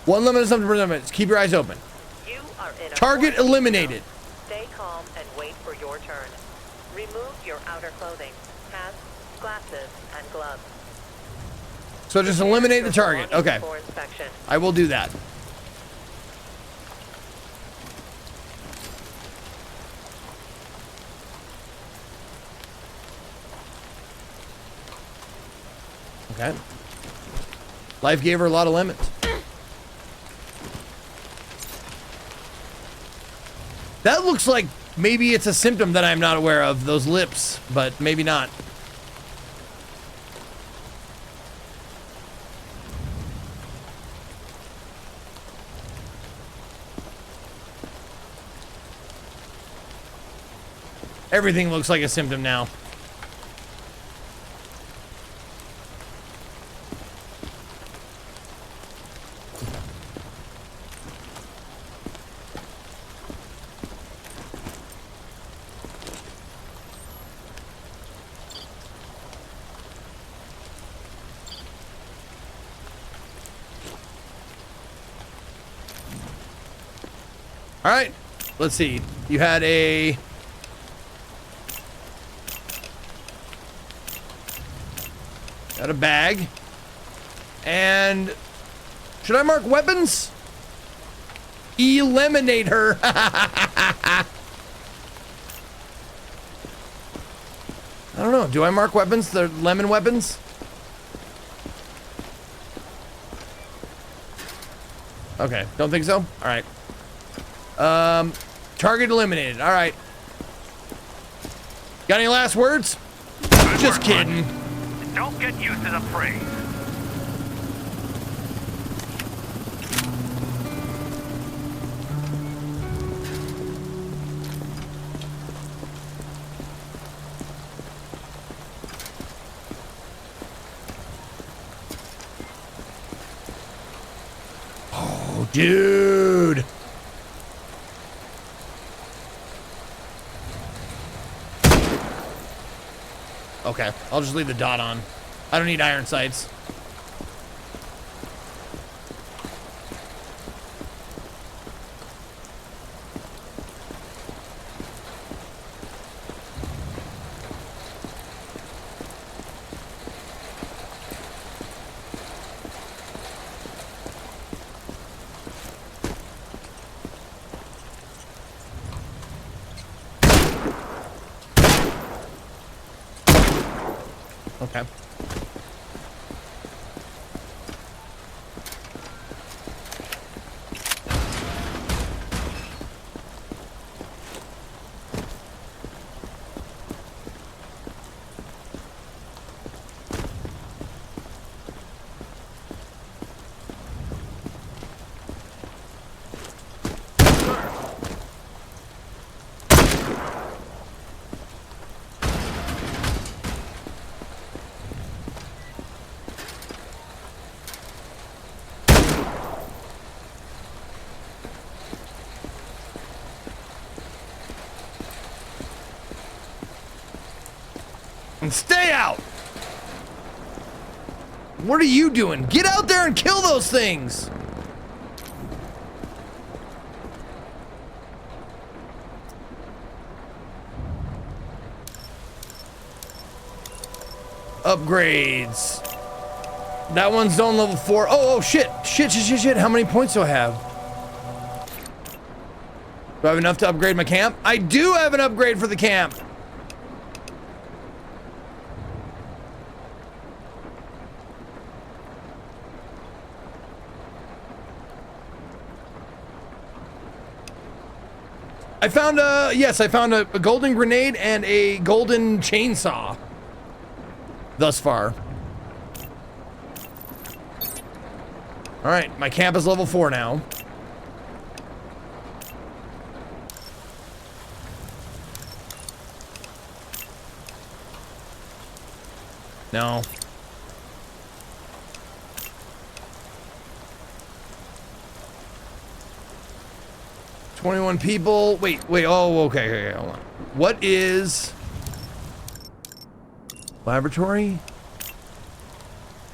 One lemon is something for lemons. Keep your eyes open. You are in a Target eliminated. Stay calm and wait for your turn. Remove your outer clothing, hats, glasses, and gloves. So just eliminate the target. Okay. For inspection. I will do that. Okay. Life gave her a lot of lemons. That looks like maybe it's a symptom that I'm not aware of, those lips, but maybe not. Everything looks like a symptom now. All right, let's see. You had a... Got a bag. And... Should I mark weapons? Eliminate her. I don't know. Do I mark weapons? They're lemon weapons? Okay, don't think so? All right. Target eliminated. All right. Got any last words? Just kidding. Don't get used to the phrase. Oh, dude. Okay, I'll just leave the dot on. I don't need iron sights. Okay. Stay out! What are you doing? Get out there and kill those things! Upgrades. That one's zone level 4. Oh, shit. Shit. How many points do I have? Do I have enough to upgrade my camp? I do have an upgrade for the camp. I found a golden grenade and a golden chainsaw thus far. All right, my camp is level 4 now. No. $21 people. Wait. Oh, okay. Hold on. What is laboratory?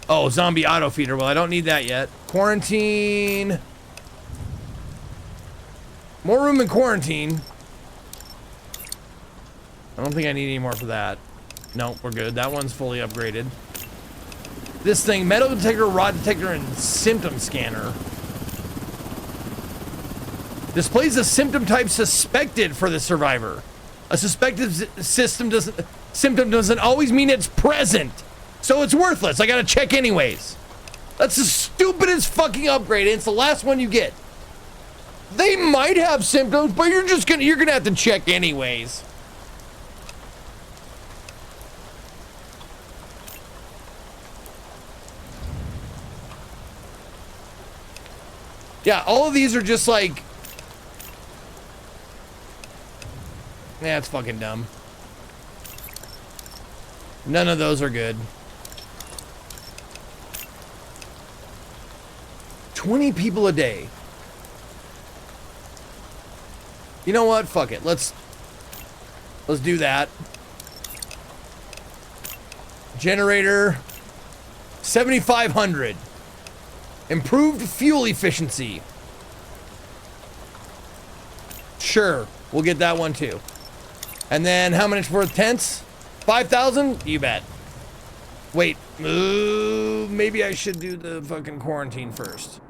Oh, zombie auto feeder. Well, I don't need that yet. Quarantine. More room in quarantine. I don't think I need any more for that. Nope, we're good. That one's fully upgraded. This thing, metal detector, rod detector, and symptom scanner. Displays a symptom type suspected for the survivor. A suspected symptom doesn't always mean it's present. So it's worthless. I gotta check anyways. That's the stupidest fucking upgrade, and it's the last one you get. They might have symptoms, but you're gonna have to check anyways. Yeah, all of these are just like, yeah, it's fucking dumb. None of those are good. 20 people a day. You know what? Fuck it. Let's do that. Generator 7,500. Improved fuel efficiency. Sure, we'll get that one too. And then how much for tents? 5,000? You bet. Wait, maybe I should do the fucking quarantine first.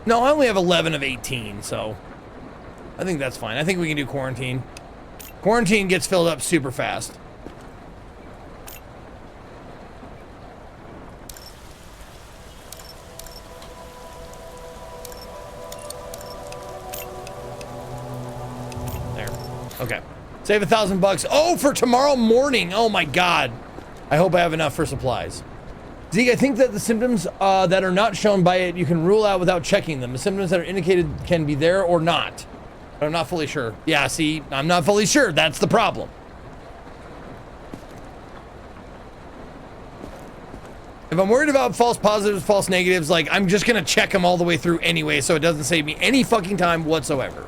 No, I only have 11 of 18, so I think that's fine. I think we can do quarantine. Quarantine gets filled up super fast. There. Okay. Save $1,000. Oh, for tomorrow morning. Oh my God. I hope I have enough for supplies. Zeke, I think that the symptoms that are not shown by it, you can rule out without checking them. The symptoms that are indicated can be there or not. But I'm not fully sure. Yeah, see, I'm not fully sure. That's the problem. If I'm worried about false positives, false negatives, like, I'm just going to check them all the way through anyway, so it doesn't save me any fucking time whatsoever.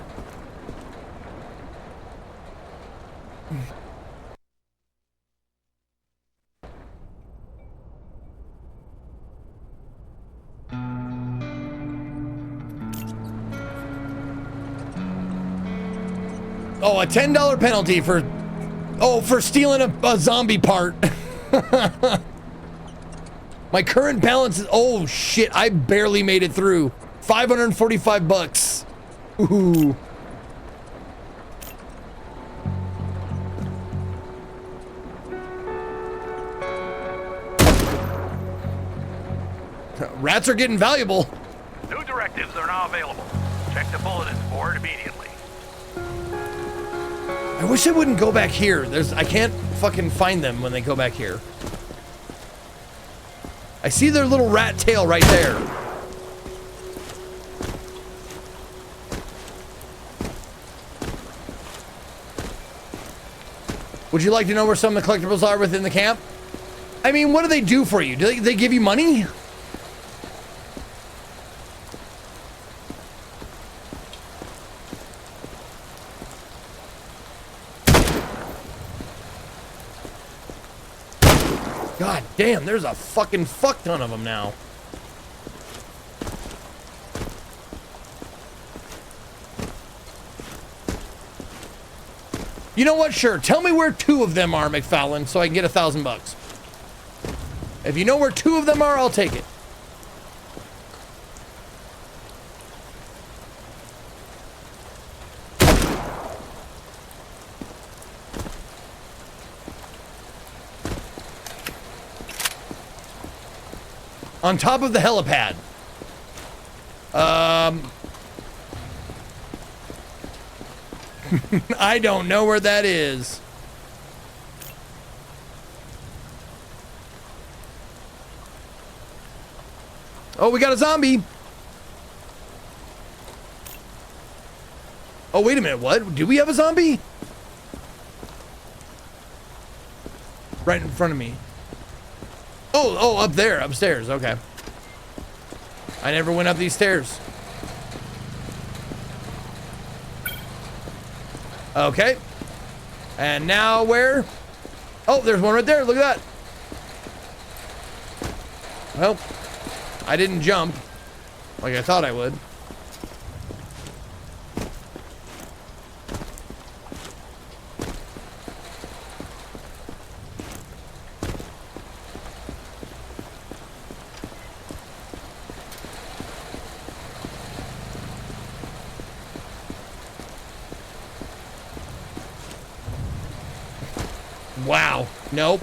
Oh, a $10 penalty for stealing a zombie part. My current balance is, oh shit, I barely made it through. $545. Ooh. Rats are getting valuable. New directives are now available. Check the bulletin board immediately. I wish I wouldn't go back here. I can't fucking find them when they go back here. I see their little rat tail right there. Would you like to know where some of the collectibles are within the camp? I mean, what do they do for you? Do they give you money? God damn, there's a fucking fuck ton of them now. You know what? Sure. Tell me where 2 of them are, McFarlane, so I can get $1,000. If you know where 2 of them are, I'll take it. On top of the helipad. I don't know where that is. Oh, we got a zombie. Oh, wait a minute. What? Do we have a zombie? Right in front of me. Oh, up there, upstairs. Okay. I never went up these stairs. Okay. And now where? Oh, there's one right there. Look at that. Well, I didn't jump like I thought I would. Wow. Nope.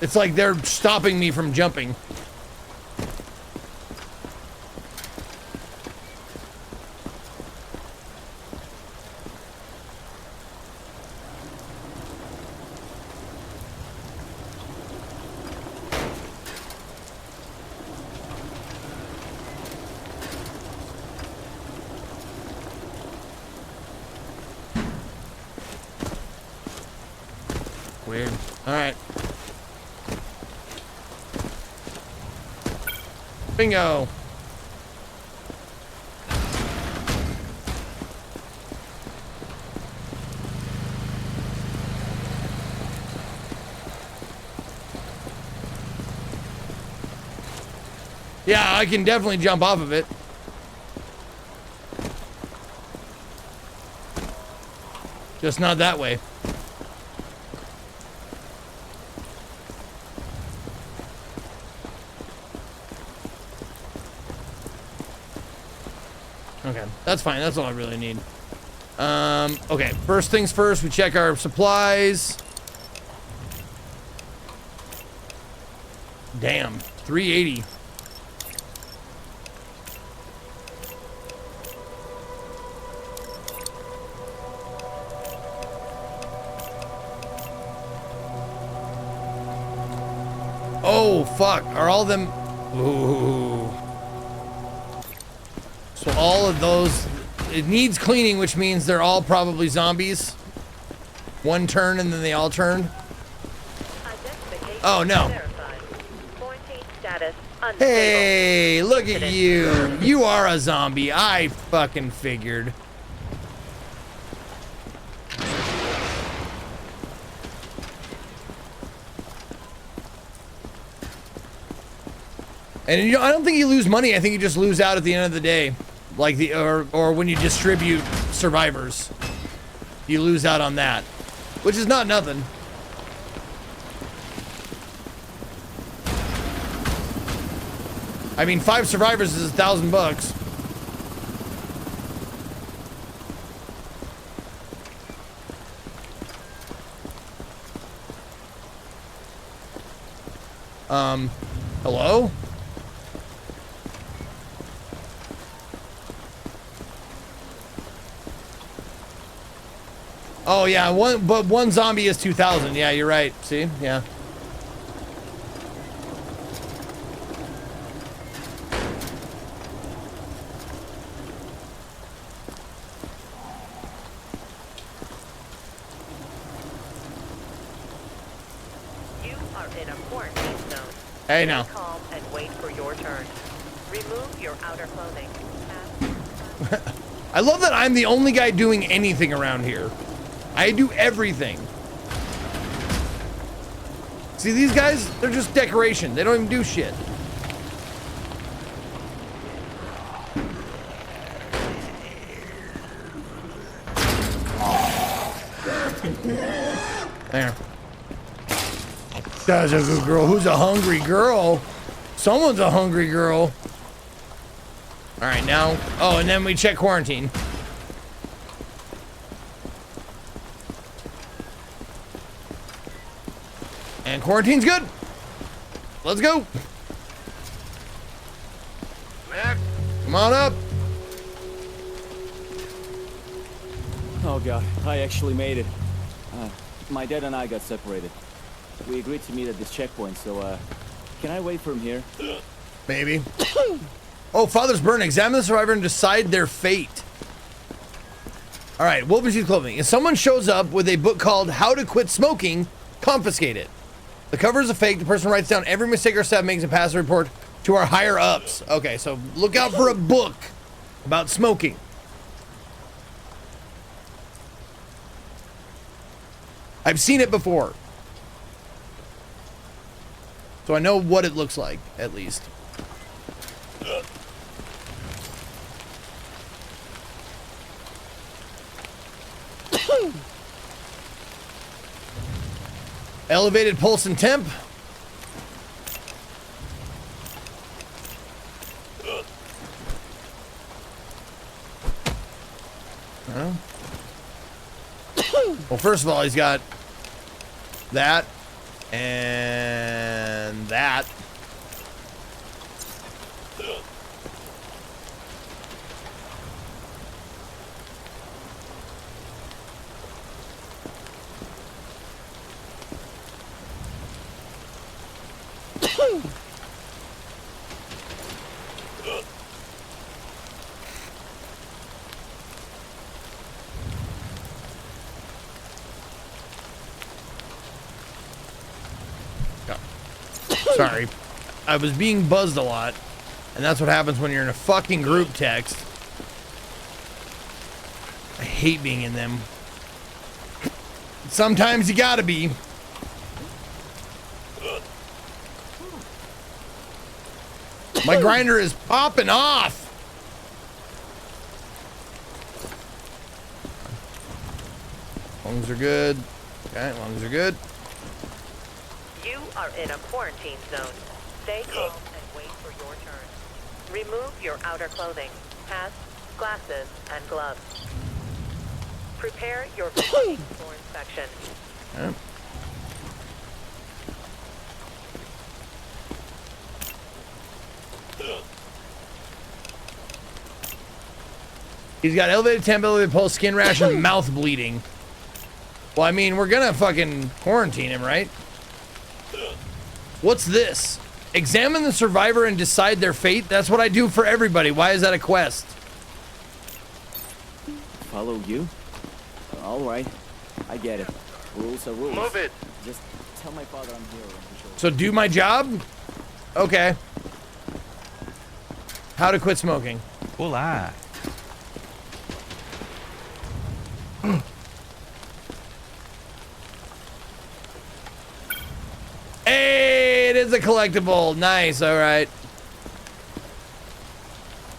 It's like they're stopping me from jumping. Weird. All right. Bingo. Yeah, I can definitely jump off of it. Just not that way. Okay, that's fine. That's all I really need. Okay, first things first, we check our supplies. Damn, 380. Oh, fuck. Are all them... Ooh. So all of those... It needs cleaning, which means they're all probably zombies. One turn and then they all turn. Oh, no. Hey, look at you. You are a zombie. I fucking figured. And you know, I don't think you lose money. I think you just lose out at the end of the day, like the or when you distribute survivors, you lose out on that, which is not nothing. I mean, 5 survivors is $1,000. Hello? Oh yeah, one zombie is 2,000. Yeah, you're right. See? Yeah. quarantine zone. Hey, now. Stay calm and wait for your turn. Remove your outer clothing. I love that I'm the only guy doing anything around here. I do everything. See, these guys, they're just decoration. They don't even do shit. There. That's a good girl. Who's a hungry girl? Someone's a hungry girl. All right, now. Oh, and then we check quarantine. And quarantine's good. Let's go. Come on up. Oh god, I actually made it. My dad and I got separated. We agreed to meet at this checkpoint, so can I wait for him here? Maybe. Oh, Father's Burn. Examine the survivor and decide their fate. All right, Wolfenstein clothing. If someone shows up with a book called How to Quit Smoking, confiscate it. The cover is a fake. The person writes down every mistake or step, makes a pass report to our higher ups. Okay, so look out for a book about smoking. I've seen it before. So I know what it looks like, at least. Elevated pulse and temp. Well, first of all, he's got that and that. Sorry. I was being buzzed a lot, and that's what happens when you're in a fucking group text. I hate being in them. Sometimes you gotta be. My grinder is popping off. Lungs are good. Okay, lungs are good. You are in a quarantine zone. Stay calm and wait for your turn. Remove your outer clothing, hats, glasses, and gloves. Prepare your belongings for inspection. Okay. He's got elevated temp, elevated pulse, skin rash, and mouth bleeding. Well, I mean, we're gonna fucking quarantine him, right? What's this? Examine the survivor and decide their fate? That's what I do for everybody. Why is that a quest? Follow you? Alright, I get it. Rules are rules. Move it. Just tell my father I'm here. So do my job? Okay. How to quit smoking. Hola. Hey, it is a collectible. Nice, all right.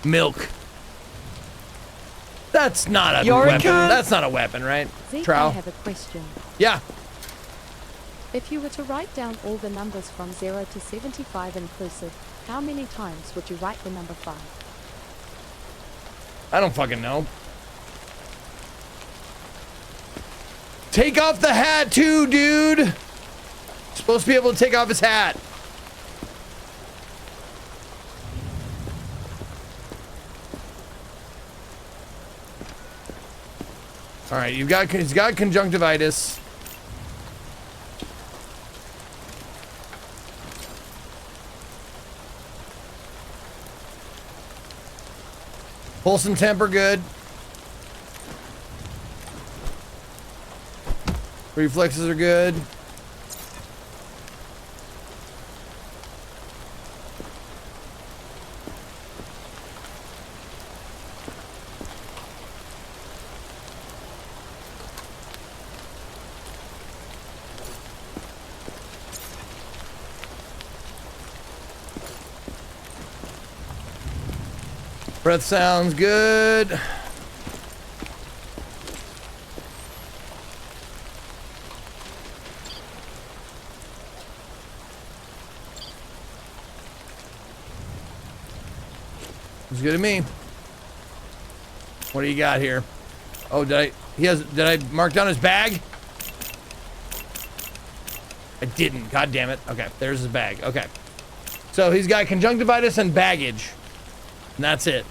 Milk. That's not a weapon. That's not a weapon, right? Zeke, Trow. I have a question. Yeah. If you were to write down all the numbers from 0 to 75 inclusive, how many times would you write the number 5? I don't fucking know. Take off the hat too, dude. Supposed to be able to take off his hat. All right, he's got conjunctivitis. Pulse and temp are good. Reflexes are good. Breath sounds good. It's good to me. What do you got here? Oh, did I mark down his bag? I didn't. God damn it. Okay, there's his bag. Okay. So he's got conjunctivitis and baggage. And that's it.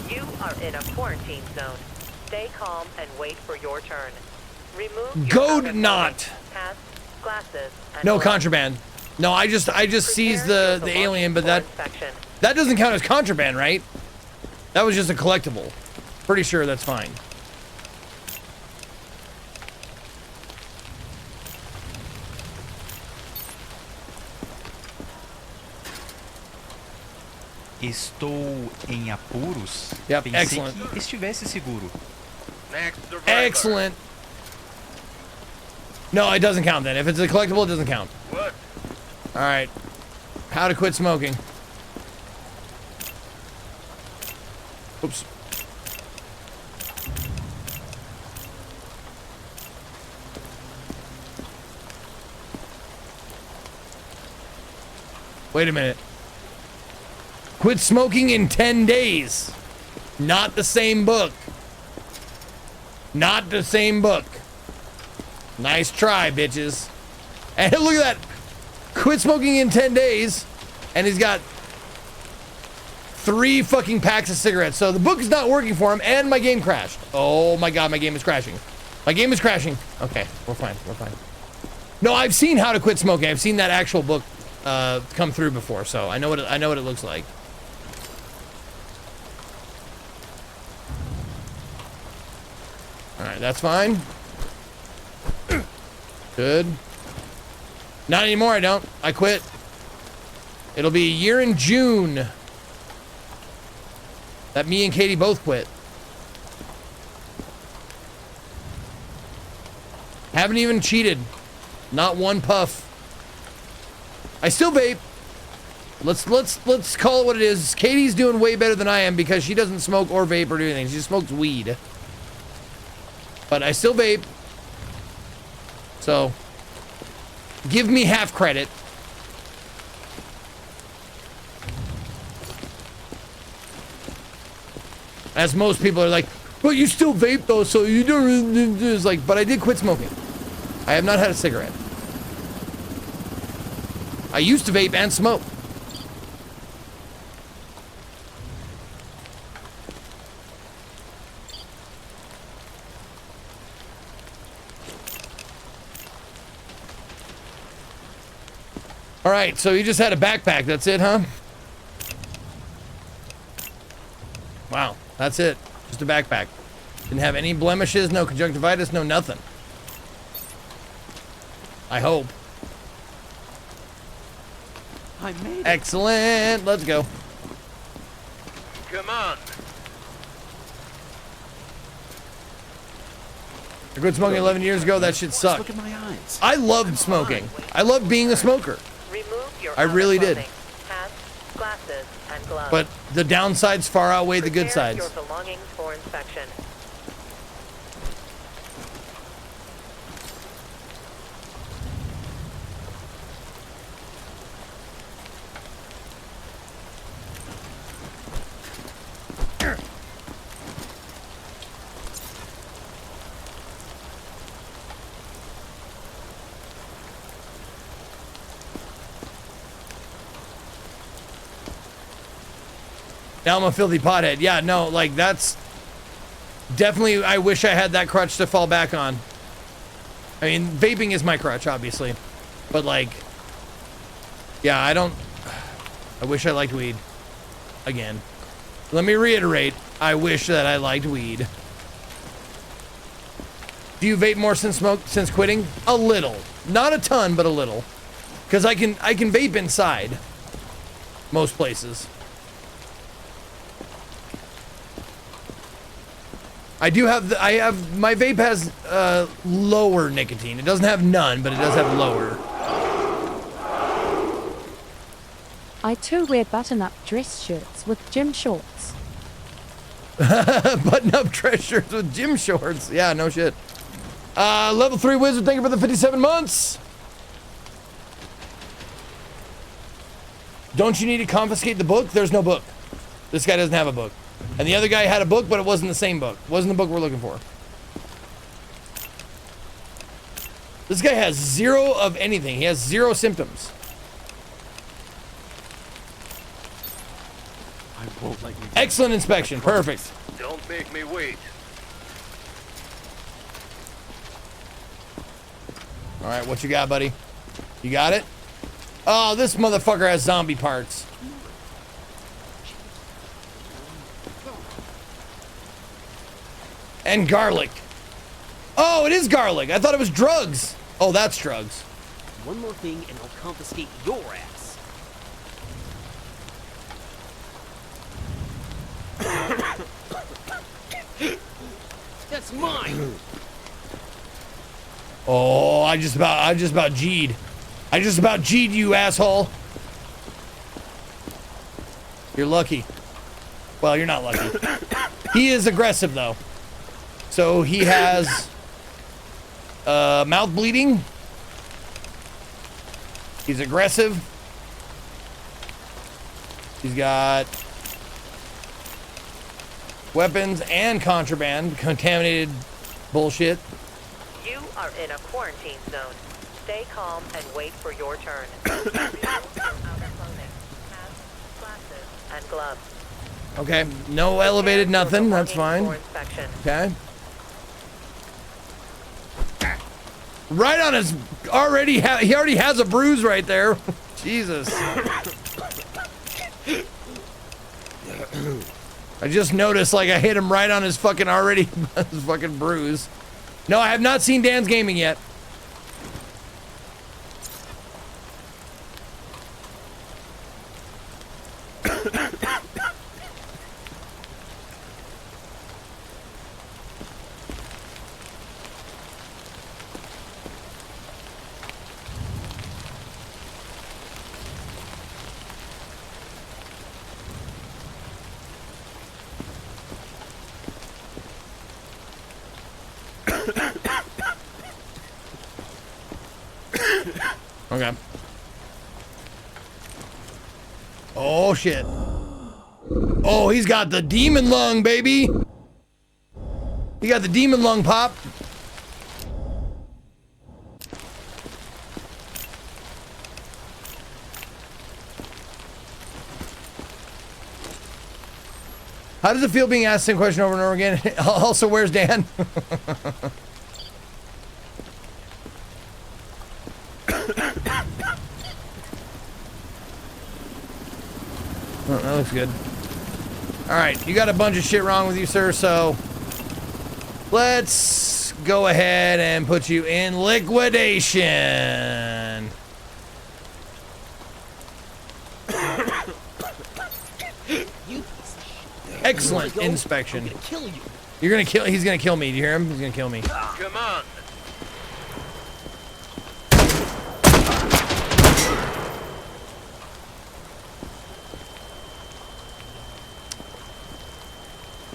You are in a quarantine zone. Stay calm and wait for your turn. Remove your Goad not. hats, glasses, and No gloves. contraband. No, I just seized the alien, but that doesn't count as contraband, right? That was just a collectible. Pretty sure that's fine. Estou em apuros. Yep, Pensei excellent. que estivesse seguro. Excellent. No, it doesn't count then. If it's a collectible, it doesn't count. What? All right. How to quit smoking. Oops. Wait a minute. Quit smoking in 10 days. Not the same book. Not the same book. Nice try, bitches. And look at that. Quit smoking in 10 days. And he's got 3 fucking packs of cigarettes. So the book is not working for him and my game crashed. Oh my god, my game is crashing. My game is crashing. Okay, we're fine. We're fine. No, I've seen How to Quit Smoking. I've seen that actual book come through before, so I know what it looks like. All right, that's fine. Good. Not anymore, I don't. I quit. It'll be a year in June that me and Katie both quit. Haven't even cheated. Not one puff. I still vape. Let's call it what it is. Katie's doing way better than I am because she doesn't smoke or vape or do anything. She just smokes weed. But I still vape. So give me half credit. As most people are like, well, you still vape though, so you don't. It's like, but I did quit smoking. I have not had a cigarette. I used to vape and smoke. All right, so you just had a backpack. That's it, huh? Wow, that's it. Just a backpack. Didn't have any blemishes, no conjunctivitis, no nothing. I hope. I made it. Excellent. Let's go. Come on. I quit smoking 11 years ago. That shit sucked. Look at my eyes. I loved smoking. I loved being a smoker. I really did. Hats, glasses, and gloves. But the downsides far outweigh the good Prepare sides. your belongings for inspection. Now I'm a filthy pothead. Yeah, no, like that's definitely, I wish I had that crutch to fall back on. I mean, vaping is my crutch, obviously. But like, yeah, I wish I liked weed. Again. Let me reiterate, I wish that I liked weed. Do you vape more since quitting? A little. Not a ton, but a little. Because I can vape inside. Most places. I do have my vape has lower nicotine. It doesn't have none, but it does have lower. I too wear button-up dress shirts with gym shorts. Button-up dress shirts with gym shorts. Yeah, no shit. Level 3 wizard, thank you for the 57 months. Don't you need to confiscate the book? There's no book. This guy doesn't have a book. And the other guy had a book, but it wasn't the same book. It wasn't the book we're looking for. This guy has 0 of anything. He has 0 symptoms. I won't let you. Excellent inspection. Perfect. Don't make me wait. All right, what you got, buddy? You got it? Oh, this motherfucker has zombie parts. And garlic. Oh, it is garlic. I thought it was drugs. Oh, that's drugs. One more thing and I'll confiscate your ass. That's mine. Oh, I just about G'd. I just about G'd you, asshole. You're lucky. Well, you're not lucky. He is aggressive though. So he has mouth bleeding. He's aggressive. He's got weapons and contraband, contaminated bullshit. You are in a quarantine zone. Stay calm and wait for your turn. Remove your outer clothing, hats, glasses, and gloves. Okay, no elevated nothing. That's fine. Okay. Right on his he already has a bruise right there. Jesus. I just noticed like I hit him right on his fucking his fucking bruise. No, I have not seen Dan's Gaming yet. Okay. Oh shit. Oh, he's got the demon lung, baby. He got the demon lung pop. How does it feel being asked the same question over and over again? Also, where's Dan? Oh, that looks good. Alright, you got a bunch of shit wrong with you, sir, so let's go ahead and put you in liquidation. Excellent inspection. You're gonna kill. He's gonna kill me. Do you hear him? He's gonna kill me. Come on.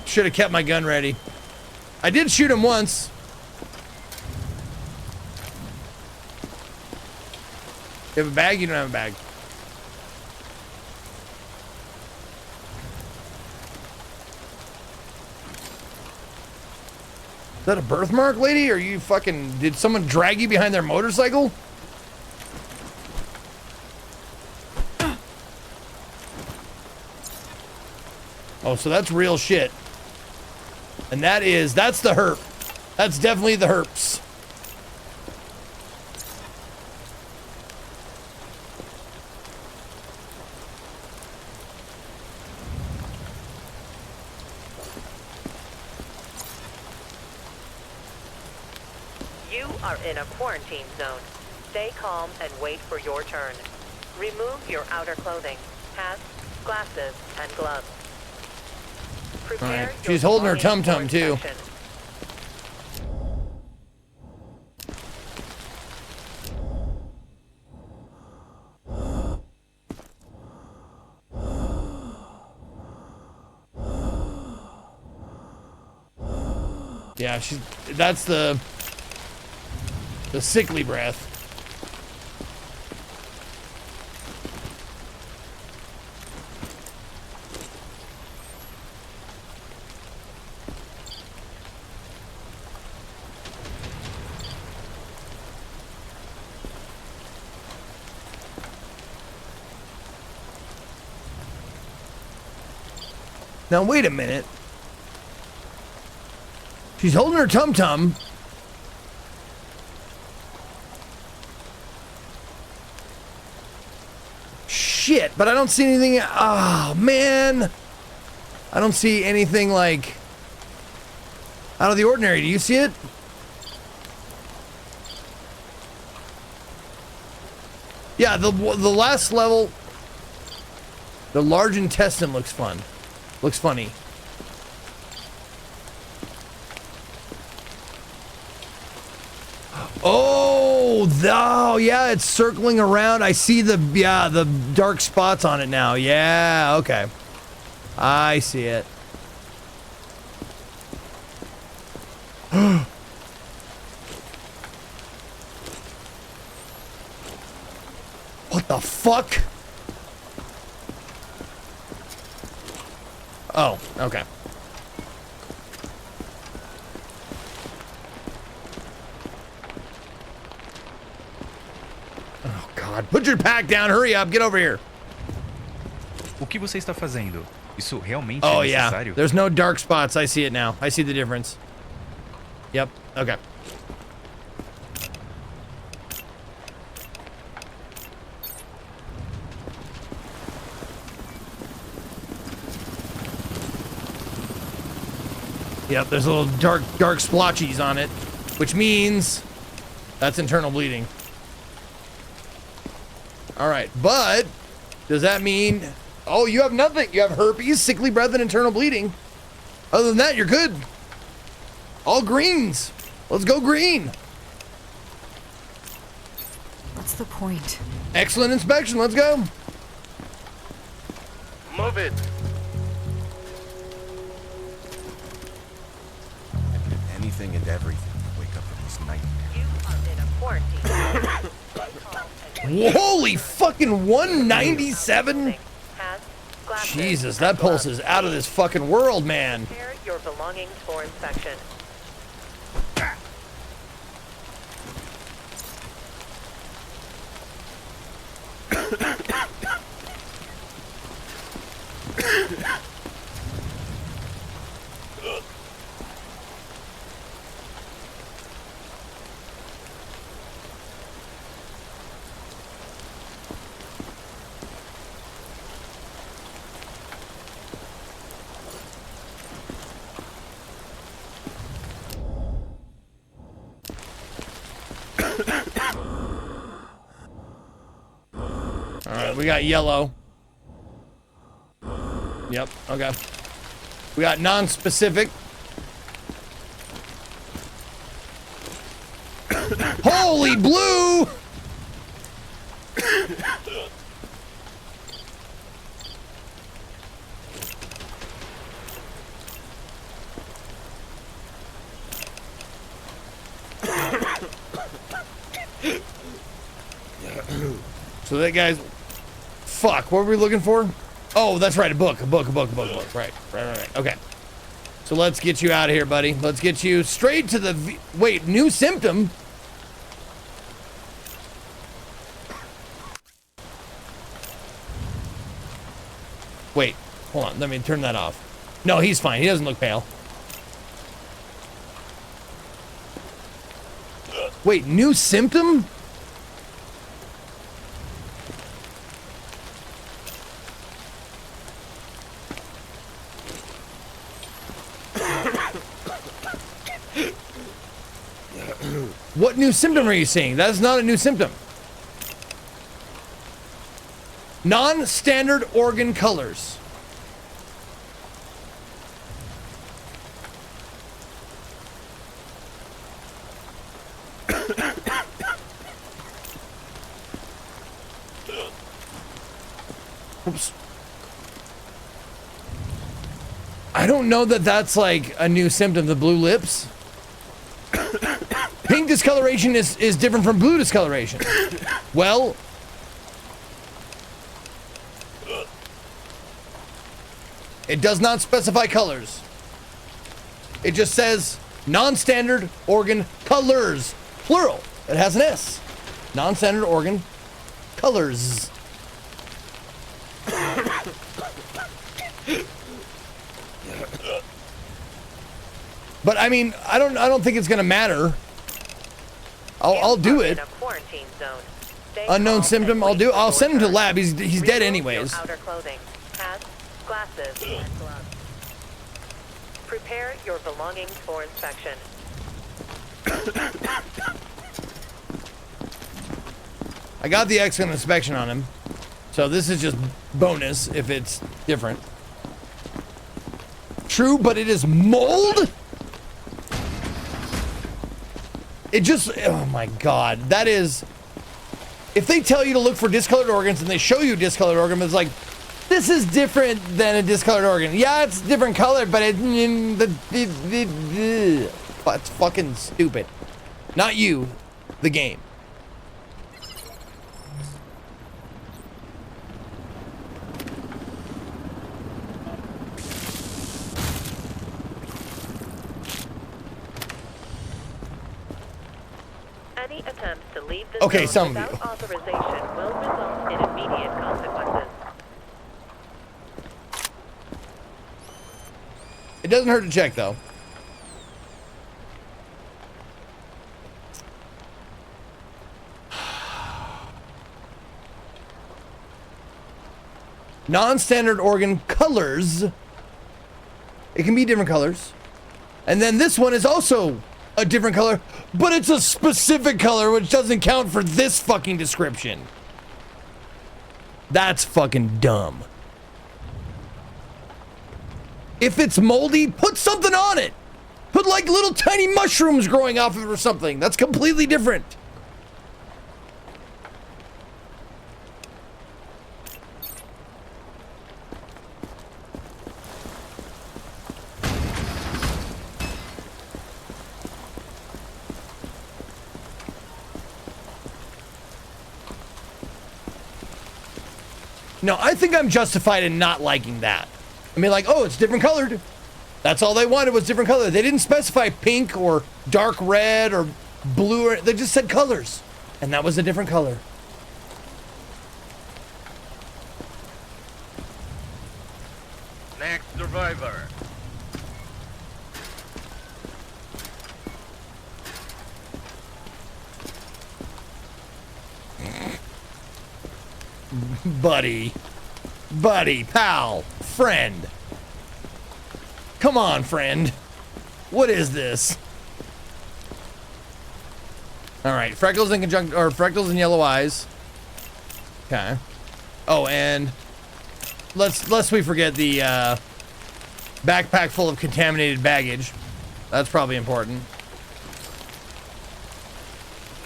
Should have kept my gun ready. I did shoot him once. You have a bag? You don't have a bag. Is that a birthmark, lady? Or you fucking... Did someone drag you behind their motorcycle? Oh, so that's real shit. And that's the herp. That's definitely the herps. You are in a quarantine zone. Stay calm and wait for your turn. Remove your outer clothing, hats, glasses, and gloves. All right. She's holding her tum-tum too. Yeah, that's the sickly breath. Now wait a minute. She's holding her tum-tum. Shit, but I don't see anything. Oh, man. I don't see anything like out of the ordinary. Do you see it? Yeah, the last level, the large intestine looks fun. Looks funny. Oh, yeah, it's circling around. I see the dark spots on it now. Yeah, okay. I see it. What the fuck? Oh, okay. Oh, God. Put your pack down. Hurry up. Get over here. O que você está fazendo? Isso realmente Oh, é yeah. necessário? There's no dark spots. I see it now. I see the difference. Yep. Okay. Yep, there's little dark splotches on it, which means that's internal bleeding. All right, but does that mean, oh, you have nothing? You have herpes, sickly breath, and internal bleeding. Other than that, you're good. All greens. Let's go green. What's the point? Excellent inspection. Let's go. Move it. Anything and everything to wake up from this nightmare. Holy fucking 197? Jesus, that pulse is out of this fucking world, man. Prepare your belongings for inspection. All right, we got yellow. Yep, okay. We got non-specific. Holy blue! So that guy's... Fuck, what were we looking for? Oh, that's right, a book. Right. Okay. So let's get you out of here, buddy. Let's get you straight to the... Wait, new symptom? Wait, hold on. Let me turn that off. No, he's fine. He doesn't look pale. Wait, new symptom? What new symptom are you seeing? That's not a new symptom. Non-standard organ colors. Oops. I don't know that that's like a new symptom, the blue lips. Pink discoloration is different from blue discoloration. Well, it does not specify colors. It just says non-standard organ colors, plural. It has an S. Non-standard organ colors. But I mean, I don't think it's gonna matter. I'll do it. Unknown symptom. I'll send him to lab. He's dead anyways. Outer clothing, hats, glasses, and gloves. Prepare your belongings for inspection. I got the excellent inspection on him, so this is just bonus if it's different. True, but it is mold? It just, oh my god, that is, if they tell you to look for discolored organs and they show you discolored organ, it's like, this is different than a discolored organ. Yeah, it's different color, but it's fucking stupid. Not you, the game. Any attempts to leave the Okay, zone some of without authorization will result in immediate consequences. It doesn't hurt to check, though. Non-standard organ colors. It can be different colors. And then this one is also a different color, but it's a specific color, which doesn't count for this fucking description. That's fucking dumb. If it's moldy, put something on it. Put like little tiny mushrooms growing off of it or something. That's completely different. No, I think I'm justified in not liking that. I mean, like, oh, it's different colored. That's all they wanted was different color. They didn't specify pink or dark red or blue. They just said colors. And that was a different color. Next survivor. Buddy, pal, friend. Come on, friend. What is this? All right, freckles and freckles and yellow eyes. Okay. Oh, and lest we forget the backpack full of contaminated baggage. That's probably important.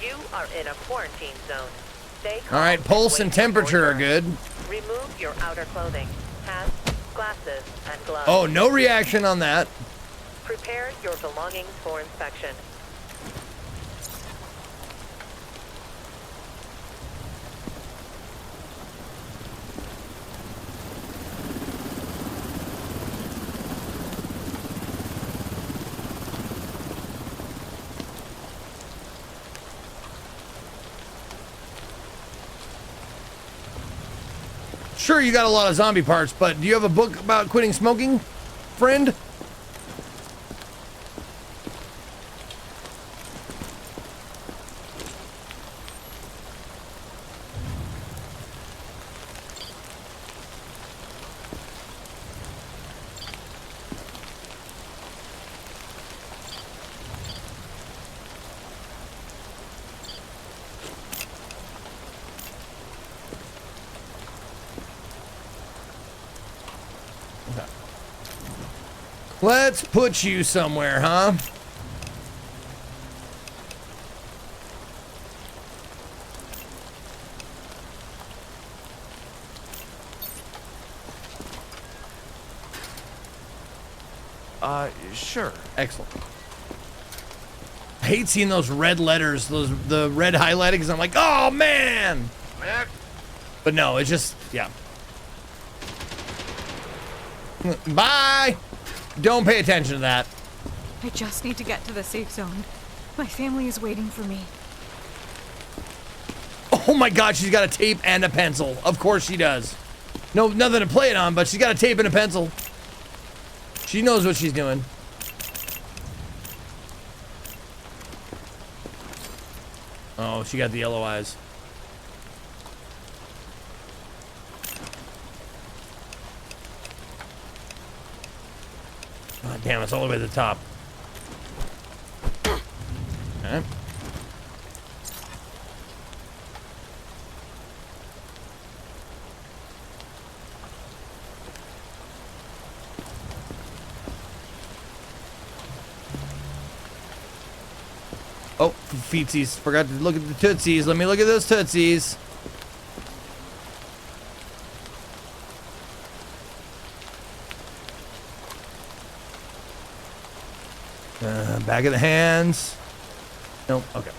You are in a quarantine zone. Stay calm. All right, pulse and temperature are good. Remove your outer clothing, hats, glasses, and gloves. Oh, no reaction on that. Prepare your belongings for inspection. Sure, you got a lot of zombie parts, but do you have a book about quitting smoking, friend? Let's put you somewhere, huh? Sure. Excellent. I hate seeing those red letters, the red highlighting, because I'm like, oh man. But no, it's just, yeah. Bye. Don't pay attention to that. I just need to get to the safe zone. My family is waiting for me. Oh my god, she's got a tape and a pencil. Of course she does. No, nothing to play it on, but she's got a tape and a pencil. She knows what she's doing. Oh, she got the yellow eyes. Oh, damn, it's all the way to the top. Okay. Oh, feetsies. Forgot to look at the tootsies. Let me look at those tootsies. Back of the hands. Nope. Okay.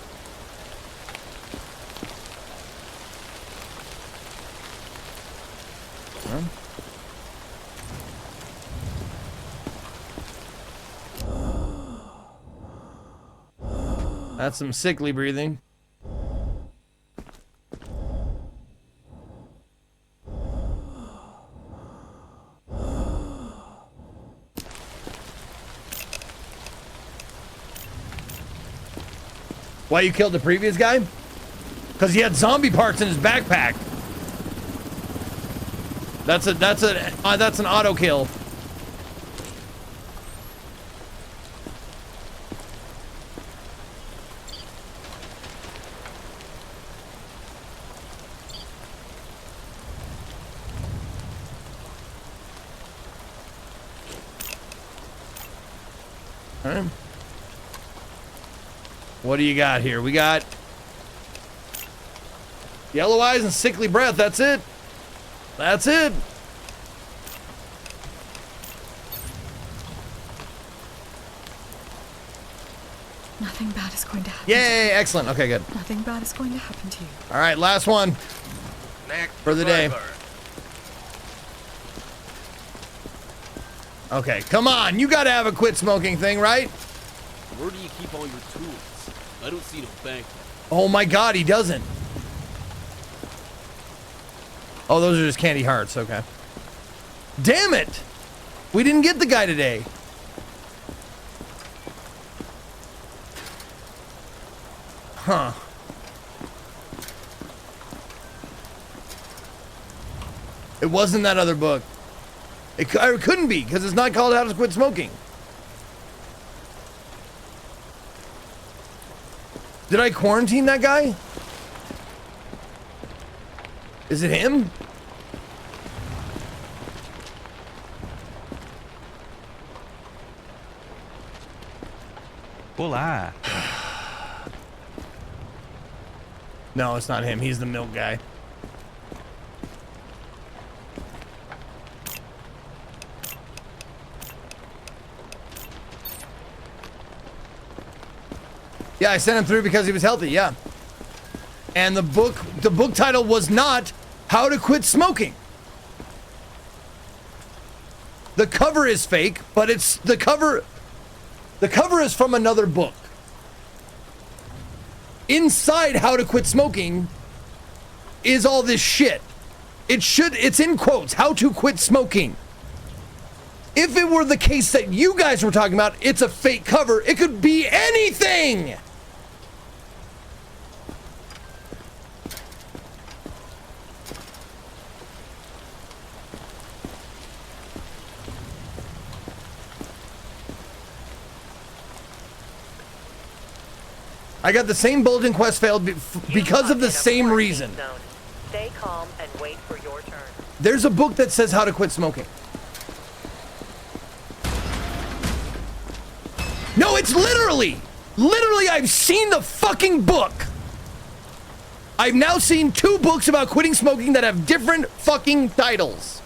That's some sickly breathing. Why you killed the previous guy? Because he had zombie parts in his backpack. That's an auto kill. All right. What do you got here? We got yellow eyes and sickly breath. That's it. That's it. Nothing bad is going to happen. Yay! Excellent. Okay, good. Nothing bad is going to happen to you. All right, last one for the day. Okay, come on. You got to have a quit smoking thing, right? Where do you keep all your tools? I don't see no bank. Oh my god, he doesn't. Oh, those are just candy hearts. Okay. Damn it. We didn't get the guy today. Huh. It wasn't that other book. It couldn't be, because it's not called How to Quit Smoking. Did I quarantine that guy? Is it him? Olá. No, it's not him. He's the milk guy. Yeah, I sent him through because he was healthy, yeah. And the book title was not How to Quit Smoking. The cover is fake, but it's the cover is from another book. Inside How to Quit Smoking is all this shit. It's in quotes, How to Quit Smoking. If it were the case that you guys were talking about, it's a fake cover. It could be anything. I got the same bulletin quest failed because of the same reason. Stay calm and wait for your turn. There's a book that says How to Quit Smoking. No, it's literally, I've seen the fucking book. I've now seen 2 books about quitting smoking that have different fucking titles.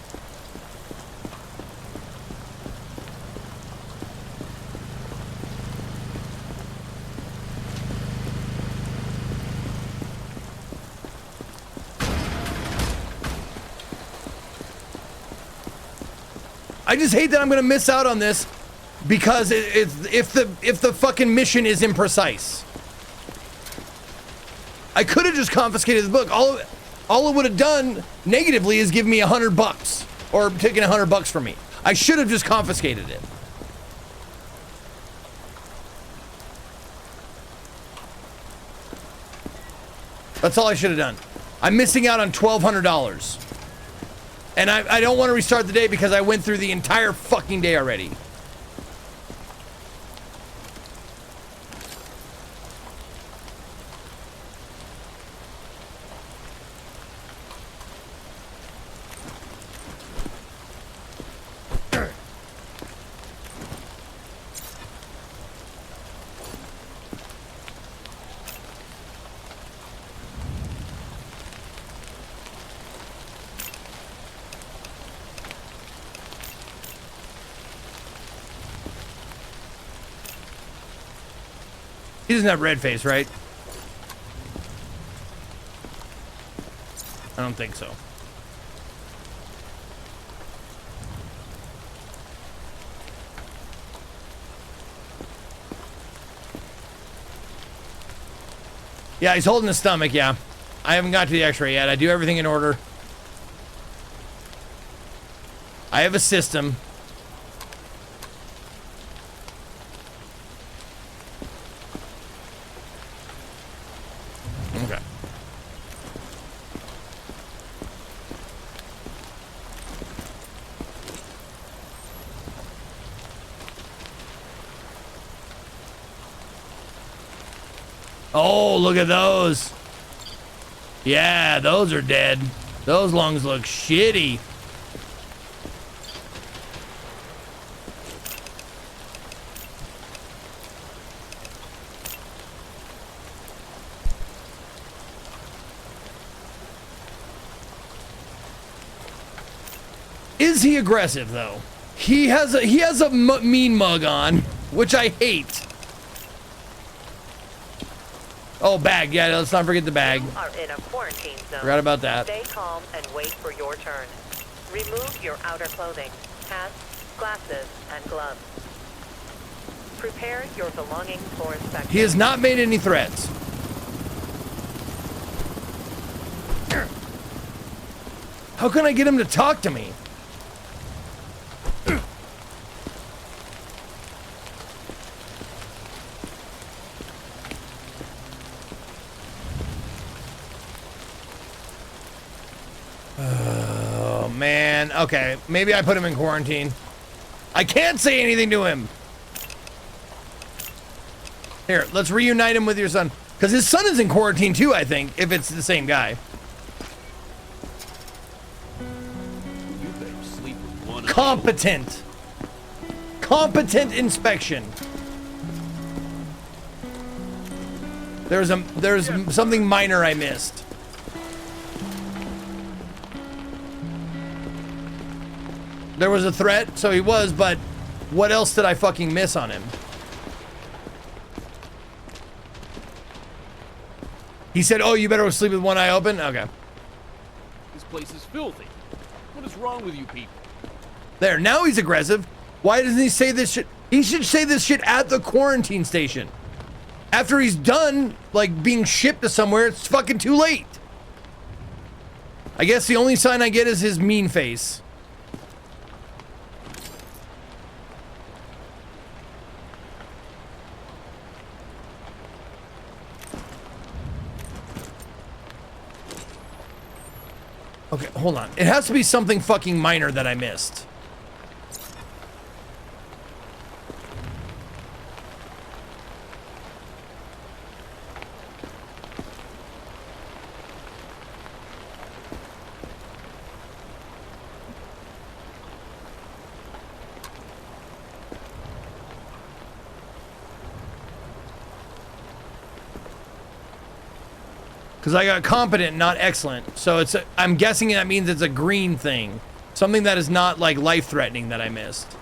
I just hate that I'm gonna miss out on this because if the fucking mission is imprecise. I could have just confiscated the book. All it would have done negatively is give me $100 or taken $100 from me. I should have just confiscated it. That's all I should have done. I'm missing out on $1,200. And I don't want to restart the day because I went through the entire fucking day already. He doesn't have red face, right? I don't think so. Yeah, he's holding his stomach, yeah. I haven't got to the x-ray yet. I do everything in order. I have a system. Okay. Oh, look at those. Yeah, those are dead. Those lungs look shitty. Is he aggressive though? He has a mean mug on, which I hate. Oh, bag. Yeah, let's not forget the bag. You are in a quarantine zone. Forgot about that. Stay calm and wait for your turn. Remove your outer clothing, hats, glasses, and gloves. Prepare your belongings for inspection. He has not made any threats. How can I get him to talk to me? Oh, man. Okay, maybe I put him in quarantine. I can't say anything to him. Here, let's reunite him with your son. Because his son is in quarantine too, I think, if it's the same guy. You better sleep with one eye Competent. Competent inspection. There's something minor I missed. There was a threat, so he was, but what else did I fucking miss on him? He said, oh, you better sleep with one eye open? Okay. This place is filthy. What is wrong with you people? There, now he's aggressive. Why doesn't he say this shit? He should say this shit at the quarantine station. After he's done, like, being shipped to somewhere, it's fucking too late. I guess the only sign I get is his mean face. Okay, hold on. It has to be something fucking minor that I missed. Because I got competent, not excellent. So I'm guessing that means it's a green thing. Something that is not like life-threatening that I missed.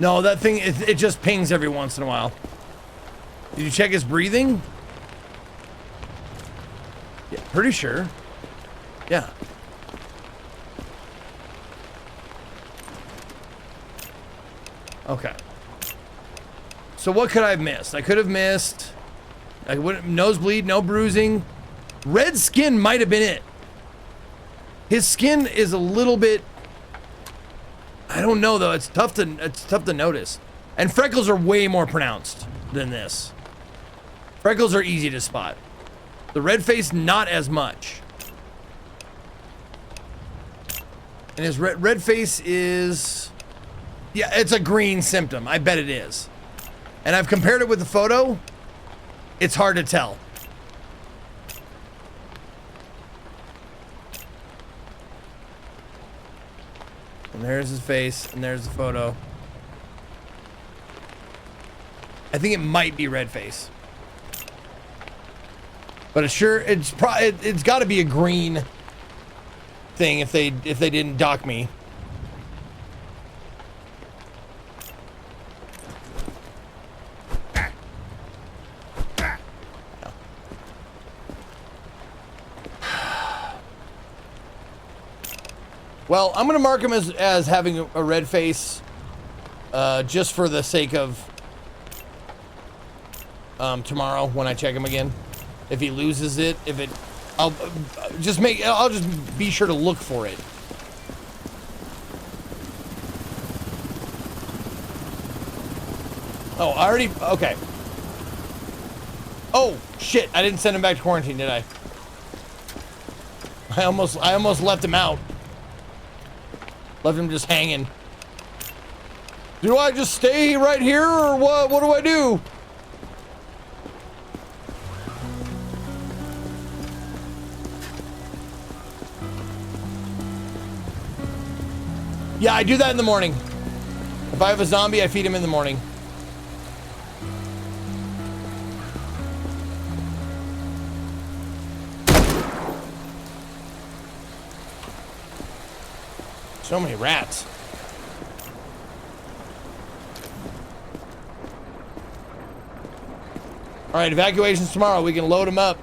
No, that thing, it just pings every once in a while. Did you check his breathing? Yeah, pretty sure. Yeah. Okay. So what could I have missed? I could have missed... I wouldn't... Nosebleed, no bruising. Red skin might have been it. His skin is a little bit... I don't know though. It's tough to notice. And freckles are way more pronounced than this. Freckles are easy to spot. The red face, not as much. And his red face is... Yeah, it's a green symptom. I bet it is. And I've compared it with the photo. It's hard to tell. And there's his face, and there's the photo. I think it might be red face. But it's got to be a green thing if they didn't dock me. Well, I'm gonna mark him as having a red face, just for the sake of tomorrow when I check him again. If he loses it, I'll just be sure to look for it. Oh, okay. Oh shit! I didn't send him back to quarantine, did I? I almost left him out. Left him just hanging. Do I just stay right here or what? What do I do? Yeah, I do that in the morning. If I have a zombie, I feed him in the morning. So many rats. All right, evacuations tomorrow. We can load them up.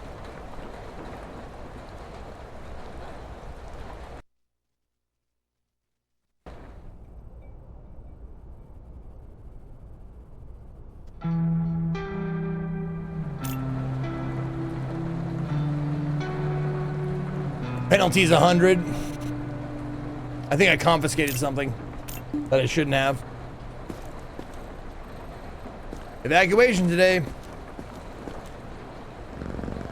Penalty's 100. I think I confiscated something that I shouldn't have. Evacuation today.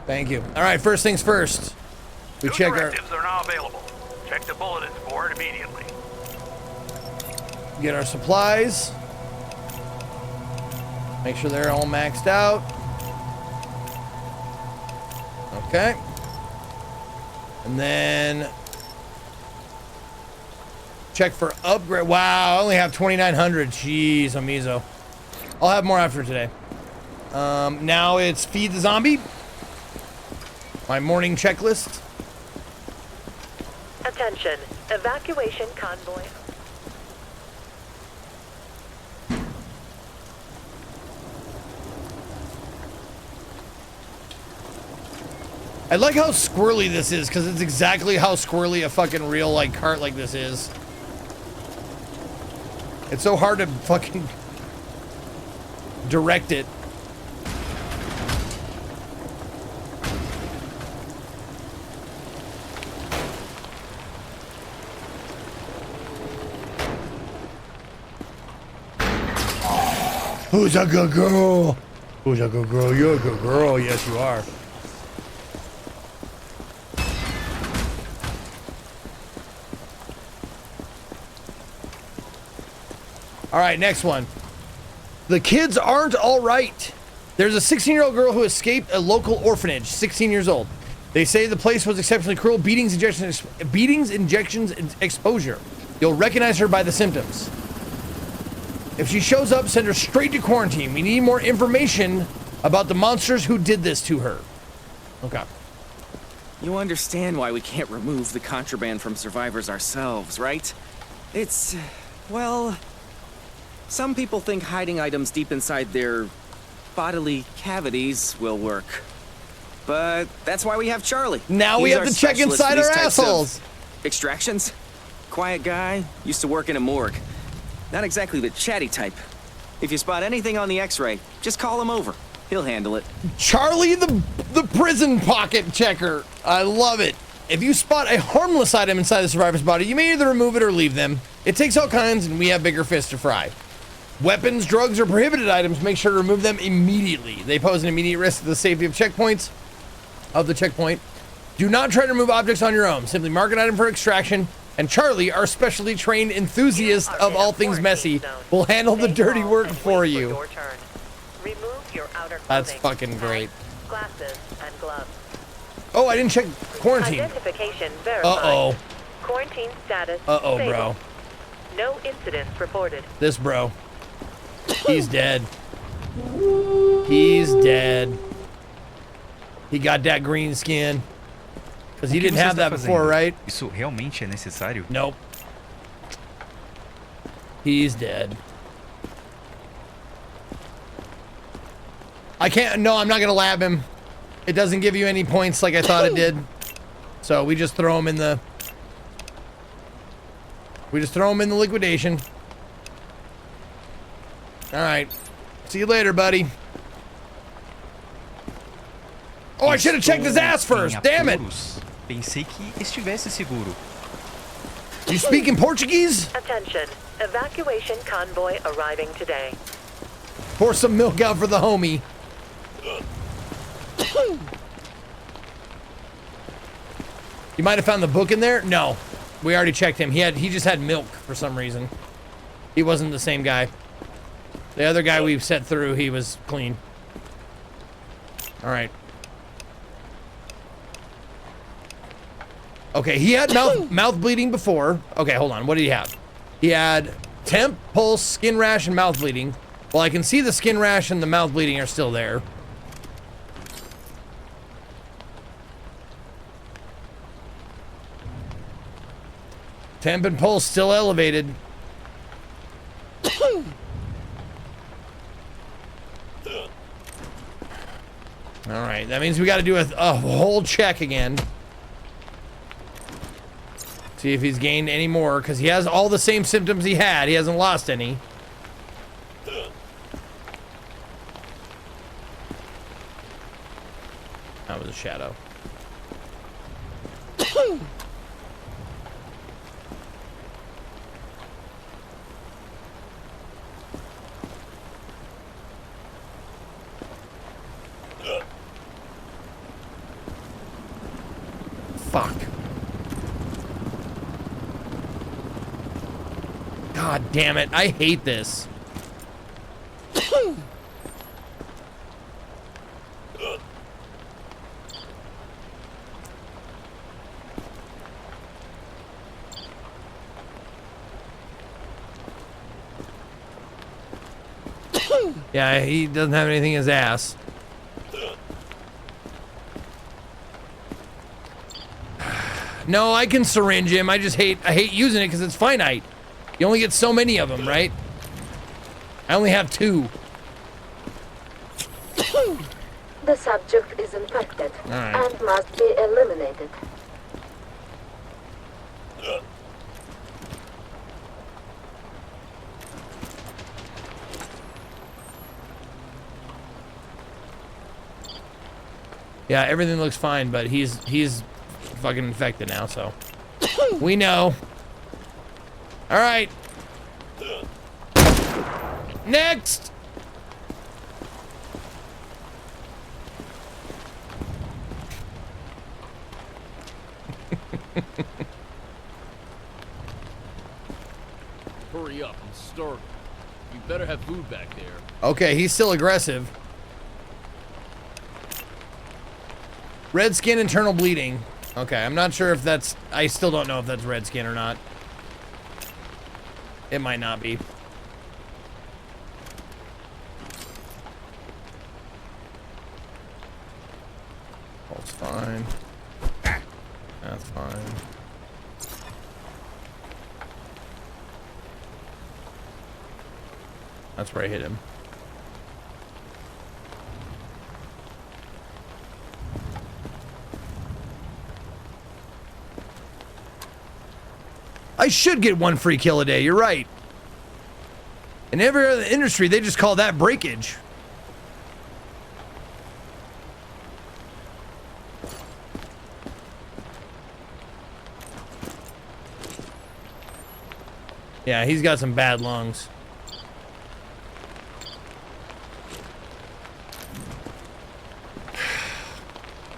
Thank you. All right, first things first. We check our... directives are now available. Check the bulletins board immediately. Get our supplies. Make sure they're all maxed out. Okay. And then... check for upgrade. Wow, I only have 2,900. Jeez, amizo. I'll have more after today. Now it's feed the zombie. My morning checklist. Attention, evacuation convoy. I like how squirrely this is, because it's exactly how squirrely a fucking real like cart like this is. It's so hard to fucking direct it. Who's a good girl? Who's a good girl? You're a good girl. Yes, you are. All right, next one. The kids aren't all right. There's a 16-year-old girl who escaped a local orphanage, 16 years old. They say the place was exceptionally cruel, beatings, injections, and exposure. You'll recognize her by the symptoms. If she shows up, send her straight to quarantine. We need more information about the monsters who did this to her. Okay. You understand why we can't remove the contraband from survivors ourselves, right? It's, well, Some people think hiding items deep inside their bodily cavities will work. But that's why we have Charlie. Now we He's have our to check specialist inside for these our types of assholes. Extractions? Quiet guy, used to work in a morgue. Not exactly the chatty type. If you spot anything on the X-ray, just call him over. He'll handle it. Charlie the prison pocket checker. I love it. If you spot a harmless item inside the survivor's body, you may either remove it or leave them. It takes all kinds, and we have bigger fish to fry. Weapons, drugs, or prohibited items, make sure to remove them immediately. They pose an immediate risk to the safety of checkpoints. Of the checkpoint. Do not try to remove objects on your own. Simply mark an item for extraction, and Charlie, our specially trained enthusiast of all things messy, will handle the dirty work for you. Remove your outer That's clothing, fucking great. glasses, and gloves. Oh, I didn't check quarantine. Identification verified. Uh-oh. Quarantine status Uh-oh, stable. bro. No incidents reported. This bro. He's dead. He's dead. He got that green skin. Because he O que didn't você have está that before, fazendo? right? Isso realmente é necessário? Nope. He's dead. I can't, no, I'm not gonna lab him. It doesn't give you any points like I thought it did. So we just throw him in the... We just throw him in the liquidation. Alright. See you later, buddy. Oh, I should have checked his ass first. Damn it. Pensei que estivesse seguro. You speak in Portuguese? Attention. Evacuation convoy arriving today. Pour some milk out for the homie. You might have found the book in there? No. We already checked him. He just had milk for some reason. He wasn't the same guy. The other guy we've set through, he was clean. All right. Okay, he had mouth bleeding before. Okay, hold on. What did he have? He had temp, pulse, skin rash, and mouth bleeding. Well, I can see the skin rash and the mouth bleeding are still there. Temp and pulse still elevated. All right, that means we got to do a whole check again. See if he's gained any more, because he has all the same symptoms he had. He hasn't lost any. That was a shadow. Fuck. God damn it. I hate this. Yeah, he doesn't have anything in his ass. No, I can syringe him. I hate using it because it's finite. You only get so many of them, right? I only have 2. The subject is infected Alright. and must be eliminated. Yeah, everything looks fine, but he's fucking infected now, so we know. All right. Next. Hurry up, I'm starving. You better have food back there. Okay, he's still aggressive. Red skin, internal bleeding. Okay, I'm not sure if that's... I still don't know if that's red skin or not. It might not be. That's fine. That's fine. That's where I hit him. I should get 1 free kill a day, you're right. In every other industry, they just call that breakage. Yeah, he's got some bad lungs.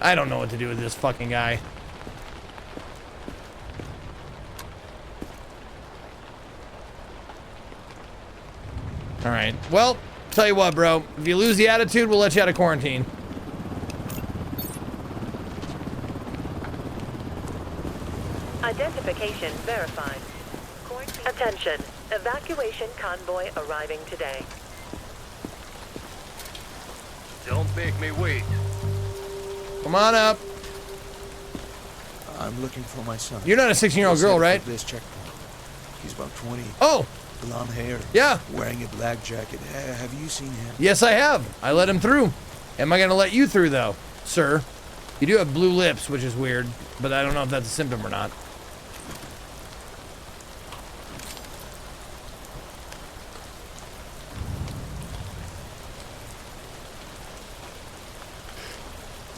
I don't know what to do with this fucking guy. All right. Well, tell you what, bro. If you lose the attitude, we'll let you out of quarantine. Identification verified. Attention. Evacuation convoy arriving today. Don't make me wait. Come on up. I'm looking for my son. You're not a 16-year-old girl, right? This checkpoint. He's about 20. Oh. Blonde hair. Yeah. Wearing a black jacket. Have you seen him? Yes, I have. I let him through. Am I going to let you through, though, sir? You do have blue lips, which is weird, but I don't know if that's a symptom or not.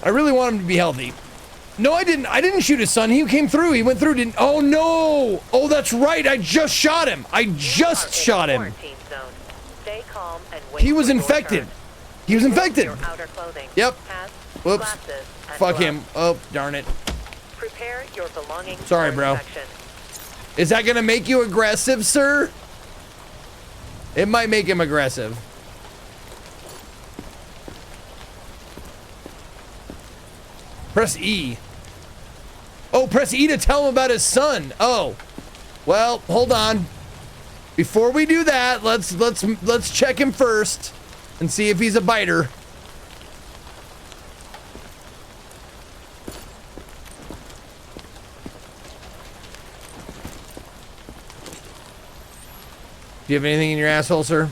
I really want him to be healthy. No, I didn't. I didn't shoot his son. He came through. He went through. Didn't. Oh no. Oh, that's right. I just shot him. I just shot him. Stay calm and wait. He was infected. He was infected. Yep. Whoops. Fuck him. Oh, darn it. Prepare your belongings. Sorry, bro. Is that gonna make you aggressive, sir? It might make him aggressive. Press E. Oh, press E to tell him about his son. Oh. Well, hold on. Before we do that, let's check him first and see if he's a biter. Do you have anything in your asshole, sir?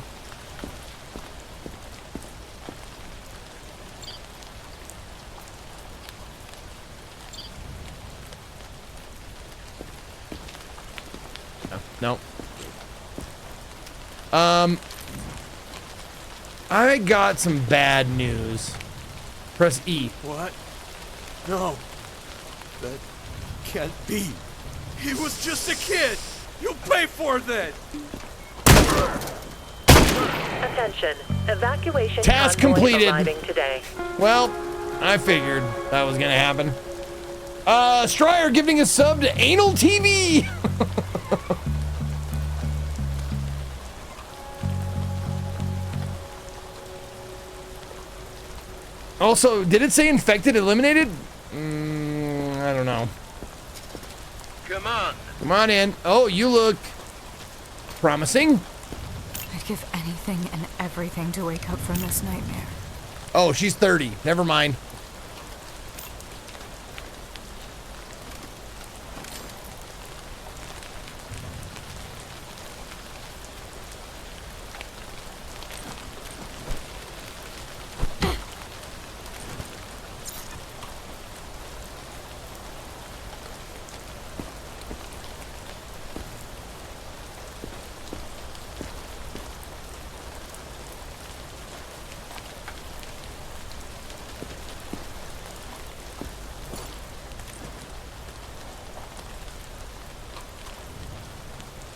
No. I got some bad news. Press E. What? No. That can't be. He was just a kid. You'll pay for that. Attention. Evacuation task convoy completed. Arriving today. Well, I figured that was gonna happen. Stryer giving a sub to Anal TV. Also, did it say infected eliminated? I don't know. Come on. Come on in. Oh, you look promising. I'd give anything and everything to wake up from this nightmare. Oh, she's 30. Never mind.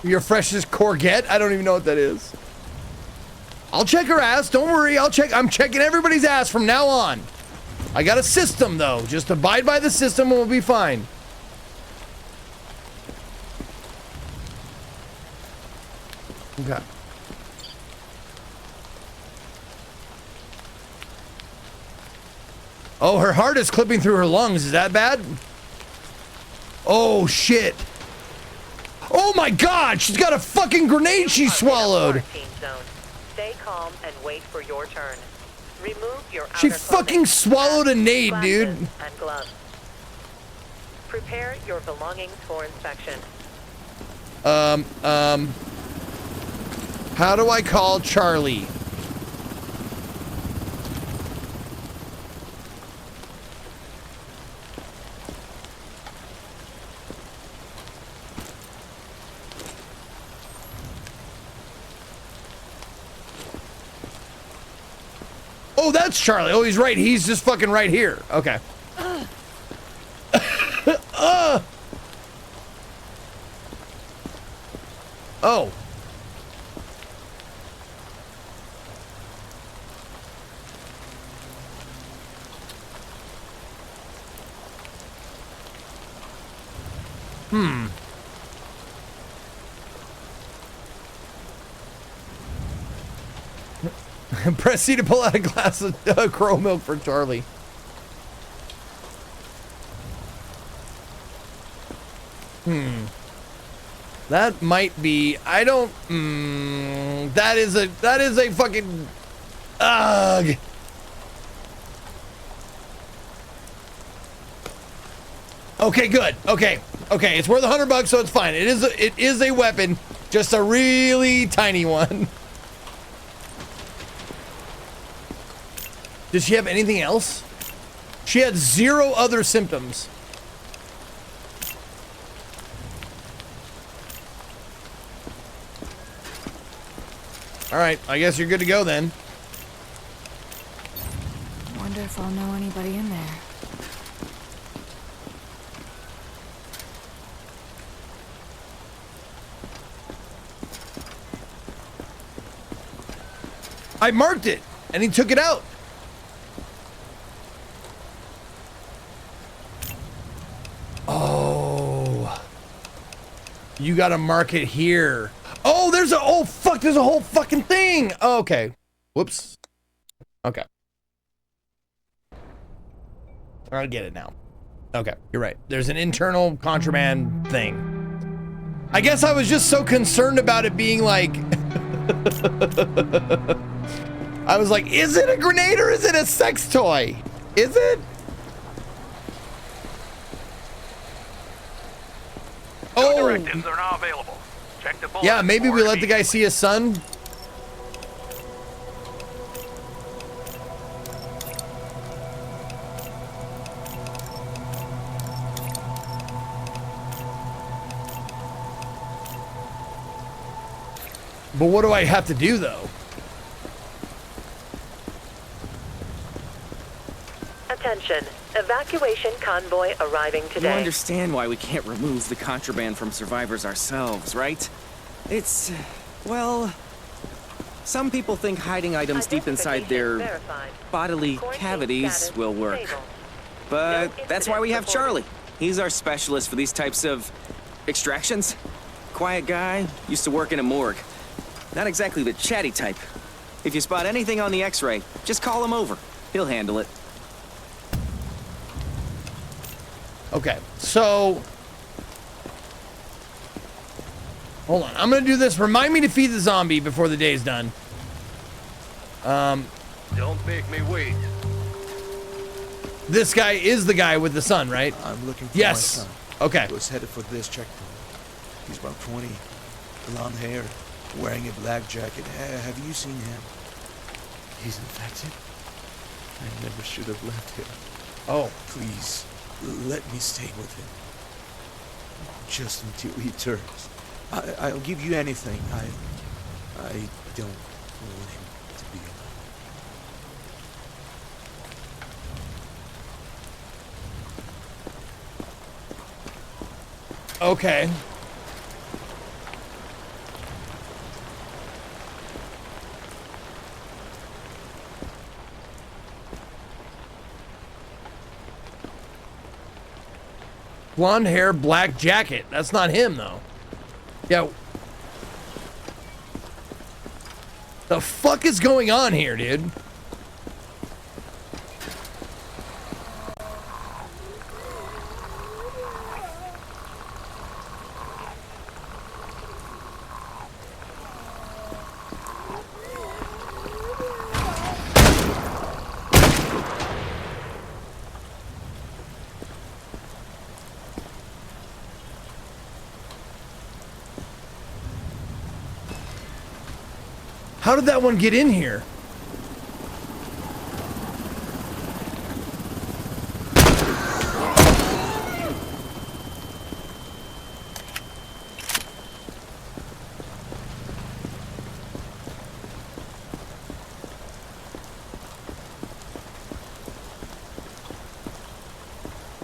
Your freshest Corvette? I don't even know what that is. I'll check her ass. Don't worry. I'm checking everybody's ass from now on. I got a system, though. Just abide by the system and we'll be fine. Okay. Oh, her heart is clipping through her lungs. Is that bad? Oh, shit. Oh my god, she's got a fucking grenade she swallowed. Stay calm and wait for your turn. Remove your She outer fucking clothing, swallowed a hats, nade, glasses, dude. And gloves. Prepare your belongings for inspection. How do I call Charlie? Oh, that's Charlie. Oh, he's right. He's just fucking right here. Okay. Oh. Hmm. Press C to pull out a glass of crow milk for Charlie. Hmm. That might be. I don't. That is a fucking. Ugh. Okay, good. Okay, it's worth $100, so it's fine. It is a weapon, just a really tiny one. Does she have anything else? She had 0 other symptoms. All right, I guess you're good to go then. Wonder if I'll know anybody in there. I marked it, and he took it out. Oh. You gotta mark it here. Oh, there's a, oh fuck, there's a whole fucking thing. Oh, okay. Whoops. Okay. I get it now. Okay, you're right. There's an internal contraband thing. I guess I was just so concerned about it being like... I was like, is it a grenade or is it a sex toy? Is it? Oh. Directives are now available. Check the bulletin Yeah, maybe we board let the guy see his son. But what do I have to do though? Attention. Evacuation convoy arriving today. You understand why we can't remove the contraband from survivors ourselves, right? It's, well, some people think hiding items deep inside their bodily cavities will work. But that's why we have Charlie. He's our specialist for these types of extractions. Quiet guy, used to work in a morgue. Not exactly the chatty type. If you spot anything on the X-ray, just call him over. He'll handle it. Okay, so... Hold on, I'm gonna do this. Remind me to feed the zombie before the day's done. Don't make me wait. This guy is the guy with the sun, right? I'm looking for yes. my son. Okay. He was headed for this checkpoint. He's about 20, blonde hair, wearing a black jacket. Have you seen him? He's infected? I never should have left him. Oh. Please, let me stay with him. Just until he turns. I'll give you anything. I don't want him to be alone. Okay. Blonde hair, black jacket. That's not him, though. Yeah. The fuck is going on here, dude? How did that one get in here?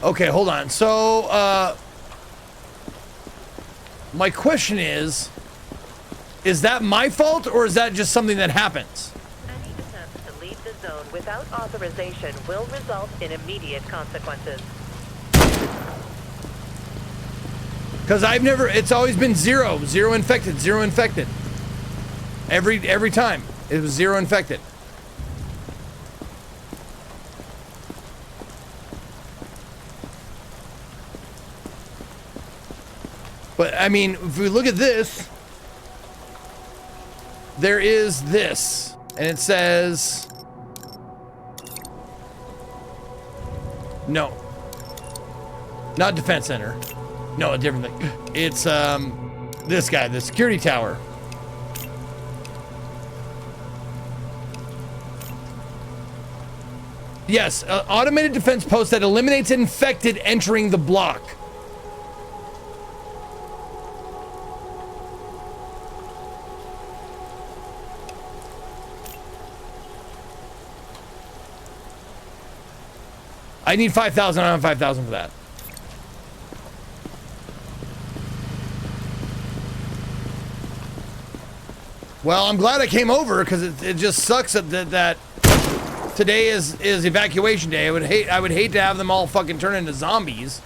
Okay, hold on. So, my question is that my fault or is that just something that happens? Any attempts to leave the zone without authorization will result in immediate consequences. Because it's always been zero infected, zero infected. Every time it was zero infected. But I mean, if we look at this, there is this, and it says no, not defense center. No, a different thing. It's this guy, the security tower. Yes, automated defense post that eliminates infected entering the block. I need 5,000. I don't have 5,000 for that. Well, I'm glad I came over because it just sucks that today is evacuation day. I would hate to have them all fucking turn into zombies.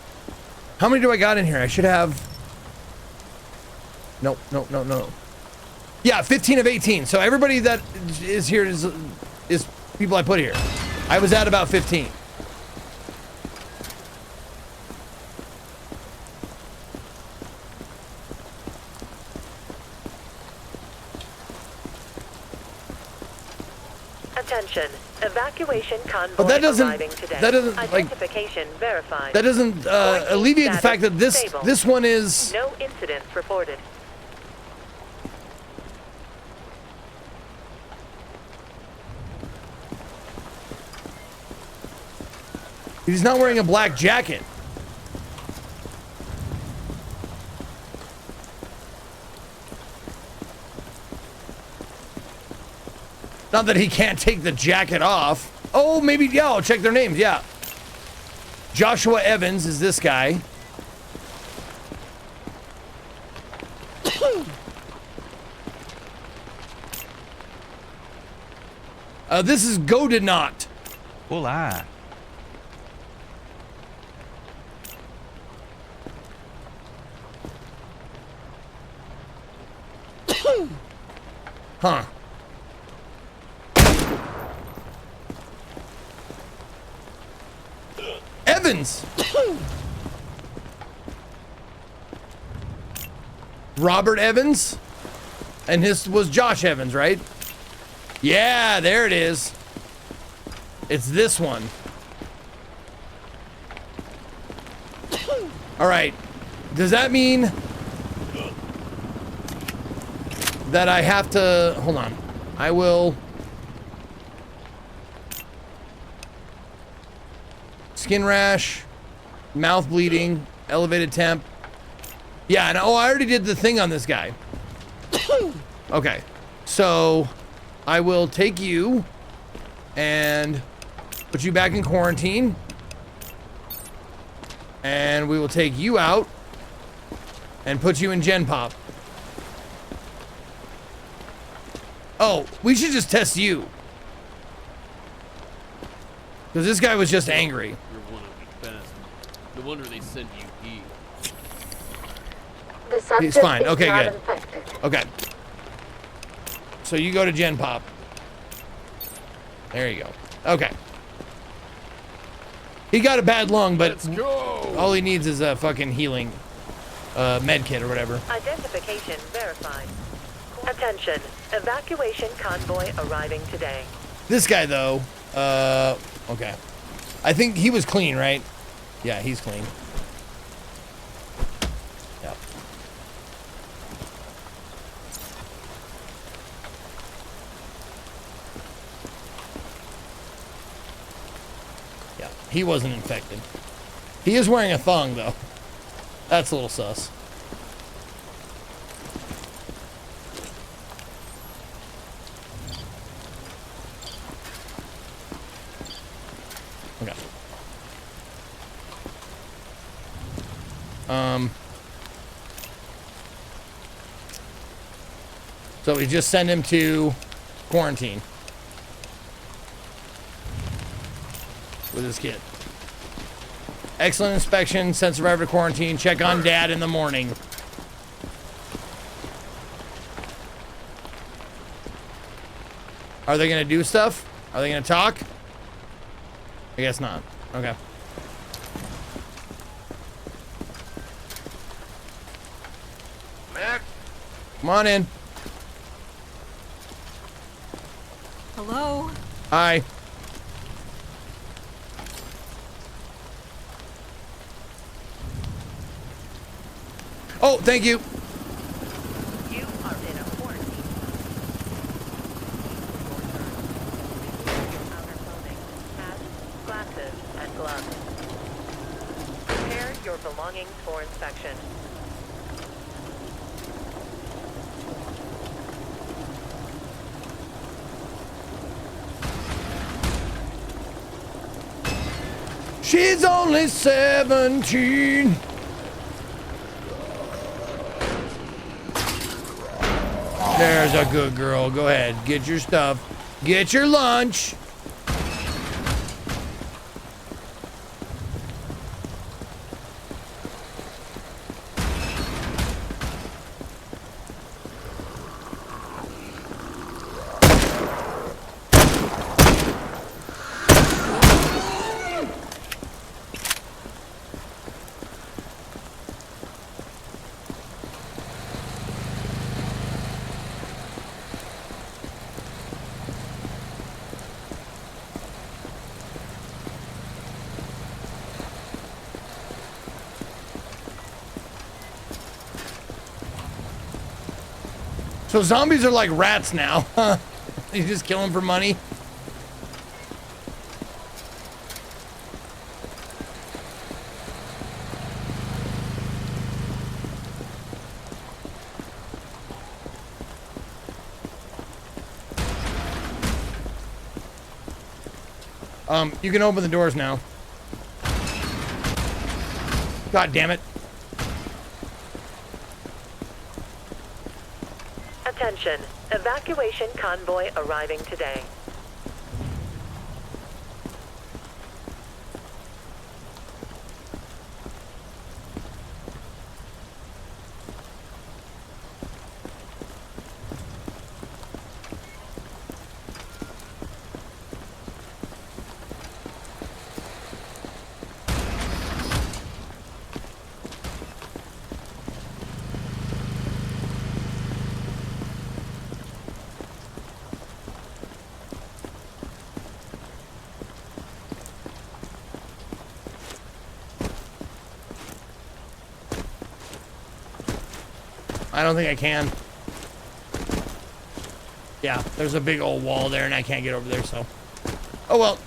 How many do I got in here? I should have. No. Yeah, 15 of 18. So everybody that is here is people I put here. I was at about 15. Attention, evacuation convoy But that doesn't. arriving today. That doesn't like. Identification verified. That doesn't alleviate the fact that this one is. No incidents reported. He's not wearing a black jacket. Not that he can't take the jacket off. Oh, maybe, yeah, I'll check their names, yeah. Joshua Evans is this guy. This is Godinot. Olá. Huh. Evans. Robert Evans. And his was Josh Evans, right? Yeah, there it is. It's this one. All right. Does that mean that I have to... Hold on. I will... Skin rash, mouth bleeding, elevated temp. Yeah, and I already did the thing on this guy. Okay, so I will take you and put you back in quarantine. And we will take you out and put you in Gen Pop. Oh, we should just test you. Because this guy was just angry. You're one of the best. No wonder they sent you here. The subject He's fine. is Okay, not good. infected. Okay. So you go to Gen Pop. There you go. Okay. He got a bad lung, but all he needs is a fucking healing med kit or whatever. Identification verified. Attention, evacuation convoy arriving today. This guy, though, okay. I think he was clean, right? Yeah, he's clean. Yep. he wasn't infected. He is wearing a thong, though. That's a little sus. Okay. So we just send him to quarantine with his kid. Excellent inspection. Send survivor to quarantine. Check on dad in the morning. Are they gonna do stuff? Are they gonna talk? I guess not. Okay. Max? Come on in. Hello? Hi. Oh, thank you. You are in a quarantine. Your outer clothing, hats, glasses, and gloves. Prepare your belongings for inspection. She's only 17. There's a good girl. Go ahead. Get your stuff. Get your lunch. So zombies are like rats now. You just kill them for money. You can open the doors now. God damn it. Attention, evacuation convoy arriving today. I don't think I can. Yeah, there's a big old wall there and I can't get over there, so. Oh well.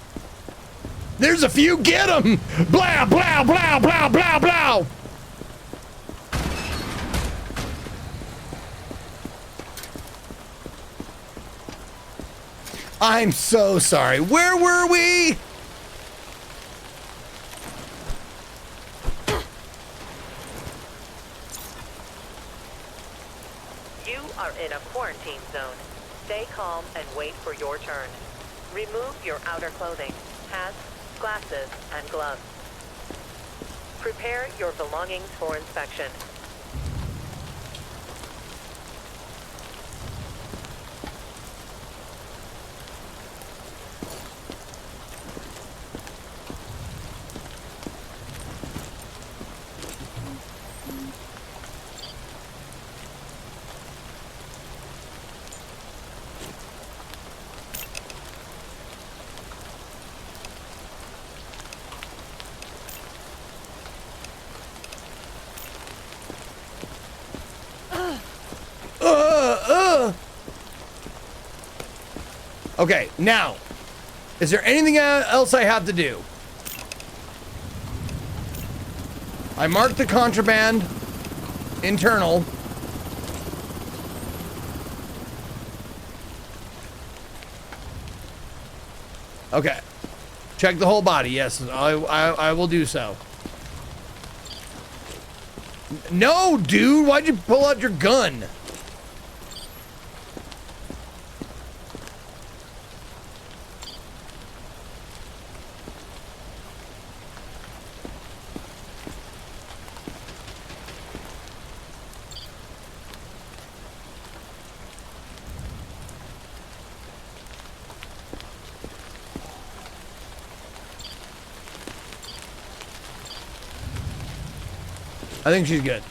There's a few, get 'em! Blah, blah, blah, blah, blah, blah! I'm so sorry. Where were we? You are in a quarantine zone. Stay calm and wait for your turn. Remove your outer clothing, hats, glasses, and gloves. Prepare your belongings for inspection. Okay, now, is there anything else I have to do? I marked the contraband internal. Okay. Check the whole body. Yes, I will do so. No, dude. Why'd you pull out your gun? I think she's good.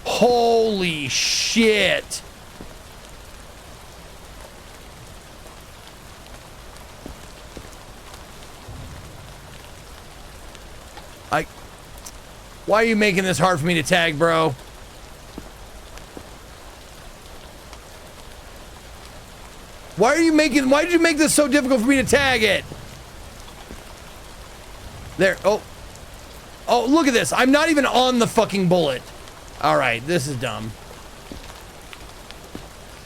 Holy shit. Why are you making this hard for me to tag, bro? Why did you make this so difficult for me to tag it? There, oh, look at this. I'm not even on the fucking bullet. All right, this is dumb.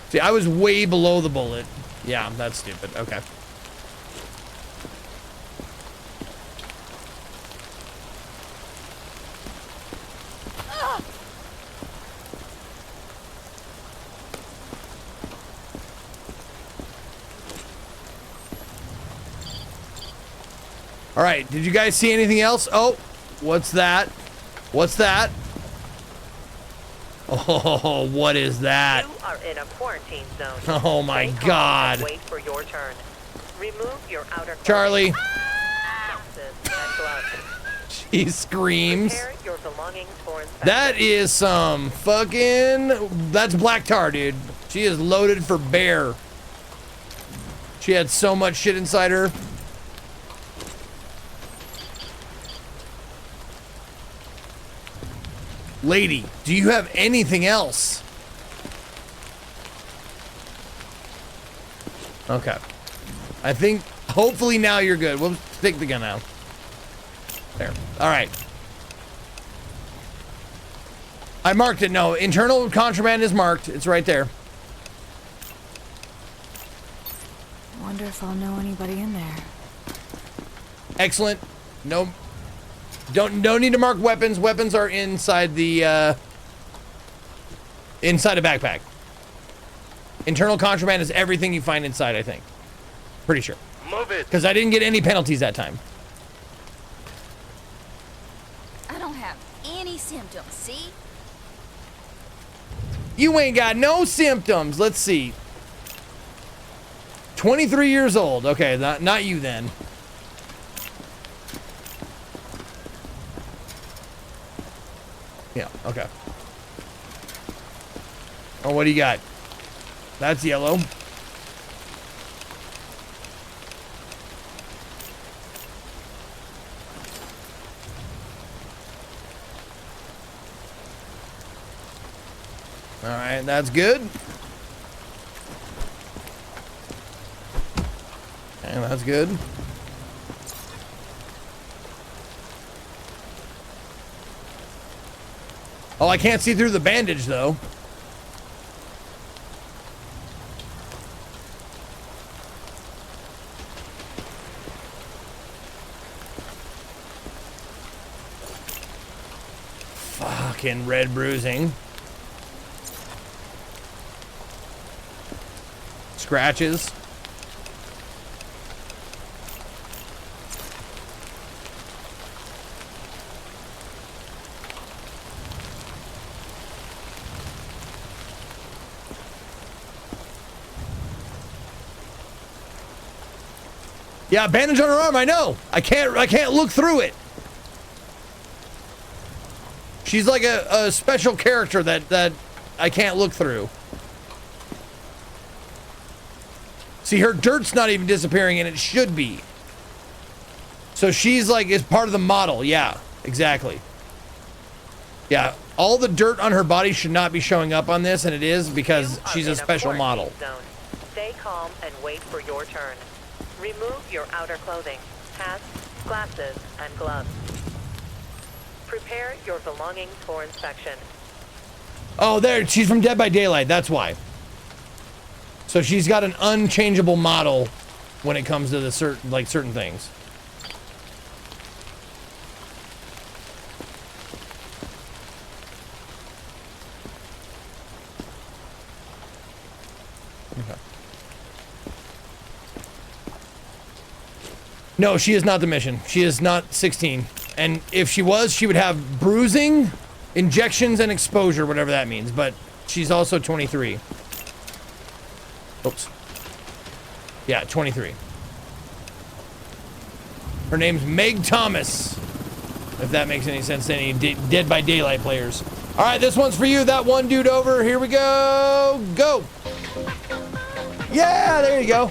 See, I was way below the bullet. Yeah, that's stupid. Okay. All right, did you guys see anything else? Oh, what's that? What's that? Oh, what is that? You are in a quarantine zone. Oh my Stay calm God. and wait for your turn. Remove your outer Charlie. glasses and gloves. She screams. Prepare your belongings for inspection. That is some fucking... That's black tar, dude. She is loaded for bear. She had so much shit inside her. Lady, do you have anything else? Okay. I think, hopefully now you're good. We'll take the gun out. There. All right. I marked it. No, internal contraband is marked. It's right there. Wonder if I'll know anybody in there. Excellent. No. Don't need to mark weapons. Weapons are inside the inside a backpack. Internal contraband is everything you find inside, I think. Pretty sure. Move it. Because I didn't get any penalties that time. I don't have any symptoms, see? You ain't got no symptoms. Let's see. 23 years old. Okay, not you then. Yeah, okay. Oh, what do you got? That's yellow. All right, that's good. And that's good. Oh, I can't see through the bandage, though. Fucking red bruising. Scratches. Yeah, bandage on her arm, I know. I can't look through it. She's like a special character that I can't look through. See, her dirt's not even disappearing, and it should be. So she's like, is part of the model. Yeah, exactly. Yeah, all the dirt on her body should not be showing up on this, and it is because she's a special model. Zone. Stay calm and wait for your turn. Remove your outer clothing, hats, glasses, and gloves. Prepare your belongings for inspection. Oh, there, she's from Dead by Daylight, that's why. So she's got an unchangeable model when it comes to the certain things. Okay. No, she is not the mission. She is not 16. And if she was, she would have bruising, injections, and exposure, whatever that means. But she's also 23. Oops. Yeah, 23. Her name's Meg Thomas. If that makes any sense to any Dead by Daylight players. All right, this one's for you. That one dude over. Here we go. Go. Yeah, there you go.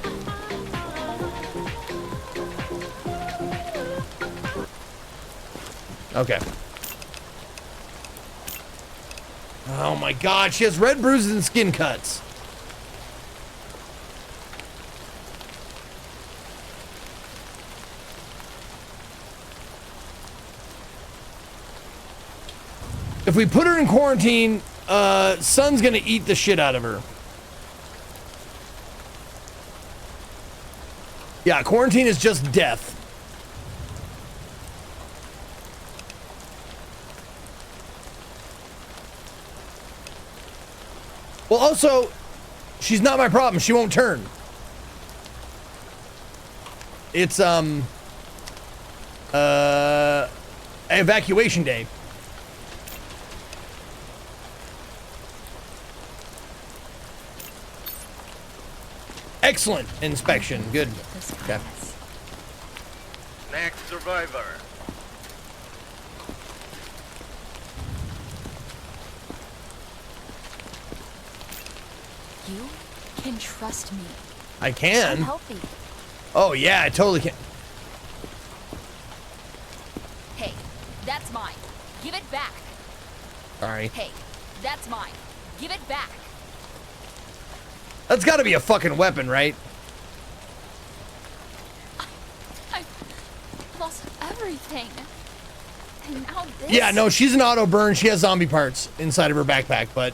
Okay. Oh my God, she has red bruises and skin cuts. If we put her in quarantine, Sun's gonna eat the shit out of her. Yeah, quarantine is just death. Well, also, she's not my problem. She won't turn. It's, evacuation day. Excellent inspection. Good. Okay. Next survivor. You can trust me. I can. I'm healthy. Oh yeah, I totally can. Hey, that's mine. Give it back. Sorry. Hey, that's mine. Give it back. That's got to be a fucking weapon, right? I lost everything. And now this. Yeah, no, she's an auto burn. She has zombie parts inside of her backpack, but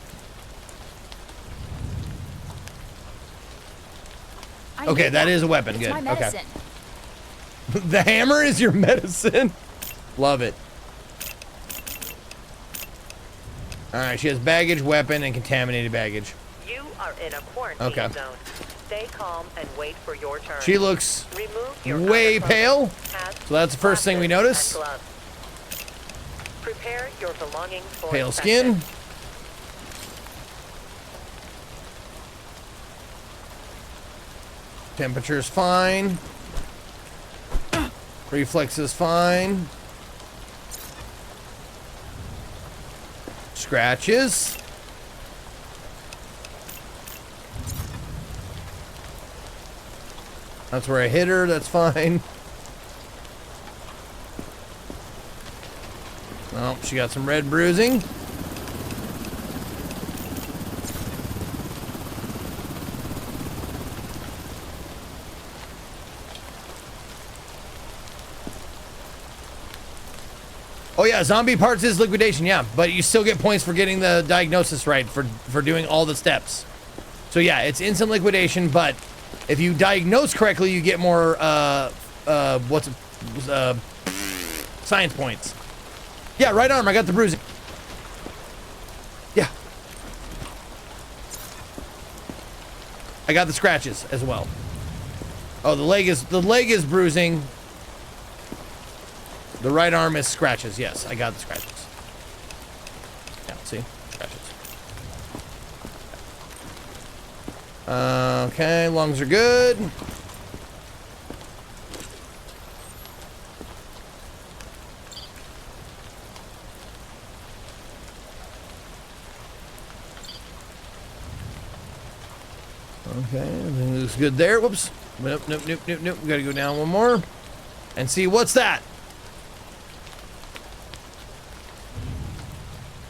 okay, that is a weapon. It's Good. my medicine. Okay. The hammer is your medicine. Love it. All right, she has baggage, weapon, and contaminated baggage. You are in a quarantine zone. Stay calm and wait for your turn. She looks Remove your way outer pale, clothing, so that's the first thing we notice. and gloves. Prepare your belongings for Pale inspection. skin. Temperature's fine. Reflex is fine. Scratches. That's where I hit her, that's fine. Oh, she got some red bruising. Oh yeah, zombie parts is liquidation, yeah, but you still get points for getting the diagnosis right, for doing all the steps. So yeah, it's instant liquidation, but if you diagnose correctly, you get more, science points. Yeah, right arm, I got the bruising. Yeah. I got the scratches as well. Oh, the leg is bruising. The right arm is scratches. Yes, I got the scratches. Yeah, see? Scratches. Okay, lungs are good. Okay, everything looks good there. Whoops. Nope. We gotta go down one more. And see, what's that?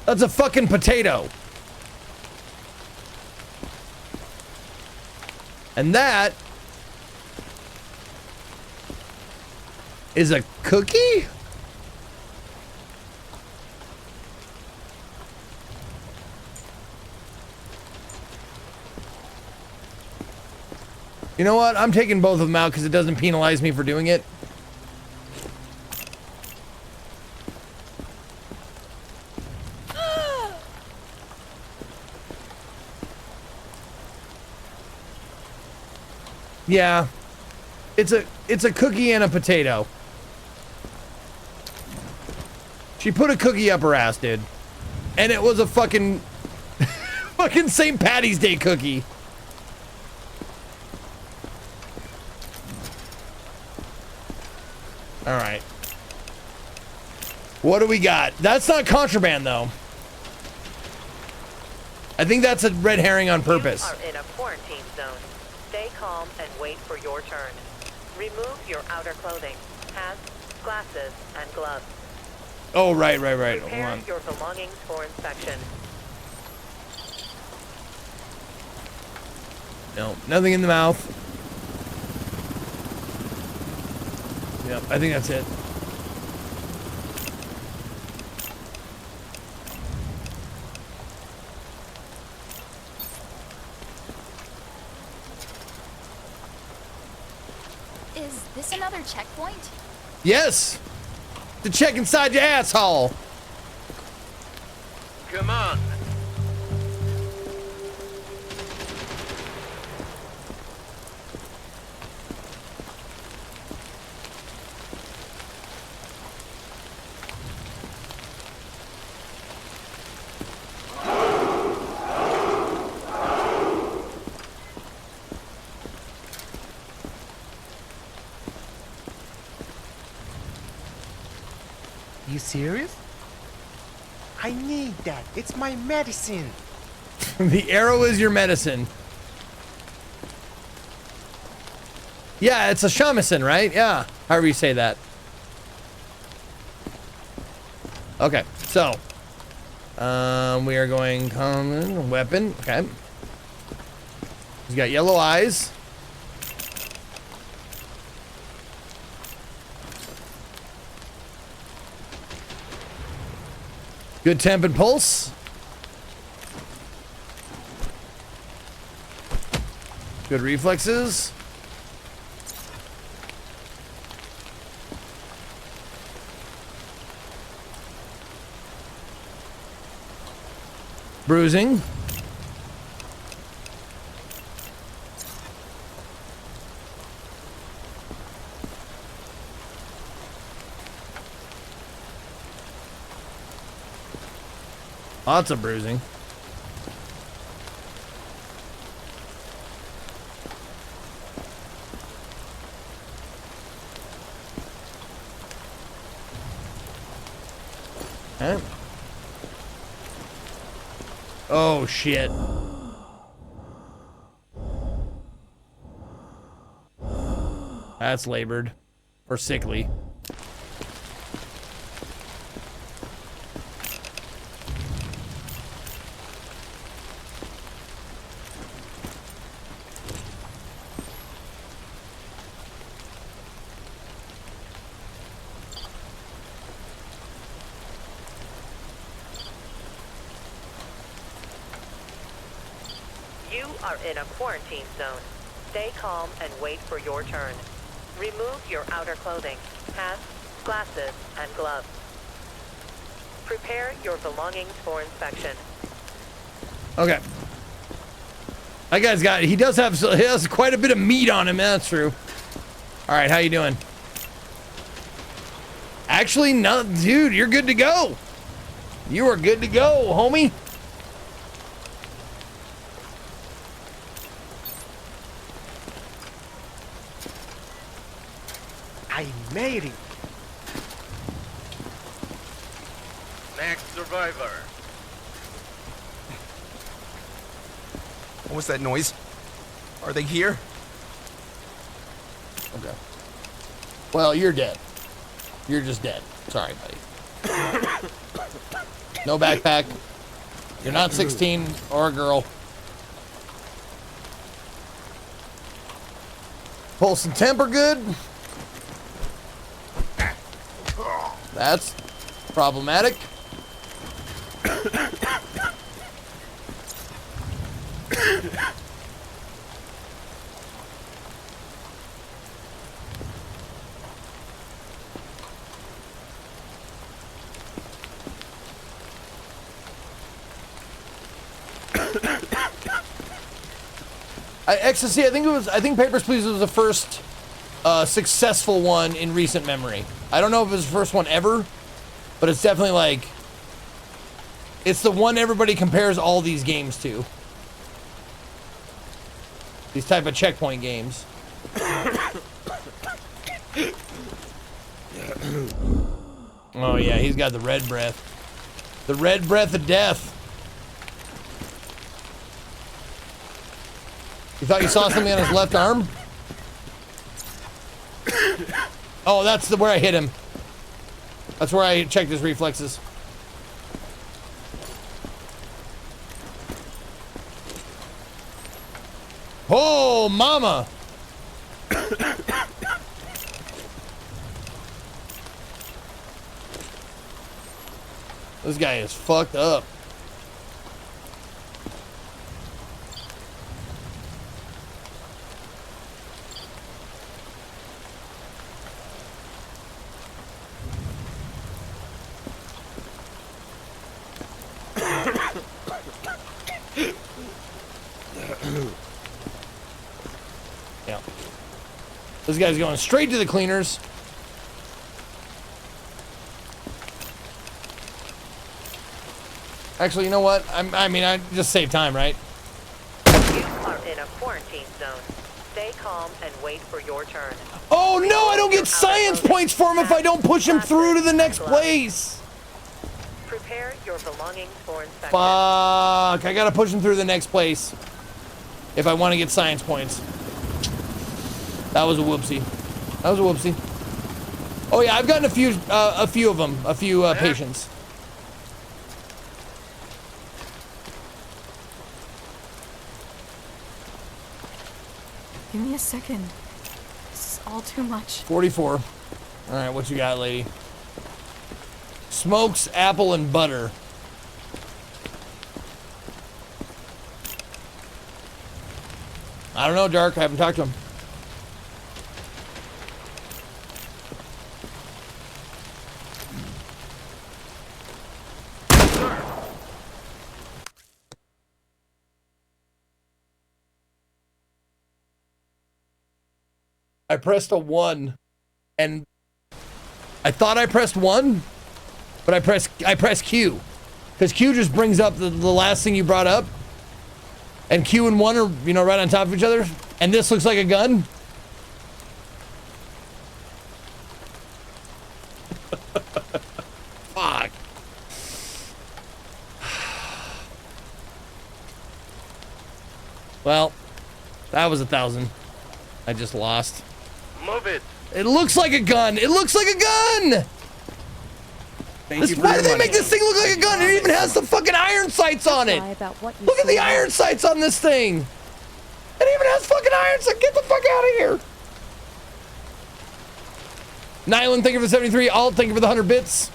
That's a fucking potato. And that is a cookie? You know what? I'm taking both of them out because it doesn't penalize me for doing it. Yeah. It's a cookie and a potato. She put a cookie up her ass, dude. And it was a fucking fucking St. Patty's Day cookie. All right. What do we got? That's not contraband, though. I think that's a red herring on purpose. You are in a quarantine zone. Stay calm and wait for your turn. Remove your outer clothing, hats, glasses, and gloves. Oh, right. Hold Prepare on. your belongings for inspection. No, nothing in the mouth. Yep, I think that's it. Is this another checkpoint? Yes! To check inside your asshole. Come on. You serious? I need that. It's my medicine. The arrow is your medicine. Yeah, it's a shamisen, right? Yeah, however you say that. Okay, so we are going common weapon. Okay, he's got yellow eyes. Good temp and pulse. Good reflexes. Bruising. Lots of bruising. Okay. Oh, shit. That's labored. Or sickly. You are in a quarantine zone. Stay calm and wait for your turn. Remove your outer clothing, hats, glasses, and gloves. Prepare your belongings for inspection. Okay. That guy's got, he has quite a bit of meat on him, that's true. All right, how you doing? Actually, no, dude, you're good to go. You are good to go, homie. I made it. Next survivor. What was that noise? Are they here? Okay. Well, you're dead. You're just dead. Sorry, buddy. No backpack. You're not 16 or a girl. Pulse and temper good. That's problematic. Ecstasy, I think Papers, Please was the first successful one in recent memory. I don't know if it was the first one ever, but it's definitely like, it's the one everybody compares all these games to. These type of checkpoint games. Oh yeah, he's got the red breath. The red breath of death. You thought you saw something on his left arm? Oh, that's where I hit him. That's where I checked his reflexes. Oh, mama! This guy is fucked up. Yeah. This guy's going straight to the cleaners. Actually, you know what? I mean, I just save time, right? You are in a quarantine zone. Stay calm and wait for your turn. Oh no, I don't get science points for him if I don't push him through to the next place. Prepare your belongings for inspection. Fuck, I gotta push him through the next place if I want to get science points. That was a whoopsie. That was a whoopsie. Oh yeah, I've gotten a few of them, a few patients. Give me a second. This is all too much. 44. All right, what you got, lady? Smokes, apple, and butter. I don't know, Dark. I haven't talked to him. I pressed a 1, and I thought I pressed 1, but I pressed Q, because Q just brings up the last thing you brought up, and Q and 1 are, you know, right on top of each other, and this looks like a gun. Fuck. Well, that was 1,000. I just lost. Move it. It looks like a gun. It looks like a gun. Why did they make this thing look like a gun? It even has the fucking iron sights on it. Look at the iron sights on this thing. It even has fucking iron sights. Get the fuck out of here. Nyland, thank you for 73. Alt, thank you for the 100 bits.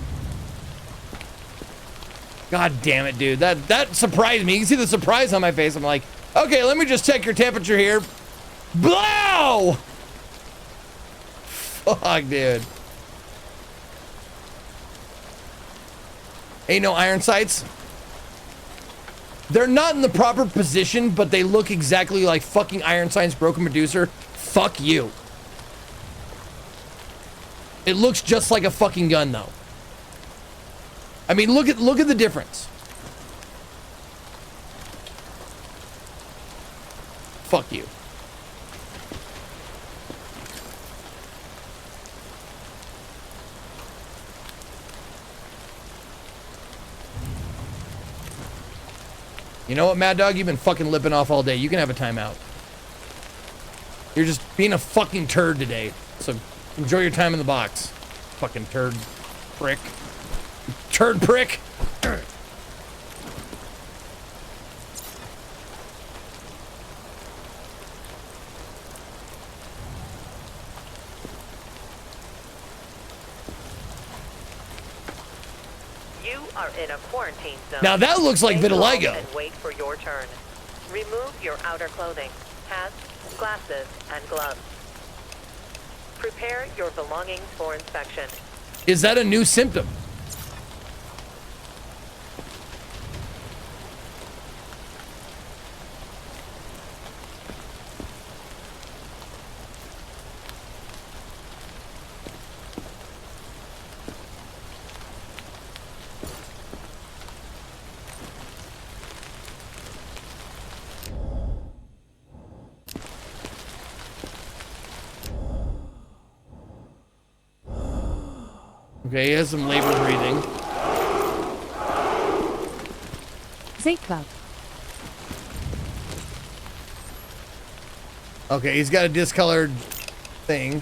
God damn it, dude. That surprised me. You can see the surprise on my face. I'm like, okay, let me just check your temperature here. Blow! Fuck, dude. Ain't no iron sights. They're not in the proper position, but they look exactly like fucking Iron Sights Broken Medusa. Fuck you. It looks just like a fucking gun, though. I mean, look at the difference. Fuck you. You know what, Mad Dog? You've been fucking lipping off all day. You can have a timeout. You're just being a fucking turd today. So enjoy your time in the box. Fucking turd prick. Turd prick. are in a quarantine zone. Now that looks like Stay calm vitiligo. and wait for your turn. Remove your outer clothing, hats, glasses, and gloves. Prepare your belongings for inspection. Is that a new symptom? Okay, he has some labor breathing. Z-Club. Okay, he's got a discolored thing.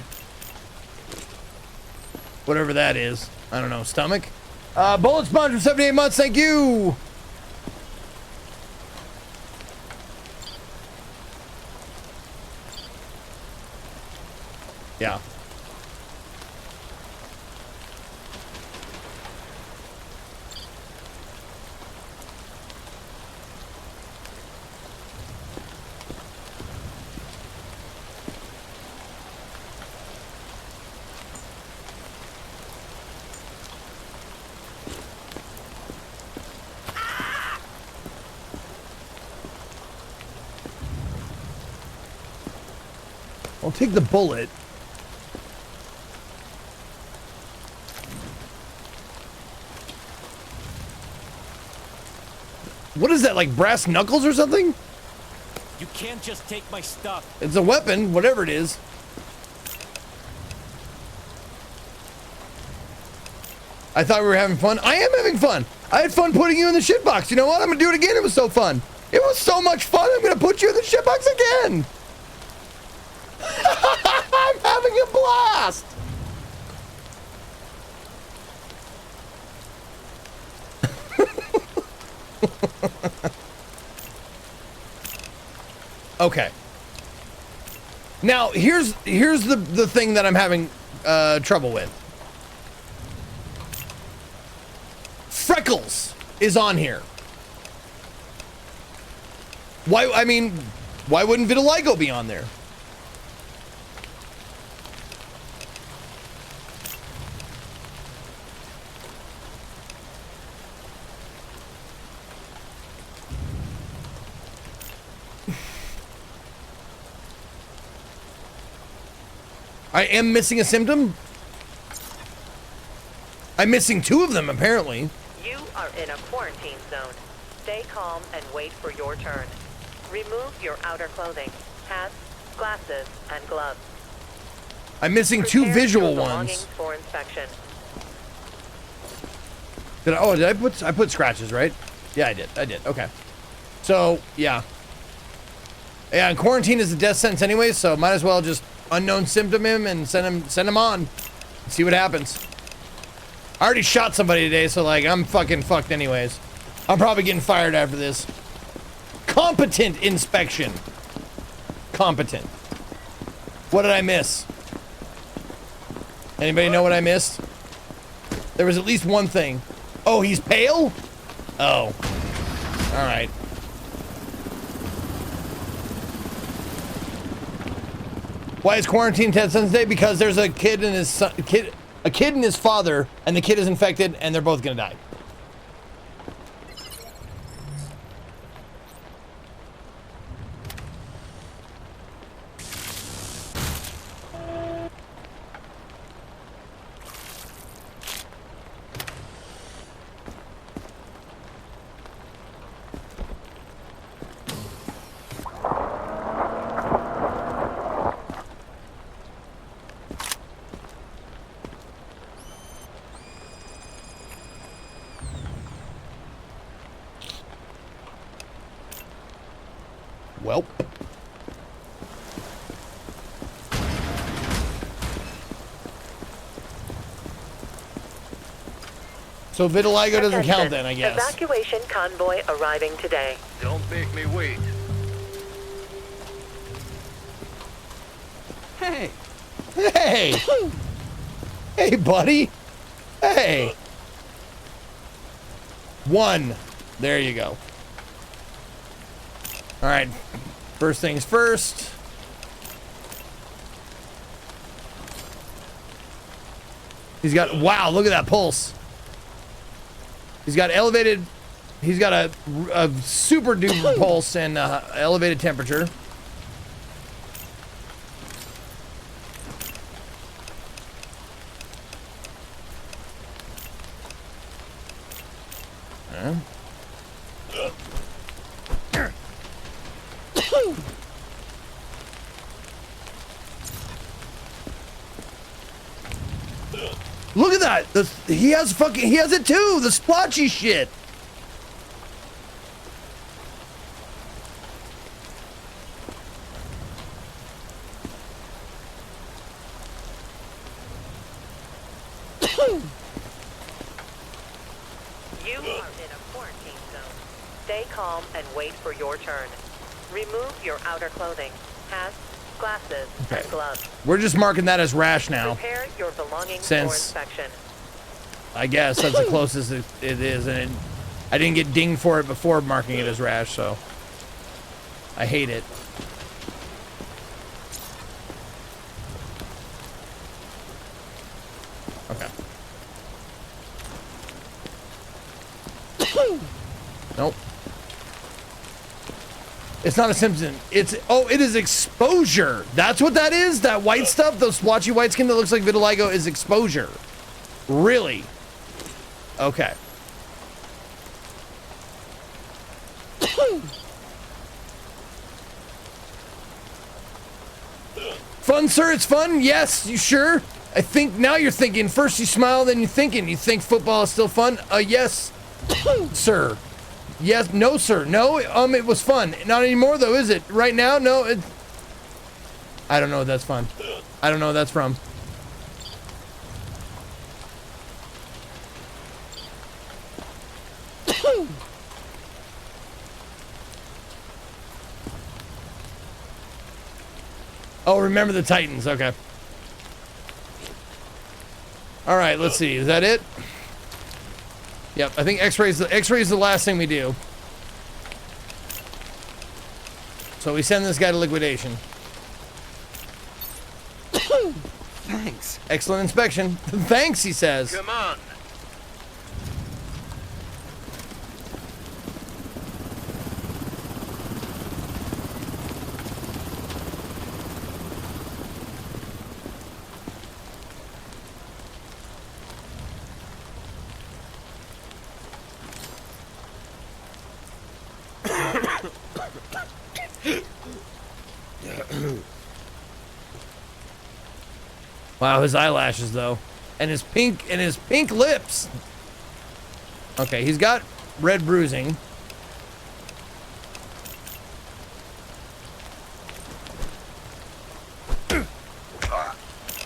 Whatever that is. I don't know. Stomach? Bullet Sponge for 78 months. Thank you. Yeah. I'll take the bullet. What is that, like brass knuckles or something? You can't just take my stuff. It's a weapon, whatever it is. I thought we were having fun. I am having fun. I had fun putting you in the shitbox. You know what? I'm gonna do it again. It was so fun. It was so much fun. I'm gonna put you in the shitbox again. I'm having a blast. Okay. Now here's the thing that I'm having trouble with. Freckles is on here. Why? I mean, why wouldn't vitiligo be on there? I am missing a symptom? I'm missing 2 of them, apparently. You are in a quarantine zone. Stay calm and wait for your turn. Remove your outer clothing, hats, glasses, and gloves. I'm missing 2 Prepare visual your belongings ones. for inspection. Did I put scratches, right? Yeah, I did. Okay. So, yeah. Yeah, and quarantine is a death sentence anyway, so might as well just unknown symptom him and send him on. See what happens. I already shot somebody today, so like I'm fucking fucked anyways. I'm probably getting fired after this. Competent inspection. Competent. What did I miss? Anybody know what I missed? There was at least one thing. Oh, he's pale? Oh. All right. Why is quarantine Ted Sons Day? Because there's a kid and his son, a kid and his father, and the kid is infected, and they're both gonna die. Welp. So vitiligo doesn't count then, I guess. Evacuation convoy arriving today. Don't make me wait. Hey. Hey. Hey, buddy. Hey. 1. There you go. All right. First things first. He's got, wow, look at that pulse. He's got elevated, he's got a super duper pulse and elevated temperature. Look at that! He has it too! The splotchy shit! You are in a quarantine zone. Stay calm and wait for your turn. Remove your outer clothing, hats, glasses, and gloves. We're just marking that as rash now. Prepare your belongings for Since inspection. I guess that's the closest it is, and I didn't get dinged for it before marking it as rash, so I hate it. Okay. Nope. It's not a symptom. It's, oh, it is exposure. That's what that is? That white stuff, those splotchy white skin that looks like vitiligo is exposure. Really? Okay. Fun, sir? It's fun? Yes, you sure? I think now you're thinking. First you smile, then you're thinking. You think football is still fun? Yes, sir. Yes, no, sir. No, it was fun. Not anymore, though, is it? Right now? No, it... I don't know what that's fun. I don't know what that's from. Oh, remember the Titans. Okay. All right, let's see. Is that it? Yep, I think X-ray's the last thing we do. So we send this guy to liquidation. Thanks. Excellent inspection. Thanks, he says. Come on. Wow, his eyelashes though, and his pink lips. Okay, he's got red bruising.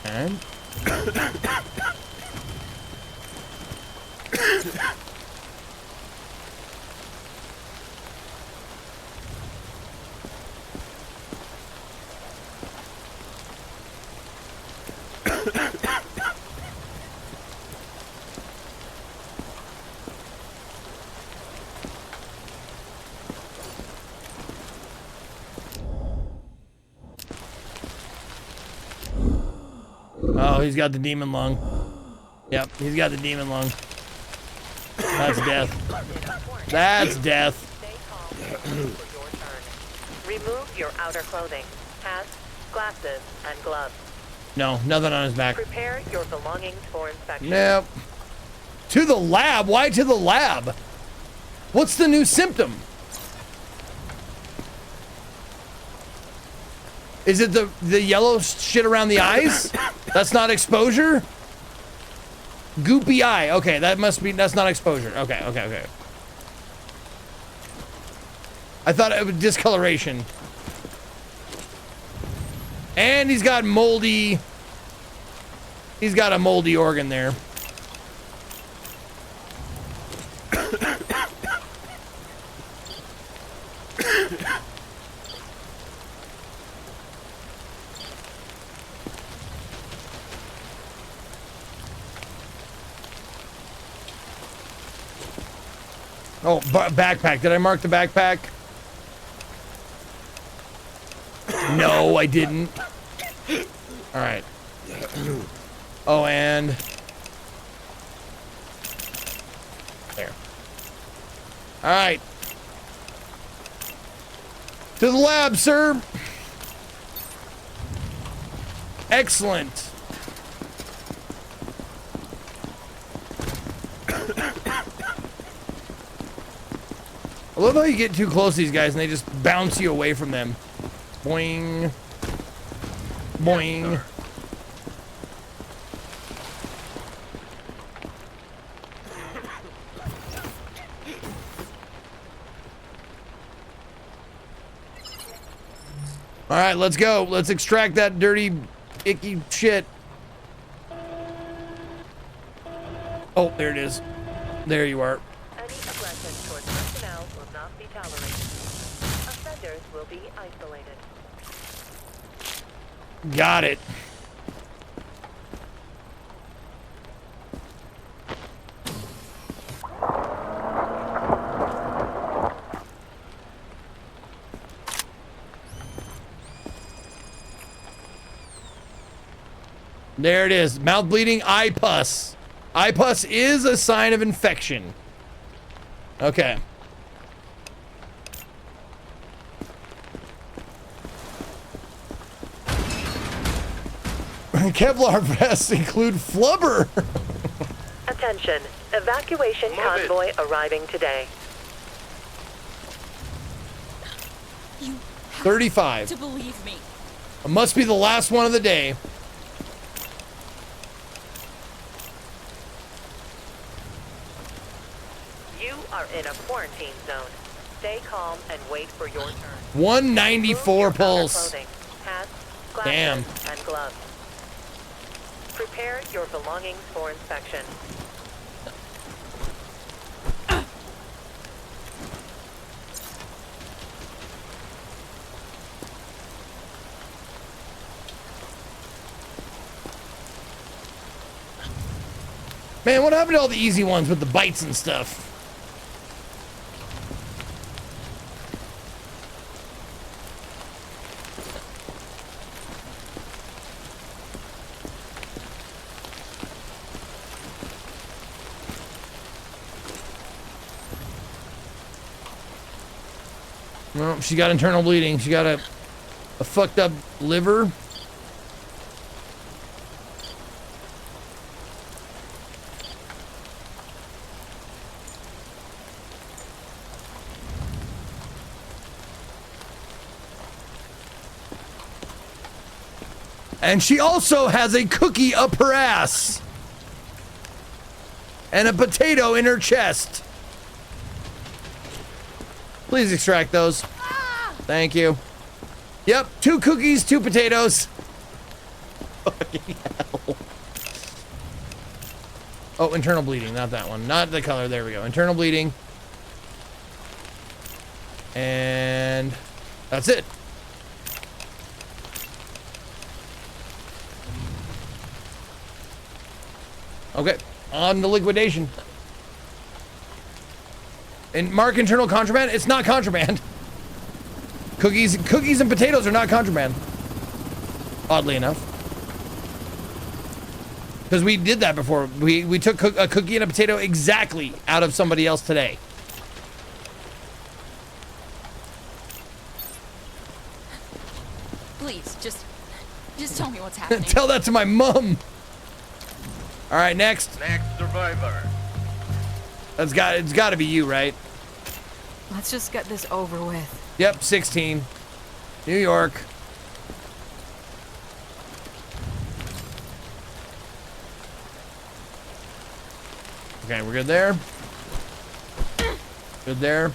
And oh, he's got the demon lung. Yep, he's got the demon lung. That's death. That's death. Remove your outer clothing, hats, glasses, and gloves. No, nothing on his back. Prepare your belongings for inspection. Nope. To the lab? Why to the lab? What's the new symptom? Is it the yellow shit around the eyes? That's not exposure? Goopy eye. Okay, that's not exposure. Okay. I thought it was discoloration. And he's got a moldy organ there. Oh, backpack. Did I mark the backpack? No, I didn't. All right. Oh, and there. All right. To the lab, sir. Excellent. I love how you get too close to these guys and they just bounce you away from them. Boing. Boing. All right, let's go. Let's extract that dirty, icky shit. Oh, there it is. There you are. Any aggression towards personnel will not be tolerated. Offenders will be isolated. Got it. There it is. Mouth bleeding, eye pus. Eye pus is a sign of infection. Okay. Kevlar vests include flubber. Attention. Evacuation convoy arriving today. You 35. to believe me. It must be the last one of the day. You are in a quarantine zone. Stay calm and wait for your turn. 194 pulse. Clothing, hats, glasses, Damn. and gloves. Prepare your belongings for inspection. Man, what happened to all the easy ones with the bites and stuff? Well, she got internal bleeding. She got a fucked up liver. And she also has a cookie up her ass. And a potato in her chest. Please extract those. Thank you. Yep, 2 cookies, 2 potatoes. Fucking hell. Oh, internal bleeding, not that one. Not the color, there we go. Internal bleeding. And that's it. Okay, on the liquidation. And mark internal contraband? It's not contraband. Cookies and potatoes are not contraband. Oddly enough. Because we did that before. We took a cookie and a potato exactly out of somebody else today. Please, just tell me what's happening. Tell that to my mom. All right, next. Next survivor. It's got to be you, right? Let's just get this over with. Yep, 16. New York. Okay, we're good there. Good there.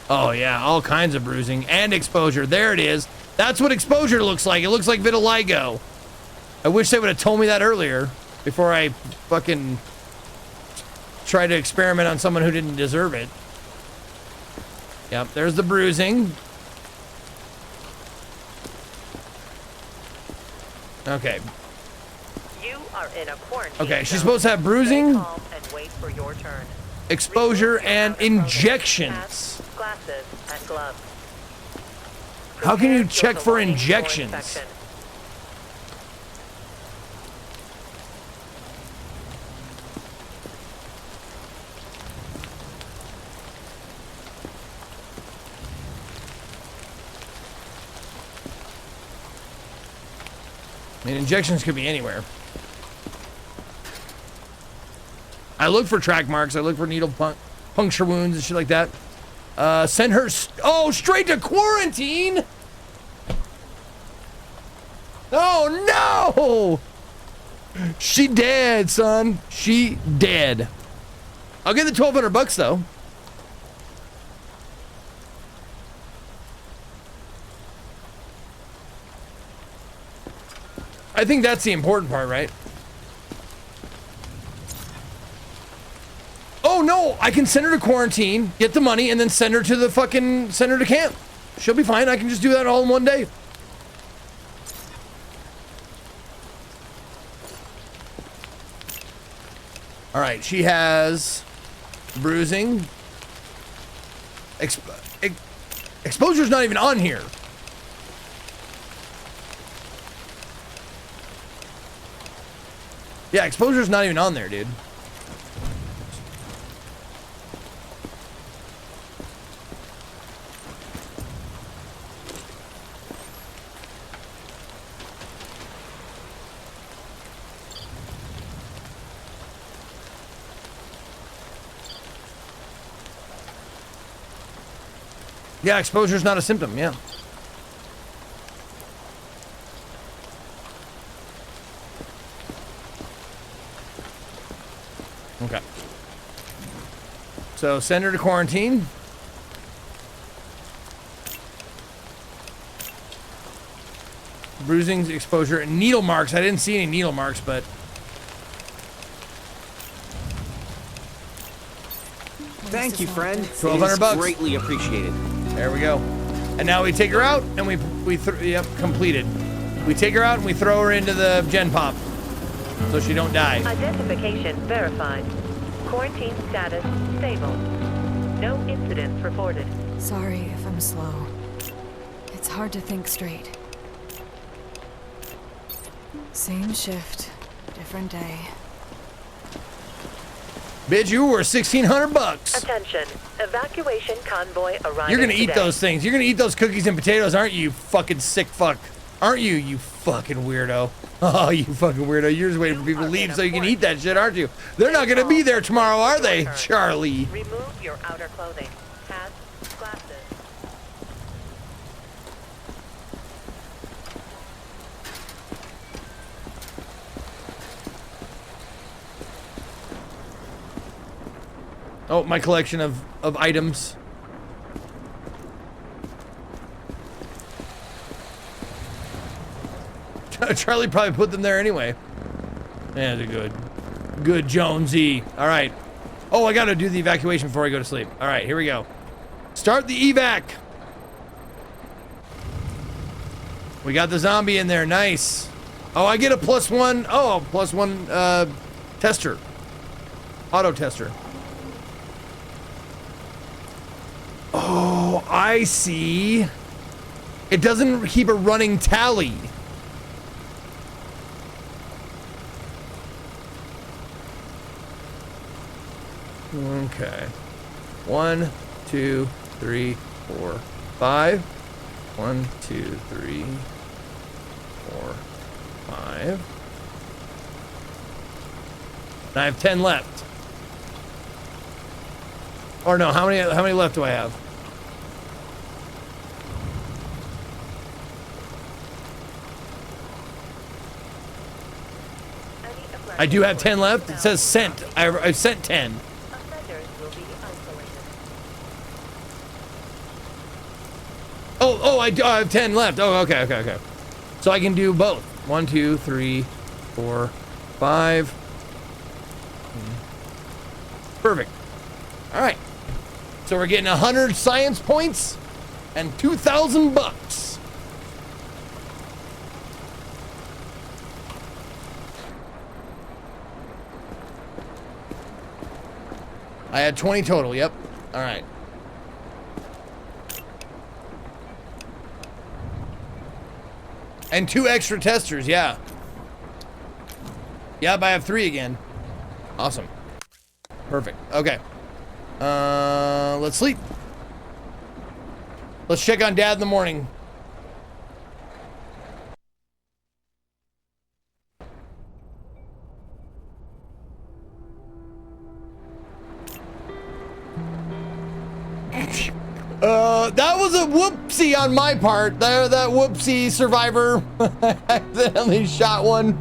Oh yeah, all kinds of bruising and exposure. There it is. That's what exposure looks like. It looks like vitiligo. I wish they would have told me that earlier before I fucking tried to experiment on someone who didn't deserve it. Yep, there's the bruising. Okay. You are in a quarantine Okay, she's zone. supposed to have bruising, Stay calm and wait for your turn. exposure, and injections. Glasses and gloves. How can you Prepare check your for belongings injections? inspection. I mean, injections could be anywhere. I look for track marks. I look for needle puncture wounds and shit like that. Send her... straight to quarantine? Oh, no! She dead, son. She dead. I'll get the $1,200 though. I think that's the important part, right? Oh no, I can send her to quarantine, get the money, and then send her to camp. She'll be fine. I can just do that all in one day. All right, she has bruising. Exposure's not even on here. Yeah, exposure's not even on there, dude. Yeah, exposure's not a symptom, yeah. Okay. So send her to quarantine. Bruising, exposure, and needle marks. I didn't see any needle marks, but... Thank you, friend. $1,200. Greatly appreciated. There we go. And now we take her out, and yep, completed. We take her out and we throw her into the gen pop, so she don't die. Identification verified. Quarantine status stable. No incidents reported. Sorry if I'm slow. It's hard to think straight. Same shift, different day. Bitch, you were $1,600. Attention. Evacuation convoy arriving. You're gonna eat today. those things. You're gonna eat those cookies and potatoes, aren't you, you fucking sick fuck? Aren't you, you fucking weirdo? Oh, you fucking weirdo. You're just waiting for people to leave so you can eat that shit, aren't you? They're not gonna be there tomorrow, are they, Charlie? Remove your outer clothing. Hats, glasses. Oh, my collection of items. Charlie probably put them there anyway. Yeah, they're good. Good, Jonesy. All right. Oh, I gotta do the evacuation before I go to sleep. All right, here we go. Start the evac. We got the zombie in there. Nice. Oh, I get a +1. Oh, +1 tester. Auto tester. Oh, I see. It doesn't keep a running tally. Okay. 1, 2, 3, 4, 5. 1, 2, 3, 4, 5. And I have 10 left. Or no, how many left do I have? I do have 10 left. It says sent. I've sent 10. Oh, I have 10 left. Oh, okay. So I can do both. 1, 2, 3, 4, 5. Perfect. All right. So we're getting 100 science points and $2,000. I had 20 total, yep. All right. And 2 extra testers, yeah. Yep, I have 3 again. Awesome. Perfect. Okay. Let's sleep. Let's check on Dad in the morning. That was a whoopsie on my part. That whoopsie, survivor. I accidentally shot one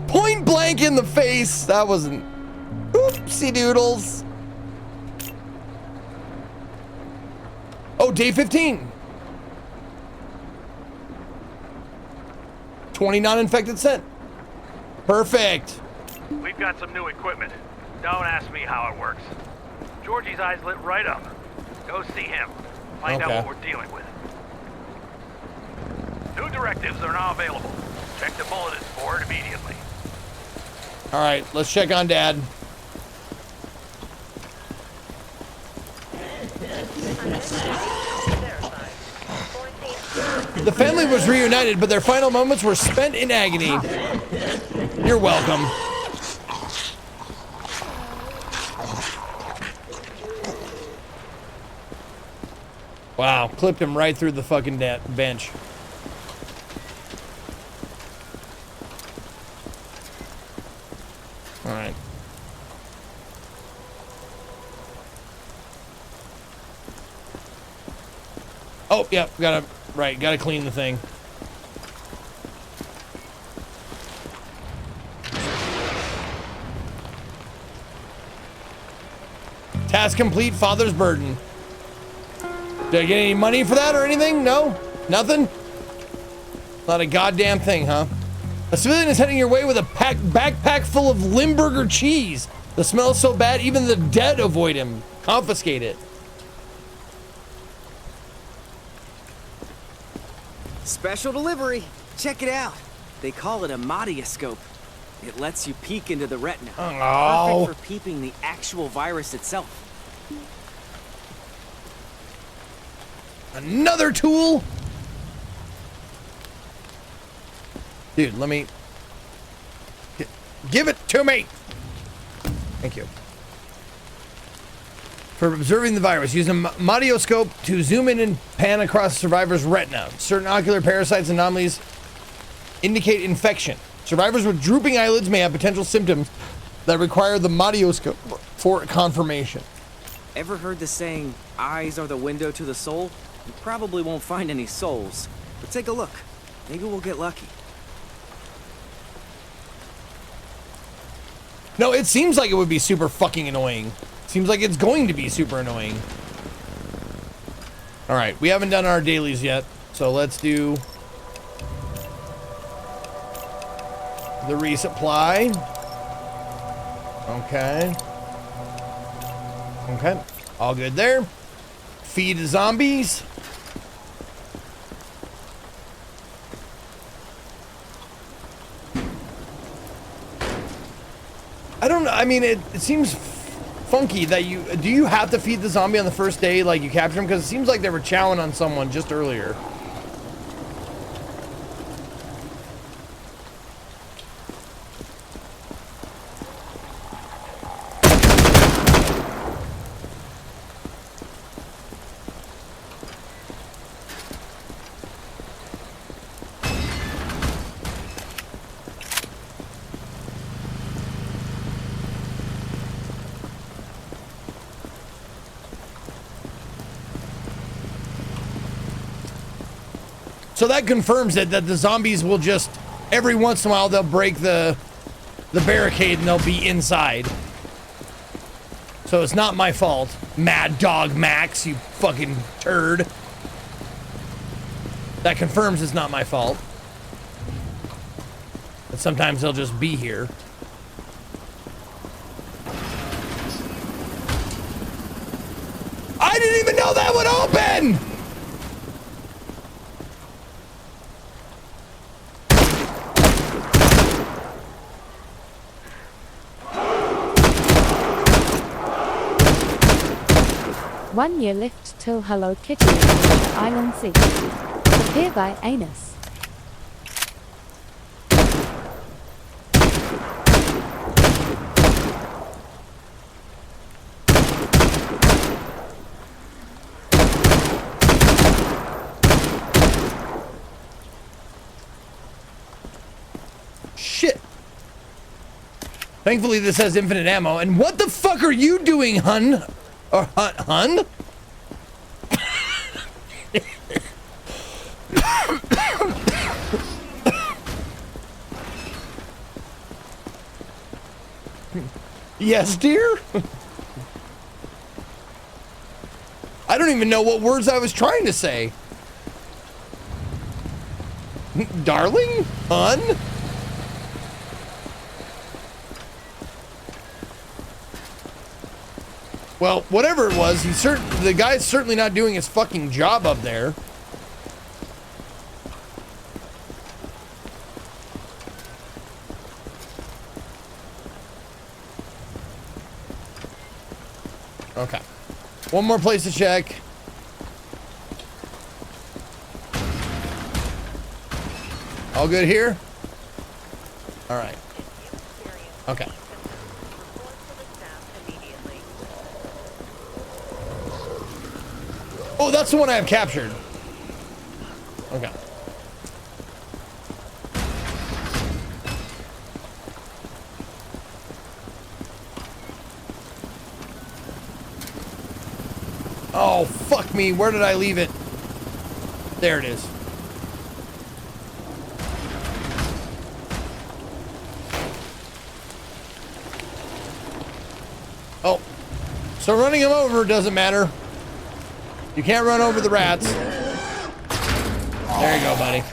point blank in the face. That wasn't. Oopsie doodles. Oh, day 15. 20 non-infected sent. Perfect. We've got some new equipment. Don't ask me how it works. Georgie's eyes lit right up. Go see him. Find out what we're dealing with. New directives are now available. Check the bulletins board immediately. All right, let's check on Dad. The family was reunited, but their final moments were spent in agony. You're welcome. Wow, clipped him right through the fucking bench. All right. Oh, yeah, gotta clean the thing. Task complete, father's burden. Did I get any money for that or anything? No? Nothing? Not a goddamn thing, huh? A civilian is heading your way with a backpack full of Limburger cheese. The smell is so bad, even the dead avoid him. Confiscate it. Special delivery. Check it out. They call it a Modioscope. It lets you peek into the retina. Oh. Perfect for peeping the actual virus itself. Another tool? Dude, let me... Give it to me! Thank you. For observing the virus, use a Modioscope to zoom in and pan across the survivor's retina. Certain ocular parasites and anomalies indicate infection. Survivors with drooping eyelids may have potential symptoms that require the Modioscope for confirmation. Ever heard the saying, eyes are the window to the soul? You probably won't find any souls. But take a look. Maybe we'll get lucky. No, it seems like it would be super fucking annoying. Seems like it's going to be super annoying. All right, we haven't done our dailies yet, so let's do the resupply. Okay. Okay, all good there. Feed the zombies. I don't know. I mean, it seems funky that do you have to feed the zombie on the first day, like you capture him? Because it seems like they were chowing on someone just earlier. So that confirms that the zombies will just, every once in a while, they'll break the barricade and they'll be inside. So it's not my fault. Mad Dog Max, you fucking turd. That confirms it's not my fault. But sometimes they'll just be here. I didn't even know that would open! 1 year left till Hello Kitty reaches Island 6. Prepare thy anus. Shit. Thankfully, this has infinite ammo. And what the fuck are you doing, hun? Or hun? Yes, dear? I don't even know what words I was trying to say. Darling? Hun? Well, whatever it was, the guy's certainly not doing his fucking job up there. Okay. One more place to check. All good here? All right. Okay. Oh, that's the one I have captured. Okay. Oh, fuck me. Where did I leave it? There it is. Oh. So running him over doesn't matter. You can't run over the rats. There you go, buddy.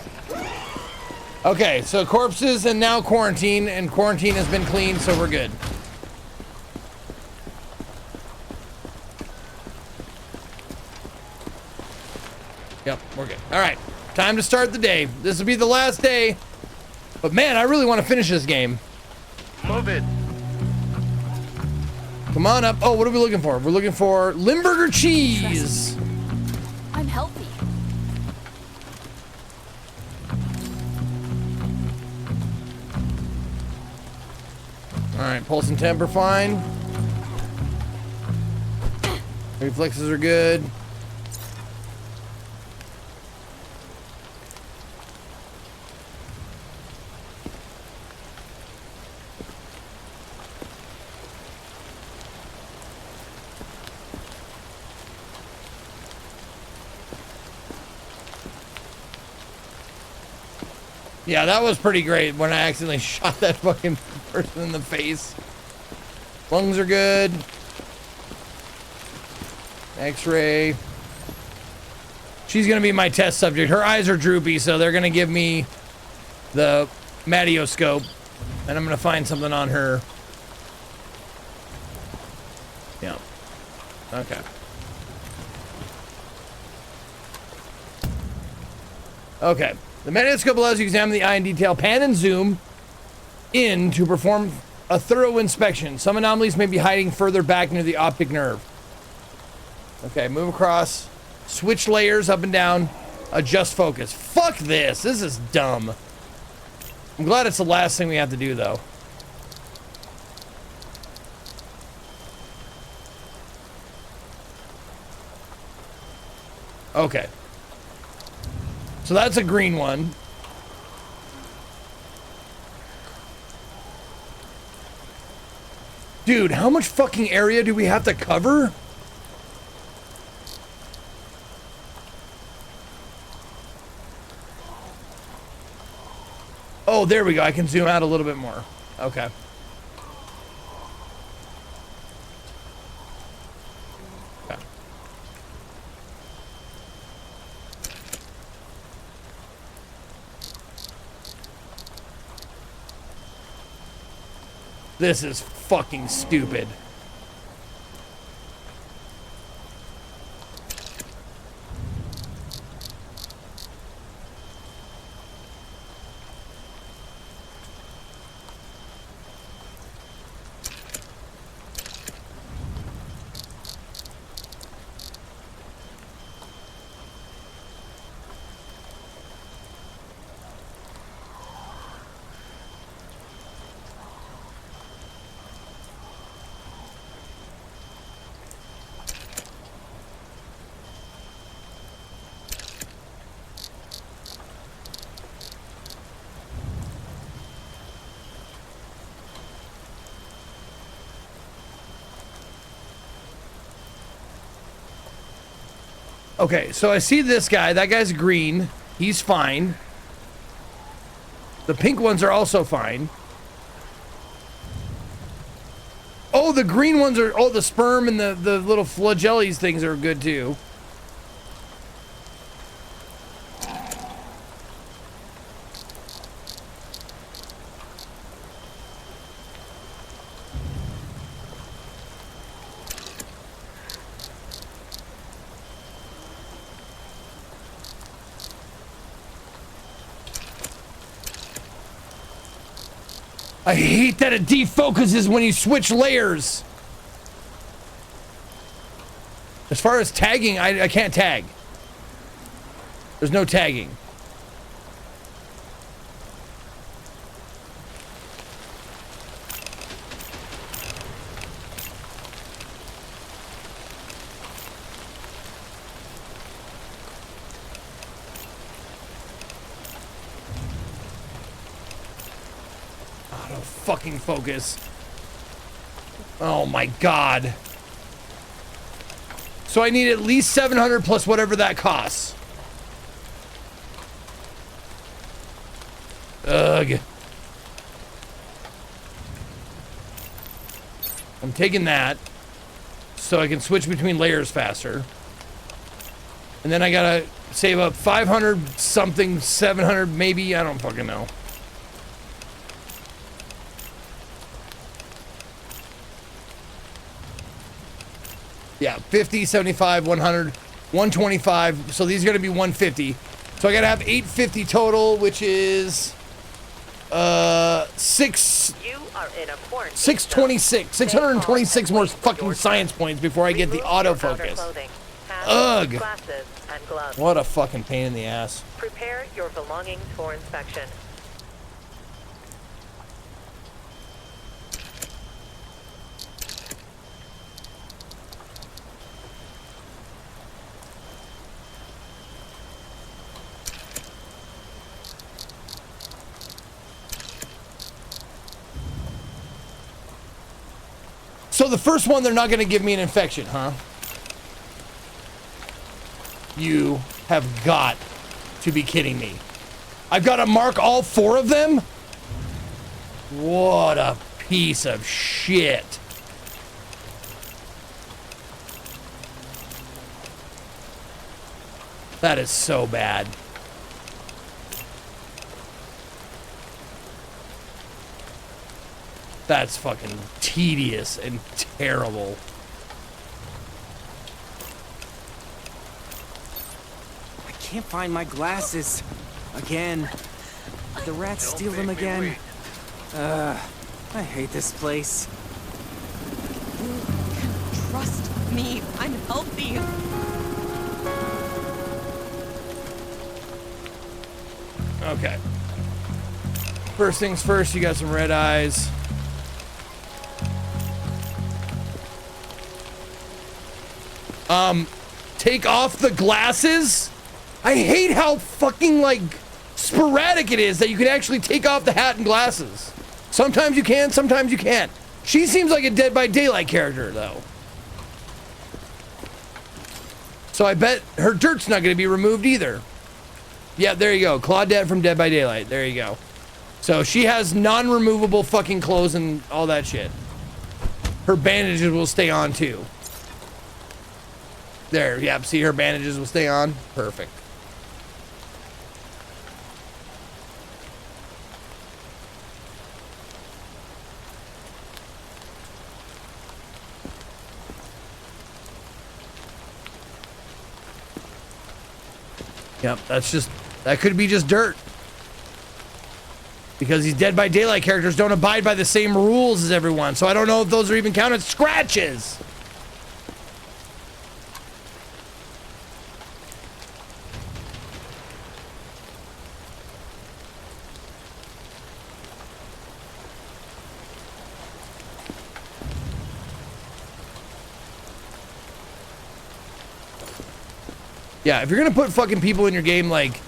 Okay, so corpses and now quarantine, and quarantine has been cleaned, so we're good. Yep, we're good. All right, time to start the day. This will be the last day, but man, I really want to finish this game. Move it. Come on up. Oh, what are we looking for? We're looking for Limburger cheese. I'm healthy. All right, pulse and temper fine. Reflexes are good. Yeah, that was pretty great when I accidentally shot that fucking person in the face. Lungs are good. X-ray. She's gonna be my test subject. Her eyes are droopy, so they're gonna give me the Madioscope, and I'm gonna find something on her. Yeah. Okay. Okay. The Madioscope allows you to examine the eye in detail, pan and zoom in to perform a thorough inspection. Some anomalies may be hiding further back near the optic nerve. Okay, move across. Switch layers up and down. Adjust focus. Fuck this. This is dumb. I'm glad it's the last thing we have to do, though. Okay. So that's a green one. Dude, how much fucking area do we have to cover? Oh, there we go. I can zoom out a little bit more. Okay. Okay. This is fucking stupid. Okay, so I see this guy. That guy's green. He's fine. The pink ones are also fine. Oh, the green ones are... Oh, the sperm and the little flagellis things are good too. I hate that it defocuses when you switch layers. As far as tagging, I can't tag. There's no tagging. Fucking focus. Oh my god. So I need at least 700 plus whatever that costs. Ugh. I'm taking that so I can switch between layers faster. And then I gotta save up 500 something, 700 maybe, I don't fucking know. Yeah, 50, 75, 100, 125. So these are going to be 150. So I got to have 850 total, which is 626, 626 more fucking science points before I get the autofocus. Ugh. What a fucking pain in the ass. Prepare your belongings for inspection. So the first one, they're not going to give me an infection, huh? You have got to be kidding me. I've got to mark all 4 of them? What a piece of shit. That is so bad. That's fucking tedious and terrible. I can't find my glasses. Again. Did the rats steal them again? I hate this place. You can trust me. I'm healthy. Okay. First things first, you got some red eyes. Take off the glasses? I hate how fucking, like, sporadic it is that you can actually take off the hat and glasses. Sometimes you can, sometimes you can't. She seems like a Dead by Daylight character, though. So I bet her dirt's not going to be removed either. Yeah, there you go. Claudette from Dead by Daylight. There you go. So she has non-removable fucking clothes and all that shit. Her bandages will stay on, too. There, yep, see, her bandages will stay on. Perfect. Yep, that's just, that could be just dirt. Because these Dead by Daylight characters don't abide by the same rules as everyone, so I don't know if those are even counted scratches. Yeah, if you're gonna put fucking people in your game like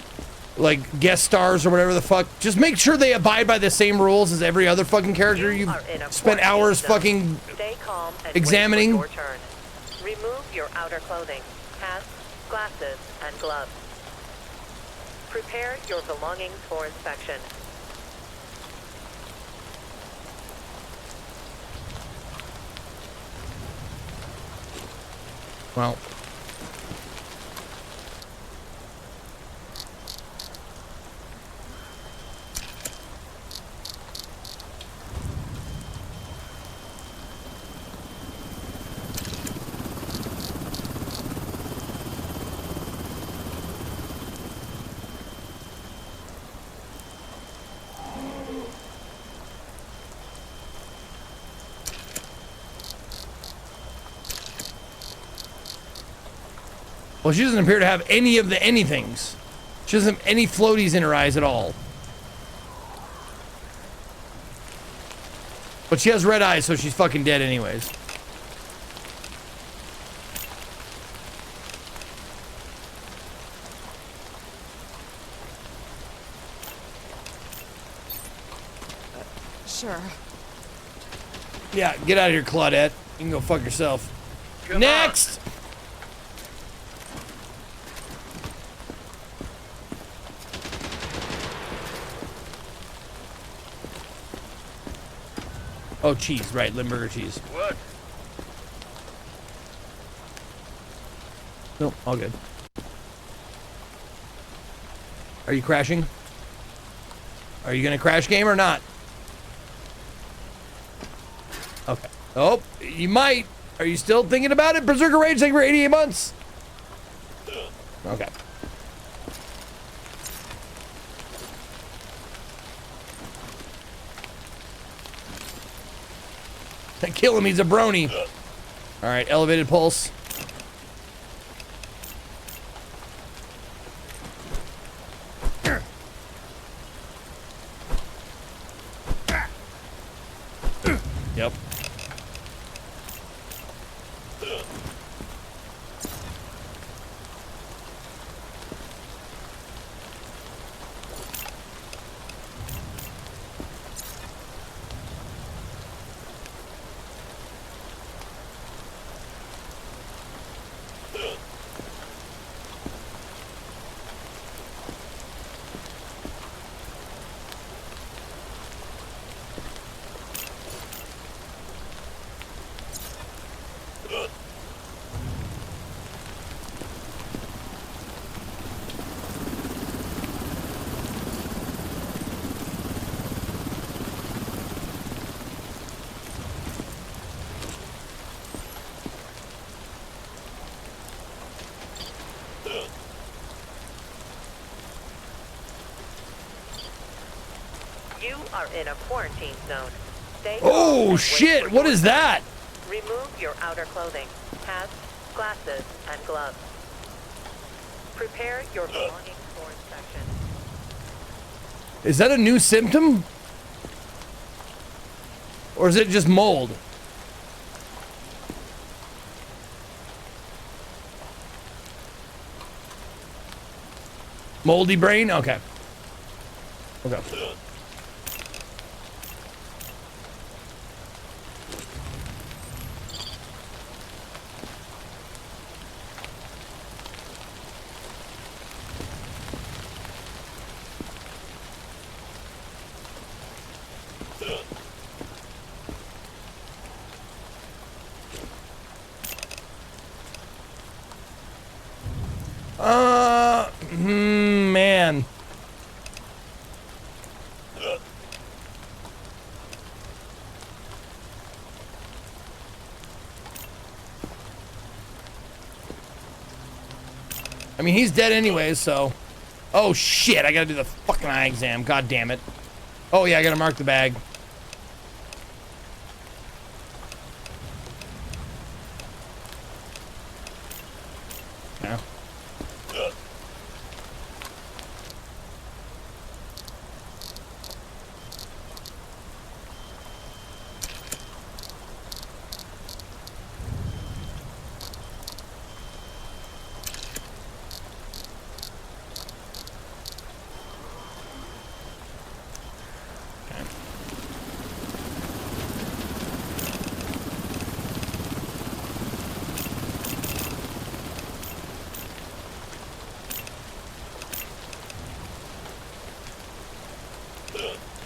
guest stars or whatever the fuck, just make sure they abide by the same rules as every other fucking character you've spent hours fucking Stay calm and examining. wait for your turn. Remove your outer clothing. Hats, glasses, and gloves. Prepare your belongings for inspection. Well. Well, she doesn't appear to have any of the anythings. She doesn't have any floaties in her eyes at all. But she has red eyes, so she's fucking dead anyways. Sure. Yeah, get out of here, Claudette. You can go fuck yourself. Next! Oh, cheese, right, Limburger cheese. What? Nope, all good. Are you crashing? Are you gonna crash game or not? Okay. Oh, you might. Are you still thinking about it? Berserker Rage, thank you for 88 months. Okay. Kill him, he's a brony. Alright, elevated pulse. Yep. You are in a quarantine zone. Stay Oh calm and shit, wait for what your is that? Remove your outer clothing, hats, glasses, and gloves. Prepare your belongings for inspection. Is that a new symptom? Or is it just mold? Moldy brain? Okay. Okay. Man. I mean, he's dead anyways, so. Oh shit, I gotta do the fucking eye exam. God damn it. Oh yeah, I gotta mark the bag. Yeah.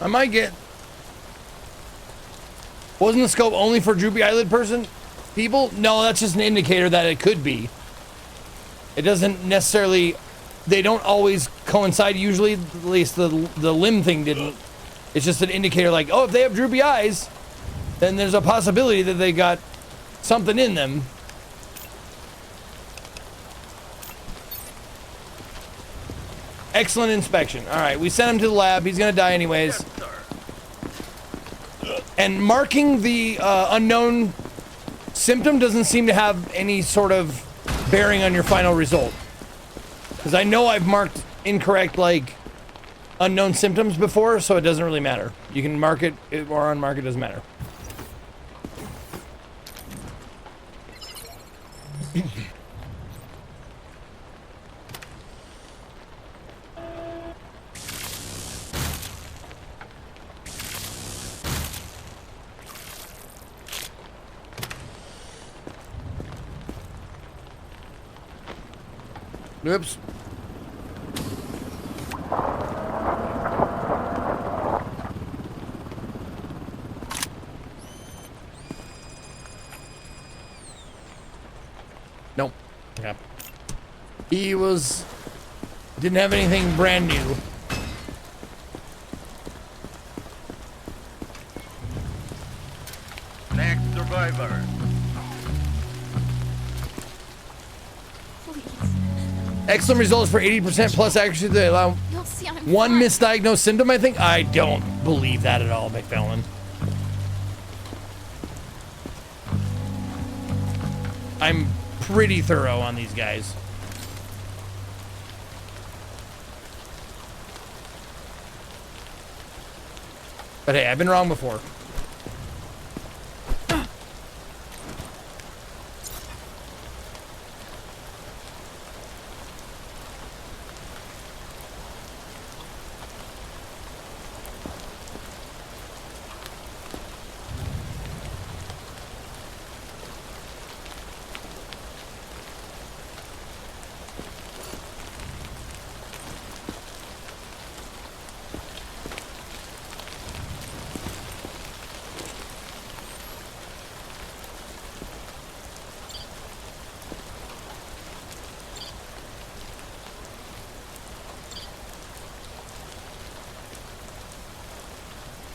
I might get... Wasn't the scope only for droopy eyelid people? No, that's just an indicator that it could be. It doesn't necessarily... They don't always coincide usually, at least the limb thing didn't. It's just an indicator like, oh, if they have droopy eyes, then there's a possibility that they got something in them. Excellent inspection. All right, we sent him to the lab. He's gonna die anyways. And marking the unknown symptom doesn't seem to have any sort of bearing on your final result. Because I know I've marked incorrect, like, unknown symptoms before, so it doesn't really matter. You can mark it or unmark it, doesn't matter. Oops. Nope. Okay. He didn't have anything brand new. Next survivor. Excellent results for 80% plus accuracy. They allow You'll see I'm one fine. misdiagnosed symptom, I think. I don't believe that at all, McFellin. I'm pretty thorough on these guys. But hey, I've been wrong before.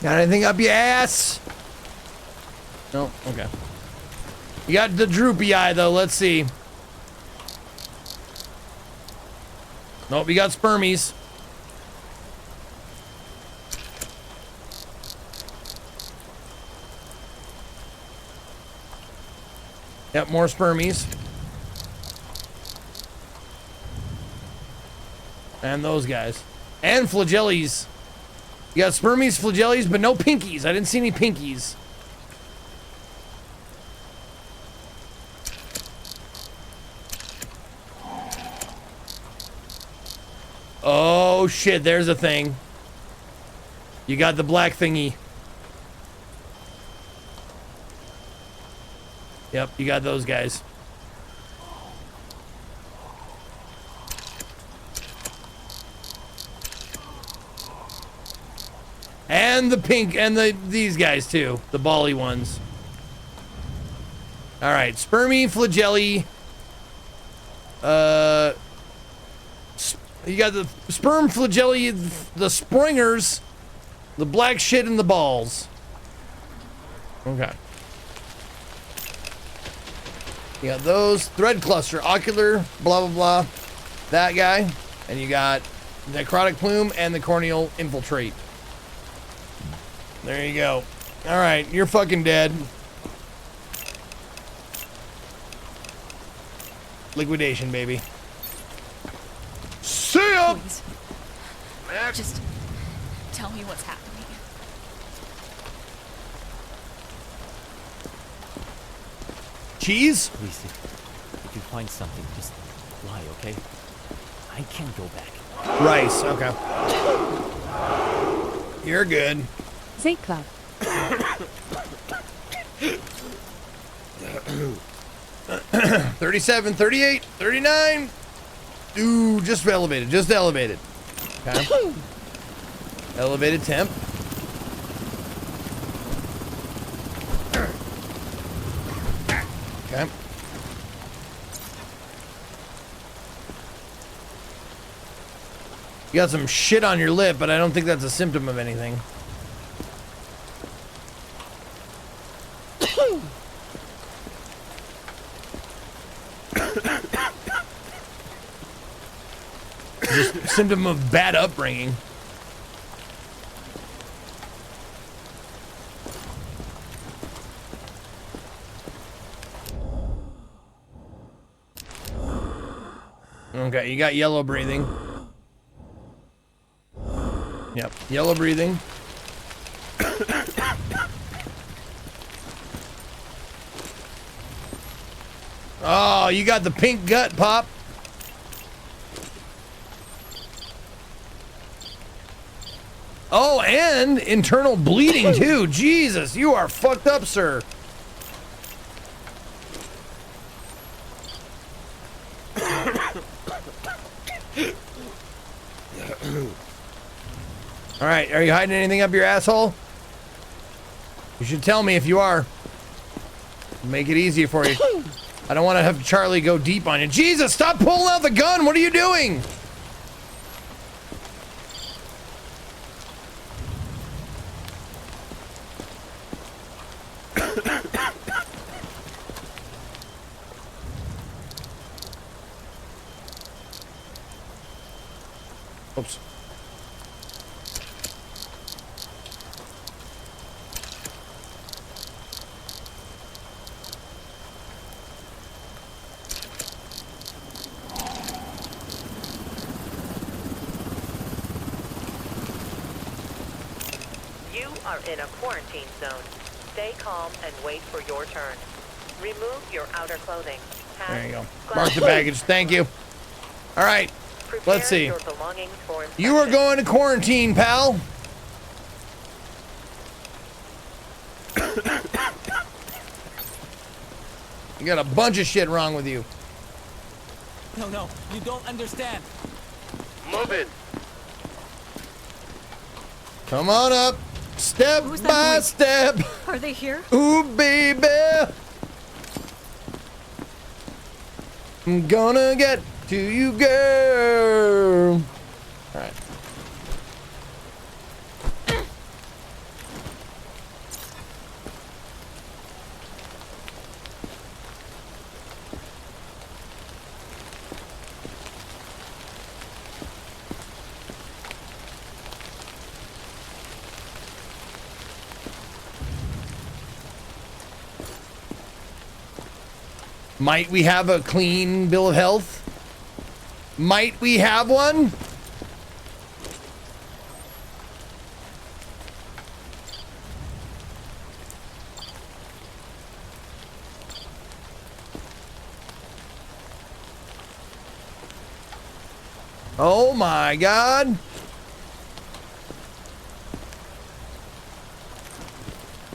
Got anything up your ass? No? Okay. You got the droopy eye, though. Let's see. Nope, you got spermies. Yep, more spermies. And those guys. And flagellis. You got spermies, flagellis, but no pinkies. I didn't see any pinkies. Oh, shit. There's a thing. You got the black thingy. Yep, you got those guys. And the pink, and these guys too, the bally ones. All right, spermy, flagelli. You got the sperm, flagelli, the springers, the black shit, and the balls. Okay. You got those thread cluster, ocular, blah blah blah, that guy, and you got necrotic plume and the corneal infiltrate. There you go. All right, you're fucking dead. Liquidation, baby. See ya! Please. Just tell me what's happening. Cheese? Please, if you find something, just lie, okay? I can't go back. Rice, okay. You're good. Z-Club. 37, 38, 39. Ooh, just elevated, just elevated. Okay. Elevated temp. Okay. You got some shit on your lip, but I don't think that's a symptom of anything. Just a symptom of bad upbringing. Okay, you got yellow breathing. Yep, yellow breathing. Oh, you got the pink gut, Pop. Oh, and internal bleeding too. Jesus, you are fucked up, sir. All right, are you hiding anything up your asshole? You should tell me if you are. Make it easier for you. I don't want to have Charlie go deep on you. Jesus, stop pulling out the gun. What are you doing? Oops. You are in a quarantine zone. Stay calm and wait for your turn. Remove your outer clothing. There you go. Mark the baggage. Thank you. All right. Let's see. Your belongings for You are going to quarantine, pal. You got a bunch of shit wrong with you. No, you don't understand. Move it. Come on up. Step by step. Are they here? Ooh, baby. I'm gonna get to you, girl. All right. Might we have a clean bill of health? Might we have one? Oh my God.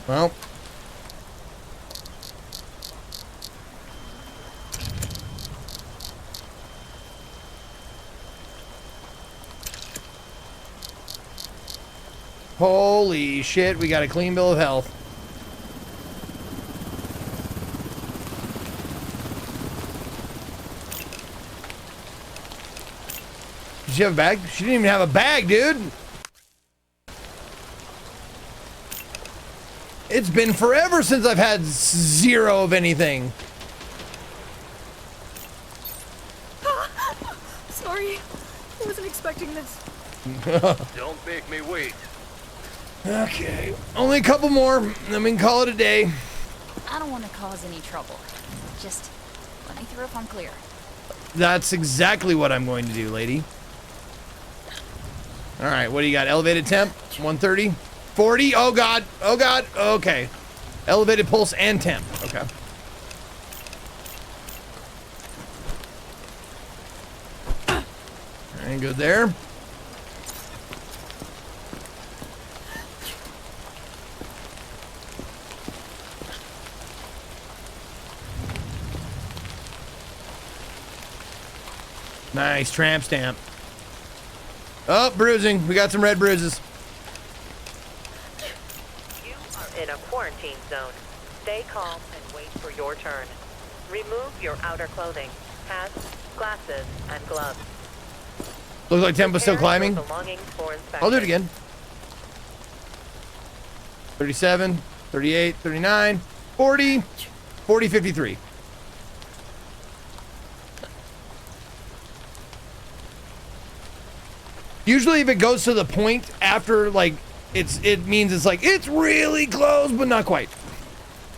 Well. Holy shit, we got a clean bill of health. Did she have a bag? She didn't even have a bag, dude. It's been forever since I've had zero of anything. Sorry, I wasn't expecting this. Don't make me wait. Okay, only a couple more, then we can call it a day. I don't want to cause any trouble. Just let me through if I'm clear. That's exactly what I'm going to do, lady. All right, what do you got? Elevated temp, 130, 40. Oh God, oh God. Okay, elevated pulse and temp. Okay. Ain't good there. Nice tramp stamp. Oh, bruising. We got some red bruises. You are in a quarantine zone. Stay calm and wait for your turn. Remove your outer clothing, hats, glasses, and gloves. Looks like Tempo's still Prepare your climbing. belongings for inspection. I'll do it again. 37, 38, 39, 40, 40, 53. Usually if it goes to the point after, like, it means it's like, it's really close, but not quite.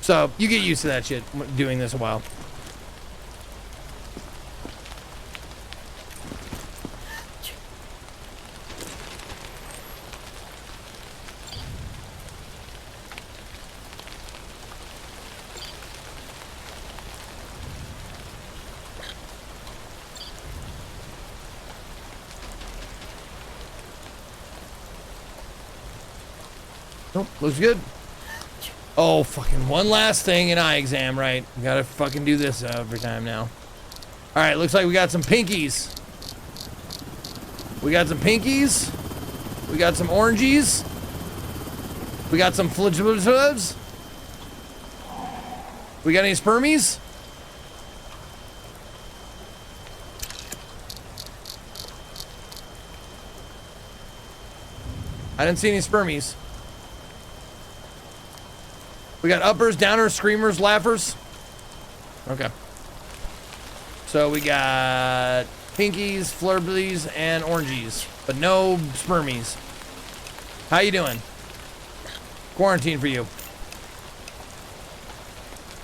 So you get used to that shit doing this a while. Nope, looks good. Oh, fucking one last thing in eye exam, right? Gotta fucking do this every time now. All right, looks like we got some pinkies. We got some pinkies. We got some orangies. We got some flibs. We got any spermies? I didn't see any spermies. We got uppers, downers, screamers, laughers. Okay. So we got pinkies, flurblies, and orangies, but no spermies. How you doing? Quarantine for you.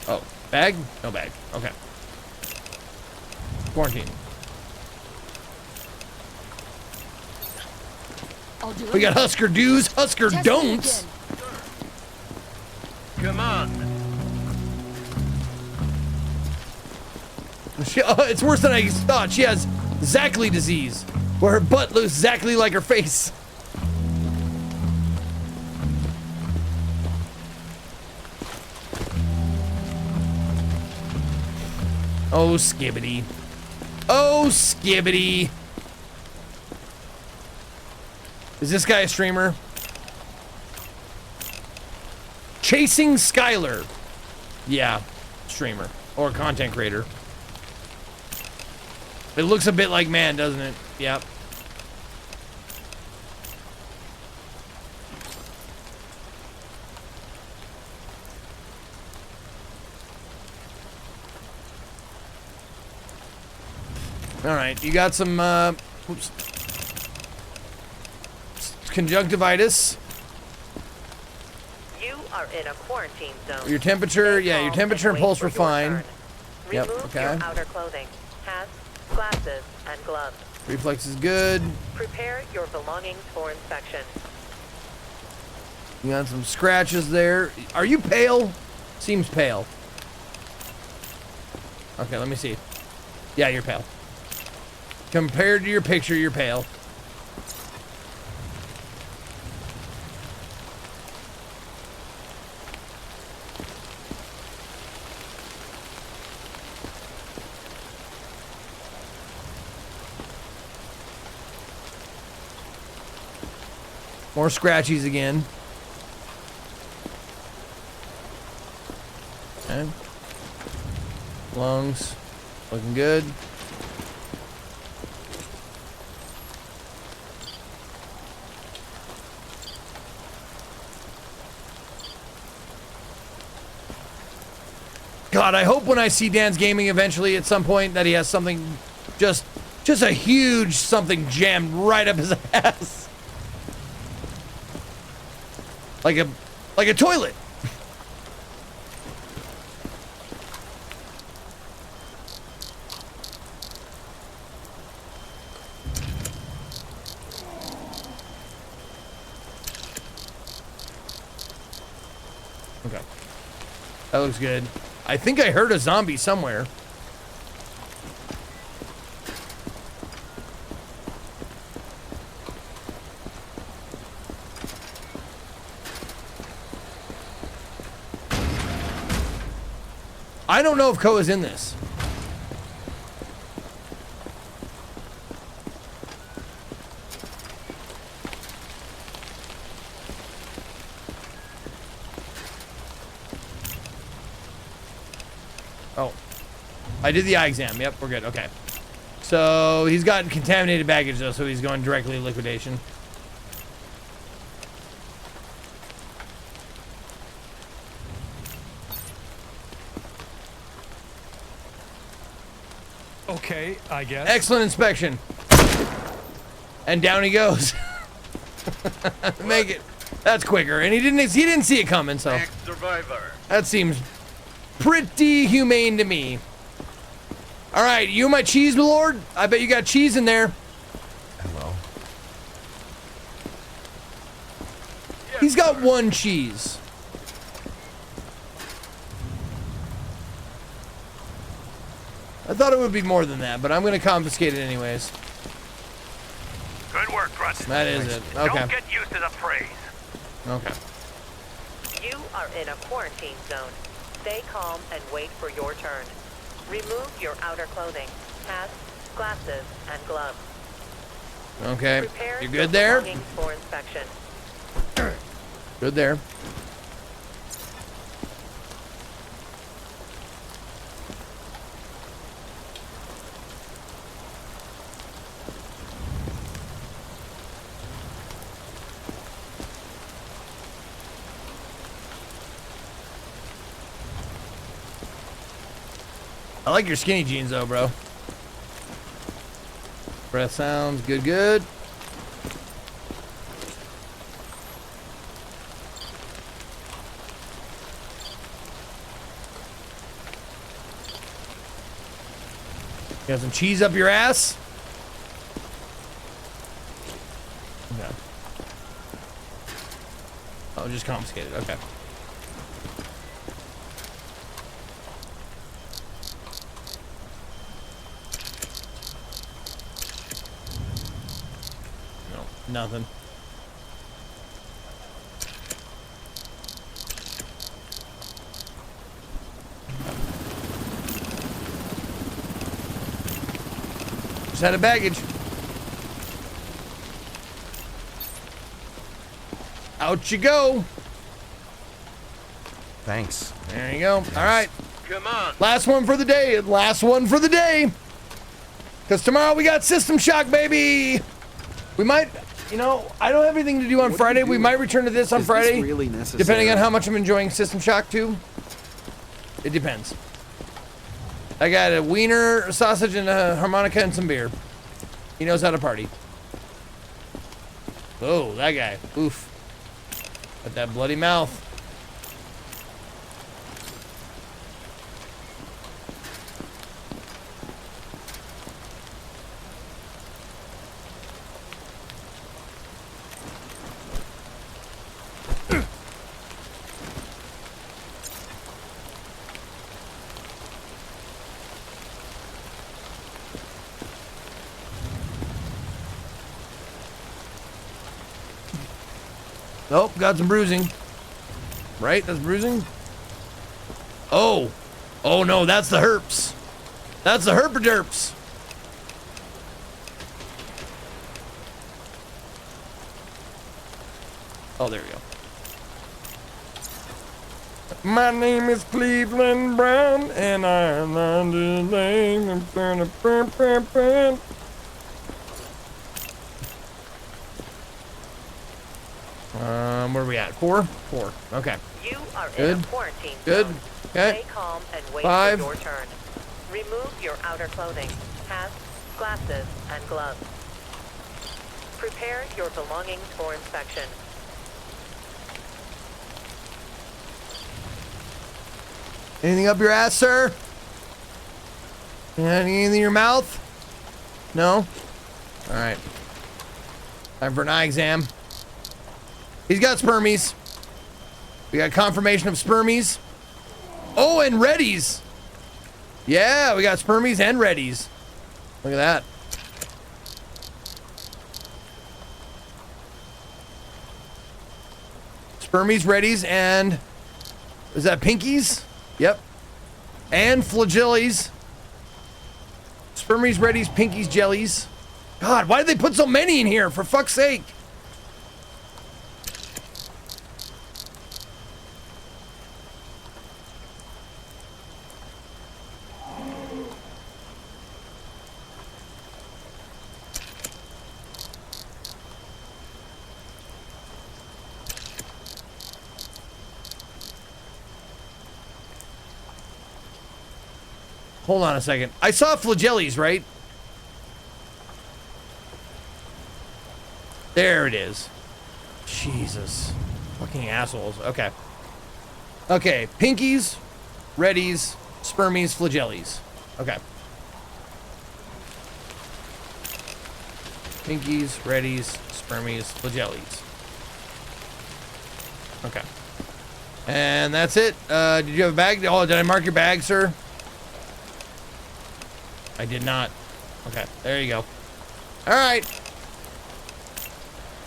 Oh, bag? No bag. Okay. Quarantine. We got Husker do's, Husker don'ts. Come on. It's worse than I thought. She has Zackley disease, where her butt looks exactly like her face. Oh, skibbity. Oh, skibbity. Is this guy a streamer? Chasing Skylar. Yeah, streamer or content creator. It looks a bit like man, doesn't it? Yep. All right, you got some oops. Conjunctivitis. You are in a quarantine zone. Your temperature, yeah, your temperature and pulse were fine. Yep, Remove okay. your outer clothing, hats, glasses, and gloves. Reflex is good. Prepare your belongings for inspection. You got some scratches there. Are you pale? Seems pale. Okay, let me see. Yeah, you're pale. Compared to your picture, you're pale. More scratchies again. Okay. Lungs. Looking good. God, I hope when I see Dan's Gaming eventually at some point that he has something, just a huge something jammed right up his ass. Like a toilet. Okay. That looks good. I think I heard a zombie somewhere. I don't know if Koa's in this. Oh. I did the eye exam. Yep, we're good. Okay. So he's got contaminated baggage though, so he's going directly to liquidation. Okay, I guess. Excellent inspection. And down he goes. Make it. That's quicker. And he didn't see it coming, so Survivor. that seems pretty humane to me. All right, you my cheese lord? I bet you got cheese in there. Hello. He's got one cheese. I thought it would be more than that, but I'm going to confiscate it anyways. Good work, Grunt. That is it. Okay. Don't get used to the phrase. Okay. You are in a quarantine zone. Stay calm and wait for your turn. Remove your outer clothing, hats, glasses, and gloves. Okay. Prepare You your good there? belongings for inspection. Good there. I like your skinny jeans though, bro. Breath sounds good, good. Got some cheese up your ass? Okay. Oh, just confiscated. Okay. No, nothing. Just had a baggage. Out you go. Thanks. There you go. All right. Come on. Last one for the day. Last one for the day. Because tomorrow we got System Shock, baby. We might, you know, I don't have anything to do on Friday. We might return to this on Is Friday. this really necessary? Depending on how much I'm enjoying System Shock 2. It depends. I got a wiener, a sausage, and a harmonica and some beer. He knows how to party. Oh, that guy. Oof. Got that bloody mouth. Nope, got some bruising. Right? That's bruising? Oh. Oh no, that's the herps. That's the herpaderps. Oh, there we go. My name is Cleveland Brown, and I'm under the name of... Where are we at? 4? 4. Okay. You are Good. in a quarantine Good. zone. Okay. Stay calm and wait 5. for your turn. Remove your outer clothing, hats, glasses, and gloves. Prepare your belongings for inspection. Anything up your ass, sir? Anything in your mouth? No? Alright. Time for an eye exam. He's got spermies. We got confirmation of spermies. Oh, and reddies. Yeah, we got spermies and reddies. Look at that. Spermies, reddies, and... is that pinkies? Yep. And flagellis. Spermies, reddies, pinkies, jellies. God, why did they put so many in here? For fuck's sake. hold on a second. I saw flagellis, right? There it is. Jesus. Fucking assholes. Okay. Okay, pinkies, reddies, spermies, flagellis. Okay. Pinkies, reddies, spermies, flagellis. Okay. And that's it. Did you have a bag? Oh, did I mark your bag, sir? I did not. Okay, there you go. All right.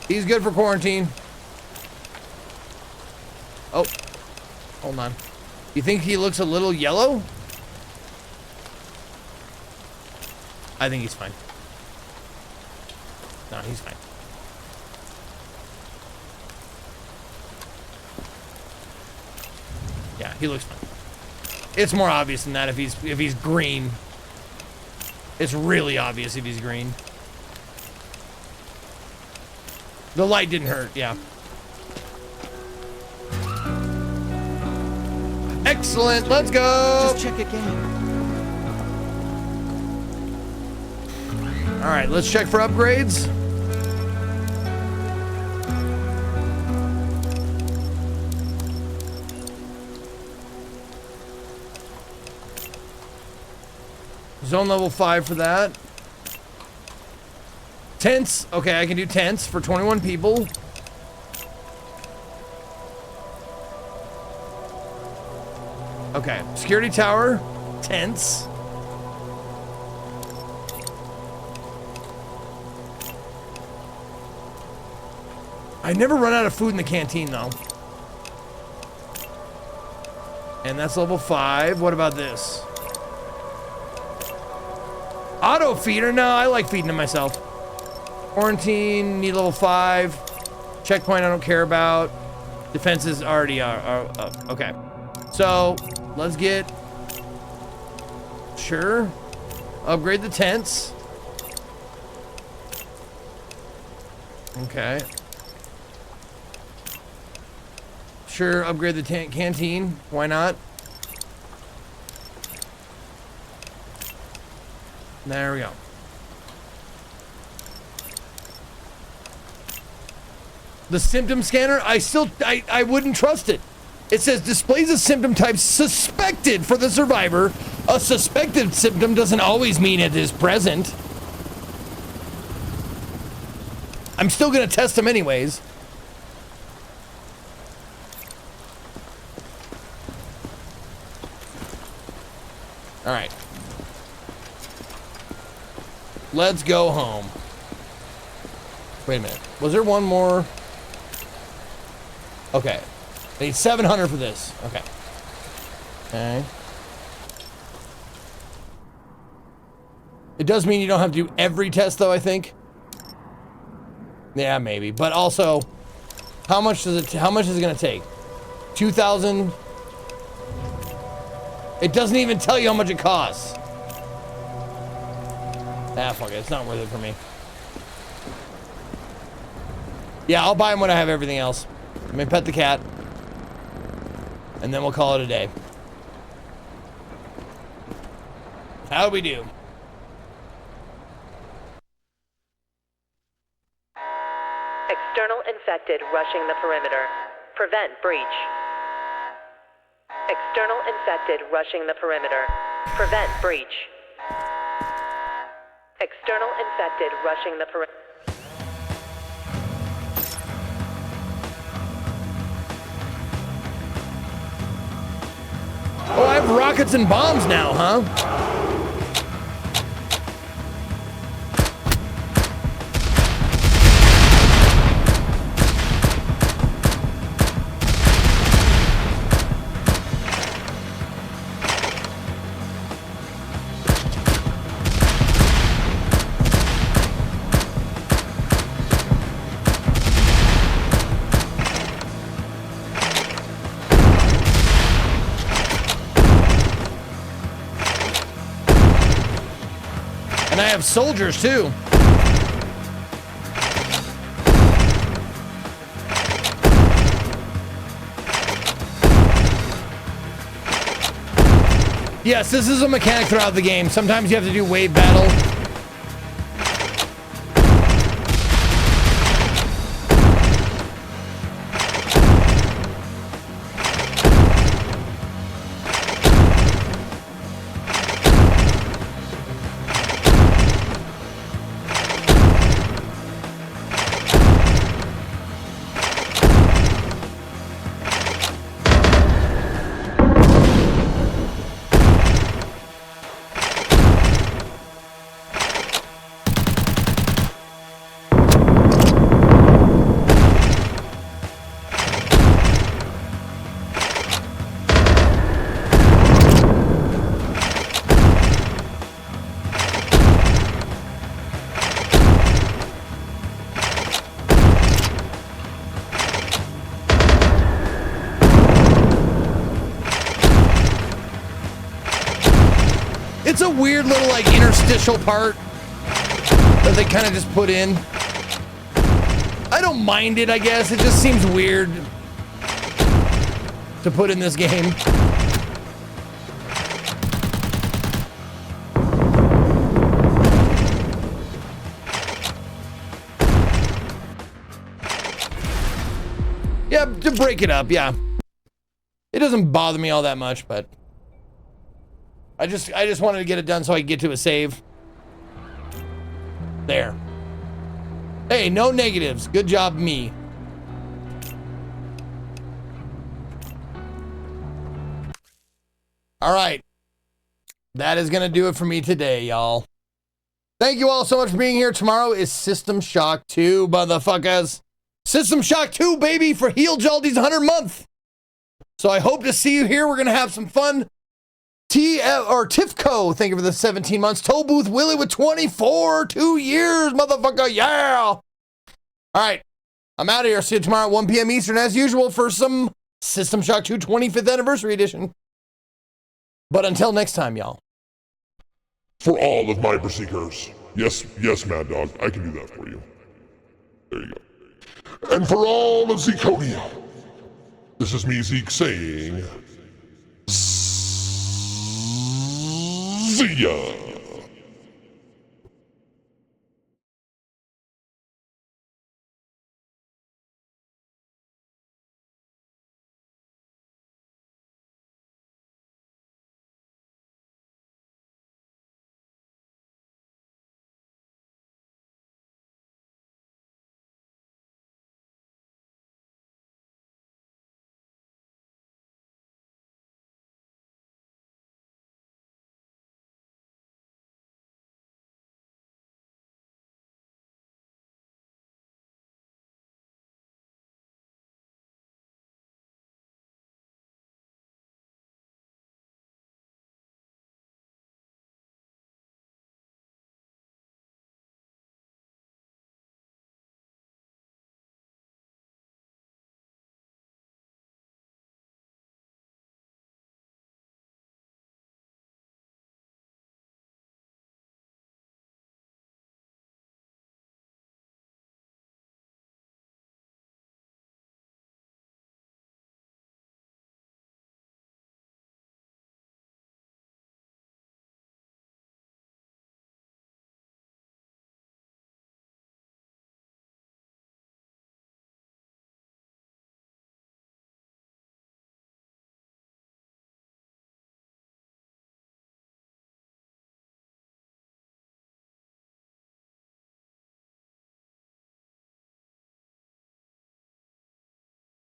He's good for quarantine. Oh, hold on. You think he looks a little yellow? I think he's fine. No, he's fine. Yeah, he looks fine. It's more obvious than that if he's green. It's really obvious if he's green. The light didn't hurt, yeah. Excellent, let's go! Just check again. All right, let's check for upgrades. Zone level 5 for that. Tents. Okay, I can do tents for 21 people. Okay, security tower, tents. I never run out of food in the canteen though. And that's level 5. What about this? Auto feeder? No, I like feeding them myself. Quarantine, need level 5. Checkpoint I don't care about. Defenses already are up. Okay. So, let's get... Sure. Upgrade the tents. Okay. Sure, upgrade the canteen. Why not? There we go. The symptom scanner, I wouldn't trust it. It says displays a symptom type suspected for the survivor. A suspected symptom doesn't always mean it is present. I'm still gonna test them anyways. All right. Let's go home. Wait a minute. Was there one more? Okay. I need 700 for this. Okay. Okay. It does mean you don't have to do every test though, I think. Yeah, maybe. But also, how much is it gonna take? 2,000. It doesn't even tell you how much it costs. Ah, fuck it. It's not worth it for me. Yeah, I'll buy them when I have everything else. Let me pet the cat. And then we'll call it a day. How'd we do? External infected rushing the perimeter. Prevent breach. External infected rushing the perimeter. Prevent breach. External infected rushing the perimeter. Oh, I have rockets and bombs now, huh? And I have soldiers too. Yes, this is a mechanic throughout the game. Sometimes you have to do wave battle. It's a weird little like interstitial part that they kind of just put in. I don't mind it, I guess. It just seems weird to put in this game. Yeah, to break it up, yeah. It doesn't bother me all that much, but I just wanted to get it done so I could get to a save. There. Hey, no negatives. Good job, me. All right. That is going to do it for me today, y'all. Thank you all so much for being here. Tomorrow is System Shock 2, motherfuckers. System Shock 2, baby, for Heel Jaldi's 100 month. So I hope to see you here. We're going to have some fun. Tifco, thank you for the 17 months. Toll Booth Willie with 24, 2 years, motherfucker, yeah. All right, I'm out of here. See you tomorrow at 1 p.m. Eastern, as usual, for some System Shock 2 25th Anniversary Edition. But until next time, y'all. For all of my Berserkers. Yes, Mad Dog, I can do that for you. There you go. And for all of Zekonia, this is me, Zeke, saying... See ya!